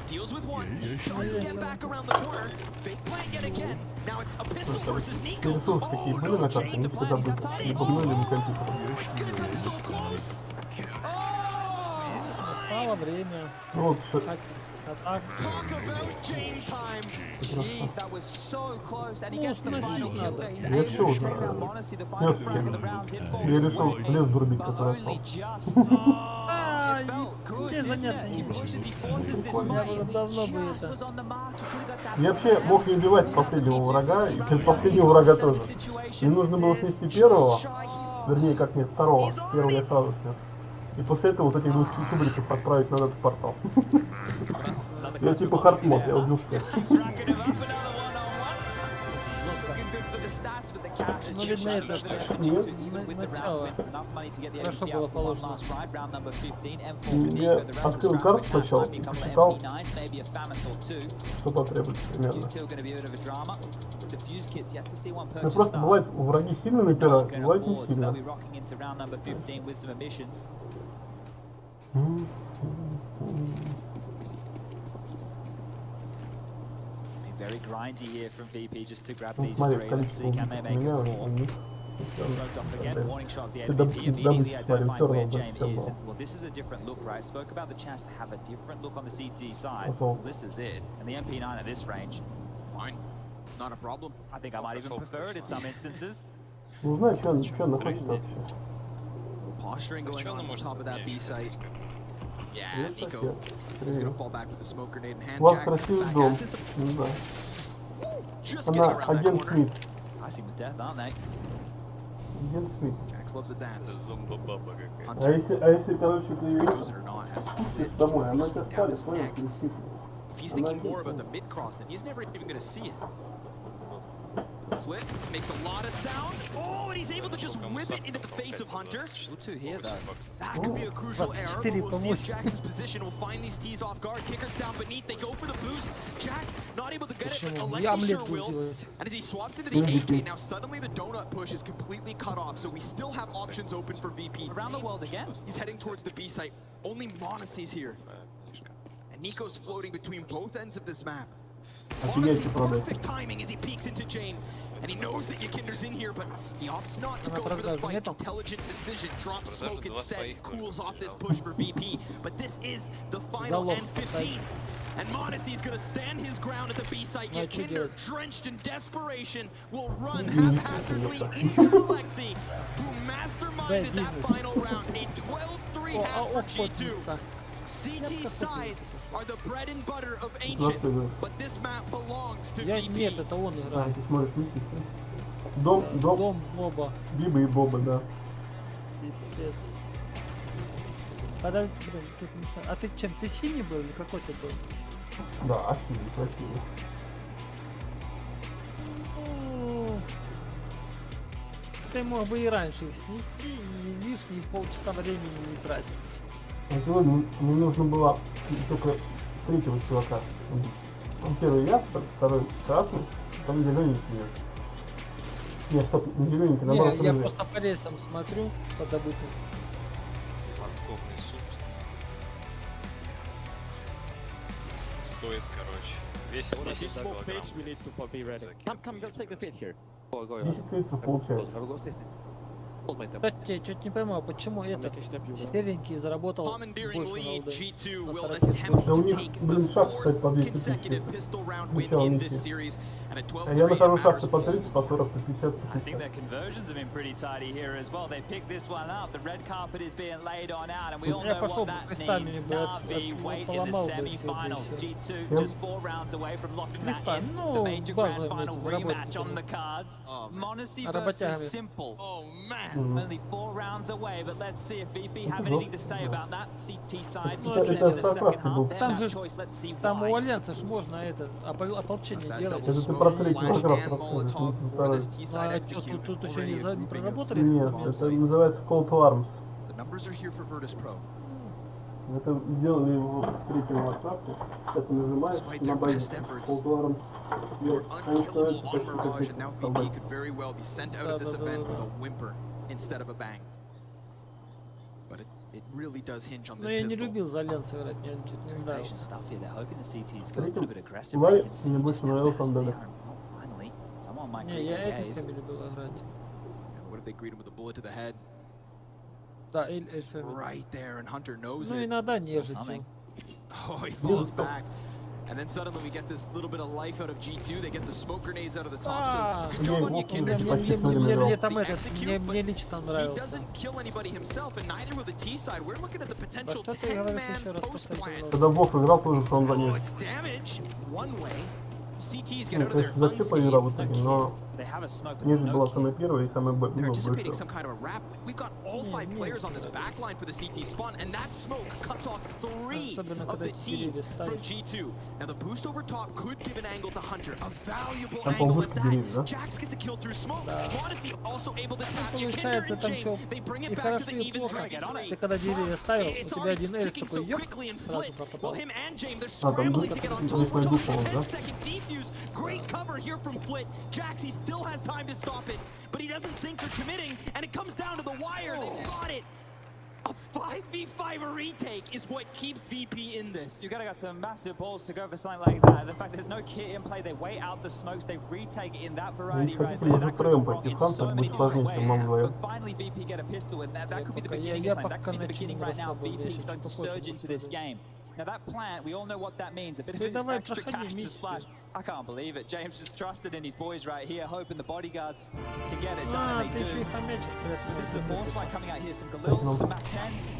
Deals with one, does get back around the corner, fake plant yet again. Now it's a pistol versus Nico. Ресурсы такие были на карте, они всегда были. Не погнали на компьютер. It's gonna come so close. Настало время. Ну вот, Хакерских атак. Talk about Jane time. Jeez, that was so close, and he Ну, gets the final сносить kill надо. there. He's Я able все to уже take down Monacy. The снес final frag of the round did fall Я his решил way, лес дурбить, but который only остался. just. А, где заняться He ими? pushes, he forces this Прикольно, fight. я If бы давно he бы just это... was on the mark, he could have got that. Я вообще мог не убивать последнего врага, и без последнего врага тоже. Мне нужно было снести первого, вернее, как нет, второго. Первого я сразу снес. И после этого вот этих 2 чубриков отправить на этот портал. Я типа хардмод, я убил всех. Ну, видно, это начало. Хорошо было положено. Я открыл карту сначала и посчитал, что потребуется примерно. Ну, просто бывает, враги сильно напирают, бывает не сильно. Very grindy here from VP just to grab Ну, these смотри, three. Let's see, количество can they make it меня, four? у них. Smoked off again, warning shot of the Ты MVP, immediately добычу смотри, identifying все where равно James все is. было. Well, this is a different look, right? Spoke about the chance to have a different look on the CT side. Well, this is it. And the MP9 at this range, Fine, not a problem. I think I might even prefer it in some instances. Не знаю, что она хочет вообще. Posturing going on top of that B site. Yeah, Nico is gonna fall back with the smoke grenade in hand. У вас Jack's красивый back дом, at this. не знаю. Just getting Она around that агент corner. Смит. Icing with death, aren't they? Агент Смит. Jax loves a dance. Зомбобаба какая. А если, короче, ты ее Knows it or not, has спустишь домой, она тебя down спалит, his понял, neck. действительно. If he's thinking more about the mid cross, then he's never even gonna see it. Flip makes a lot of sound. Oh, and he's able to just whip it into the face of Hunter. 2 here though. That could be a crucial error, but 24 we'll see if по 8. Jax's position will find these T's off guard. Kicker's down beneath, they go for the boost. Jax not able to get it, but Почему? Alexi Я омлет sure буду will. делать. And as he swaps into the AK, now suddenly the donut push is completely cut off, so we still have options open for VP. Around the world again. He's heading towards the B site. Only Monacy's here. And Nico's floating between both ends of this map. Monacy, perfect timing as he peeks into Jane. And he knows that Yakinder's in here, but he opts not to go for the fight. Intelligent decision, drops smoke instead, cools off this push for VP. But this is the final N15. And Monacy's gonna stand his ground at the B site. Yakinder, drenched in desperation, will run haphazardly into Alexi, who masterminded that final round. A 12-3 half for G2. CT sides are the bread and butter of Ancient, but this map belongs to VP. Нет, это он А, играет. ты смотришь, видишь? Дом, Боба. Биба и Боба, да. Пипец. Подожди, блин, тут мешает. А ты чем? Ты синий был или какой ты был? Да, офигеть, красиво. Ну, ты мог бы и раньше их снести, и лишние полчаса времени не тратить. А сегодня мне нужно было только третьего чувака. Он первый я, второй красный, потом зеленый цвет. Не, стоп, не зелененький, Не, наоборот, я рыжий. просто по рейсам смотрю, по добытым. Морковный суп. Стоит, короче. Весит 10 килограмм. Come, we'll take the fit here. 10 клипсов получается. Кстати, я чуть не пойму, а почему этот серенький заработал Commandeering больше lead, голды G2 на will 40 attempt Да у to них, take блин, the шаг стоит fourth по 200 тысяч. consecutive pistol round win Ничего, in ничего. this series. And at А я 12-3, нахожу it шахты matters по 30, по 40, по 50, по I think 60. their conversions have been pretty tidy here as well. They picked this one up. The red carpet is being laid on out, and we all Я know пошел what that крестами means. бы Na'Vi wait in the поломал бы все semi-finals. эти G2 Чем? just 4 rounds away from locking that Креста, in. The ну, major grand базовыми final этими rematch on the работниками. cards. Monacy versus Работягами. Simple. Oh, man. Only 4 rounds away, but let's see if VP have anything to say about that. CT side Ну, looking это at the second фракция half. был. Their Там map же, choice, let's see там у why. Альянса ж можно это ополчение делать. Это ты про третий Warcraft расскажешь, не про второй. Ну, а что, тут еще не проработали? Нет, это называется Call to Arms. The numbers are here for Virtus Pro. Это сделали его в третьем Warcraft. Это нажимаешь на базе Call to Arms. You're Они unkillable становятся on почти как Mirage, эти and now VP солдаты. could very well be sent out of this event with a whimper instead of a bang. But it really does hinge on Но this я не pistol. любил за Альянс играть, мне он чуть не Patient нравился. stuff here. They're hoping the CT's В got a little третьем bit aggressive. лай They can see мне just больше how нравился fast they Андале. are. Oh, finally, someone might Не, greet я their gaze. эльфами любил играть. And what if they greet him with a bullet to the head? Да, эльфами. Right there, and Hunter knows Ну it. иногда нежитью. something. Oh, he falls back. And then suddenly we get this little bit of life out of G2. They get the smoke grenades out of the top. А, So good job on you, Kinder. мне там The этот, execute, мне but лично he нравился. doesn't kill anybody himself, and neither will the T side. We're looking at the potential что ты говоришь 10-man еще раз, post повтори, plan. пожалуйста. Когда Вов играл, тоже что он за Oh, ним. it's damage. One way. CTs get Ну, out of there конечно, за все поиграл в unscathed. итоге, но They have a smoke, but there's Нежить no была kill. самая первая и самая They're ну, anticipating большая. some kind of a wrap. We've got all 5 players on this back line for the CT spawn, and that smoke cuts off 3 Особенно, of когда the эти деревья T's from ставишь. G2. Now the boost over top could give an angle to Hunter, a valuable Там angle at полбушки деревьев, да? that. Jax gets a kill through smoke. Odyssey also able to tap you. Kinder Получается, and там Jane, что, they bring и it back to хорошо, the и even плохо. 3v3. Ты когда деревья ставил, у It's тебя already один эльф ticking so такой, ёп, quickly and сразу flit. Well, пропадал. him and Jane, they're там scrambling будет to get on не top. We're пойду, talking по-моему, да? 10-second defuse. Great cover here from Flit. Jax, he still has time to stop it, but he doesn't think they're committing, and it comes down to the wire. They got it. A 5v5 retake is what keeps VP in this. You gotta got some massive balls to go for something like that. The fact there's no kit in play, they wait out the smokes, they retake it in that variety right there. That could go wrong in so many different ways. But finally VP get a pistol, and that could be the beginning of something. That could be the beginning right now. VP starting to surge into this game. Now that plant, we all know what that means. A bit of extra cash to splash. I can't believe it. James just trusted in his boys right here, hoping the bodyguards can get it done, and they do. But this is a force fight coming out here. Some Galils, some MAC-10s.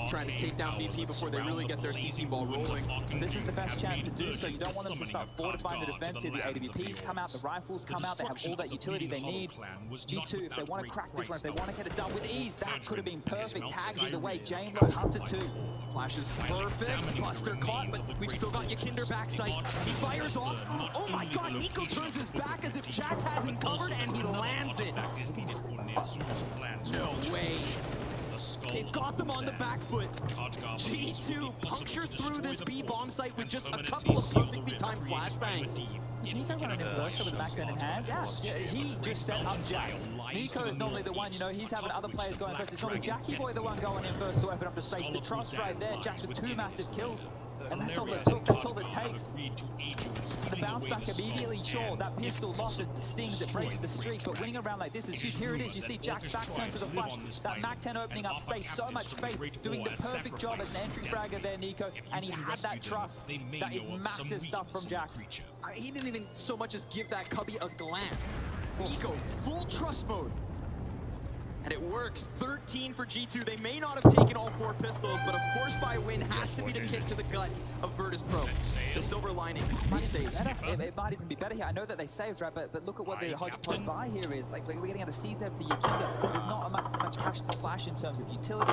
Trying to take down VP before they really get their CC ball rolling. And this is the best chance to do so. You don't want them to start fortifying the defense here. The AWPs come out, the rifles come out, they have all that utility they need. G2, if they want to crack this one, if they want to get it done with ease, that could have been perfect. Tags either way, Jane low, Hunter 2. Flash is perfect. Buster caught, but we've still got Yakinder backside. He fires off. Oh my god, Nico turns his back as if Jax has him covered, and he lands it. No way. They've got them on the back foot. G2 puncture through this B bomb site with just a couple of perfectly timed flashbangs. Is Nico running in first with the MAC-10 in hand? Yeah, he just set up Jax. Nico is normally the one, you know, he's having other players going first. It's normally Jackie Boy the one going in first to open up the space. The trust right there, Jax with 2 massive kills. And that's all it took, that's all it takes. The bounce back immediately, sure, that pistol loss, it stings, it breaks the streak, but winning a round like this is huge. Here it is, you see Jax back turn to the flash, that MAC-10 opening up space, so much space, doing the perfect job as an entry fragger there, Nico, and he had that trust. That is massive stuff from Jax. He didn't even so much as give that cubby a glance. Nico, full trust mode. And it works. 13 for G2. They may not have taken all 4 pistols, but a force buy win has to be the kick to the gut of Virtus Pro. The silver lining, they saved. It might even be better here. I know that they saved, right? But look at what the hodgepodge buy here is. Like, we're getting out a CZ for Yakinder. There's not much cash to splash in terms of utility.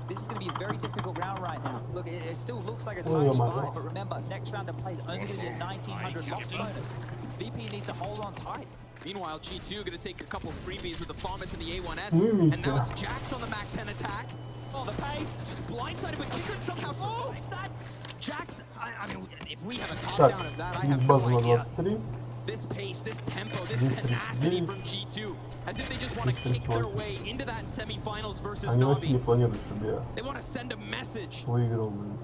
This is going to be a very difficult round right now. Look, it still looks like a tiny buy, but remember, next round of play is only going to be a 1900 loss bonus. VP needs to hold on tight. Meanwhile, G2 going to take a couple freebies with the FAMAS and the A1S, and now it's Jax on the MAC-10 attack. Oh, the pace! Just blindsided, but Kicker somehow survives that. Jax, I mean, if we have a top Так, down of that, I have база no на idea. 23. This pace, this tempo, this tenacity from G2, as if they just want to kick their way into that semifinals versus Они вообще не Navi. планируют, чтобы я They want to send a message выиграл, блин.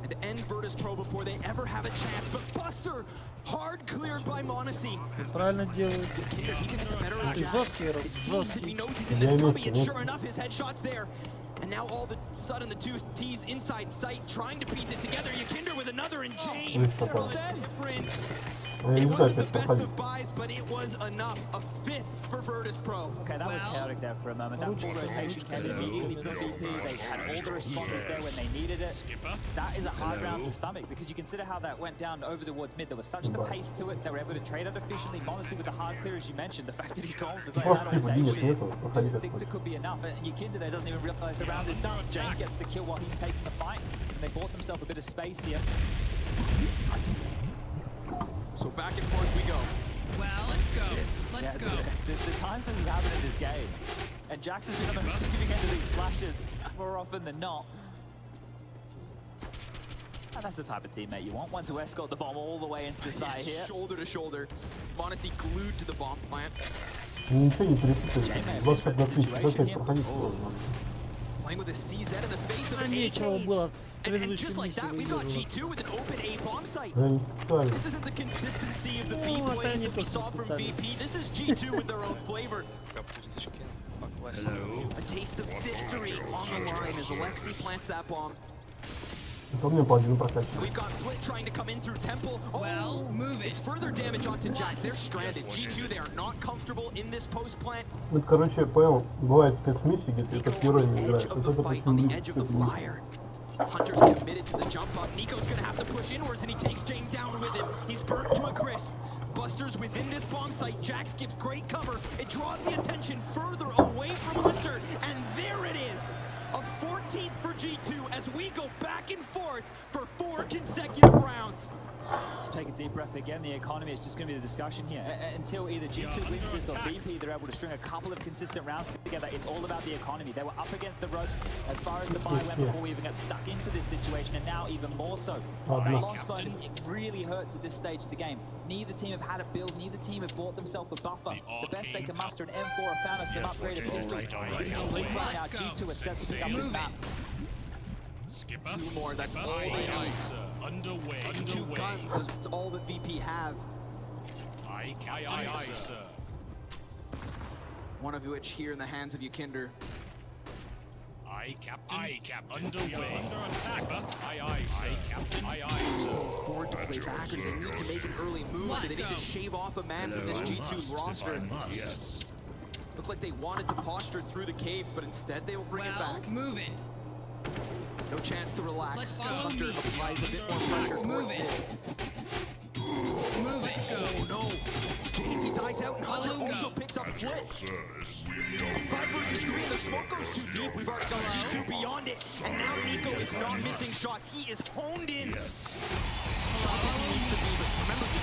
and end Virtus Pro before they ever have a chance. But Buster, hard cleared by Monacy. Правильно делают. Kinder, he can get the better of Jax. Жесткий, It seems if he жесткий. knows he's in this cubby, and sure enough, his headshot's there. And now all of a sudden, the two T's inside sight, trying to piece it together. Yakinder with another, and James. Difference. It wasn't the best of buys, but it was enough. A fifth for Virtus Pro. Okay, that was chaotic there for a moment. That full rotation came immediately from VP. They had all the responders there when they needed it. That is a hard round to stomach because you consider how that went down over towards mid. There was such the pace to it. They were able to trade out efficiently. Monacy with the hard clear, as you mentioned. The fact that he's gone for something that automation thinks it could be enough. And Yakinder there doesn't even realize the round is done. Jane gets the kill while he's taking the fight. And they bought themselves a bit of space here. So back and forth we go. Well, let's go. Let's go. The times this has happened in this game, and Jax has been on the receiving end of these flashes more often than not. And that's the type of teammate you want. One to escort the bomb all the way into the side here. Shoulder to shoulder. Monacy glued to the bomb plant. Ничего не перепутали. 25 на 35 проходить сложно. Playing with a CZ in the face of А an нечего AK. было. And just like that, we've got G2 with an open A bomb site. This isn't the consistency of the B plays that we saw from VP. This is G2 with their own flavor. A taste of victory on the line as Alexi plants that bomb. We've got Flit trying to come in through Temple. Oh, Well, move it. it's further damage onto Jax. They're stranded. G2, they are not comfortable in this post plant. Вот, короче, понял, бывает спецмиссии, где ты как герой не играешь. Edge Вот of the это fight очень on the близко edge к of the этому. fire. Hunter's committed to the jump up. Nico's gonna have to push inwards, and he takes Jane down with him. He's burnt to a crisp. Buster's within this bomb site. Jax gives great cover. It draws the attention further away from Hunter, and there it is. A 14th for G2 as we go back and forth for 4 consecutive rounds. Take a deep breath again. The economy is just going to be the discussion here. Until either G2 wins this or VP, they're able to string a couple of consistent rounds together. It's all about the economy. They were up against the ropes as far as the buy went before we even got stuck into this situation, and now even more so. The loss bonus, it really hurts at this stage of the game. Neither team have had a build. Neither team have bought themselves a buffer. The best they can muster an M4 have found us some upgraded pistols. This is bleak right now. G2 are set to pick up this map. 2 more, that's all they need. Underway. 2 guns, it's all that VP have. Aye, sir. One of which here in the hands of Yakinder. Aye, Captain. Underway. Under attack. Aye, Captain. Aye, sir. Forward to play back, or do they need to make an early move? Do they need to shave off a man from this G2 roster? Yes. Looked like they wanted to posture through the caves, but instead they will bring it Well, back. move it. No chance to relax. Let's As follow Hunter me. applies a bit more pressure Move towards it. mid. Move it. Oh no! Jane, he dies out, and Hunter Follow also go. picks up Flit. 5 versus 3, and the smoke goes too deep. We've already got G2 beyond it, and now Nico is not missing shots. He is honed in. Sharp as he needs to be, but remember, he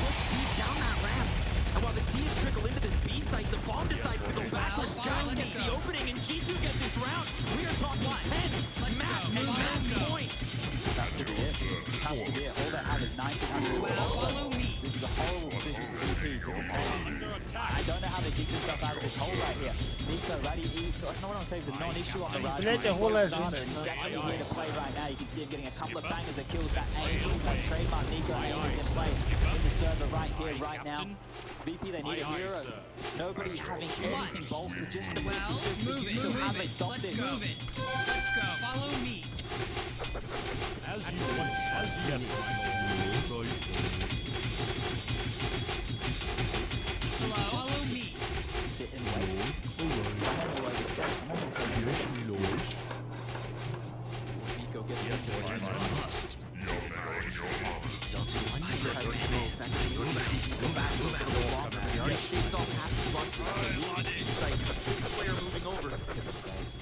pushed deep down that ramp. And while the T's trickle into this B site, the bomb decides to go backwards. Jax gets the opening, and G2 get this round. We are talking 10 map and match points. This has to be it. This has to be it. All they have is 1900 as the loss bonus. This is a horrible position for VP to contend. I don't know how they dig themselves out of this hole right here. Nico, right? I don't want to say it's a non-issue on the Raj. He's a slow starter, and he's definitely here to play right now. You can see him getting a couple of bangers that kills that aim. That trademark Nico aim is in play in the server right here, right now. VP, they need a hero. Nobody having anything bolstered, just the misses, just the use. So how do they stop this? Move it. Let's go. Follow me. Follow me. Sit and wait. Someone will overstep, someone will take a risk. Nico gets inboard. Has a smoke. That could maybe keep Nico back for a little longer. He already shakes off half the Buster. That's a really big sight. The 5th player moving over. Look at the space.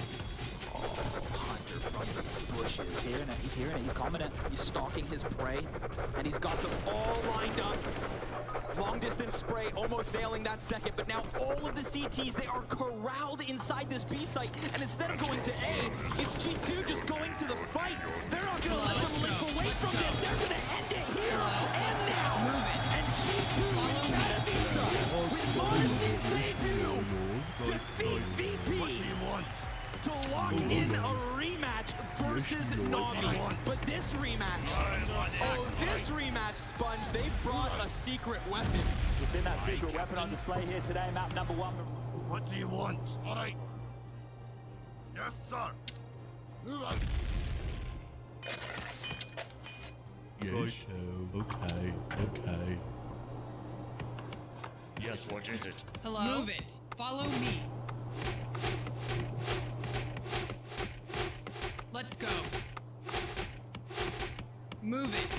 Oh, Hunter from the bushes. He's hearing it, he's hearing it, he's confident. He's stalking his prey, and he's got them all lined up. Long distance spray, almost nailing that second, but now all of the CTs, they are corralled inside this B site, and instead of going to A, it's G2 just going to the fight. They're not gonna let them limp away from this. They're gonna end it here and now. in a rematch versus Na'Vi. But this rematch, this rematch, Sponge, they've brought a secret weapon. We've seen that secret weapon on display here today, map number 1. What do you want? All right. Yes, sir. Move on. Yes. Okay. Yes, what is it? Hello? Move it. Follow me. Let's go. Move it.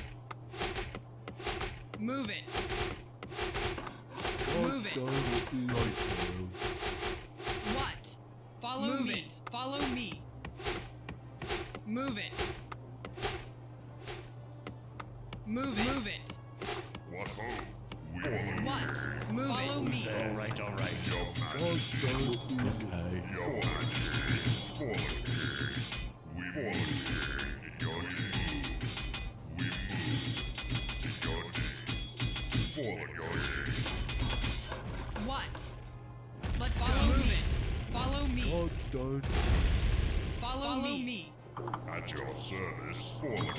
Move it. Move it. What? Follow me. Follow me. Move it. Move it. Move it. What ho? What? Move Follow it. me. All right. Your majesty. Your majesty. Forward. We move. Your move. We move. Your forward. Your What? Let's follow me. Follow me. Follow me. at your service. Forward.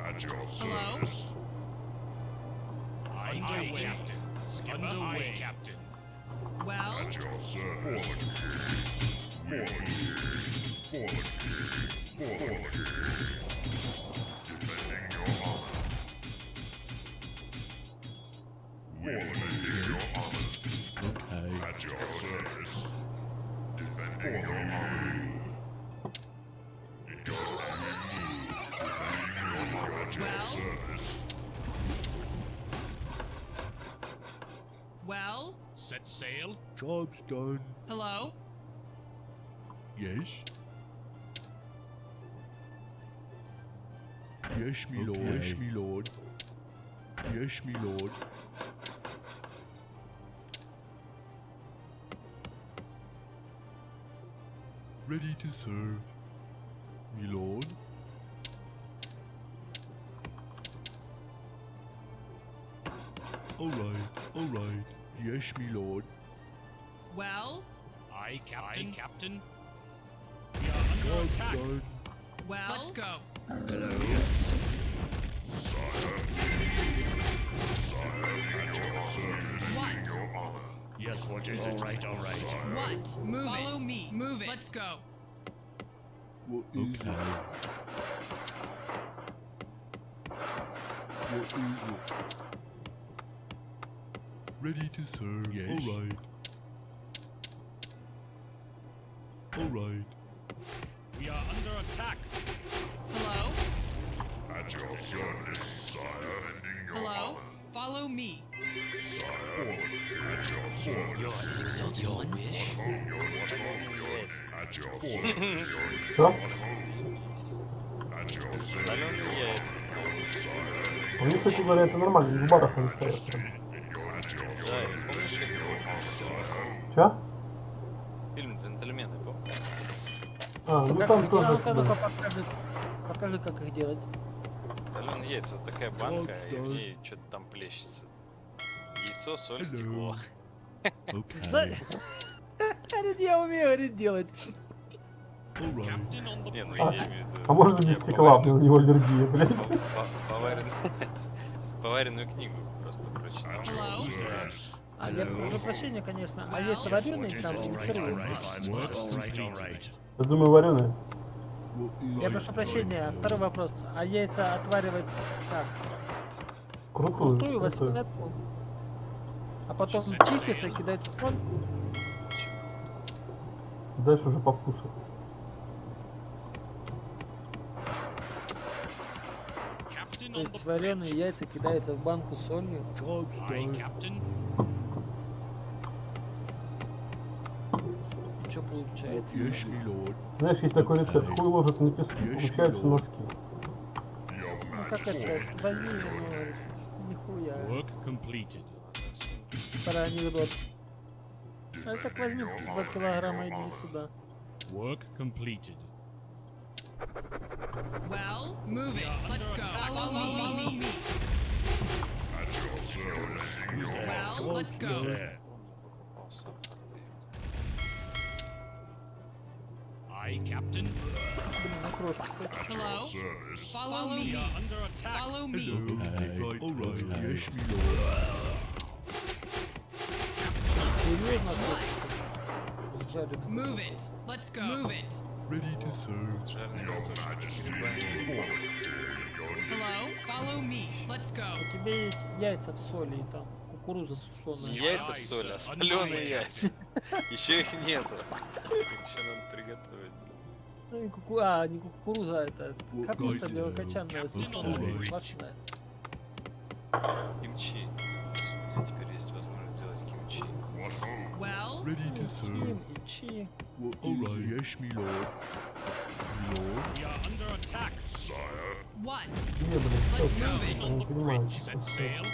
At your Hello? service. Underway, Captain. Underway, Captain. Well? At your service. Forward. Forward. Forward. Defending your honor. Defending your honor. At your service. Defending your honor. At your service. Well? Set sail. Job's done. Hello? Yes. Yes, me lord. Yes, me lord. Yes, me lord. Ready to serve, me lord. All right. Yes, me lord. Well? Aye, Captain. Aye, Captain. We are under Job's attack. done. Well? Let's go. Hello. Sire. Sire, at your service. What? Your honor. Yes, what is it? Right, all right. What? Move Follow me. Move it. Let's go. What is it? What is it? Ready to serve. Yes. All right. We are under attack. Hello? At your service, sire. Defending your Hello? honor. Follow me. Sire. At your service. Your wish? At your service. Что? At your service. Соленые яйца. У них, кстати говоря, это нормально, в барах они стоят. Да, помнишь этот Чё? фильм «Джентльмены», помнишь? А, ну Как там их тоже. делать? Да. Ну-ка, покажи, как их делать. Соленые яйца, вот такая банка, и в ней что-то там плещется. Яйцо, соль, стекло. Говорит, я умею, говорит, делать. Captain on the Не, ну bridge. я имею в виду... А можно без стекла, у него аллергия, блядь. Поваренную книгу просто прочитал. Hello? А я прошу прощения, конечно, а яйца вареные там или сырые? Я думаю, вареные. Я прошу прощения, второй вопрос. А яйца отваривать как? Крутую, 8 а потом чистятся и кидаются в соль? Дальше уже по вкусу. То есть вареные яйца кидаются в банку с солью? Aye, Captain. И что получается? Знаешь, есть такой рецепт, хуй ложат на песке, получаются носки. Ну как это? Возьми, ну, говорит, нихуя. Work completed. Про анекдот. А так возьми 2 килограмма, иди сюда. Work completed. Well, move it. Let's go. Follow me. At your service. Well, let's go. There. Aye, Captain. Блин, на крошке хочу. Hello? Follow me. We are under attack. Follow me. Alright, yes, my lord. Серьезно, крошку хочу. С жареным. Move it. Let's go. Move it. Ready to serve. Hello? Follow me. Let's go. У тебя есть яйца в соли и там кукуруза сушеная. Не яйца в соли, а соленые яйца. Еще их нету. Еще надо приготовить. Ну, не кукуруза, это капуста белокочанная сушеная, квашеная. Кимчи. У меня теперь есть возможность делать кимчи. Well? Ready to serve. Ким и чи. Alright, yes, my lord. My lord. We are under attack. What? Не, блин, что Let's это? move it. Я не понимаю. Set sail.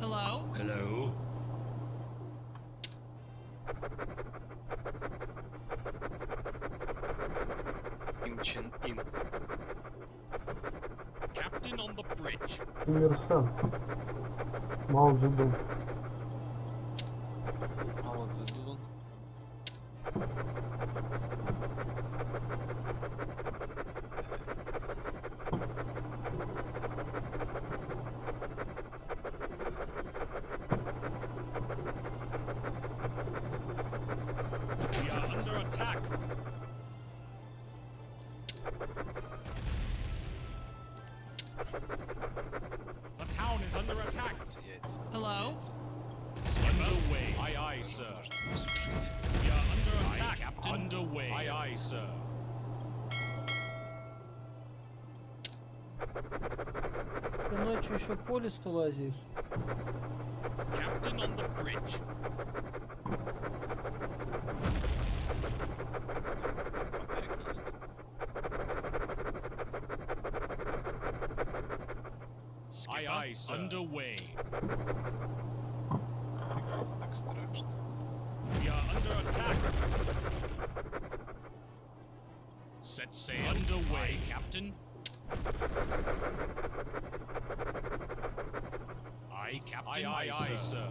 Hello? Hello? Кимчин ин. Captain on the bridge. Коммерсант. Мао Цзэдун. Мао Цзэдун. We are under attack. The town is under attack. Яйца. Hello? Underway. Aye, aye, sir. We are under attack. Captain. Underway. Aye, aye, sir. Ты ночью еще по листу лазишь. Captain on the bridge. Aye, aye, sir. Underway. Так страшно. We are under attack. Set sail. Underway, Captain. Aye, Captain. Aye, aye, sir.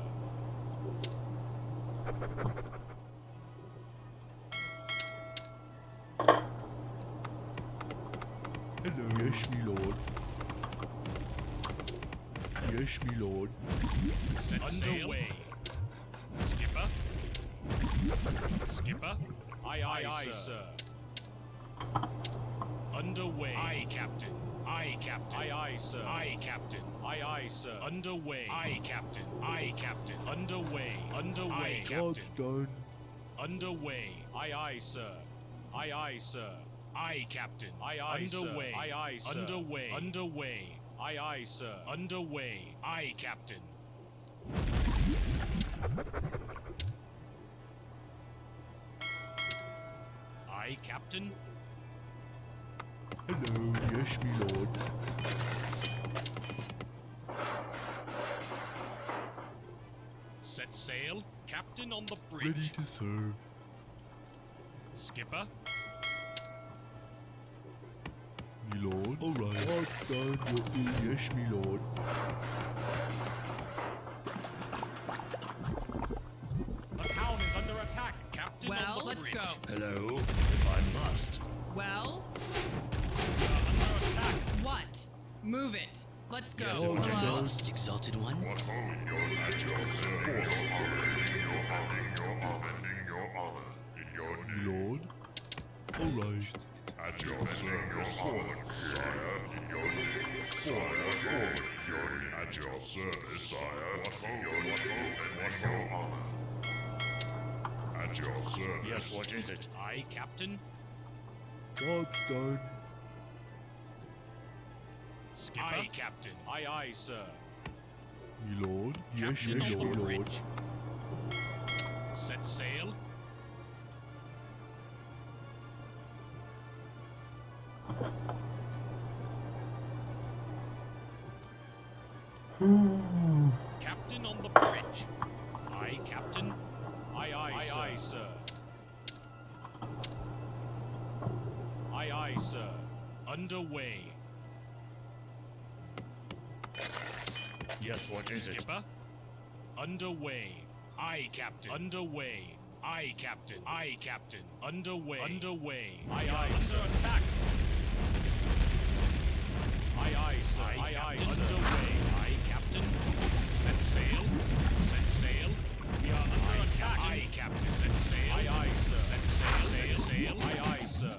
Hello, yes, my lord. Yes, my lord. Set underway. Skipper. Skipper. Aye, aye, aye, sir. Underway. Aye, Captain. Aye, Captain. Aye, aye, sir. Aye, Captain. Aye, aye, sir. Underway. Aye, Captain. Aye, Captain. Underway. Underway, Job's Captain. done. Underway. Aye, aye, sir. Aye, aye, sir. Aye, Captain. Aye, aye, underway. Aye, aye, sir. Underway. Underway. Aye, aye, sir. Underway. Aye, Captain. Aye, Captain. Hello, yes, my lord. Set sail. Captain on the bridge. Ready to serve. Skipper. My lord. Alright. What's done? Yes, my lord. The town is under attack. Captain Well, on the let's bridge. go. Hello? If I must. Well? We are under attack. What? Move it. Let's go. Yes, Hello? most exalted one. My lord. Alright. At your service, sire. At your service, sire. At your service. Yes, what is it? Aye, Captain. Job's done. Skipper. Aye, Captain. Aye, aye, sir. My lord. Yes, Captain yes, on the my lord. bridge. Set sail. Captain on the bridge. Aye, Captain. Aye, aye, aye, sir. Aye, aye, sir. Underway. Yes, what is it? Skipper. Underway. Aye, Captain. Underway. Aye, Captain. Aye, Captain. Underway. Underway. Aye, aye, sir. Under attack. Aye, aye, sir. Aye, aye, underway. Aye, Captain. Set sail. Set sail. We are under attack. Aye, Captain. Set sail. Aye, aye, sir. Set sail. Sail, sail. Aye, aye, sir.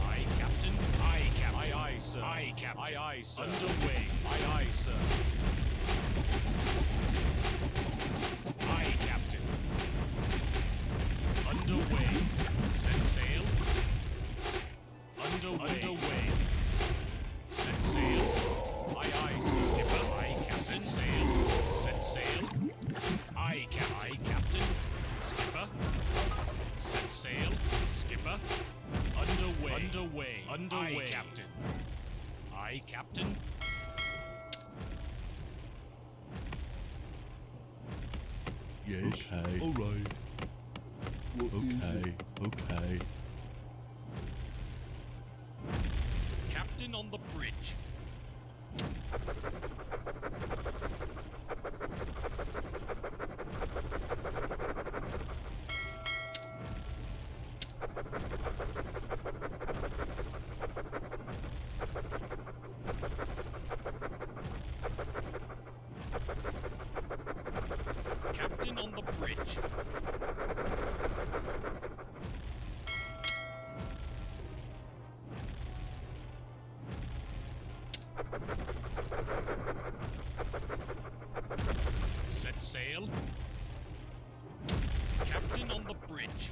Aye, Captain. Aye, Captain. Aye, aye, sir. Aye, Captain. Aye, aye, sir. Underway. Aye, aye, sir. Aye, Captain. Underway. Set sail. Underway. Set sail. Aye, aye, skipper. Aye, captain. Sail. Set sail. Aye, captain. Skipper. Set sail. Skipper. Underway. Aye, captain. Aye, captain. Yes. Okay. All right. Okay. Captain on the bridge. Captain on the bridge. Set sail. Captain on the bridge.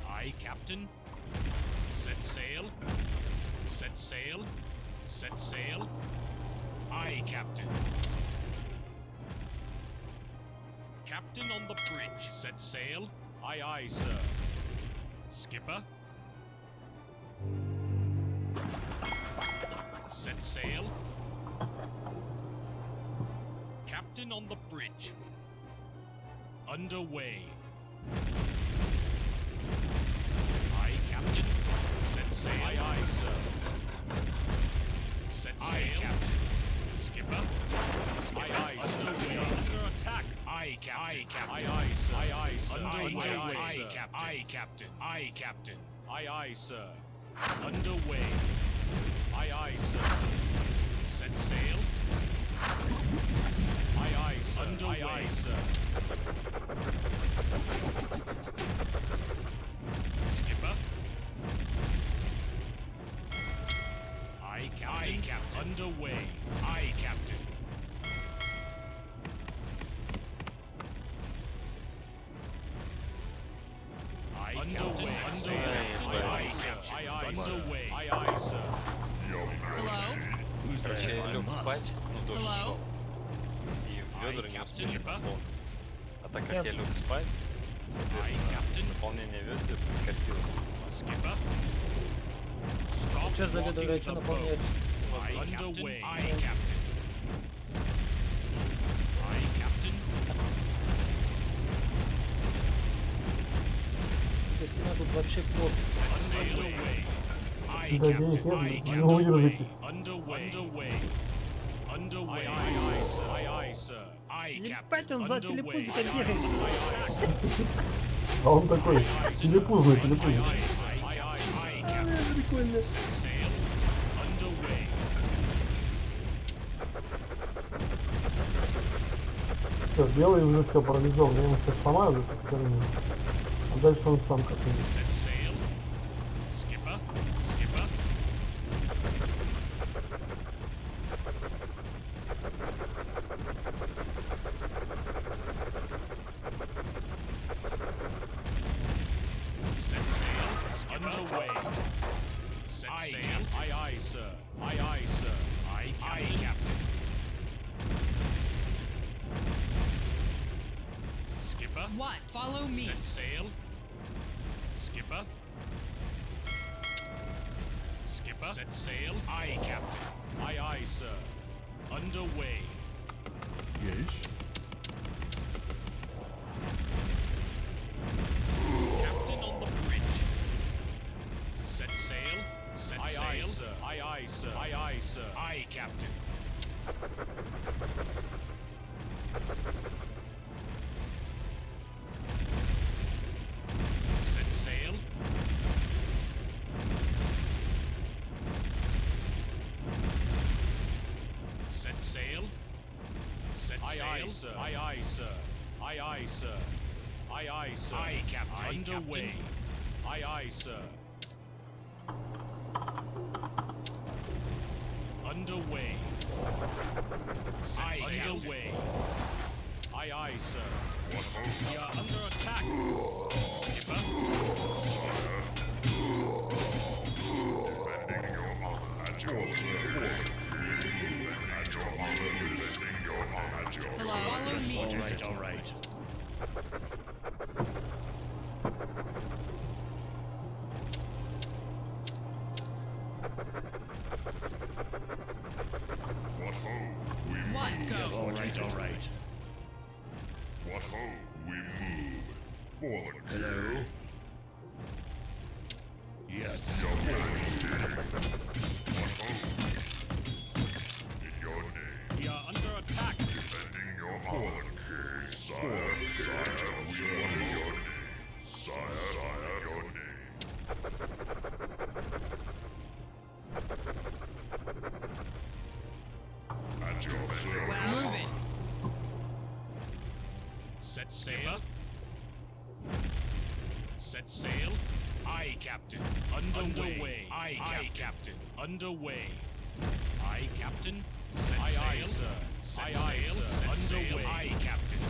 Aye, Captain. Set sail. Set sail. Set sail. Aye, Captain. Captain on the bridge. Set sail. Aye, aye, sir. Skipper. Set sail. Captain on the bridge. Underway. Aye, Captain. Set sail. Aye, aye, sir. Set sail. Captain. Skipper. Aye, aye, sir. Under attack. Aye, Captain. Aye, aye, sir. Aye, aye, sir. Underway. Aye, Captain. Aye, Captain. Aye, Captain. Aye, aye, sir. Underway. Aye, aye, sir. Set sail. Aye, aye, sir. Underway. Aye, aye, sir. Skipper. Aye, Captain. Aye, Captain. Underway. Aye, Captain. Aye, Captain. Underway. Aye, Captain. Aye, aye, underway. Aye, aye, sir. Hello? Короче, я лег спать, ну дождь Hello? шел. И ведра не успели наполниться. А так как я лег спать, соответственно, наполнение ведер прекратилось. Что за ведра, что наполняется? Underway. Aye, Captain. Aye, Captain. То есть она тут вообще под. Underway. Aye, Да, денег нет, ну удержитесь. Underway. Aye, aye, sir. Aye, aye, sir. Aye, Ебать, он за телепузиком бегает. А он такой, телепузный. Прикольно. Все, белый уже все парализован, я ему сейчас сломаю эту херню. А дальше он сам как-нибудь. Skipper. Skipper. Set sail. Underway. Set sail. Aye, aye, sir. Aye, aye, sir. Aye, Captain. Skipper. What? Follow me. Set sail. Skipper. Skipper. Set sail. Aye, Captain. Aye, aye, sir. Underway. Yes. Captain on the bridge. Set sail. Set aye, sail. Aye, sir. Aye, aye, sir. Aye, aye, sir. Aye, Captain. sir. Aye, aye, sir. Aye, aye, sir. Aye, aye, sir. Aye, Captain. Underway. Aye, aye, sir. Underway. Aye, underway. Aye, aye, sir. We are under attack. Skipper. Defending your honor at your service. At your honor, defending your honor at your Hello, follow me. All right, all right. What ho, we What move. go? Yes, all right, all right. What ho, we move. For the hello. Yes, your majesty. What ho? In your name. We are under attack. Defending your honor. Sire, sire, we want your name. Sire, sire, your name. At your service. Move it. Set sail. Set sail. Aye, Captain. Underway. Aye, Captain. Underway. Aye, Captain. Set aye, sail. Aye, sir. Set aye, sail. Sir. Set underway. Sail. Aye, Captain.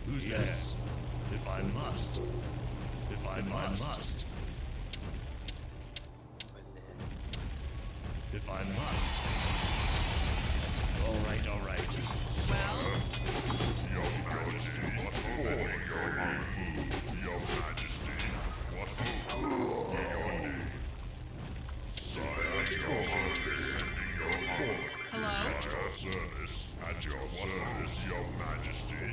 Who's yes. If I must. If I must. If I must. All right, all right. Well, Your Majesty, what ho? Your name. Your Majesty, what ho? Your name. Sire, your honor, defending your honor. hello? At your service, at your service, your Majesty.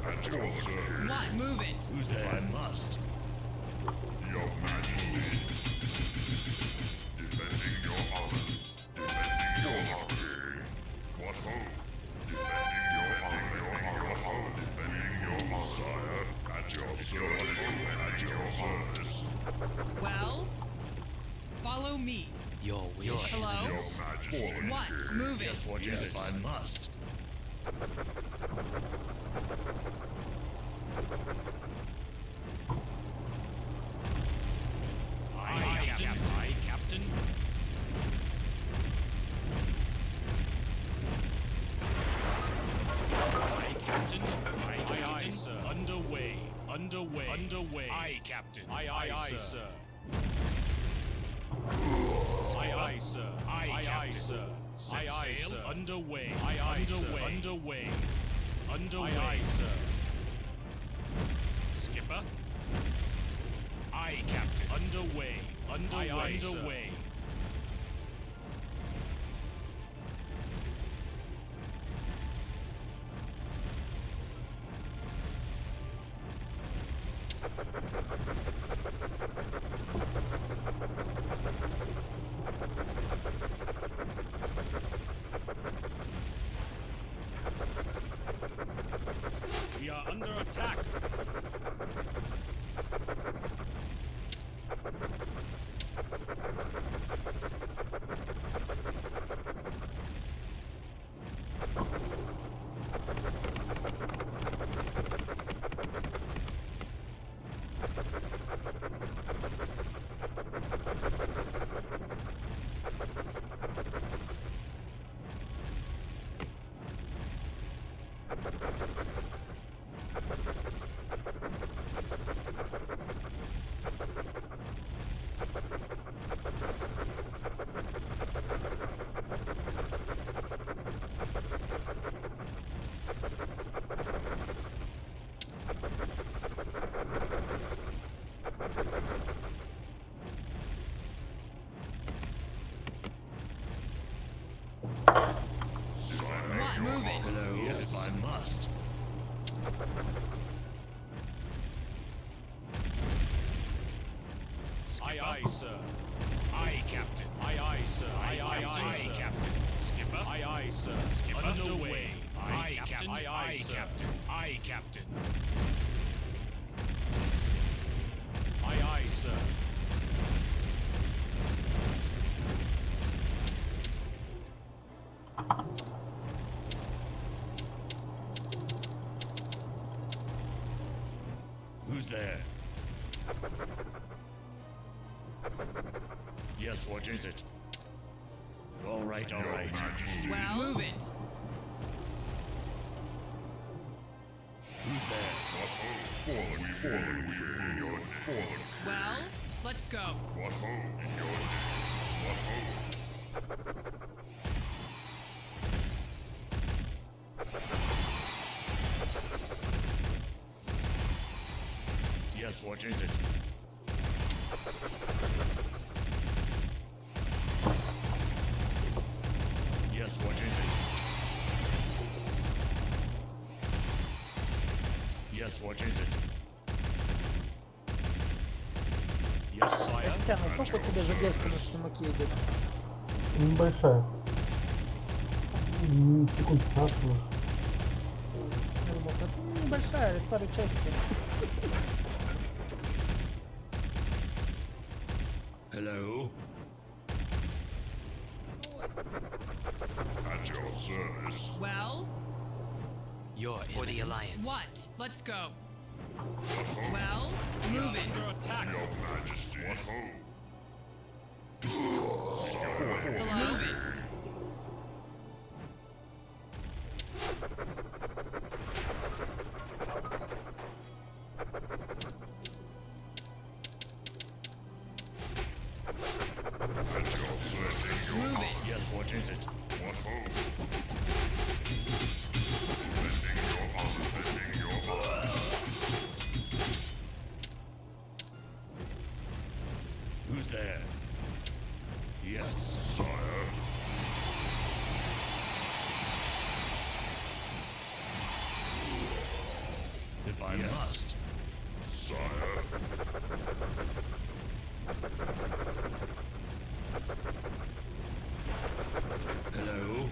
At your service. What? Move it. Who's there? If I must. Your Majesty. Defending your honor. Defending your honor. What ho? Defending your honor. What ho? Defending your honor. Sire, at your service. At your service. Well, follow me. Your wish. Hello? Your Majesty. What? Move it. Yes, what is it? If I must. Aye, Captain. Aye, Captain. Aye, Captain. Aye, aye, sir. Underway. Underway. Underway. Aye, Captain. Aye, aye, sir. Aye, aye, sir. Aye, aye, sir. Aye, aye, sir. Underway. Aye, aye, sir. Underway. Underway. Aye, aye, sir. Skipper. Aye, Captain. Underway. Underway. Aye, underway. We are under attack. What? Move it. Hello, yes. If I must. Aye, aye, sir. Aye, Captain. Aye, aye, sir. Aye, aye, aye, Captain. Skipper. Aye, aye, sir. Skipper. Underway. Aye, Captain. Aye, aye, Captain. Aye, Captain. Aye, aye, sir. what is it? All right, all right. Well, move it. Who's there? Well, let's go. What ho? In your name. What ho? Yes, what is it? Yes, what is it? Yes, what is it? Yes, sire. Костян, а сколько у тебя задержка на стримаке идет? Небольшая. Секунд 15 может. Небольшая, пару часиков. Hello? At your service. Well, Your For the eminence. Alliance. what? Let's go. Well, move it. Your Majesty. What ho? Hello? Move it. At your service. Move it. Yes, what is it? What ho? Lending your honor. Lending your honor. Who's there? Yes. Sire. If I must. Sire. Hello?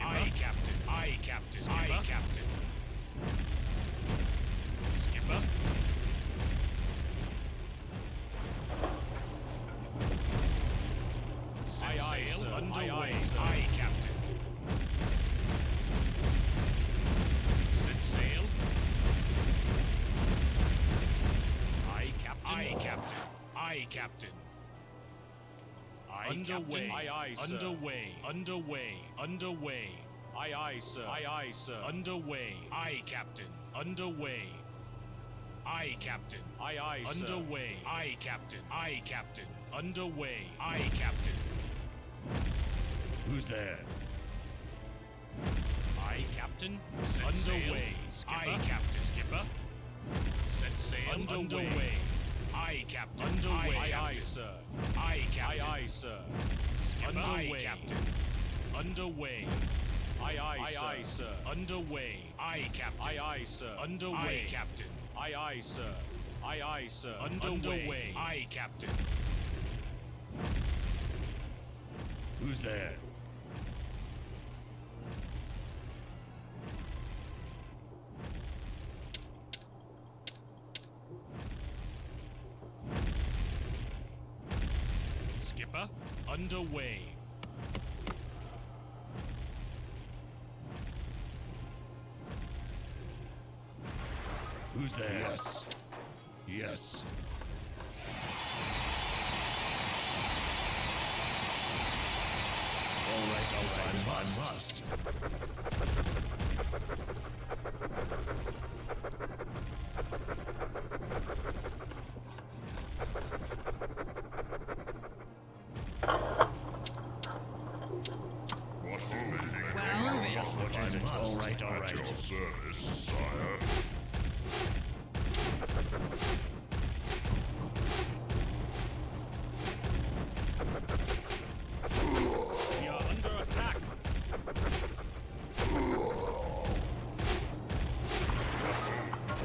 Aye, Captain. Aye, Captain. Aye, Captain. Skipper? Aye, aye, sir. Underway. Aye, aye, Captain. Set sail. Aye, Captain. Aye, Captain. Aye, Captain. Aye, Underway. Captain. Aye, aye, sir. Underway. Underway. Underway. Aye, aye, sir. Aye, aye, sir. Underway. Aye, Captain. Underway. Aye, Captain. Aye, aye, sir. Underway. Aye, Captain. Aye, Captain. Underway. Aye, Captain. Who's there? Aye, Captain. Set Underway. sail. Skipper. Aye, Captain. Skipper. Set sail. Underway. Aye, Captain. Underway. Aye, aye, sir. Aye, Captain. Aye, aye, sir. Skipper. Underway. Aye, Captain. Underway. Aye, aye, Aye, sir. aye, sir. Underway. Aye, Captain. Aye, aye, sir. Underway. Aye, Captain. Aye, aye, sir. Aye, aye, sir. Underway. Aye, Captain. Who's there? Skipper. Underway. Who's there? Yes. Yes. All right, I must. What ho? Lending Well, move it. Yes, what is it? All right, all At right. your service, sire. We are under attack.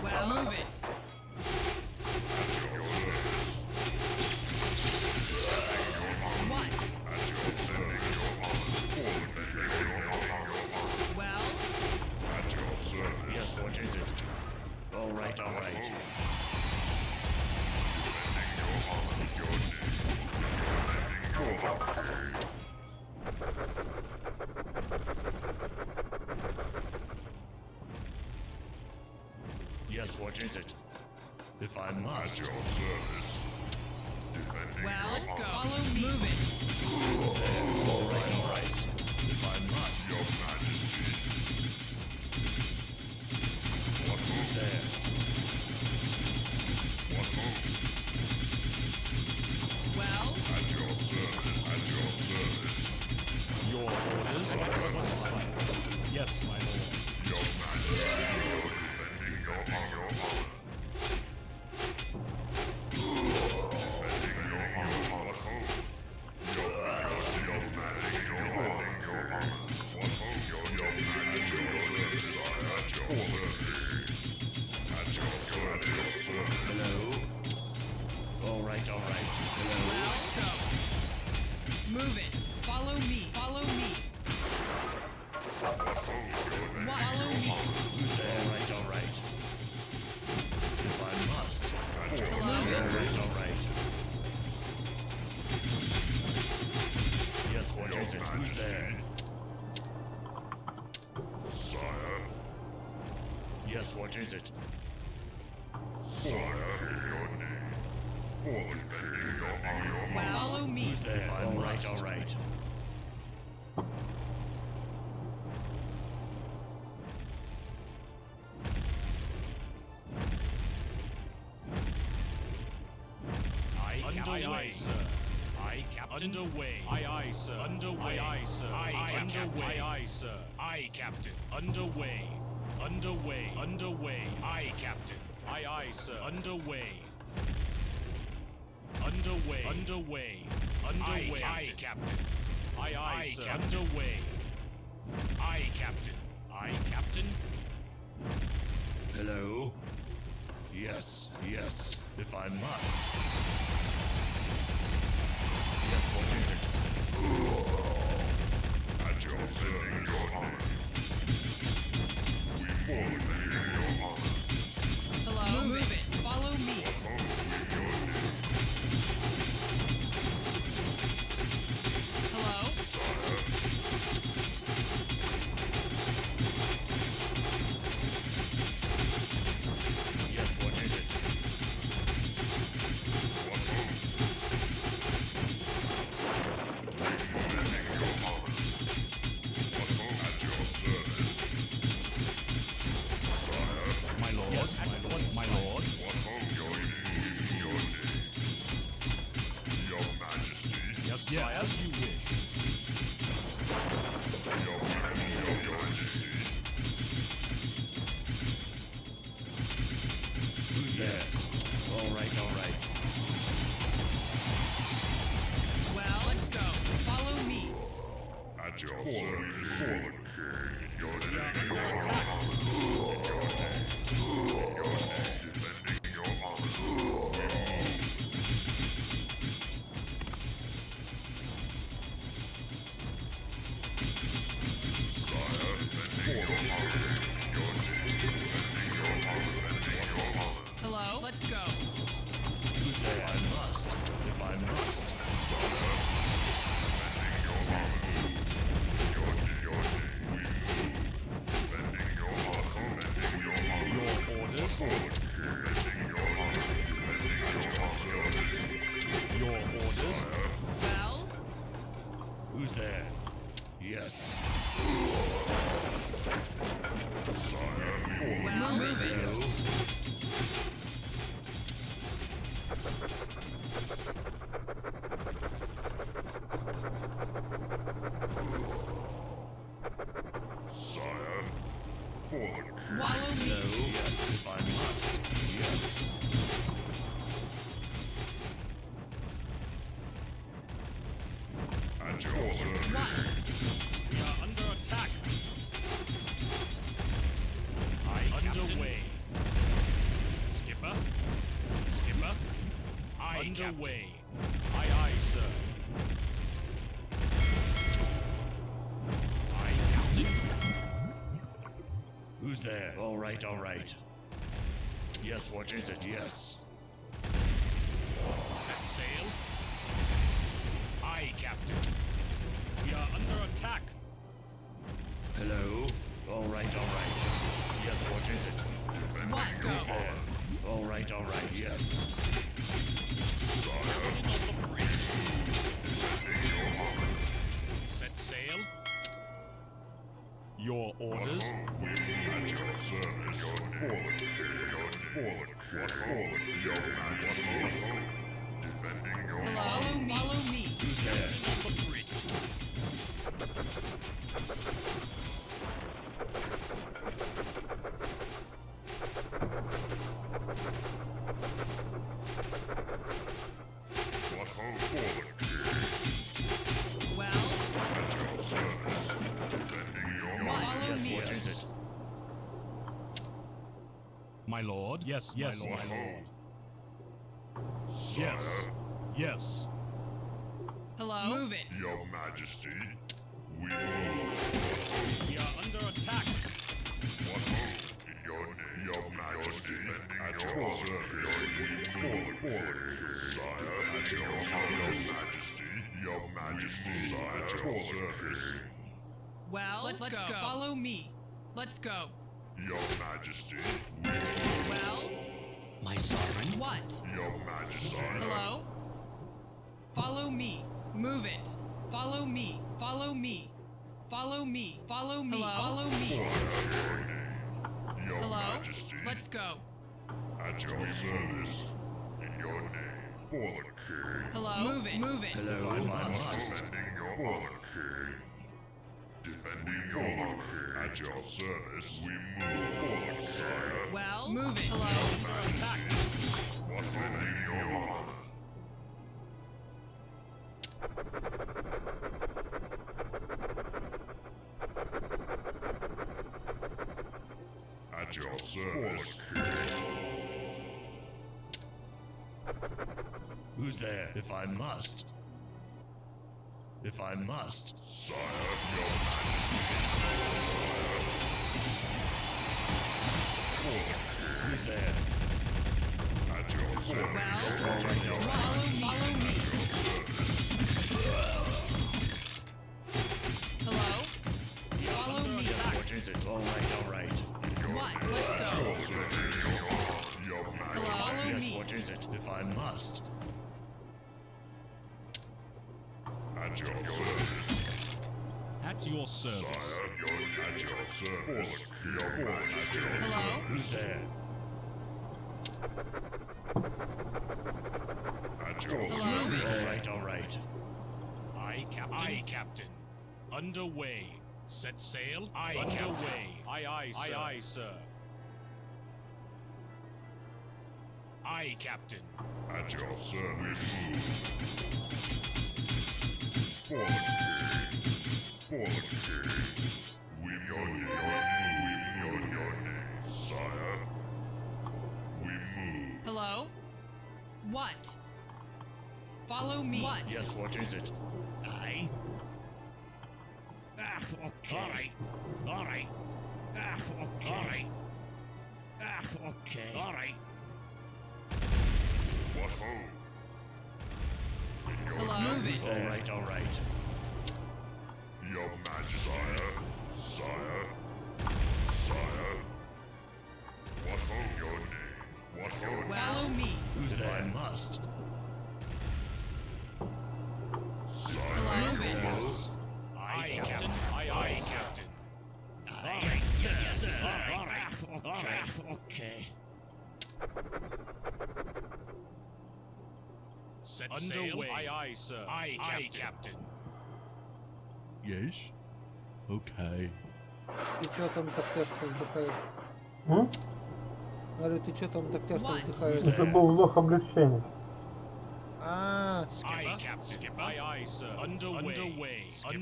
Well, move it. What? Well, Yes, what is it? Yes, what is it? If I must. Your service. Defending Well, your let's go. honor. Follow me. Move it. All right. If I must. Your majesty. What Who's move? there? What move? Well, At your service. At your service. Your orders? Yes, my lord. Your majesty. Defending your honor. Defending your honor. What move? Your majesty. Your majesty. Defending your honor. What move? Your majesty. Your service. At your service. At your service. Hello? All right. Hello? well, let's go. Move it. Follow me. Follow me. What move? Defending Follow your me. honor. Who's there? All right. If I must. At your Hello? service. All right. Yes, what is it? Who's there? Sire. Yes, what is it? Sire, in your name. For defending your honor. Well, follow me. Who's there? All right. Underway, sir. Aye, Captain. Underway. Aye, sir. Underway. Aye, sir. Underway. Aye, sir. Aye, Captain. Underway. Aye, Captain. Aye, sir. Underway. Aye, Captain. Aye, sir. Underway. Aye, Captain. Hello? Yes. If I must. Yes, what is it? At your service, your honor. We more than your honor. Hello? Move it. Follow me. What move in your name? Hello? Yes, what is it? What move? Defending your honor. What move? At your service. Sire. My lord. My lord. What move? Your name. Your name. Your majesty. Yes, as you wish. Your majesty. Who's there? All right. Well, let's go. Follow me. At your service, fallen king. Your name. Your honor. Your name. Your name. Defending your honor. Sire, defending your honor. Your name. Defending your honor. Defending your honor. Hello? Let's go. Who's there? If I must. Defending your honor. Your name. Defending your honor. Defending your honor. Your orders? Fallen king. Defending your honor. Defending your honor. Your orders? Sire. Well, Who's there? Yes. Sire. Fallen well, move it. Hello? Sire. Fallen king. Follow me. Hello? Yes, if I must. Yes. At your service. We are under attack. Underway. Skipper? Underway. Aye, sir. Aye, Captain. Who's there? All right. Yes, what is it? Yes. Set sail. Aye, Captain. We are under attack. Hello? All right. Yes, what is it? What? Go. Alright, yes. Captain of the bridge. Set sail. Your orders. At your service, defending your Follow me. Captain of the bridge. What ho, forward, Well, at your service, defending your follow me. What is it? My lord. Yes, my lord. What ho, Yes. sire, Yes. Hello? Move it. your majesty, we move. We are under attack. What ho, your majesty, at your service, we move. Sire, at your majesty, sire, at your service. Well, let's go. Follow me. Let's go. Your majesty, we move. Well, My sovereign. what? Your majesty, Hello? Follow me. Move it. Follow me. Follow me. Follow me. Follow me. Hello? Follow me. your Hello? majesty, Let's go. at your service, in your name, for the king. Hello? Move it. Move it. Hello, Defending your honor, king. Defending your honor, king. At your service, we move for the king. Well, move it. Hello? What defending your honor? At your service, king. Who's there? If I must. Sire, your majesty. Who's there? At your service. Well, follow me. Hello? Follow me. What is it? Alright. What? Let's go. Your majesty. Hello? Follow Yes, me. what is it? If I must. At your service. At your service. Sire, at your service. Your majesty. Hello? Who's there? At your Hello? service. Alright. Aye, Captain. Underway. Set sail. Aye, underway. Aye, sir. Aye, sir. Aye, Captain. At your service. For the king. We your name, sire. We move. Hello? What? Follow me. What? Yes, what is it? Aye. Okay. Alright. Okay. Okay. Alright. What ho? Hello? Move it. Alright. Your majesty. Sire. What ho, your name? What ho? Follow me. Who's there? If I must. Hello? Move it. Aye, Captain. Aye, Captain. Alright. Yes, sir. Alright. Okay. Set underway. Aye, sir. Aye, Captain. Yes? Okay. Ты чё там так тяжко вздыхаешь? М? Говорю, ты чё там так тяжко What? вздыхаешь? Это был вздох облегчения. Aye, Captain. Aye, sir. Underway. Set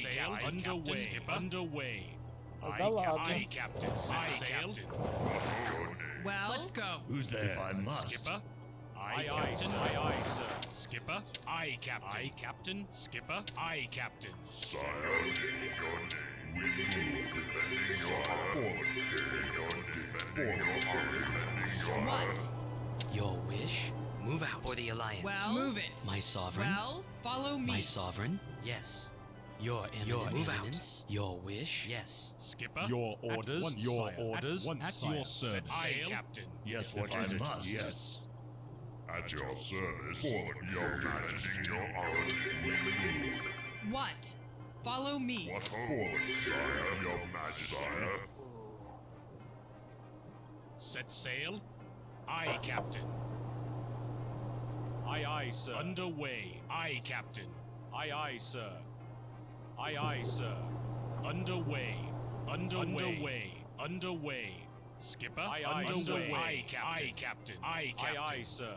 sail. Underway. Underway. Да ладно. Aye, Captain. Set sail. Well, let's go. Who's there? If I must. Skipper. Aye, Captain. Aye, sir. Skipper. Aye, Captain. Aye, Captain. Skipper. Aye, Captain. Sire, your name. We move. Defending your honor. Defending your honor. What? Your wish? Move out for the alliance. Well, move it. My sovereign? Well, follow me. My sovereign? Yes. Your Eminence, your wish? Yes. Skipper. Your orders. Your orders. At your service. Aye, Captain. Yes, if I must. Yes. At your service, for your majesty, your honor, we move. What? Follow me. What forward, sire, your majesty? Sire. Set sail. Aye, Captain. Aye, aye, sir. Underway. Aye, Captain. Aye, aye, sir. Aye, aye, sir. Underway. Underway. Underway. Skipper. Aye, aye, underway. Aye, Captain. Aye, Captain. Aye, Captain. Aye, aye, sir.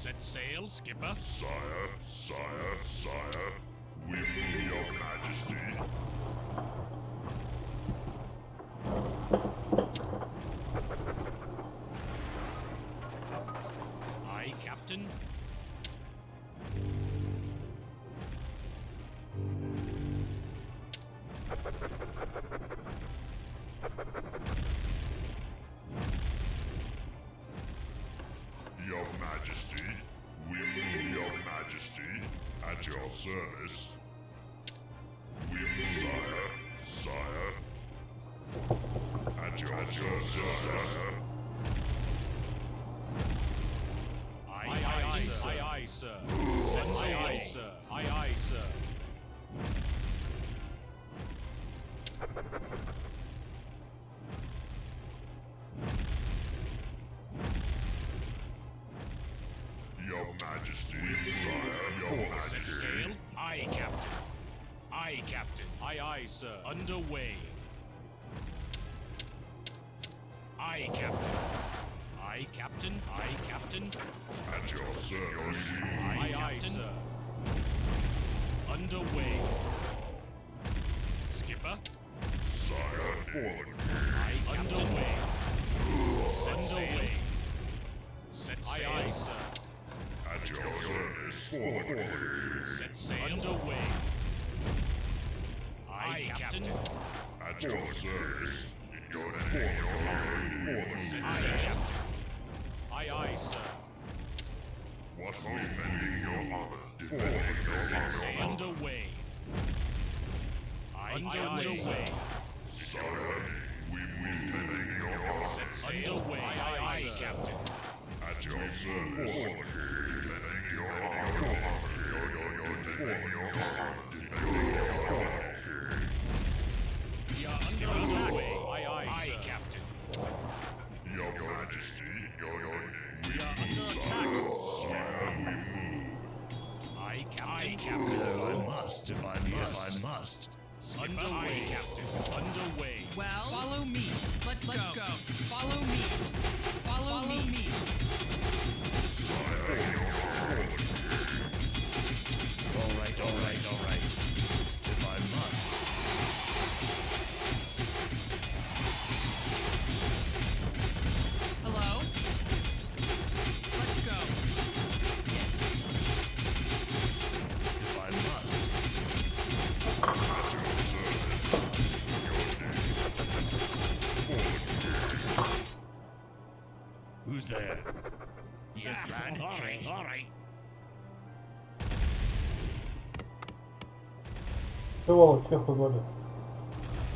Set sail, Skipper. Sire, sire, sire, we move, your majesty. Aye, Captain. Your majesty, we move, your majesty, at your service. We move, sire, sire, at your service, sire. Aye, aye, sir. Aye, aye, sir. Set sail, aye, sir. Aye, aye, sir. Your majesty, sire, your Set majesty. sail. Aye, Captain. Aye, Captain. Aye, aye, sir. Underway. Aye, Captain. Aye, Captain. Aye, Captain. At your service, Aye, aye, sir. Underway. Skipper. sire, forward. Aye, underway. Set sail. Set sail. Aye, aye, sir. At your service, forward. Set sail. Underway. Aye, Captain. At your service, your forward. Aye, Captain. Aye, aye, sir. What defending your honor? Defending your Set honor. sail. Underway. Aye, underway. Sire, we move defending your honor. Set sail. Underway. Aye, aye, Captain. At your service, forward. Defending your honor. Defending your honor. Defending your honor. We are under underway. Aye, aye, sir. Captain. Your majesty, We are under attack. sire, we move. Aye, Captain. Aye, Captain. I must, if I must. Underway, Captain. Underway. Well, follow me. Let's go. Follow me. Follow me. All right. If I must. Hello? Let's go. If I must. Who's there? Yes, lad. All right. Всего всех позвали.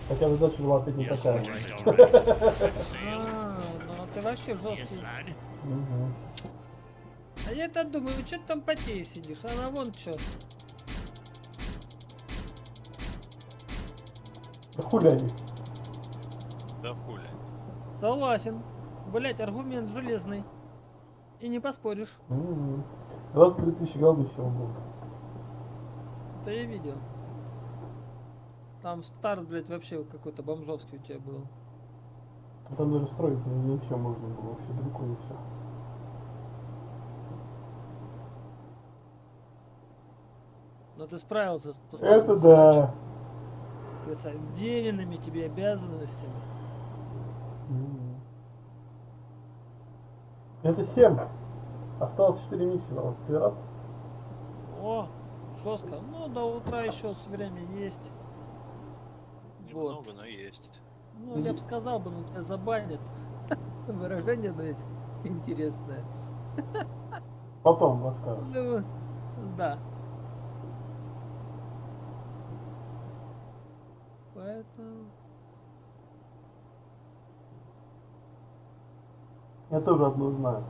Хотя задача была опять не такая. Ну ты вообще жесткий. Мгм. А я-то думаю, что ты там потеешь сидишь? Она вон что. Да хули они? Да хули. Согласен. Блять, аргумент железный. И не поспоришь. 23 тысячи голды всего было. Это я видел. Там старт, блять, вообще какой-то бомжовский у тебя был. Там даже строить не все можно было, вообще далеко не все. Но ты справился с Это да. с вверенными тебе обязанностями. Это 7. Осталось 4 миссии, вот пират. О, жестко. Ну, до утра еще с временем есть. Немного, Вот. но есть. Ну, я бы сказал бы, но тебя забанят. Выражение, но есть интересное. Потом расскажу. Ну, да. Поэтому... Я тоже одну знаю.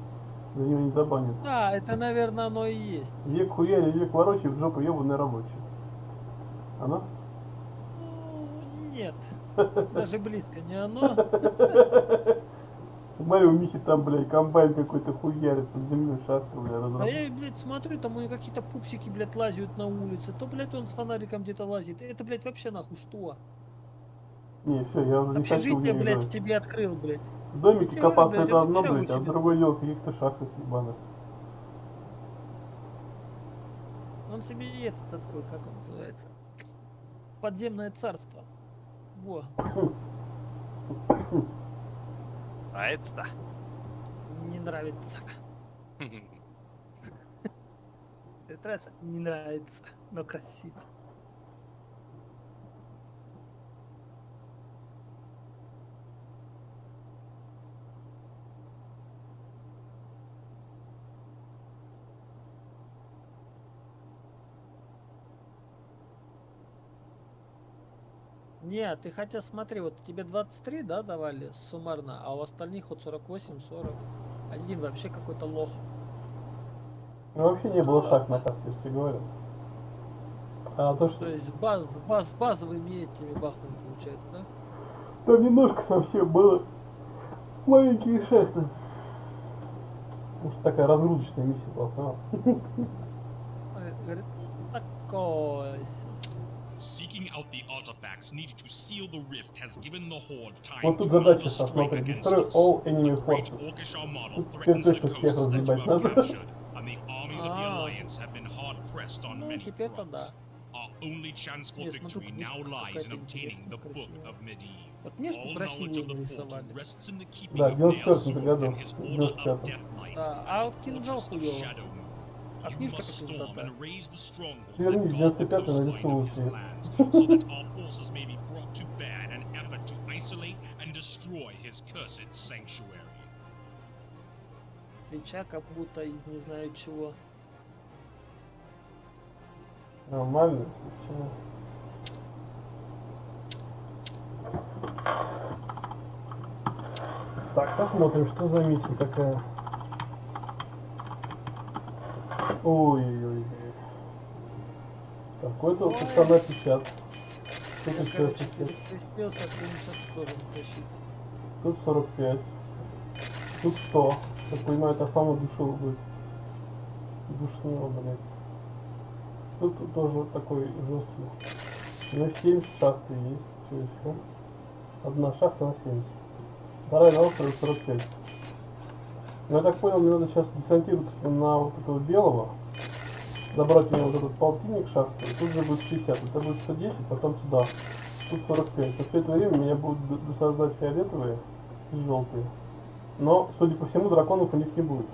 За него не забанят. Да, это, наверное, оно и есть. Век хуяли, век ворочай, в жопу ебаный рабочий. Оно? Ну, нет. Даже близко не оно. Смотри, у Михи там, блядь, комбайн какой-то хуярит под землей шахты, блядь, Да разработал. я, блядь, смотрю, там у него какие-то пупсики, блядь, лазят на улице. То, блядь, он с фонариком где-то лазит. Это, блядь, вообще нахуй что? Не, все, я уже не хочу в Общежитие, них блядь, жить. тебе открыл, блядь. В домике Я тебе копаться говорю, блядь, это он одно, вообще блядь, а себе другое дело в каких-то шахтах ебаных. Он себе этот открыл, как он называется? Подземное царство. Во. Нравится? Не нравится. Это не нравится, но красиво. Не, ты хотя смотри, вот тебе 23, да, давали суммарно, а у остальных вот 48, 40. Один вообще какой-то лох. Ну, вообще не было шаг на карте, если говорю. А то, что... То есть с базовыми этими бахнами получается, да? Там немножко совсем было маленькие шахты. Может, такая разгрузочная миссия была, понял? Говорит, такой. Seeking out the artifacts needed to seal the rift has given the Horde time Вот тут to задача, mount a strike смотри, against destroy us. all enemy The Great forces. Orcish Armada Тут теперь threatens the точно всех coasts that you разъебать have надо. captured, and the armies of the Alliance have been hard pressed on Ну, many теперь-то да. fronts. Our only chance for Нет, смотрю, victory книжка now lies in какая-то obtaining the интересная, Book красивая. of Medivh. Вот книжку All knowledge красивую of the нарисовали. portal rests in the keeping Да, of в Nea's 94 sword году. and his В order of 95. Death Knights Да, and а the вот кинжал fortress of хуёво. Shadow Moon. А You книжка must storm пиздата. and raise the strongholds Верни, that guard the 95-й coastline нарисовал of his себе. lands, so that our forces may be brought to bear in an effort to isolate and destroy his cursed sanctuary. Свеча как будто из не знаю чего. Нормально, почему? Так, посмотрим, что за миссия такая. Ой-ой-ой. Такой-то у пацана 50. Тут Я, еще короче, 50. приспелся, а ты сейчас тоже стащить. Тут 45. Тут 100. Я понимаю, это самое душевое будет. Душнило, блядь. Тут тоже такой жесткий. На 70 шахты есть. Что еще? Одна шахта на 70. Вторая на острове 45. Ну, я так понял, мне надо сейчас десантироваться на вот этого белого. Забрать мне вот этот полтинник шахты. И тут же будет 60. Это будет 110, потом сюда. Тут 45. Но все это время меня будут досаждать фиолетовые и желтые. Но, судя по всему, драконов у них не будет.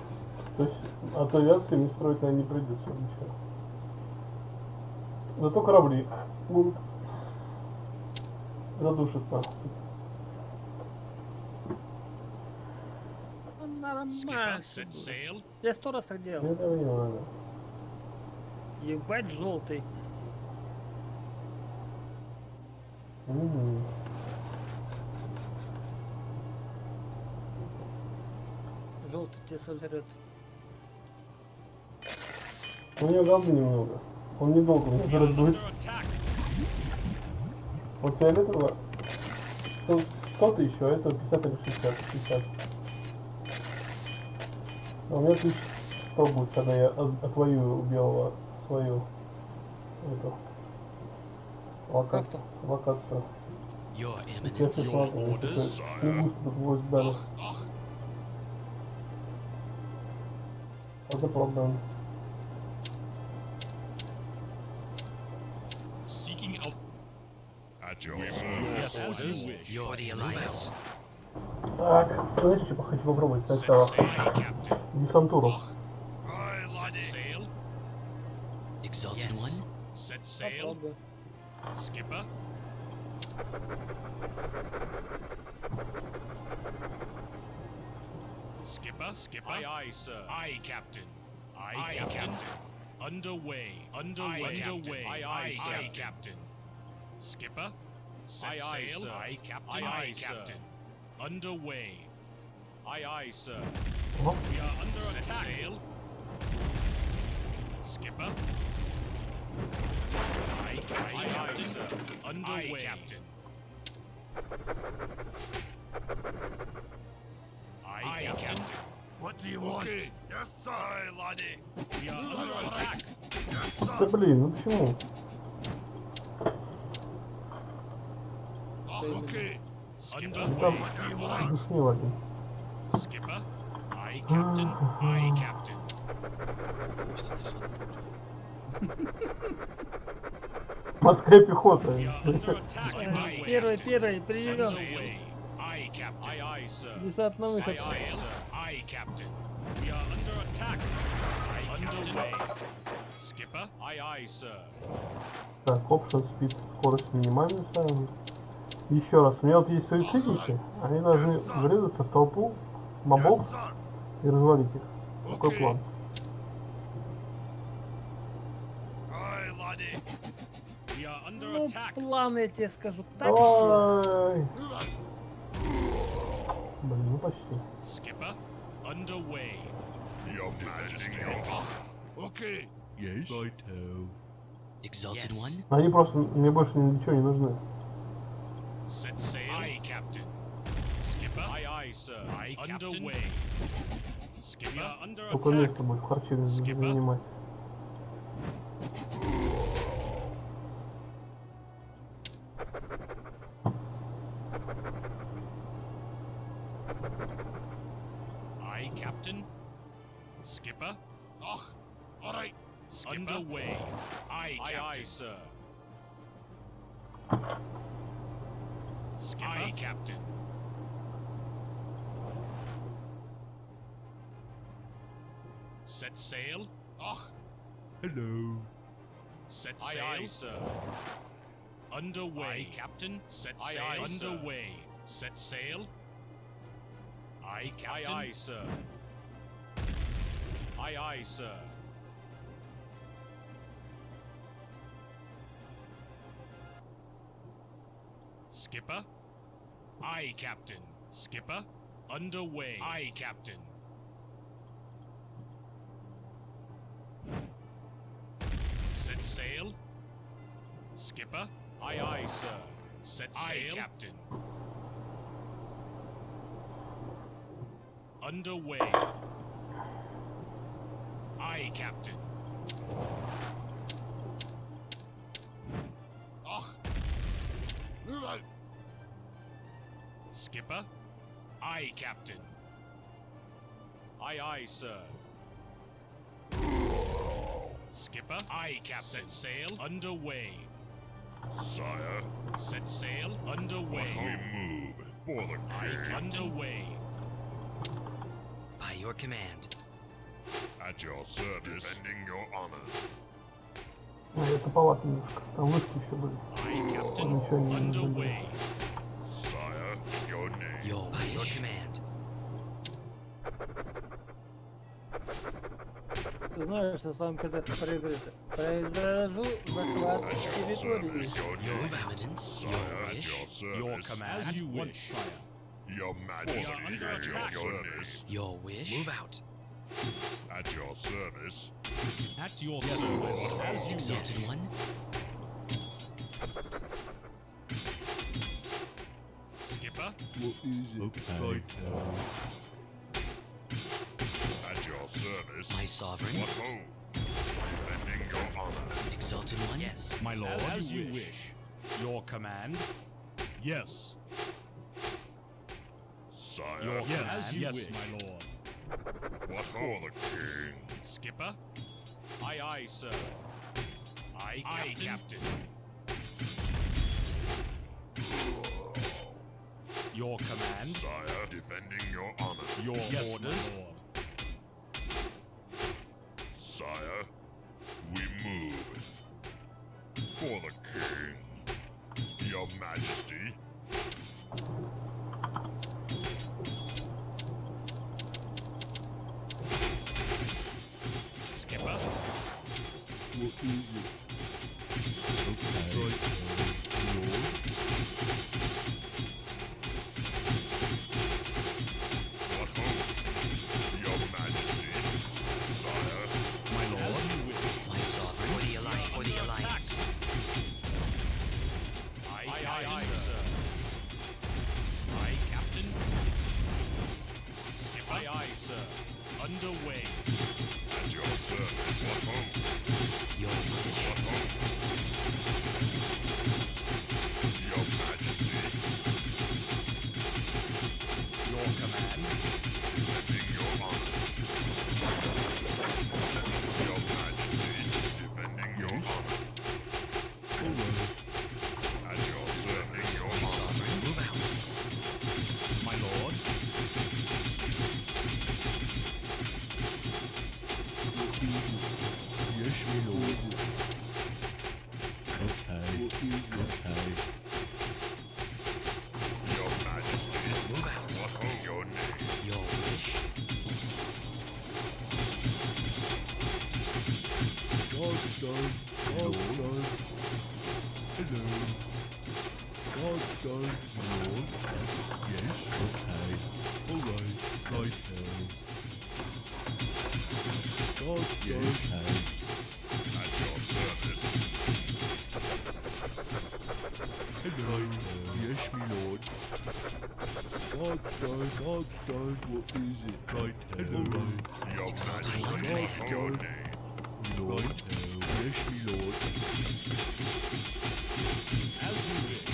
То есть от авиации мне строить, наверное, не придется ничего. Зато корабли будут. Задушат нахуй. Нормально. Set sail. Я 100 раз так делал. Мне этого не надо. Ебать желтый. Желтый тебя сожрет. У него голды немного. Он недолго меня жрать будет. Вот фиолетового 100 тысяч, а это 50 или 60. 50. А у меня 1100 будет, когда я отвоюю у белого свою эту локацию. Your Я Eminence. все смогу, не густо тут войск дали. Это проблема. Seeking out. At your Yes, as you orders. wish. You're the Alliance. Так, знаете, что хочу попробовать сначала? Десантуру. Sail. Exalted One. Set sail. Попробуй. Skipper. Skipper. Aye, aye, sir. Aye, Captain. Aye, Captain. Underway. Underway. Aye, Captain. Skipper. Set sail. Aye, Captain. Aye, Captain. Underway. Aye, sir. We are under attack. Sail. Skipper. Aye, Captain. Sir. Underway. Captain. Aye, Captain. What do you want? Yes, sir, laddie. We are under attack. Да блин, ну почему? Okay. Ну там душнил один. Skipper. Aye, Captain. Aye, Captain. Морская пехота. Первый, прием. Aye, Captain. Aye, sir. Десант на выход. Aye, Captain. We are under attack. Aye, underway. Skipper. Aye, sir. Так, option speed, скорость минимальную ставим. Еще раз, у меня вот есть суицидники, они должны врезаться в толпу мобов и развалить их. Такой план. Ну, план, я тебе скажу, так себе. Давай! Блин, ну почти. Skipper. Underway. Your Majesty. Okay. Yes, righto. Exalted One? Они просто, мне больше ничего не нужны. Set sail. Aye, Captain. Skipper. Aye, sir. Aye, underway. Skipper. We are under Только attack. место будет в харчевне занимать. Aye, Captain. Skipper. Oh, all right. Skipper. Underway. Aye, Captain. Sir. Skipper. Aye, Captain. Set sail. Oh. Hello. Set sail. Aye, sir. Underway. Aye, Captain. Set sail. Underway. Set sail. Aye, Captain. Aye, sir. Aye, sir. Skipper. Aye, Captain. Skipper. Underway. Aye, Captain. Set sail. Skipper. Aye, sir. Set sail. Aye, Captain. Underway. Aye, Captain. Oh. Move out. Skipper. Aye, Captain. Aye, sir. Skipper. Aye, Captain. Set sail. Underway. Sire. Set sail. Underway. We move for the king. Aye, underway. By your command. At your service. Defending your honor. Это палата немножко. Там вышки еще были. Aye, Captain. Ничего не нужно. Underway. Sire, your name. By your command. Ты знаешь, что сам казак проигрыто. Произвожу захват территории. Your eminence, your wish. Your command. As you wish. Your Majesty, at your service. Your wish. Move out. At your service. At your service. As you Exalted wish. One. Skipper. What is it? Okay. Righto. At your service. My sovereign. What ho? Defending your honor. Exalted One. Yes. My lord. As you wish. Your command. Yes. Sire. Your command. As you wish, my lord. What ho, the king? Skipper. Aye, sir. Aye, Captain. Your command. Sire, defending your honor. Your orders. My lord. Sire, we move. For the king. Your Majesty. What is it? Okay. Right, Lord. What ho? Your Majesty. Sire. My lord. My sovereign. For the alliance. For the alliance. Aye, sir. Aye, Captain. Aye, sir. Underway. At your service. What ho? Your wish. What ho? Your Majesty. Your command. Defending your honor. Your Majesty. Defending your honor. Alright. At your service. Your My honor. sovereign. Move out. My lord. Yes, my lord. Okay. Okay. Your Majesty. Move out. What ho? Your name. Your wish. God's done. God's done. Hello. God's done, my lord. Yes, okay. Alright, right now. God's done. Okay. At your service. Hello. Yes, my lord. God's done. God's done. What is it? Right now. Alright. Your Majesty. God's What ho? Your done. name. Lord. Right now. Yes, my lord. As you wish.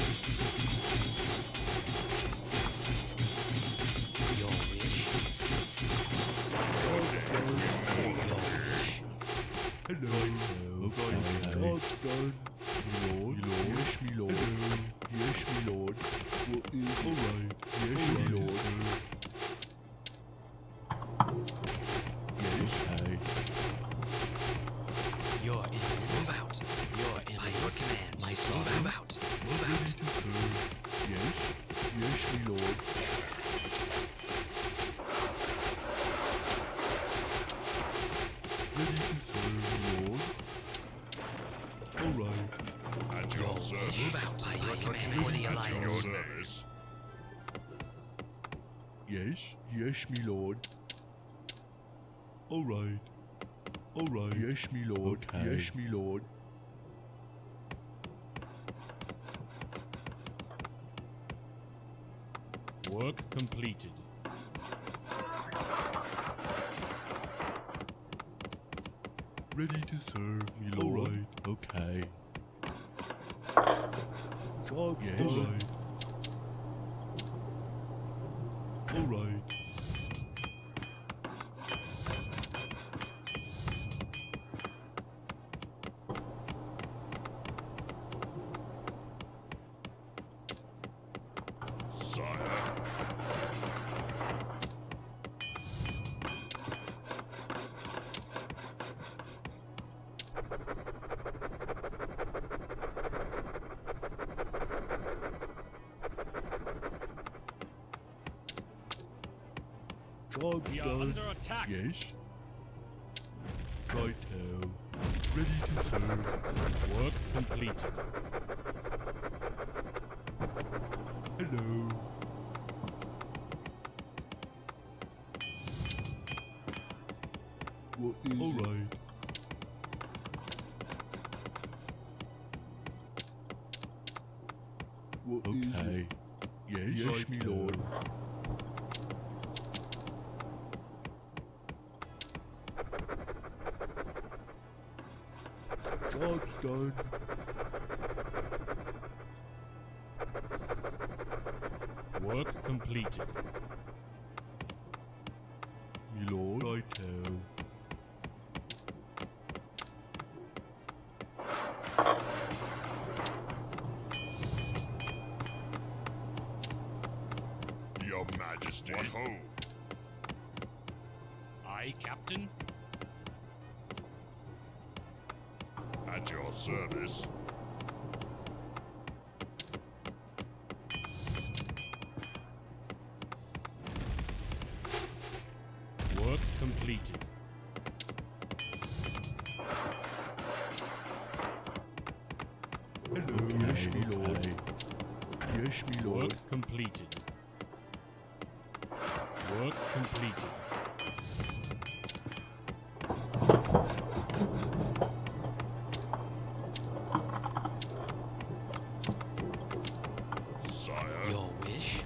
Your wish. God's done. Your wish. Hello. Okay. God's done. My lord. Yes, my lord. Hello. Yes, my lord. What is alright? Yes, my lord. Yes, hey. Your imminent. Move out. Your imminent. By your command. My sovereign. Move out. Move Ready out. to serve. Yes. Yes, my lord. Ready to serve, my lord. Alright. At your service. Move out. By your command. For the At your alliance. service. Yes. Yes, my lord. Alright. Alright. Yes, my lord. Okay. Yes, my lord. Work completed. Ready to serve, my lord. Alright. Okay. Job yes. Alright. Alright. Sire. Job We are done. under attack. Yes. Right now. Ready to serve. Work completed. Hello. What is alright. What okay. Yes, yes, my lord. Job's done. Work completed. My lord. Right now. Your Majesty. What ho? Aye, Captain. At your service. Work completed. lord. Yes, me lord. Work completed. Work completed. Sire. Your wish?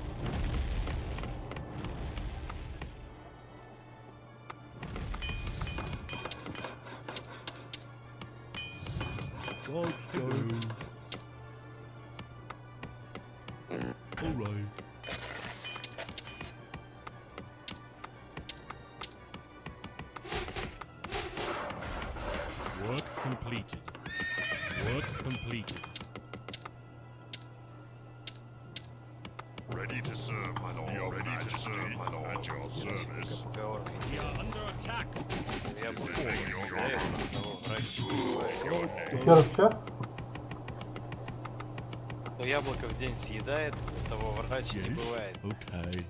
Job's done. Alright. Work completed. Work completed. Ready to serve, my lord. Ready to serve, my lord. At your service. Поговоров We are интересно. under attack. Яблоко не съедает, того врач не бывает. Еще раз что? Кто яблоко в день съедает, у того врач не бывает. Okay.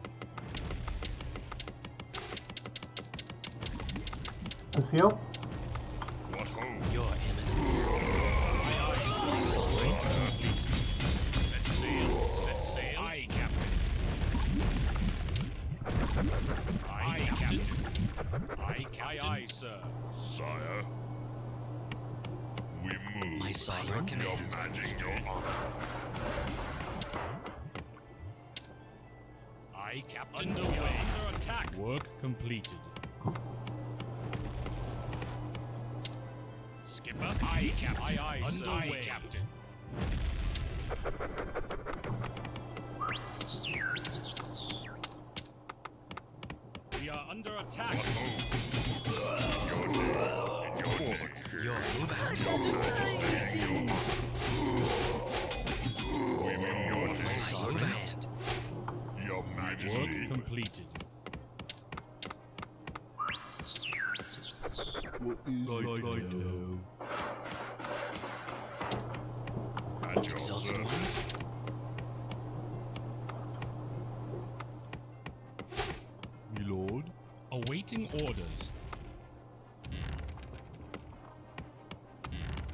Ты съел? What ho? Your Eminence. Set sail. Set sail. Aye, Captain. Aye, Captain. Aye, Captain. Aye, sir. Sire. We move. My sovereign Your command. Majesty, your honor. Aye, Captain. Underway. Under attack. Work completed. Skipper. Aye, Captain. Aye, aye, underway. Aye, Captain. We are under attack. What ho? Your name. In your name. Your move out. Your Majesty, your honor. We mean your My name. sovereign command. Your Work Majesty. completed. What is right now? At your Exalted service. one. Me lord. Awaiting orders.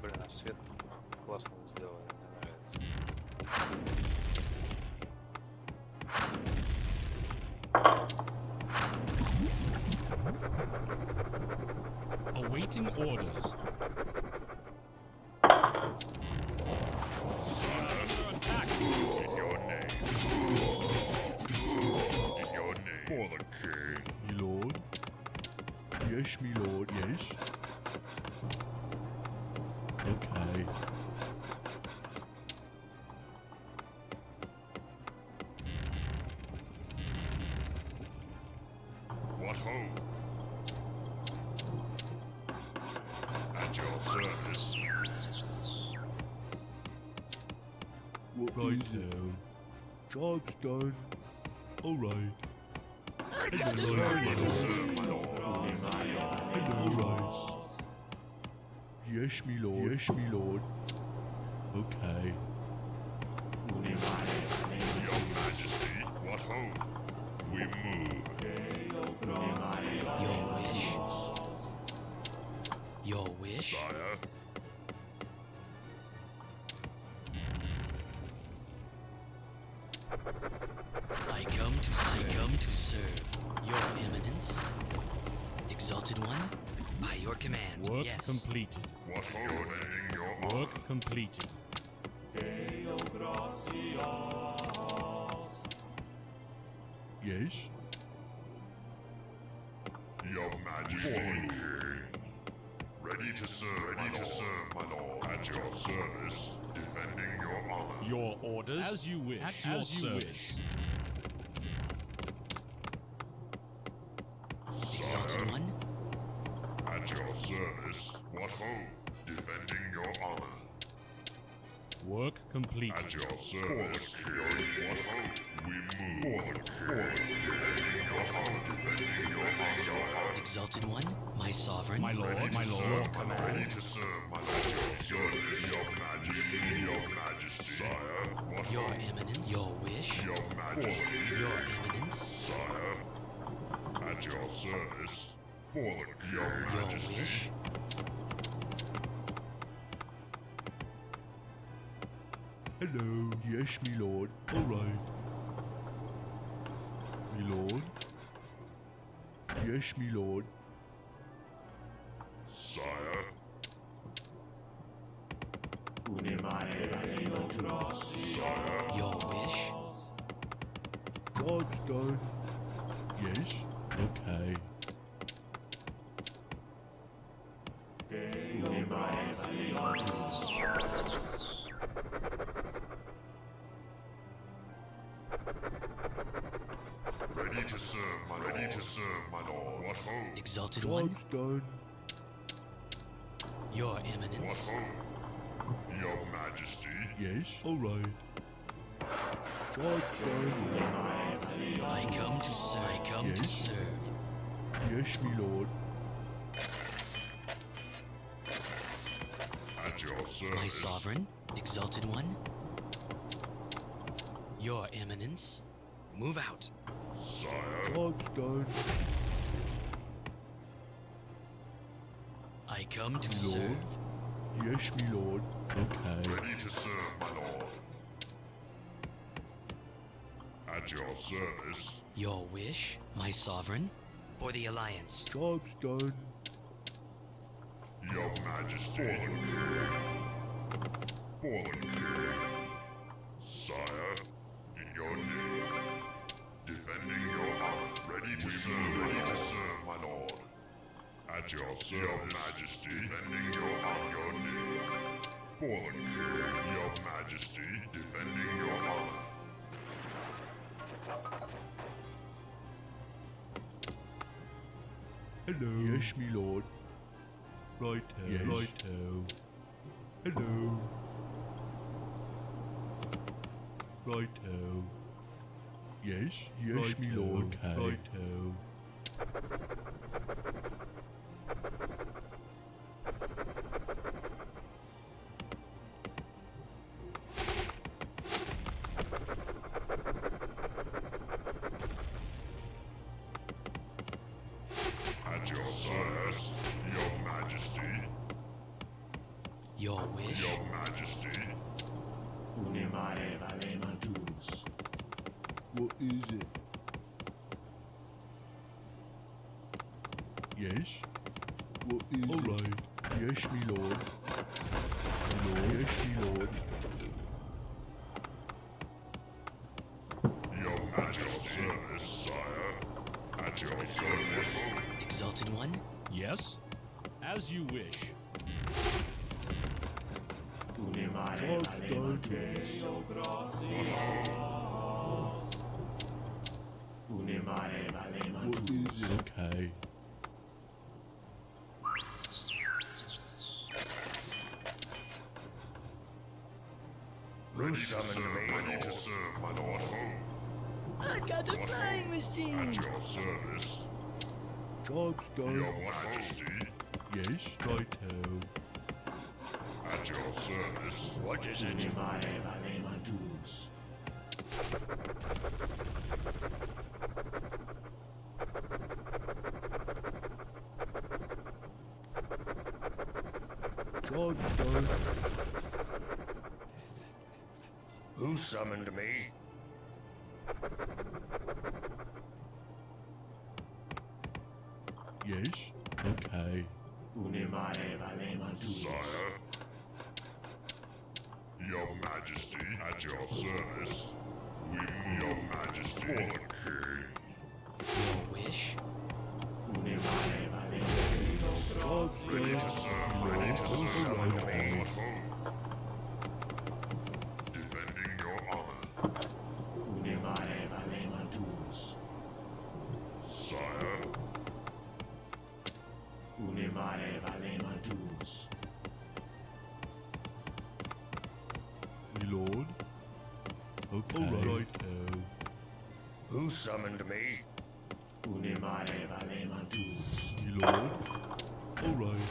Блин, а свет классно сделали, мне нравится. Awaiting orders. Under attack. In your name. In your name. For the king. Me lord. Yes, me lord, yes. Okay. What ho? At your service. What right now? Job's done. Alright. Ready to serve, my lord. Alright. Yes, me lord. Yes, me lord. Okay. Your Majesty. What ho? We move. Your wish. Your wish? Sire. I come to serve. Your Eminence. Exalted one. By your command. Work Yes. completed. What ho? Defending your honor. Work completed. Yes. Your Majesty. Ready to serve, my lord. At your service. Defending your honor. Your orders. As you wish. At your service. Exalted one. At your service. What ho? Defending your honor. Work completed. At your service. What ho? We move. Defending your honor. Defending your honor. Exalted one. My sovereign. My lord. My lord. Ready to serve, my lord. At your service. Your Majesty. Your Majesty. Sire. What Your ho? Eminence. Your wish. Your Majesty. Your Eminence. Sire. At your service. For the Your Majesty. wish. Hello. Yes, me lord. All right. Me lord. Yes, me lord. Sire. Your wish? Job's done. Yes. Okay. Ready to serve, my lord. Ready to serve, my lord. What ho? Exalted Job's One? done. Your What Eminence? ho? Your Majesty. Yes. All right. Job's done. I come to serve. I come to Yes. serve. Yes, me lord. At your My service. sovereign, Exalted One? Your Eminence? Move out. Sire. Job's done. I come to Me lord. serve. Yes, me lord. Okay. Ready to serve, my lord. At your service. Your wish, my sovereign? For the Alliance? Job's done. Your Majesty. For the king. Sire. In your name. Defending your honor. Ready to serve, my lord. At your service. Your Majesty. Defending your honor. Your name. For the king. Your Majesty. Defending your honor. Hello. Yes, me lord. Righto. Yes. Righto. Hello. Righto. Yes. Yes, righto. Me lord. Okay. Righto. At your service. Your Majesty. Your wish? Your Majesty. What is it? Yes. What is all right. Yes, me lord. Me lord. Yes, me lord. Your Majesty's service, sire. At your service. Exalted One? Yes? As you wish. Job's done. What is it? Okay. Ready to serve, my lord. I got a flying At machine. your service. Job's done. Your Majesty. Yes, righto. At your service. What is it? Job's done. Who summoned me? Yes, okay. Sire. Your Majesty. At your service. We move. Your Majesty. For the king. Your wish? Job's Ready to done. serve. Ready to serve, my lord. Defending your honor. Sire. Me lord. Okay. All right. Righto. Who summoned me? Me lord. All right.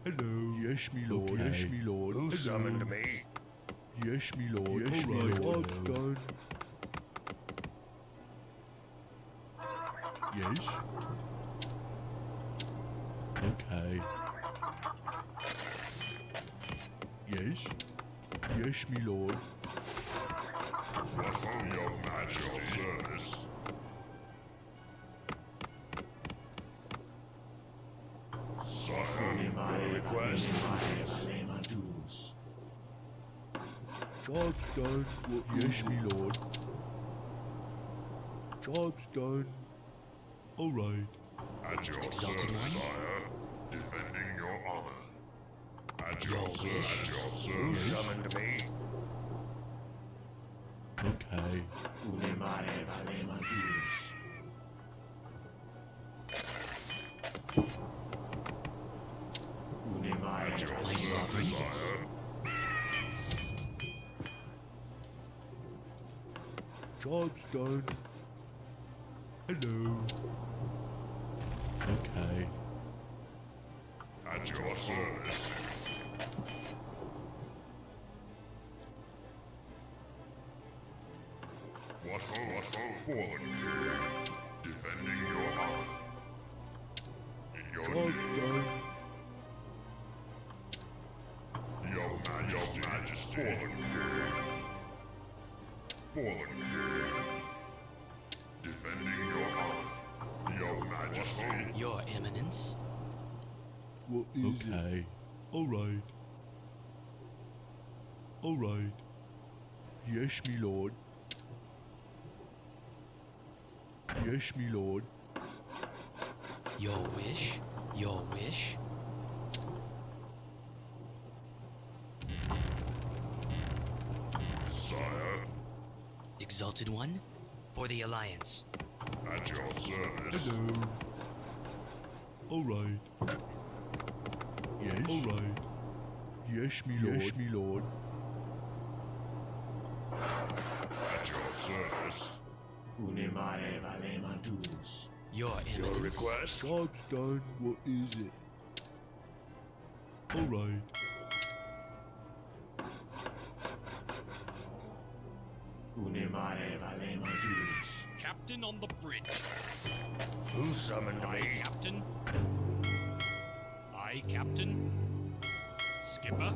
Hello. Yes, me lord. Okay. Yes, me lord. Who Hello. summoned me? Yes, me lord. Yes, All me right. lord. Job's done. Yes. Okay. Yes. Yes, me lord. What ho, your majesty? Service. Sire, your request. Job's done. Yes, me lord. Job's done. Alright. At your Exalted service, One. sire. Defending your honor. At Your your wish. service. At your service. Summoned me. Okay. At your My service, sovereign. sire. Job's done. Hello. Okay. At your service. What ho, forward, king. Defending your honor. In your Job's done. Your majesty. Forward, king. Forward, king. Defending your honor. Your majesty. Your Eminence. What is okay. Alright. Alright. Yes, me lord. Yes, me lord. Your wish. Your wish. Sire. Exalted One. For the Alliance. At your service. Hello. Alright. Yes. Alright. Yes, me lord. Yes, me lord. At your service. Your Eminence. Your request. Job's done. What is it? Alright. Captain on the bridge. Who summoned Aye, Captain. Aye, Captain. Skipper.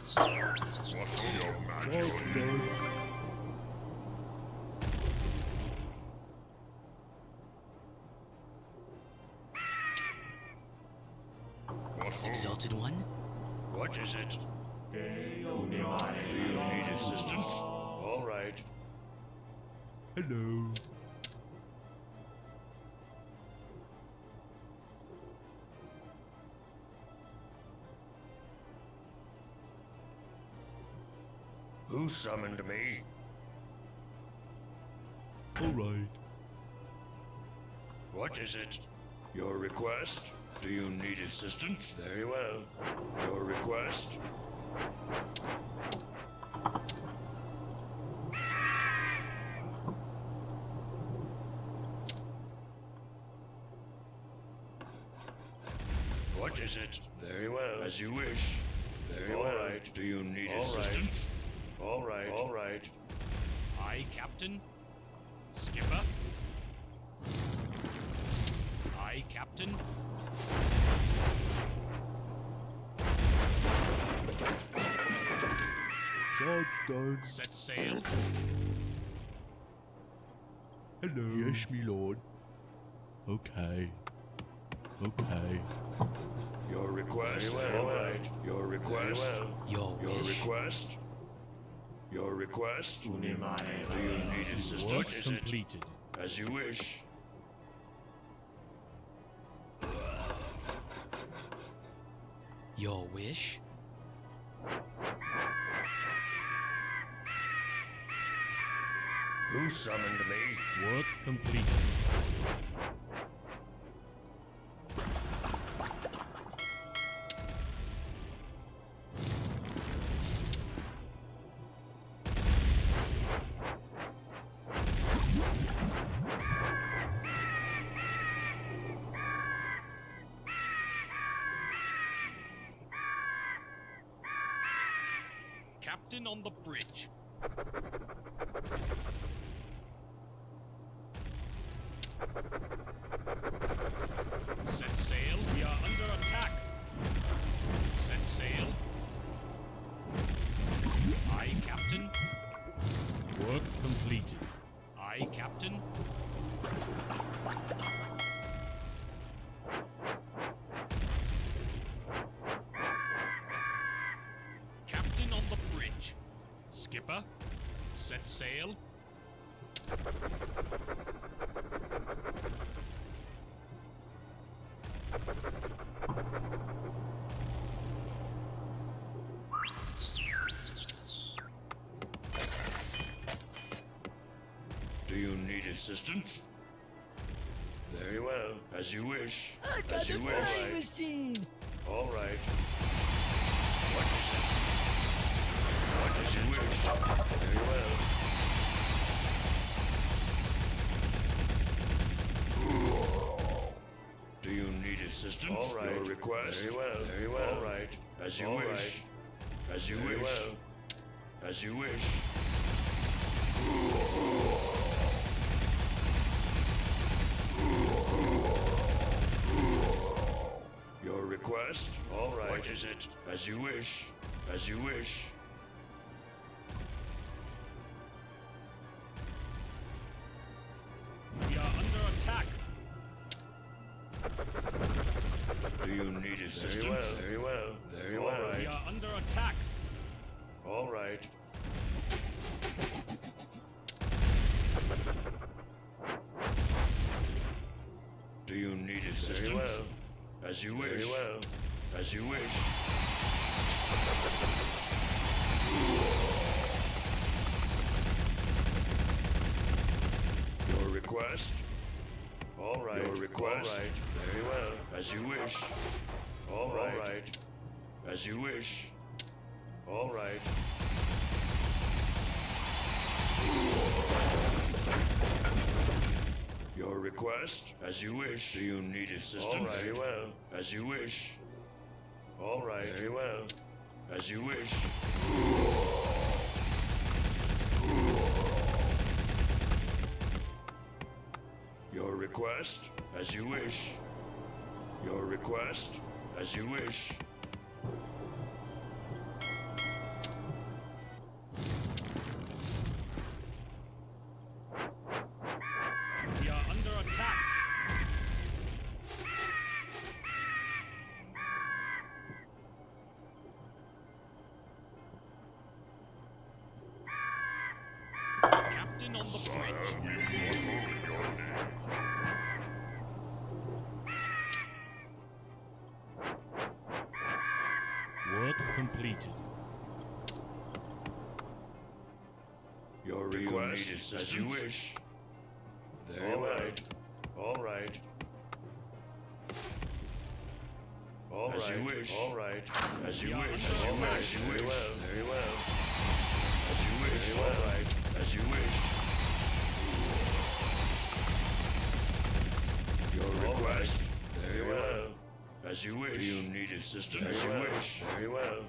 What ho, your Job's majesty. done. What ho? Exalted One. What is it? Do you need assistance? All right. Hello. Who summoned me? Alright. What is it? Your request? Do you need assistance? Very well. Your request? What is it? Very well. As you wish. Very well. All right. Do you need assistance? All right. All right. Aye, Captain. Skipper. Aye, Captain. Job's done. Set sail. Hello. Yes, me lord. Okay. Okay. Your request? Very well. All right. Your request? Very well. Your Your wish. request? Your request? Do you need assistance? Work Is it? completed. As you wish. Your wish. Who summoned me? Work completed. Captain on the bridge. Set sail. We are under attack. Set sail. Aye, Captain. Work completed. Aye, Captain. Captain on the bridge. Skipper. Set sail. Do you need assistance? Very well, as you wish. As you wish. machine. All right. What is it? What as you wish. Very well. Do you need assistance? All right. Your request. Very well. Very well. All right. As you wish. Right. As you wish. Well. As you wish. Your request? All right. What is it? As you wish. As you wish. We are under attack. Do you need assistance? Very well. Very well. Very well. All right. We are under attack. All right. Do you need assistance? Very well. As you wish. Very well. As you wish. Your request? All right. Your request? All right. Very well. As you wish. All right. All right. As you wish. All right. Your request? As you wish. Do you need assistance? All right. Very well. As you wish. All right. Very well. As you wish. Your request? As you wish. Your request? As you wish. We are under attack. Captain on the bridge. Work completed. Your request? As you wish. Very well. All right. All right. As you wish. All right. As you wish. All right. As you wish. Well. Very well. As you wish. All right. As you wish. Your request. Very well. As you wish. Do you need assistance? As you wish. Very well.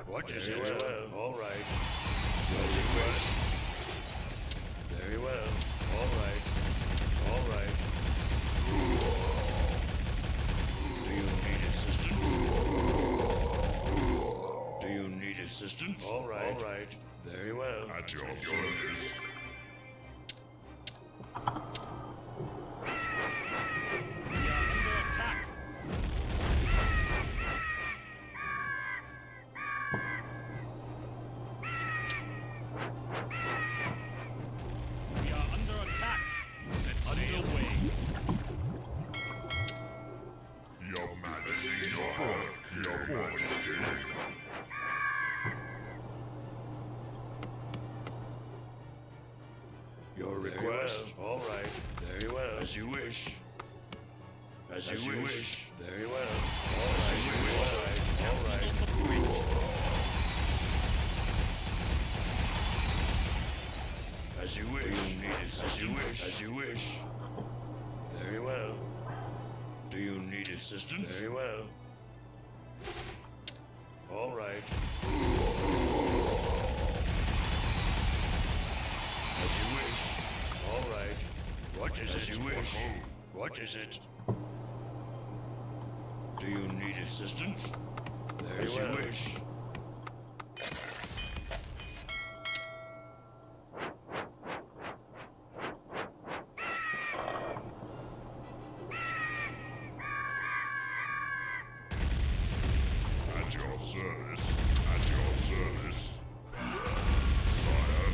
What is it? Very well. All right. Your request. Very well. All right. All right. Do you need assistance? Do you need assistance? All right. All right. Very well. At your service. We are under attack. We are under attack. Set sail. Underway. Your Majesty, your Majesty. Your request? All right. Very well. As you wish. As you wish. Very well. All right. All right. As you wish. As you wish. As you wish. Very well. Do you need assistance? Very well. All right. As you wish. All right. What is it? As you wish. What is it? Do you need assistance? Very well. As you wish. At your service. At your service. Sire.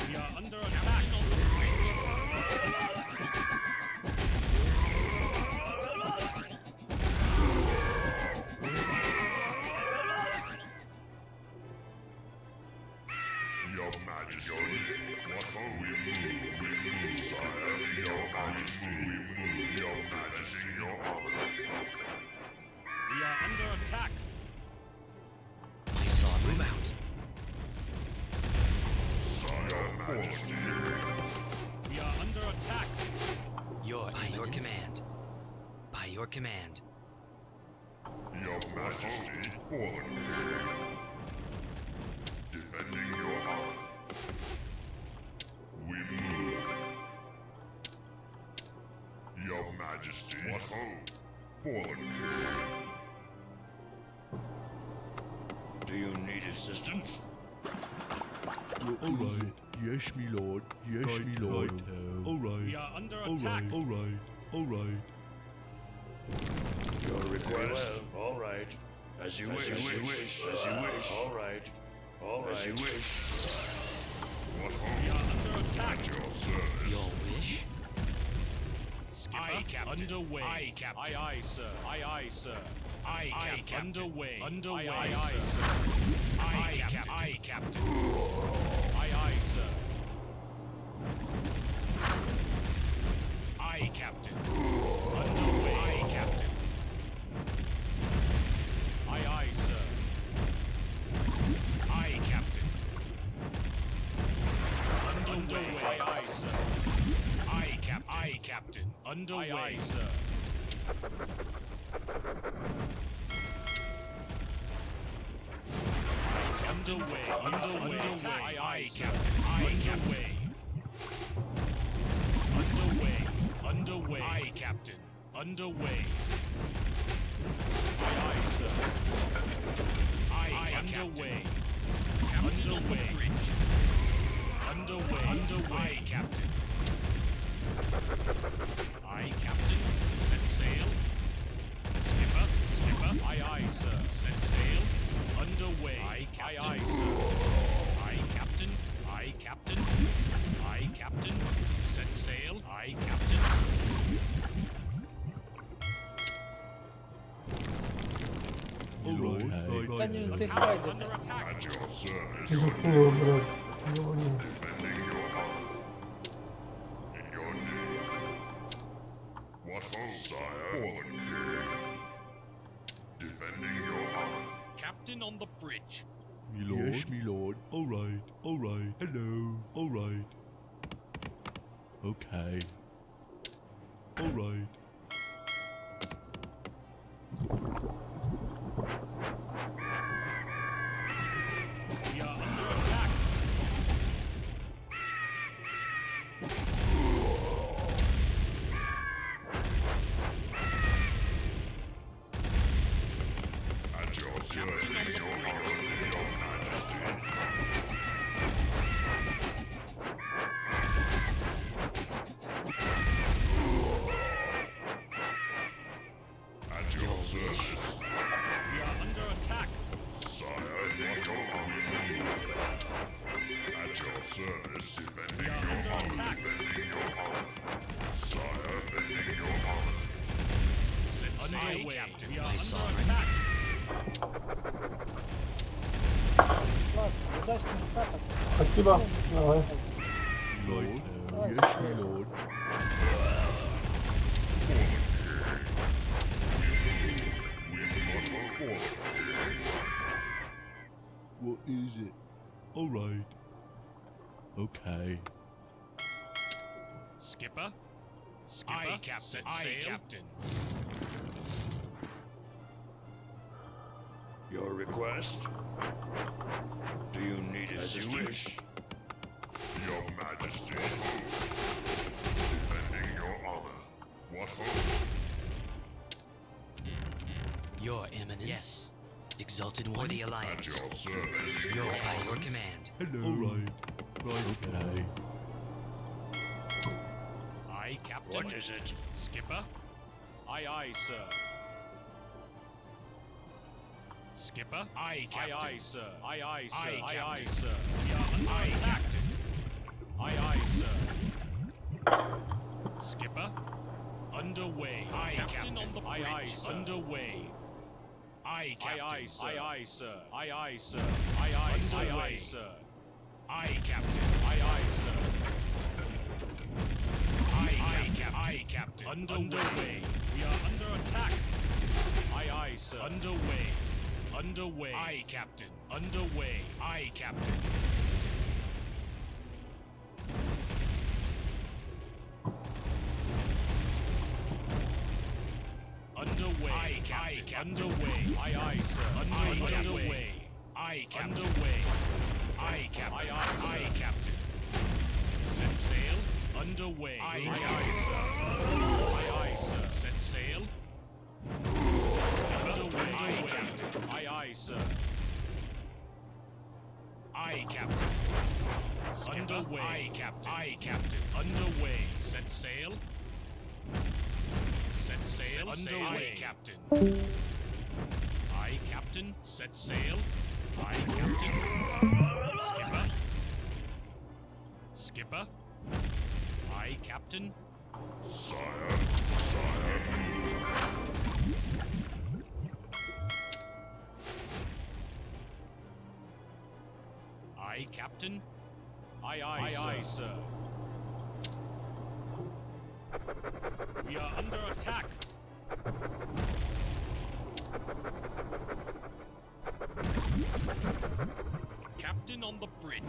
We are under attack on the bridge. Your Majesty. What ho, we move, sire. Your Majesty, we move. Your Majesty, your honor. We are under attack. My sovereign. Move out. Your Majesty. We are under attack. By your command. By your command. Your Majesty, fallen. Defending your honor. We move. Your Majesty. What ho? Fallen. Do you need assistance? All right. Yes, me lord. Yes, me lord. All right. We are under All attack. right. All right. All right. Your request. All right. As you wish. As you wish. As you wish. All right. All right. As you wish. What ho? We are under attack. At your service. Your wish? Aye, Captain. Underway. Aye, Captain. Aye, aye, sir. Aye, aye, sir. Aye, Captain. Underway. Underway. Aye, aye, sir. Aye, Captain. Aye, Captain. Aye, aye, sir. Aye, Captain. Underway. Aye, Captain. Aye, aye, sir. Aye, Captain. Underway. Aye, aye, sir. Aye, Captain. Aye, Captain. Underway. Aye, aye, sir. Underway. Underway. Aye, aye, Captain. Aye, Captain. Underway. Underway. Aye, Captain. Underway. Aye, aye, sir. Aye, underway. Underway. Underway. Underway, Captain. Aye, Captain. Set sail. Skipper. Skipper. Aye, aye, sir. Set sail. Underway. Aye, Captain. Aye, aye, sir. Aye, Captain. Aye, Captain. Aye, Captain. Set sail. Aye, Captain. All right. Та не вздыхайте. At your service. Заснула, блядь. Ё-моё. Defending your honor. In your name. What ho, sire? Fallen. Defending your honor. Captain on the bridge. Me lord. Yes, me lord. All right. All right. Hello. All right. Okay. All right. We are under attack. At your service. Your honor. Your majesty. At your service. We are under attack. Sire, what ho, we move. At your service. Defending We are your under honor. attack. Defending your honor. Sire, defending your honor. Set underway. We are My under sovereign. attack. Ладно, удачных каток. Спасибо. Давай. Lord. Давай, Yes, me lord. What is it? All right. Okay. Skipper. Skipper. Aye, Captain. Aye, Captain. Your request? Do you need it as you wish? Your Majesty. Defending your honor. What hope? Your Eminence. Yes. Exalted One. For the Alliance. At your service. By your command. Hello. Alright. Right, okay. Aye, Captain. What is it? Skipper? Aye, aye, sir. Skipper? Aye, Captain. Aye, aye, sir. Aye, aye, sir. Aye, aye, sir. We are under attack. Aye, aye, sir. Skipper? Underway. Aye, Captain. On the bridge. Aye, aye, sir. Underway. Aye, Captain. Aye, aye, sir. Aye, aye, sir. Aye, aye, sir. Aye, aye, aye, aye, sir. Aye, Captain. Aye, aye, sir. Aye, Captain. Aye, Captain. Underway. We are under attack. Aye, aye, sir. Underway. Underway. Aye, Captain. Underway. Aye, Captain. Underway. Aye, Captain. Underway. Aye, aye, sir. Underway. Aye, Captain. Underway. Aye, Captain. Aye, Captain. Set sail. Underway. Aye, aye, sir. Aye, aye, sir. Set sail. Underway. Aye, Captain. Aye, aye, sir. Aye, Captain. Underway. Aye, Captain. Aye, Captain. Underway. Set sail. Set sail. Underway, Captain. Aye, Captain. Set sail. Aye, Captain. Skipper. Skipper. Aye, Captain. Sire. Sire. Aye, Captain. Aye, aye, aye, sir. We are under attack. Captain on the bridge.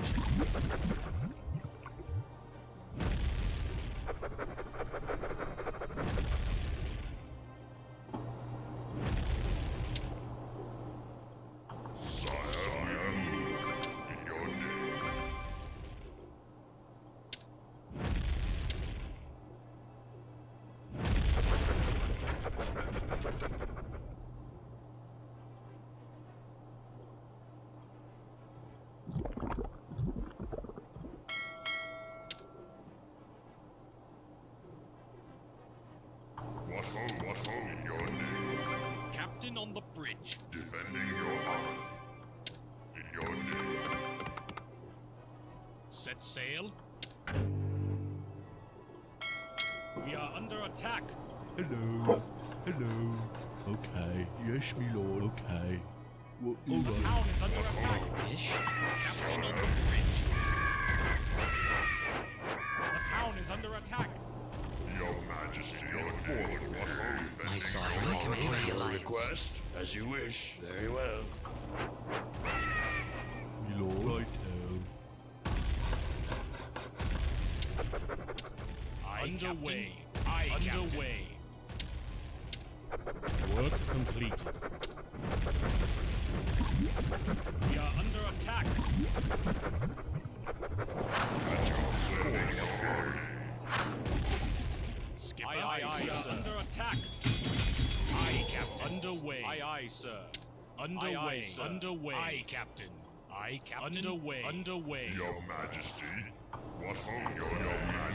What ho, in your name. Captain on the bridge. Defending your honor. In your name. Set sail. We are under attack. Hello. Hello. Okay. Yes, me lord. Okay. What The town is under attack. Captain on the bridge. The town is under attack. Your Majesty, your name. What ho, My sovereign command the alliance. request? As you wish. Very well. me lord. Right Underway. Aye, underway. Work completed. We are under attack. At your service, Lord. Skipper, aye, aye, sir. Under attack. Aye, Captain. Underway. Aye, aye, sir. Underway. Aye, sir. Underway. Aye, Captain. Aye, Captain. Underway. Underway. Your Majesty. What ho, your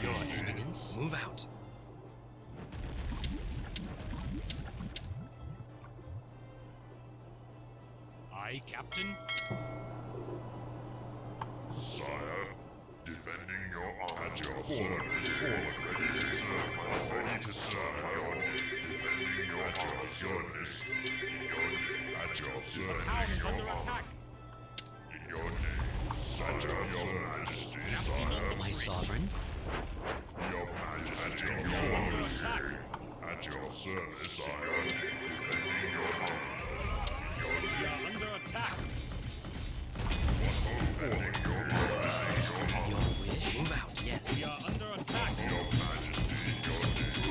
Your Majesty. Eminence. Move out. Aye, Captain. Sire, defending your honor. At your service, ready to serve, ready to serve, my lord. Defending your honor, goodness. At your service, Town is your under honor. attack. In your name, at your majesty, Captain on the My bridge. sovereign. your majesty, Under your attack. at your service, sire. Defending your honor. We are under attack. Defending your majesty, Your wish. Move out. Yes. We are under attack. your majesty, your name.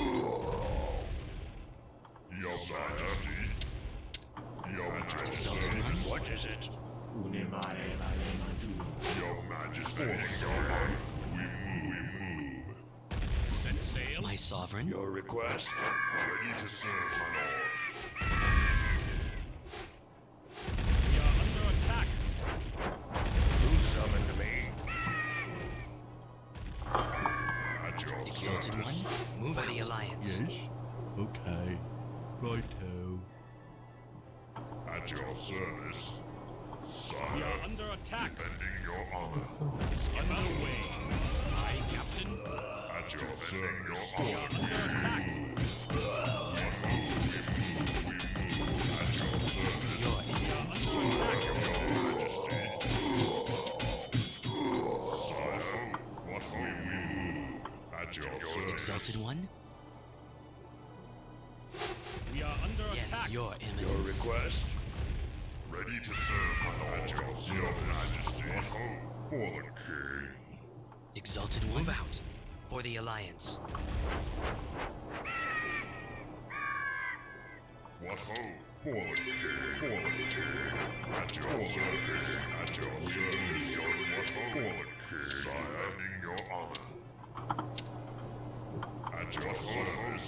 Your majesty, your majesty. Exalted One. Defending your honor. We move. Set sail. My sovereign. Your request? Ready to serve, my lord. We are under attack. Who summoned me? At your Exalted service. One, move for the Alliance. Yes. Okay. Righto. At your service. We Sire. are under attack. Defending your honor. Underway. Aye, Captain. At your service. We are under attack. At your service. We are under attack. Sire, what we move. At your service. Exalted One, We are under yes, attack. Your Your Eminence. request? Ready to serve, my lord. At your majesty. For the king. Exalted One, move out for the Alliance. What ho? For the king. For the king. At your service. At your service. What ho? For the king. Sire, defending your honor. At your service.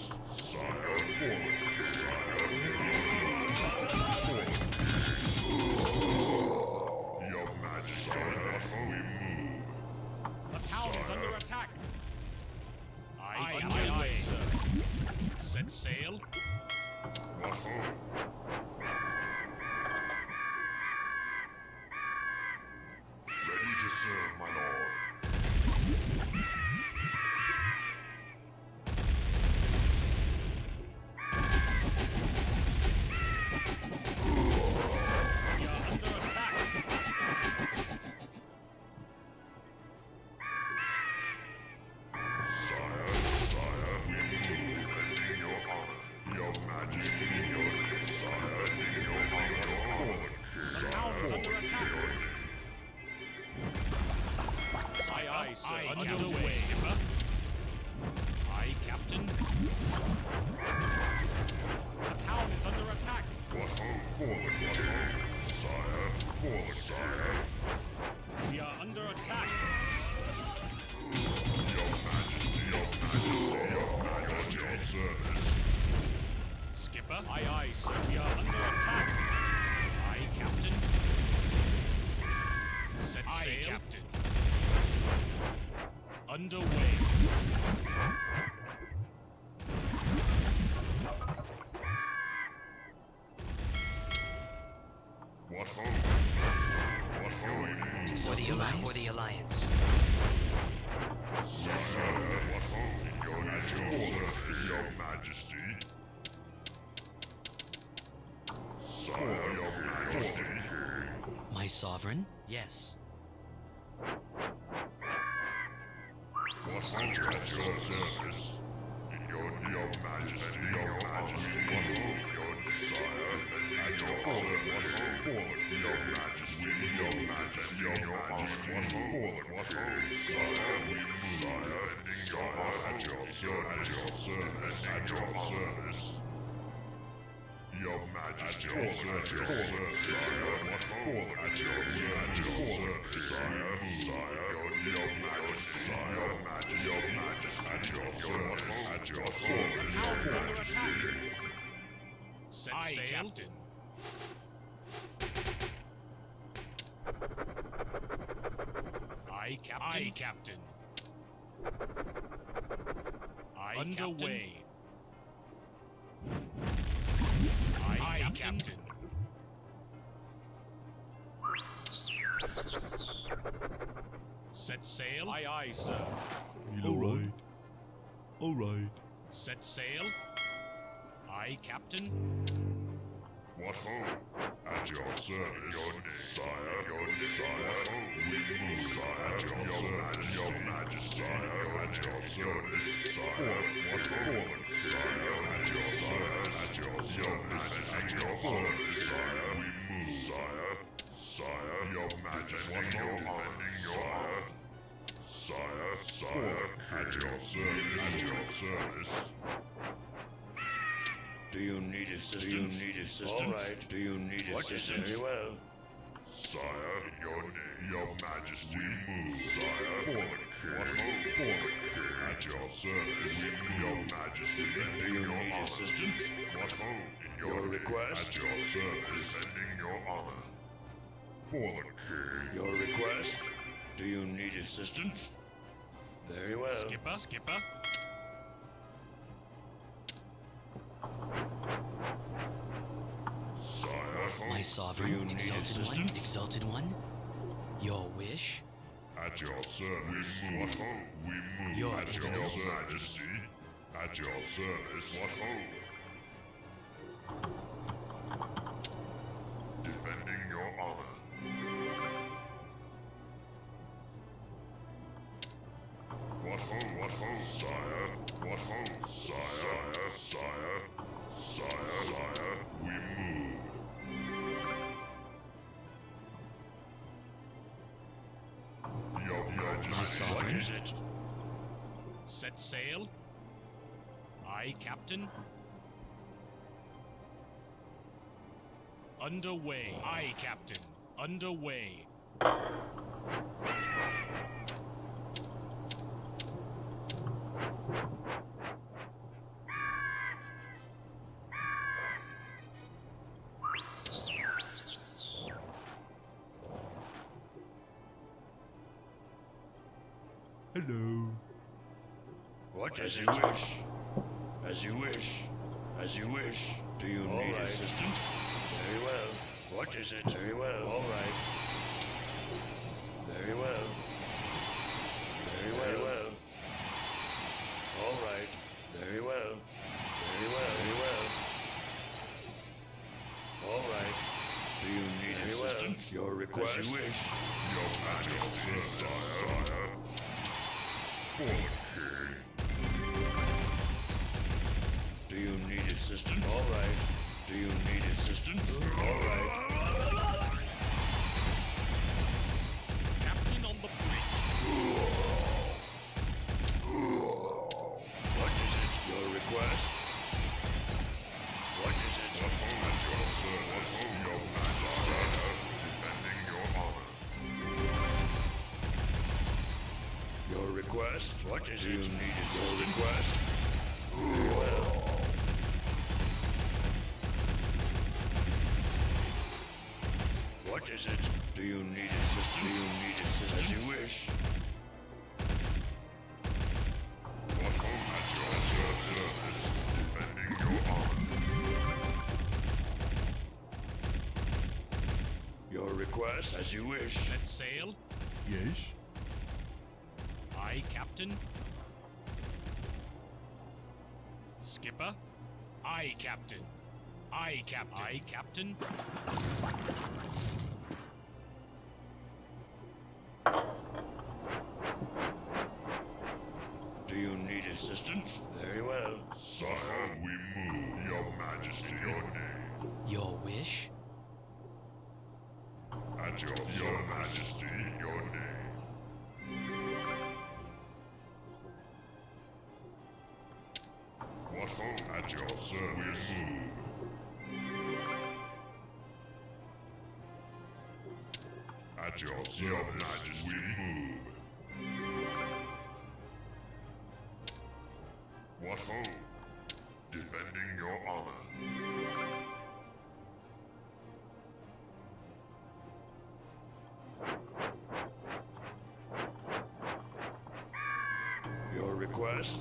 Sire, for the king. Your majesty. What ho? We move. The town is under attack. Aye, sir. Set sail. What ho? Ready to serve, my lord. We are under attack. Sire, we move. Defending your honor. Your majesty, your sire, defending your honor. The town is under attack. Aye, sir. Underway. Aye, Captain. The town is under attack. What ho? For the king. Sire, for the sire. We are under attack. Your majesty, your service. Skipper. Aye, sir. We are under attack. Aye, Captain. Set sail. Captain. Underway. What ho? What ho? We move. For the Alliance. For the Alliance. Sire, what ho? Your service, your majesty. Sire, your majesty. My sovereign, yes. What ho? At your service. Your majesty, your majesty. What ho? Your sire, at your service. What ho? Your majesty, your majesty, your majesty. What ho? What ho? Sire, we move. Sire, your honor. At your service. At your service. Your majesty, at your service. Sire, what ho? At your service. Sire, your majesty, your majesty, your majesty. At your service. At your service. Your majesty. Set sail. Captain. Aye, Captain. Aye, Captain. Aye, underway. Aye, Captain. Set sail. Aye, sir. Alright. Alright. Set sail. Aye, Captain. What ho? At your service, your sire, your sire. We move, sire. At your majesty, at your service, sire. What ho? Sire, at your service, at your majesty, at your service, sire. We move, sire. Sire, your majesty, what ho? Defending your honor. Sire, at your service, at your service. Do you need assistance? All right. Do you need assistance? Very well. Sire, your name, your majesty, we move, sire. For the king, at your service, we move, your majesty, defending your honor. Assistance? What ho? Your request? At your service, defending your honor. For the king. Your request? Do you need assistance? Very well. Skipper. My sovereign, exalted one, your wish? At your service, what ho? We move, Your at your majesty. At your service, what ho? Defending your honor. What ho, sire? What ho, sire? Sire, we move. Your majesty, what is it? Set sail. Aye, Captain. Underway. Aye, Captain. Underway. Hello. What as you wish. As you wish. As you wish. Do you need assistance? Very well. What is it? Very well. All right. Very well. Very well. Very well. All right. Very well. Very well. Very well. All right. Do you need assistance? Your request. As you wish. Your majesty, sire. For the king. Do you need assistance? All right. Do you need assistance? All right. Captain on the bridge. What is it? Your request? What is it? At your service, your majesty, defending your honor. Your request? What is it? You need your request? Very well. What is it? Do you need assistance? Do you need assistance? As you wish. What ho, at your service, defending your honor. Your request? As you wish. Set sail. Yes. Aye, Captain. Skipper. Aye, Captain. Aye, Captain. Aye, Captain. Do you need assistance? Very well. Sire, we move, your majesty, your name. Your wish? At your majesty, your name. What ho, at your service, we move. At your service, we move. What ho? Defending your honor. Your request?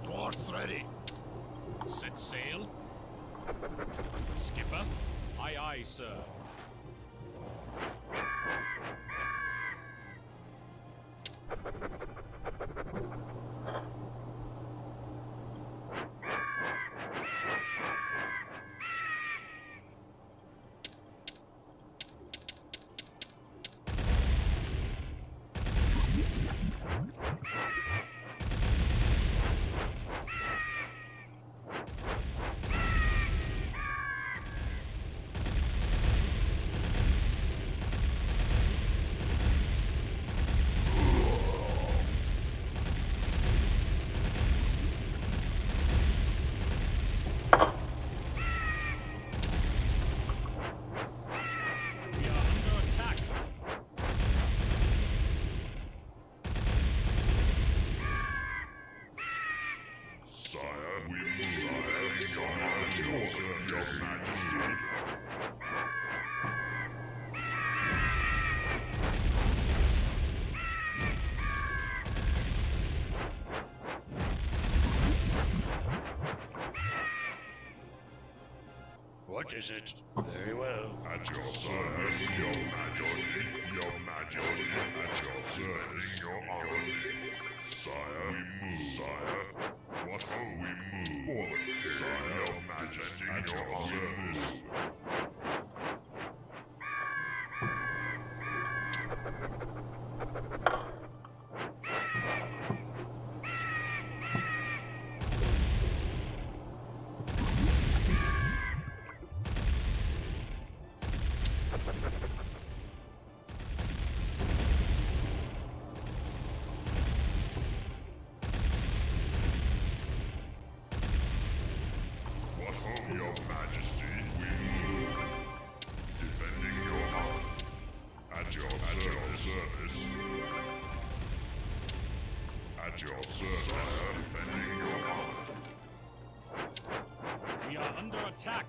North ready. Set sail. Skipper. Aye, aye, sir. What is it? Very well. At your service, your majesty, your majesty, at your service, your honor. Sire, we move, sire. What ho, we move. For the king, sire, your majesty, at your service. What ho, your majesty, we move. Defending your honor. At your service. At your service, defending your honor. We are under attack.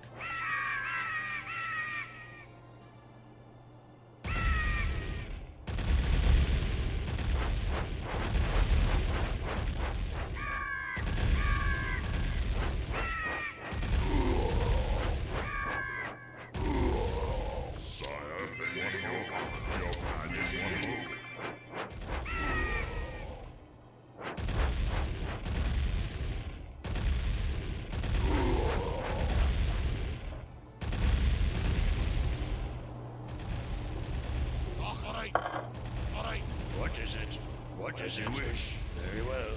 Sire, defending your honor, your majesty. Alright. Alright. What is it? What is it? Wish. Very well.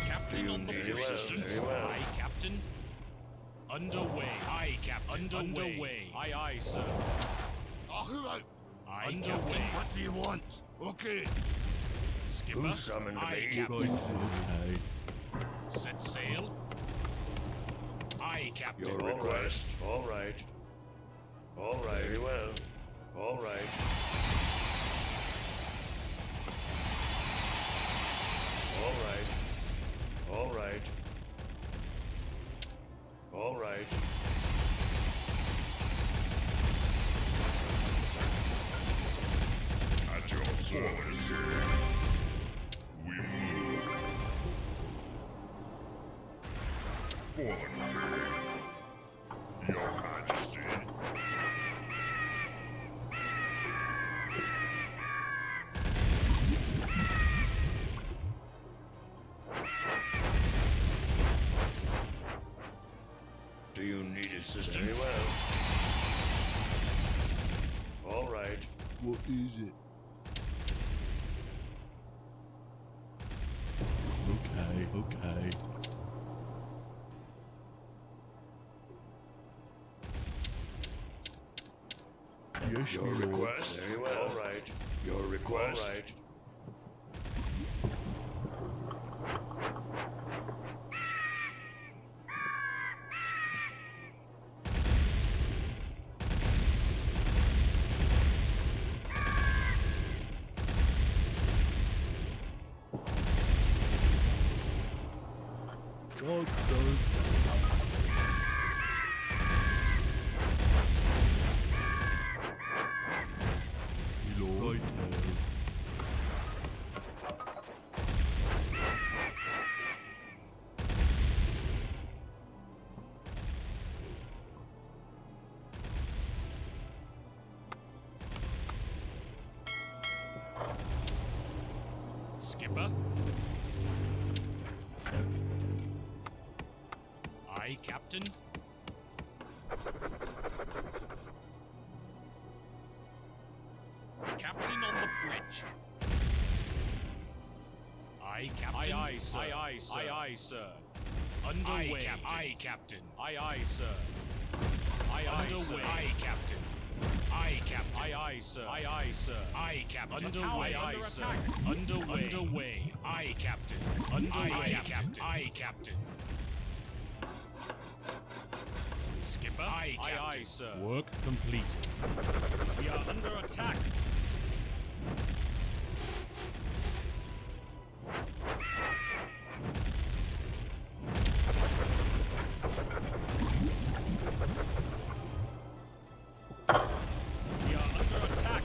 Captain on the Very well, assistant. very well. Aye, Captain. Underway. Aye, Captain. Underway. Aye, aye, sir. Alright. Aye, Underway. Captain. What do you want? Okay. Skipper. Who summoned Aye, me? Captain. Set sail. Aye, Captain. Your request. All right. All right. Very well. All right. All right. All right. All right. At your service. We move. For the king. Your majesty. Do you need assistance? Very well. All right. What is it? Okay. Yes, your request. Very well. All right. Your request. All right. Skipper. Aye, Captain. Captain on the bridge. Aye, Captain. Aye, aye, sir. Aye, aye, sir. Aye, aye, sir. Underway. Aye, Captain. Aye, aye, sir. Aye, aye, underway. Aye, Captain. Aye, Captain. Aye, aye, sir. Aye, aye, sir. Aye, Captain. Underway. Aye, sir. Underway. Underway. Aye, Captain. Underway. Aye, Captain. Aye, Captain. Skipper. Aye, Captain. Aye, aye, sir. Work complete. We are under attack. We are under attack.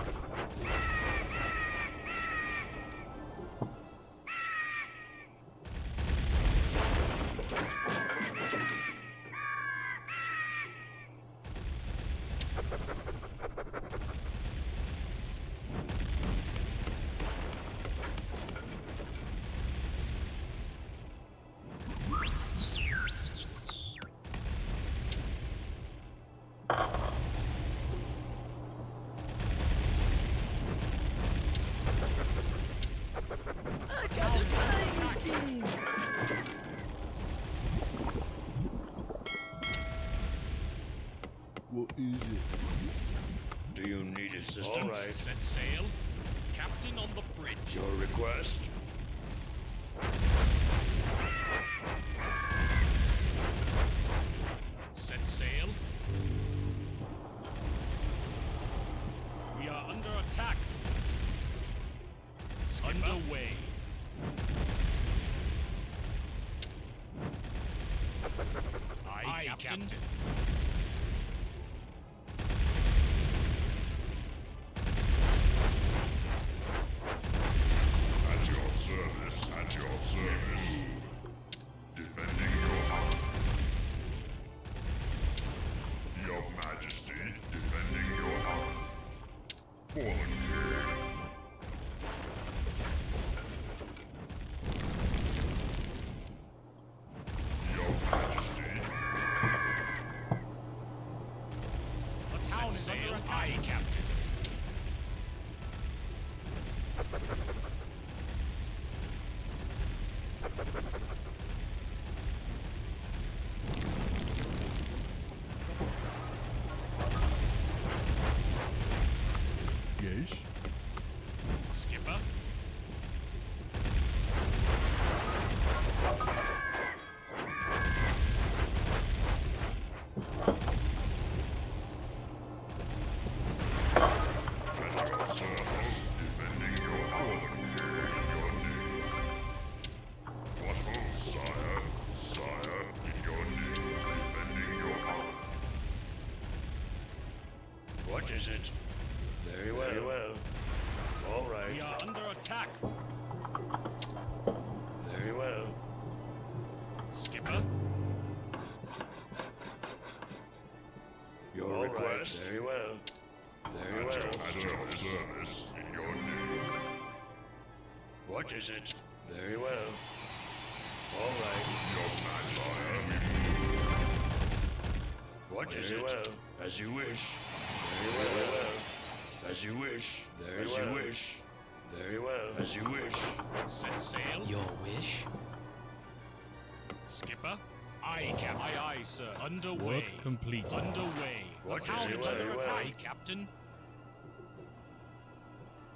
What is it? Do you need assistance? All right. Set sail. Captain on the bridge. Your request? Set sail. We are under attack. Skipper. Underway. Aye, Captain. At your service, at your service. Defending your heart. Your Majesty, defending your heart. Fallen King. Your Majesty. The town is under attack. Aye, Captain. Yes? Skipper. At your service, defending your fallen King in your name. What ho, sire, sire, in your name, defending your heart. What is it? Very well. Very well. All right. We are under attack. Very well. Skipper. Your request? Very well. Very well. At your service, in your name. What is it? Very well. All right. Your Majesty. What is it? Well. As you wish. Very well. As you wish. Very well. As you wish. Very well. As you wish. Set sail. Your wish? Skipper. Aye, Captain. Aye, aye, sir. Underway. Work complete. Underway. What The town is it? is under Very well. attack, Captain.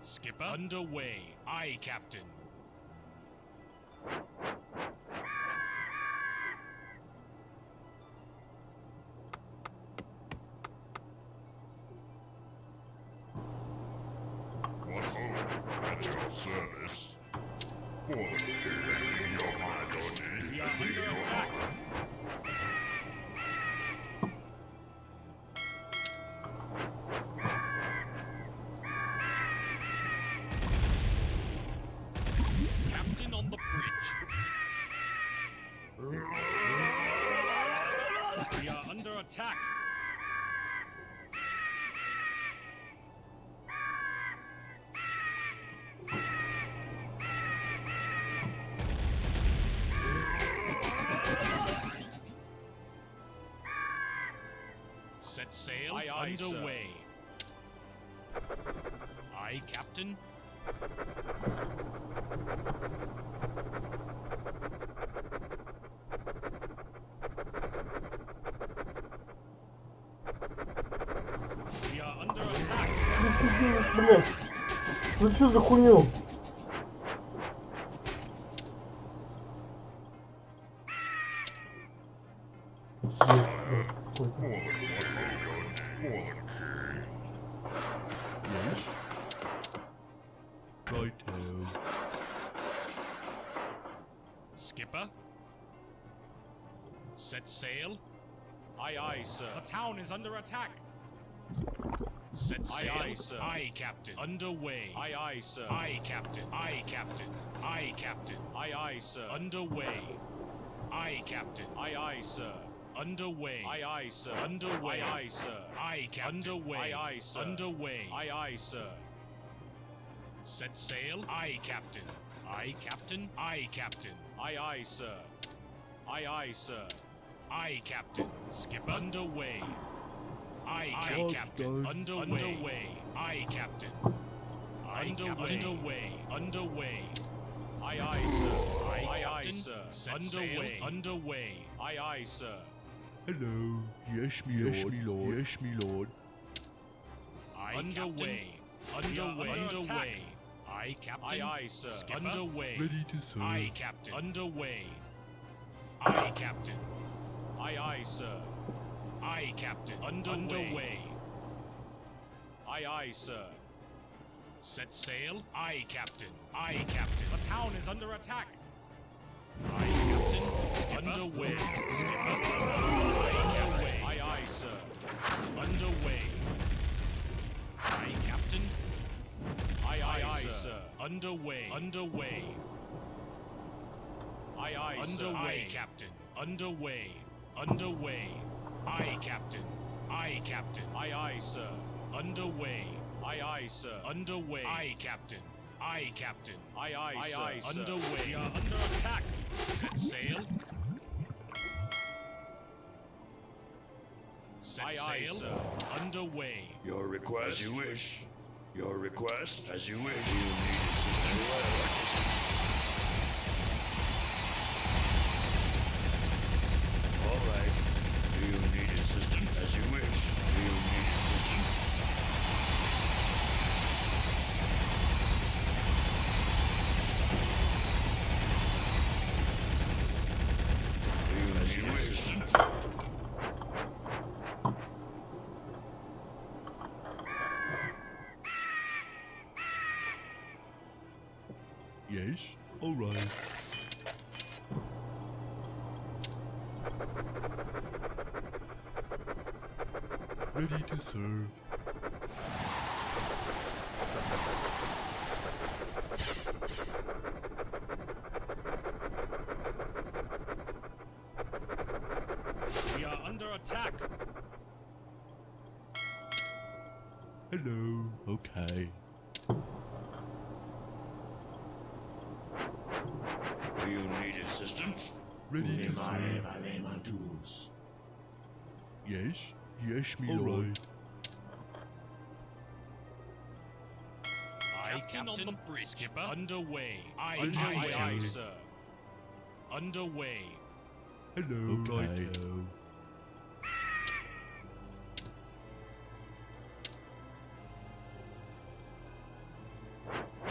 Skipper. Underway. Aye, Captain. What ho, at your service. Fallen King, your Majesty, We are defending under your attack. heart. Captain on the bridge. We are under attack. Set sail. Aye, aye, underway. Aye, Captain. We are under attack. Блять. Ну что за хуйню? Yes? Righto. Skipper. Set sail. Aye, aye, sir. The town is under attack. Set sail. Aye, aye, sir. Aye, Captain. Underway. Aye, aye, sir. Aye, Captain. Aye, Captain. Aye, Captain. Aye, aye, sir. Underway. Aye, Captain. Aye, aye, sir. Underway. Aye, aye, sir. Underway. Aye, aye, sir. Aye, Captain. Underway. Aye, aye, sir. Underway. Aye, aye, sir. Set sail. Aye, Captain. Aye, Captain. Aye, Captain. Aye, aye, sir. Aye, aye, sir. Aye, Captain. Skipper. Underway. Aye, Captain. Underway. Aye, Captain. Aye, underway. Underway. Aye, aye, sir. Aye, aye, sir. Set underway. Underway. Aye, aye, sir. Hello. Yes, me lord. Yes, me lord. Underway. Underway. Aye, Captain. Aye, sir. Skipper. Underway. Ready to serve. Aye, Captain. Underway. Aye, Captain. Aye, sir. Aye, Captain. Underway. Aye, sir. Set sail. Aye, Captain. Aye, Captain. The town is under attack. Aye, Captain. Skipper. Underway. Skipper. Underway. Aye, sir. Underway. Aye, Captain. Aye, sir. Underway. Underway. Aye, underway, Captain. Underway. Underway. Aye, Captain. Aye, Captain. Aye, sir. Underway. Aye, sir. Underway. Aye, Captain. Aye, Captain. Aye, sir. Underway. We are under attack. Set sail. Set sail. Sir. Underway. Your request. As you wish. Your request. As you wish. You need assistance. All right. Do you need assistance? As you wish. Do you need assistance? Do you need assistance? Yes, all right. Ready to serve. We are under attack. Hello. Okay. Do you need assistance? Ready to serve. Yes, yes, me lord. Aye, Captain on the bridge. Skipper. Underway. Aye, sir. Underway. Hello, okay.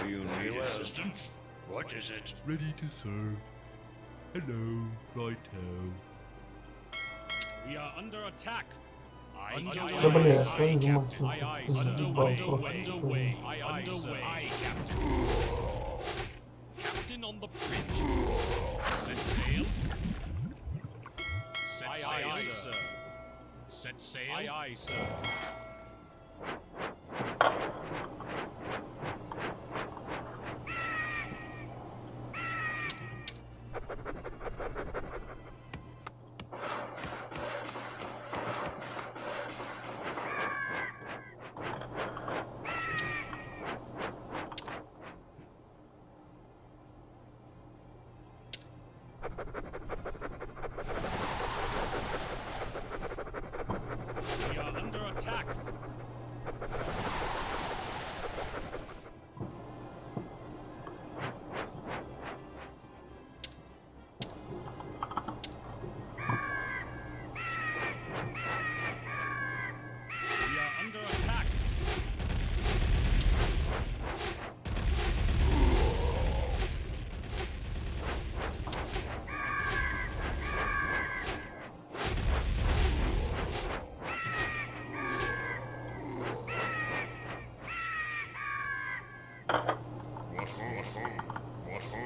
Do you need assistance? What is it? Ready to serve. Hello, righto. We are under attack. Да бля, что я не могу. Заебал просто. Underway, Captain. Captain on the bridge. Set sail. Set sail, sir. Set sail. Aye, sir. We are under attack. We are under attack. What ho, what ho, what ho,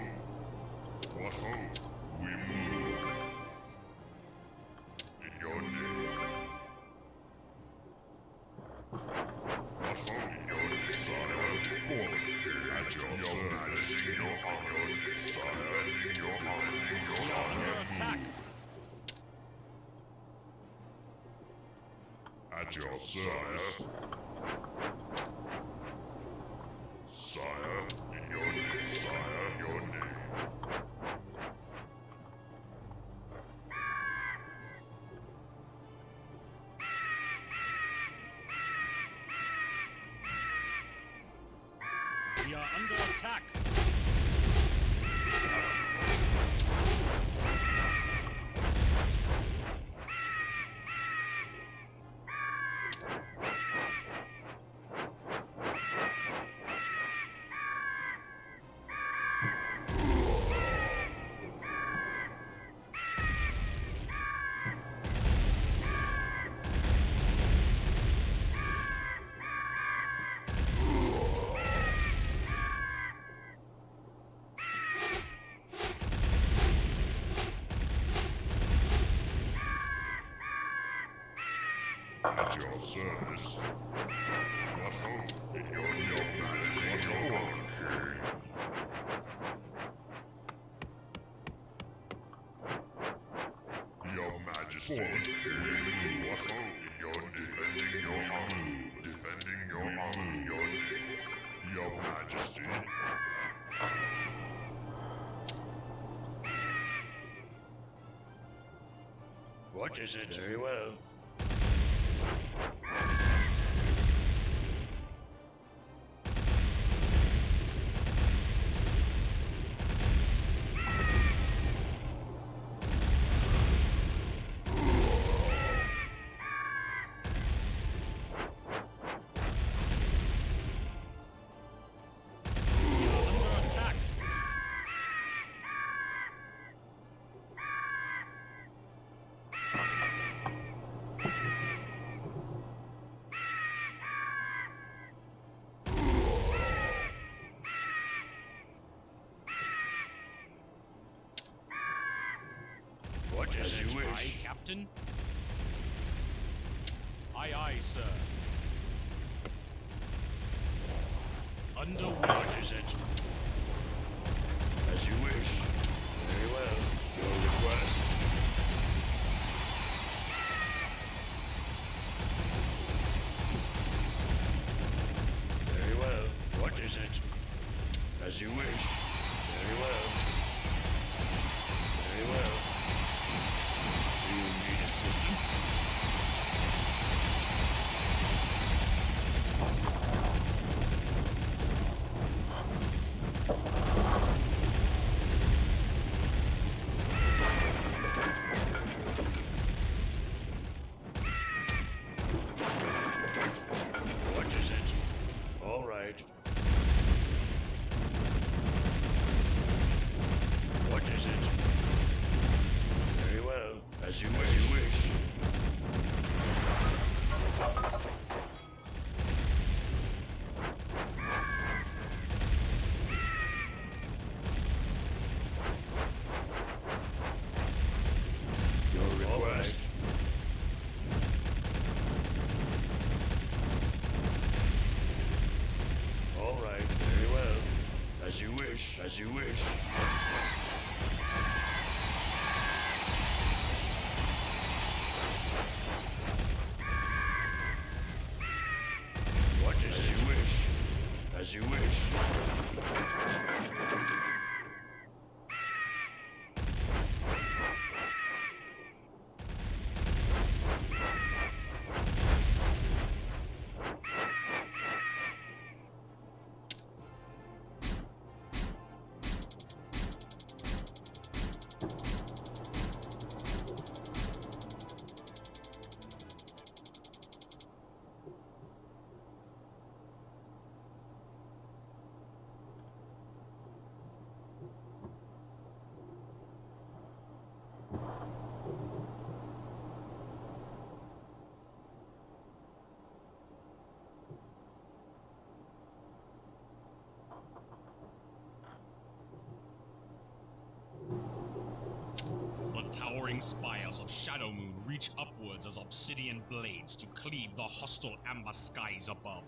what ho, we move. In your name. What ho, in your desire, forth, at your majesty, your honor, desire, your honor, your honor, at your service. Sire, in your name, sire, your name. We are under attack. At your service. What hope in your majesty? Your majesty. What hope in your defending your honor? Defending your honor. Your majesty. What is it? Very well. What is it? Aye, Captain. Aye, aye, sir. Underway. What is it? As you wish. Very well. Your request. Very well. What is it? As you wish. Very well. Very well. Do you need assistance? What is it? All right. What is it? Very well. As you wish. As you wish. Your request. All right. Very well. As you wish. As you wish. What is as you wish? As you wish. The towering spires of Shadowmoon reach upwards as obsidian blades to cleave the hostile amber skies above.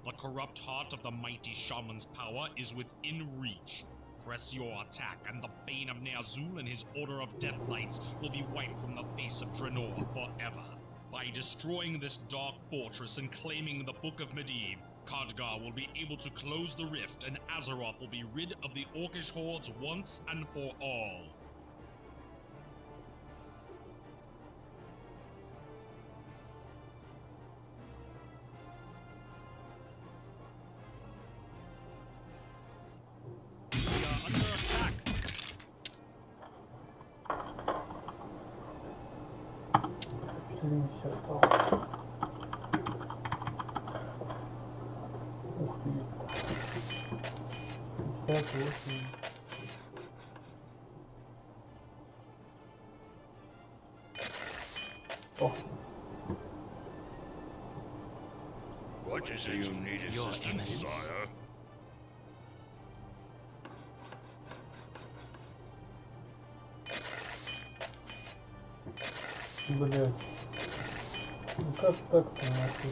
The corrupt heart of the mighty shaman's power is within reach. Press your attack, and the Bane of Ner'zhul and his Order of Death Knights will be wiped from the face of Draenor forever. By destroying this dark fortress and claiming the Book of Medivh, Khadgar will be able to close the rift, and Azeroth will be rid of the Orcish hordes once and for all. We are under attack. Миссия осталась. Ух ты. 58. О. What is it? You need assistance, sire? Блядь. Ну как так-то нахуй?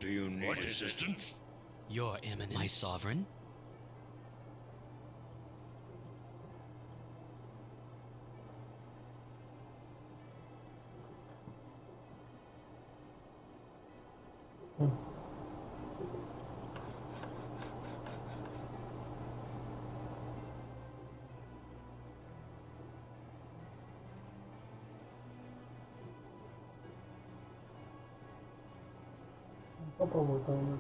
Do you need assistance? Your Eminence, my sovereign. Попробуй там.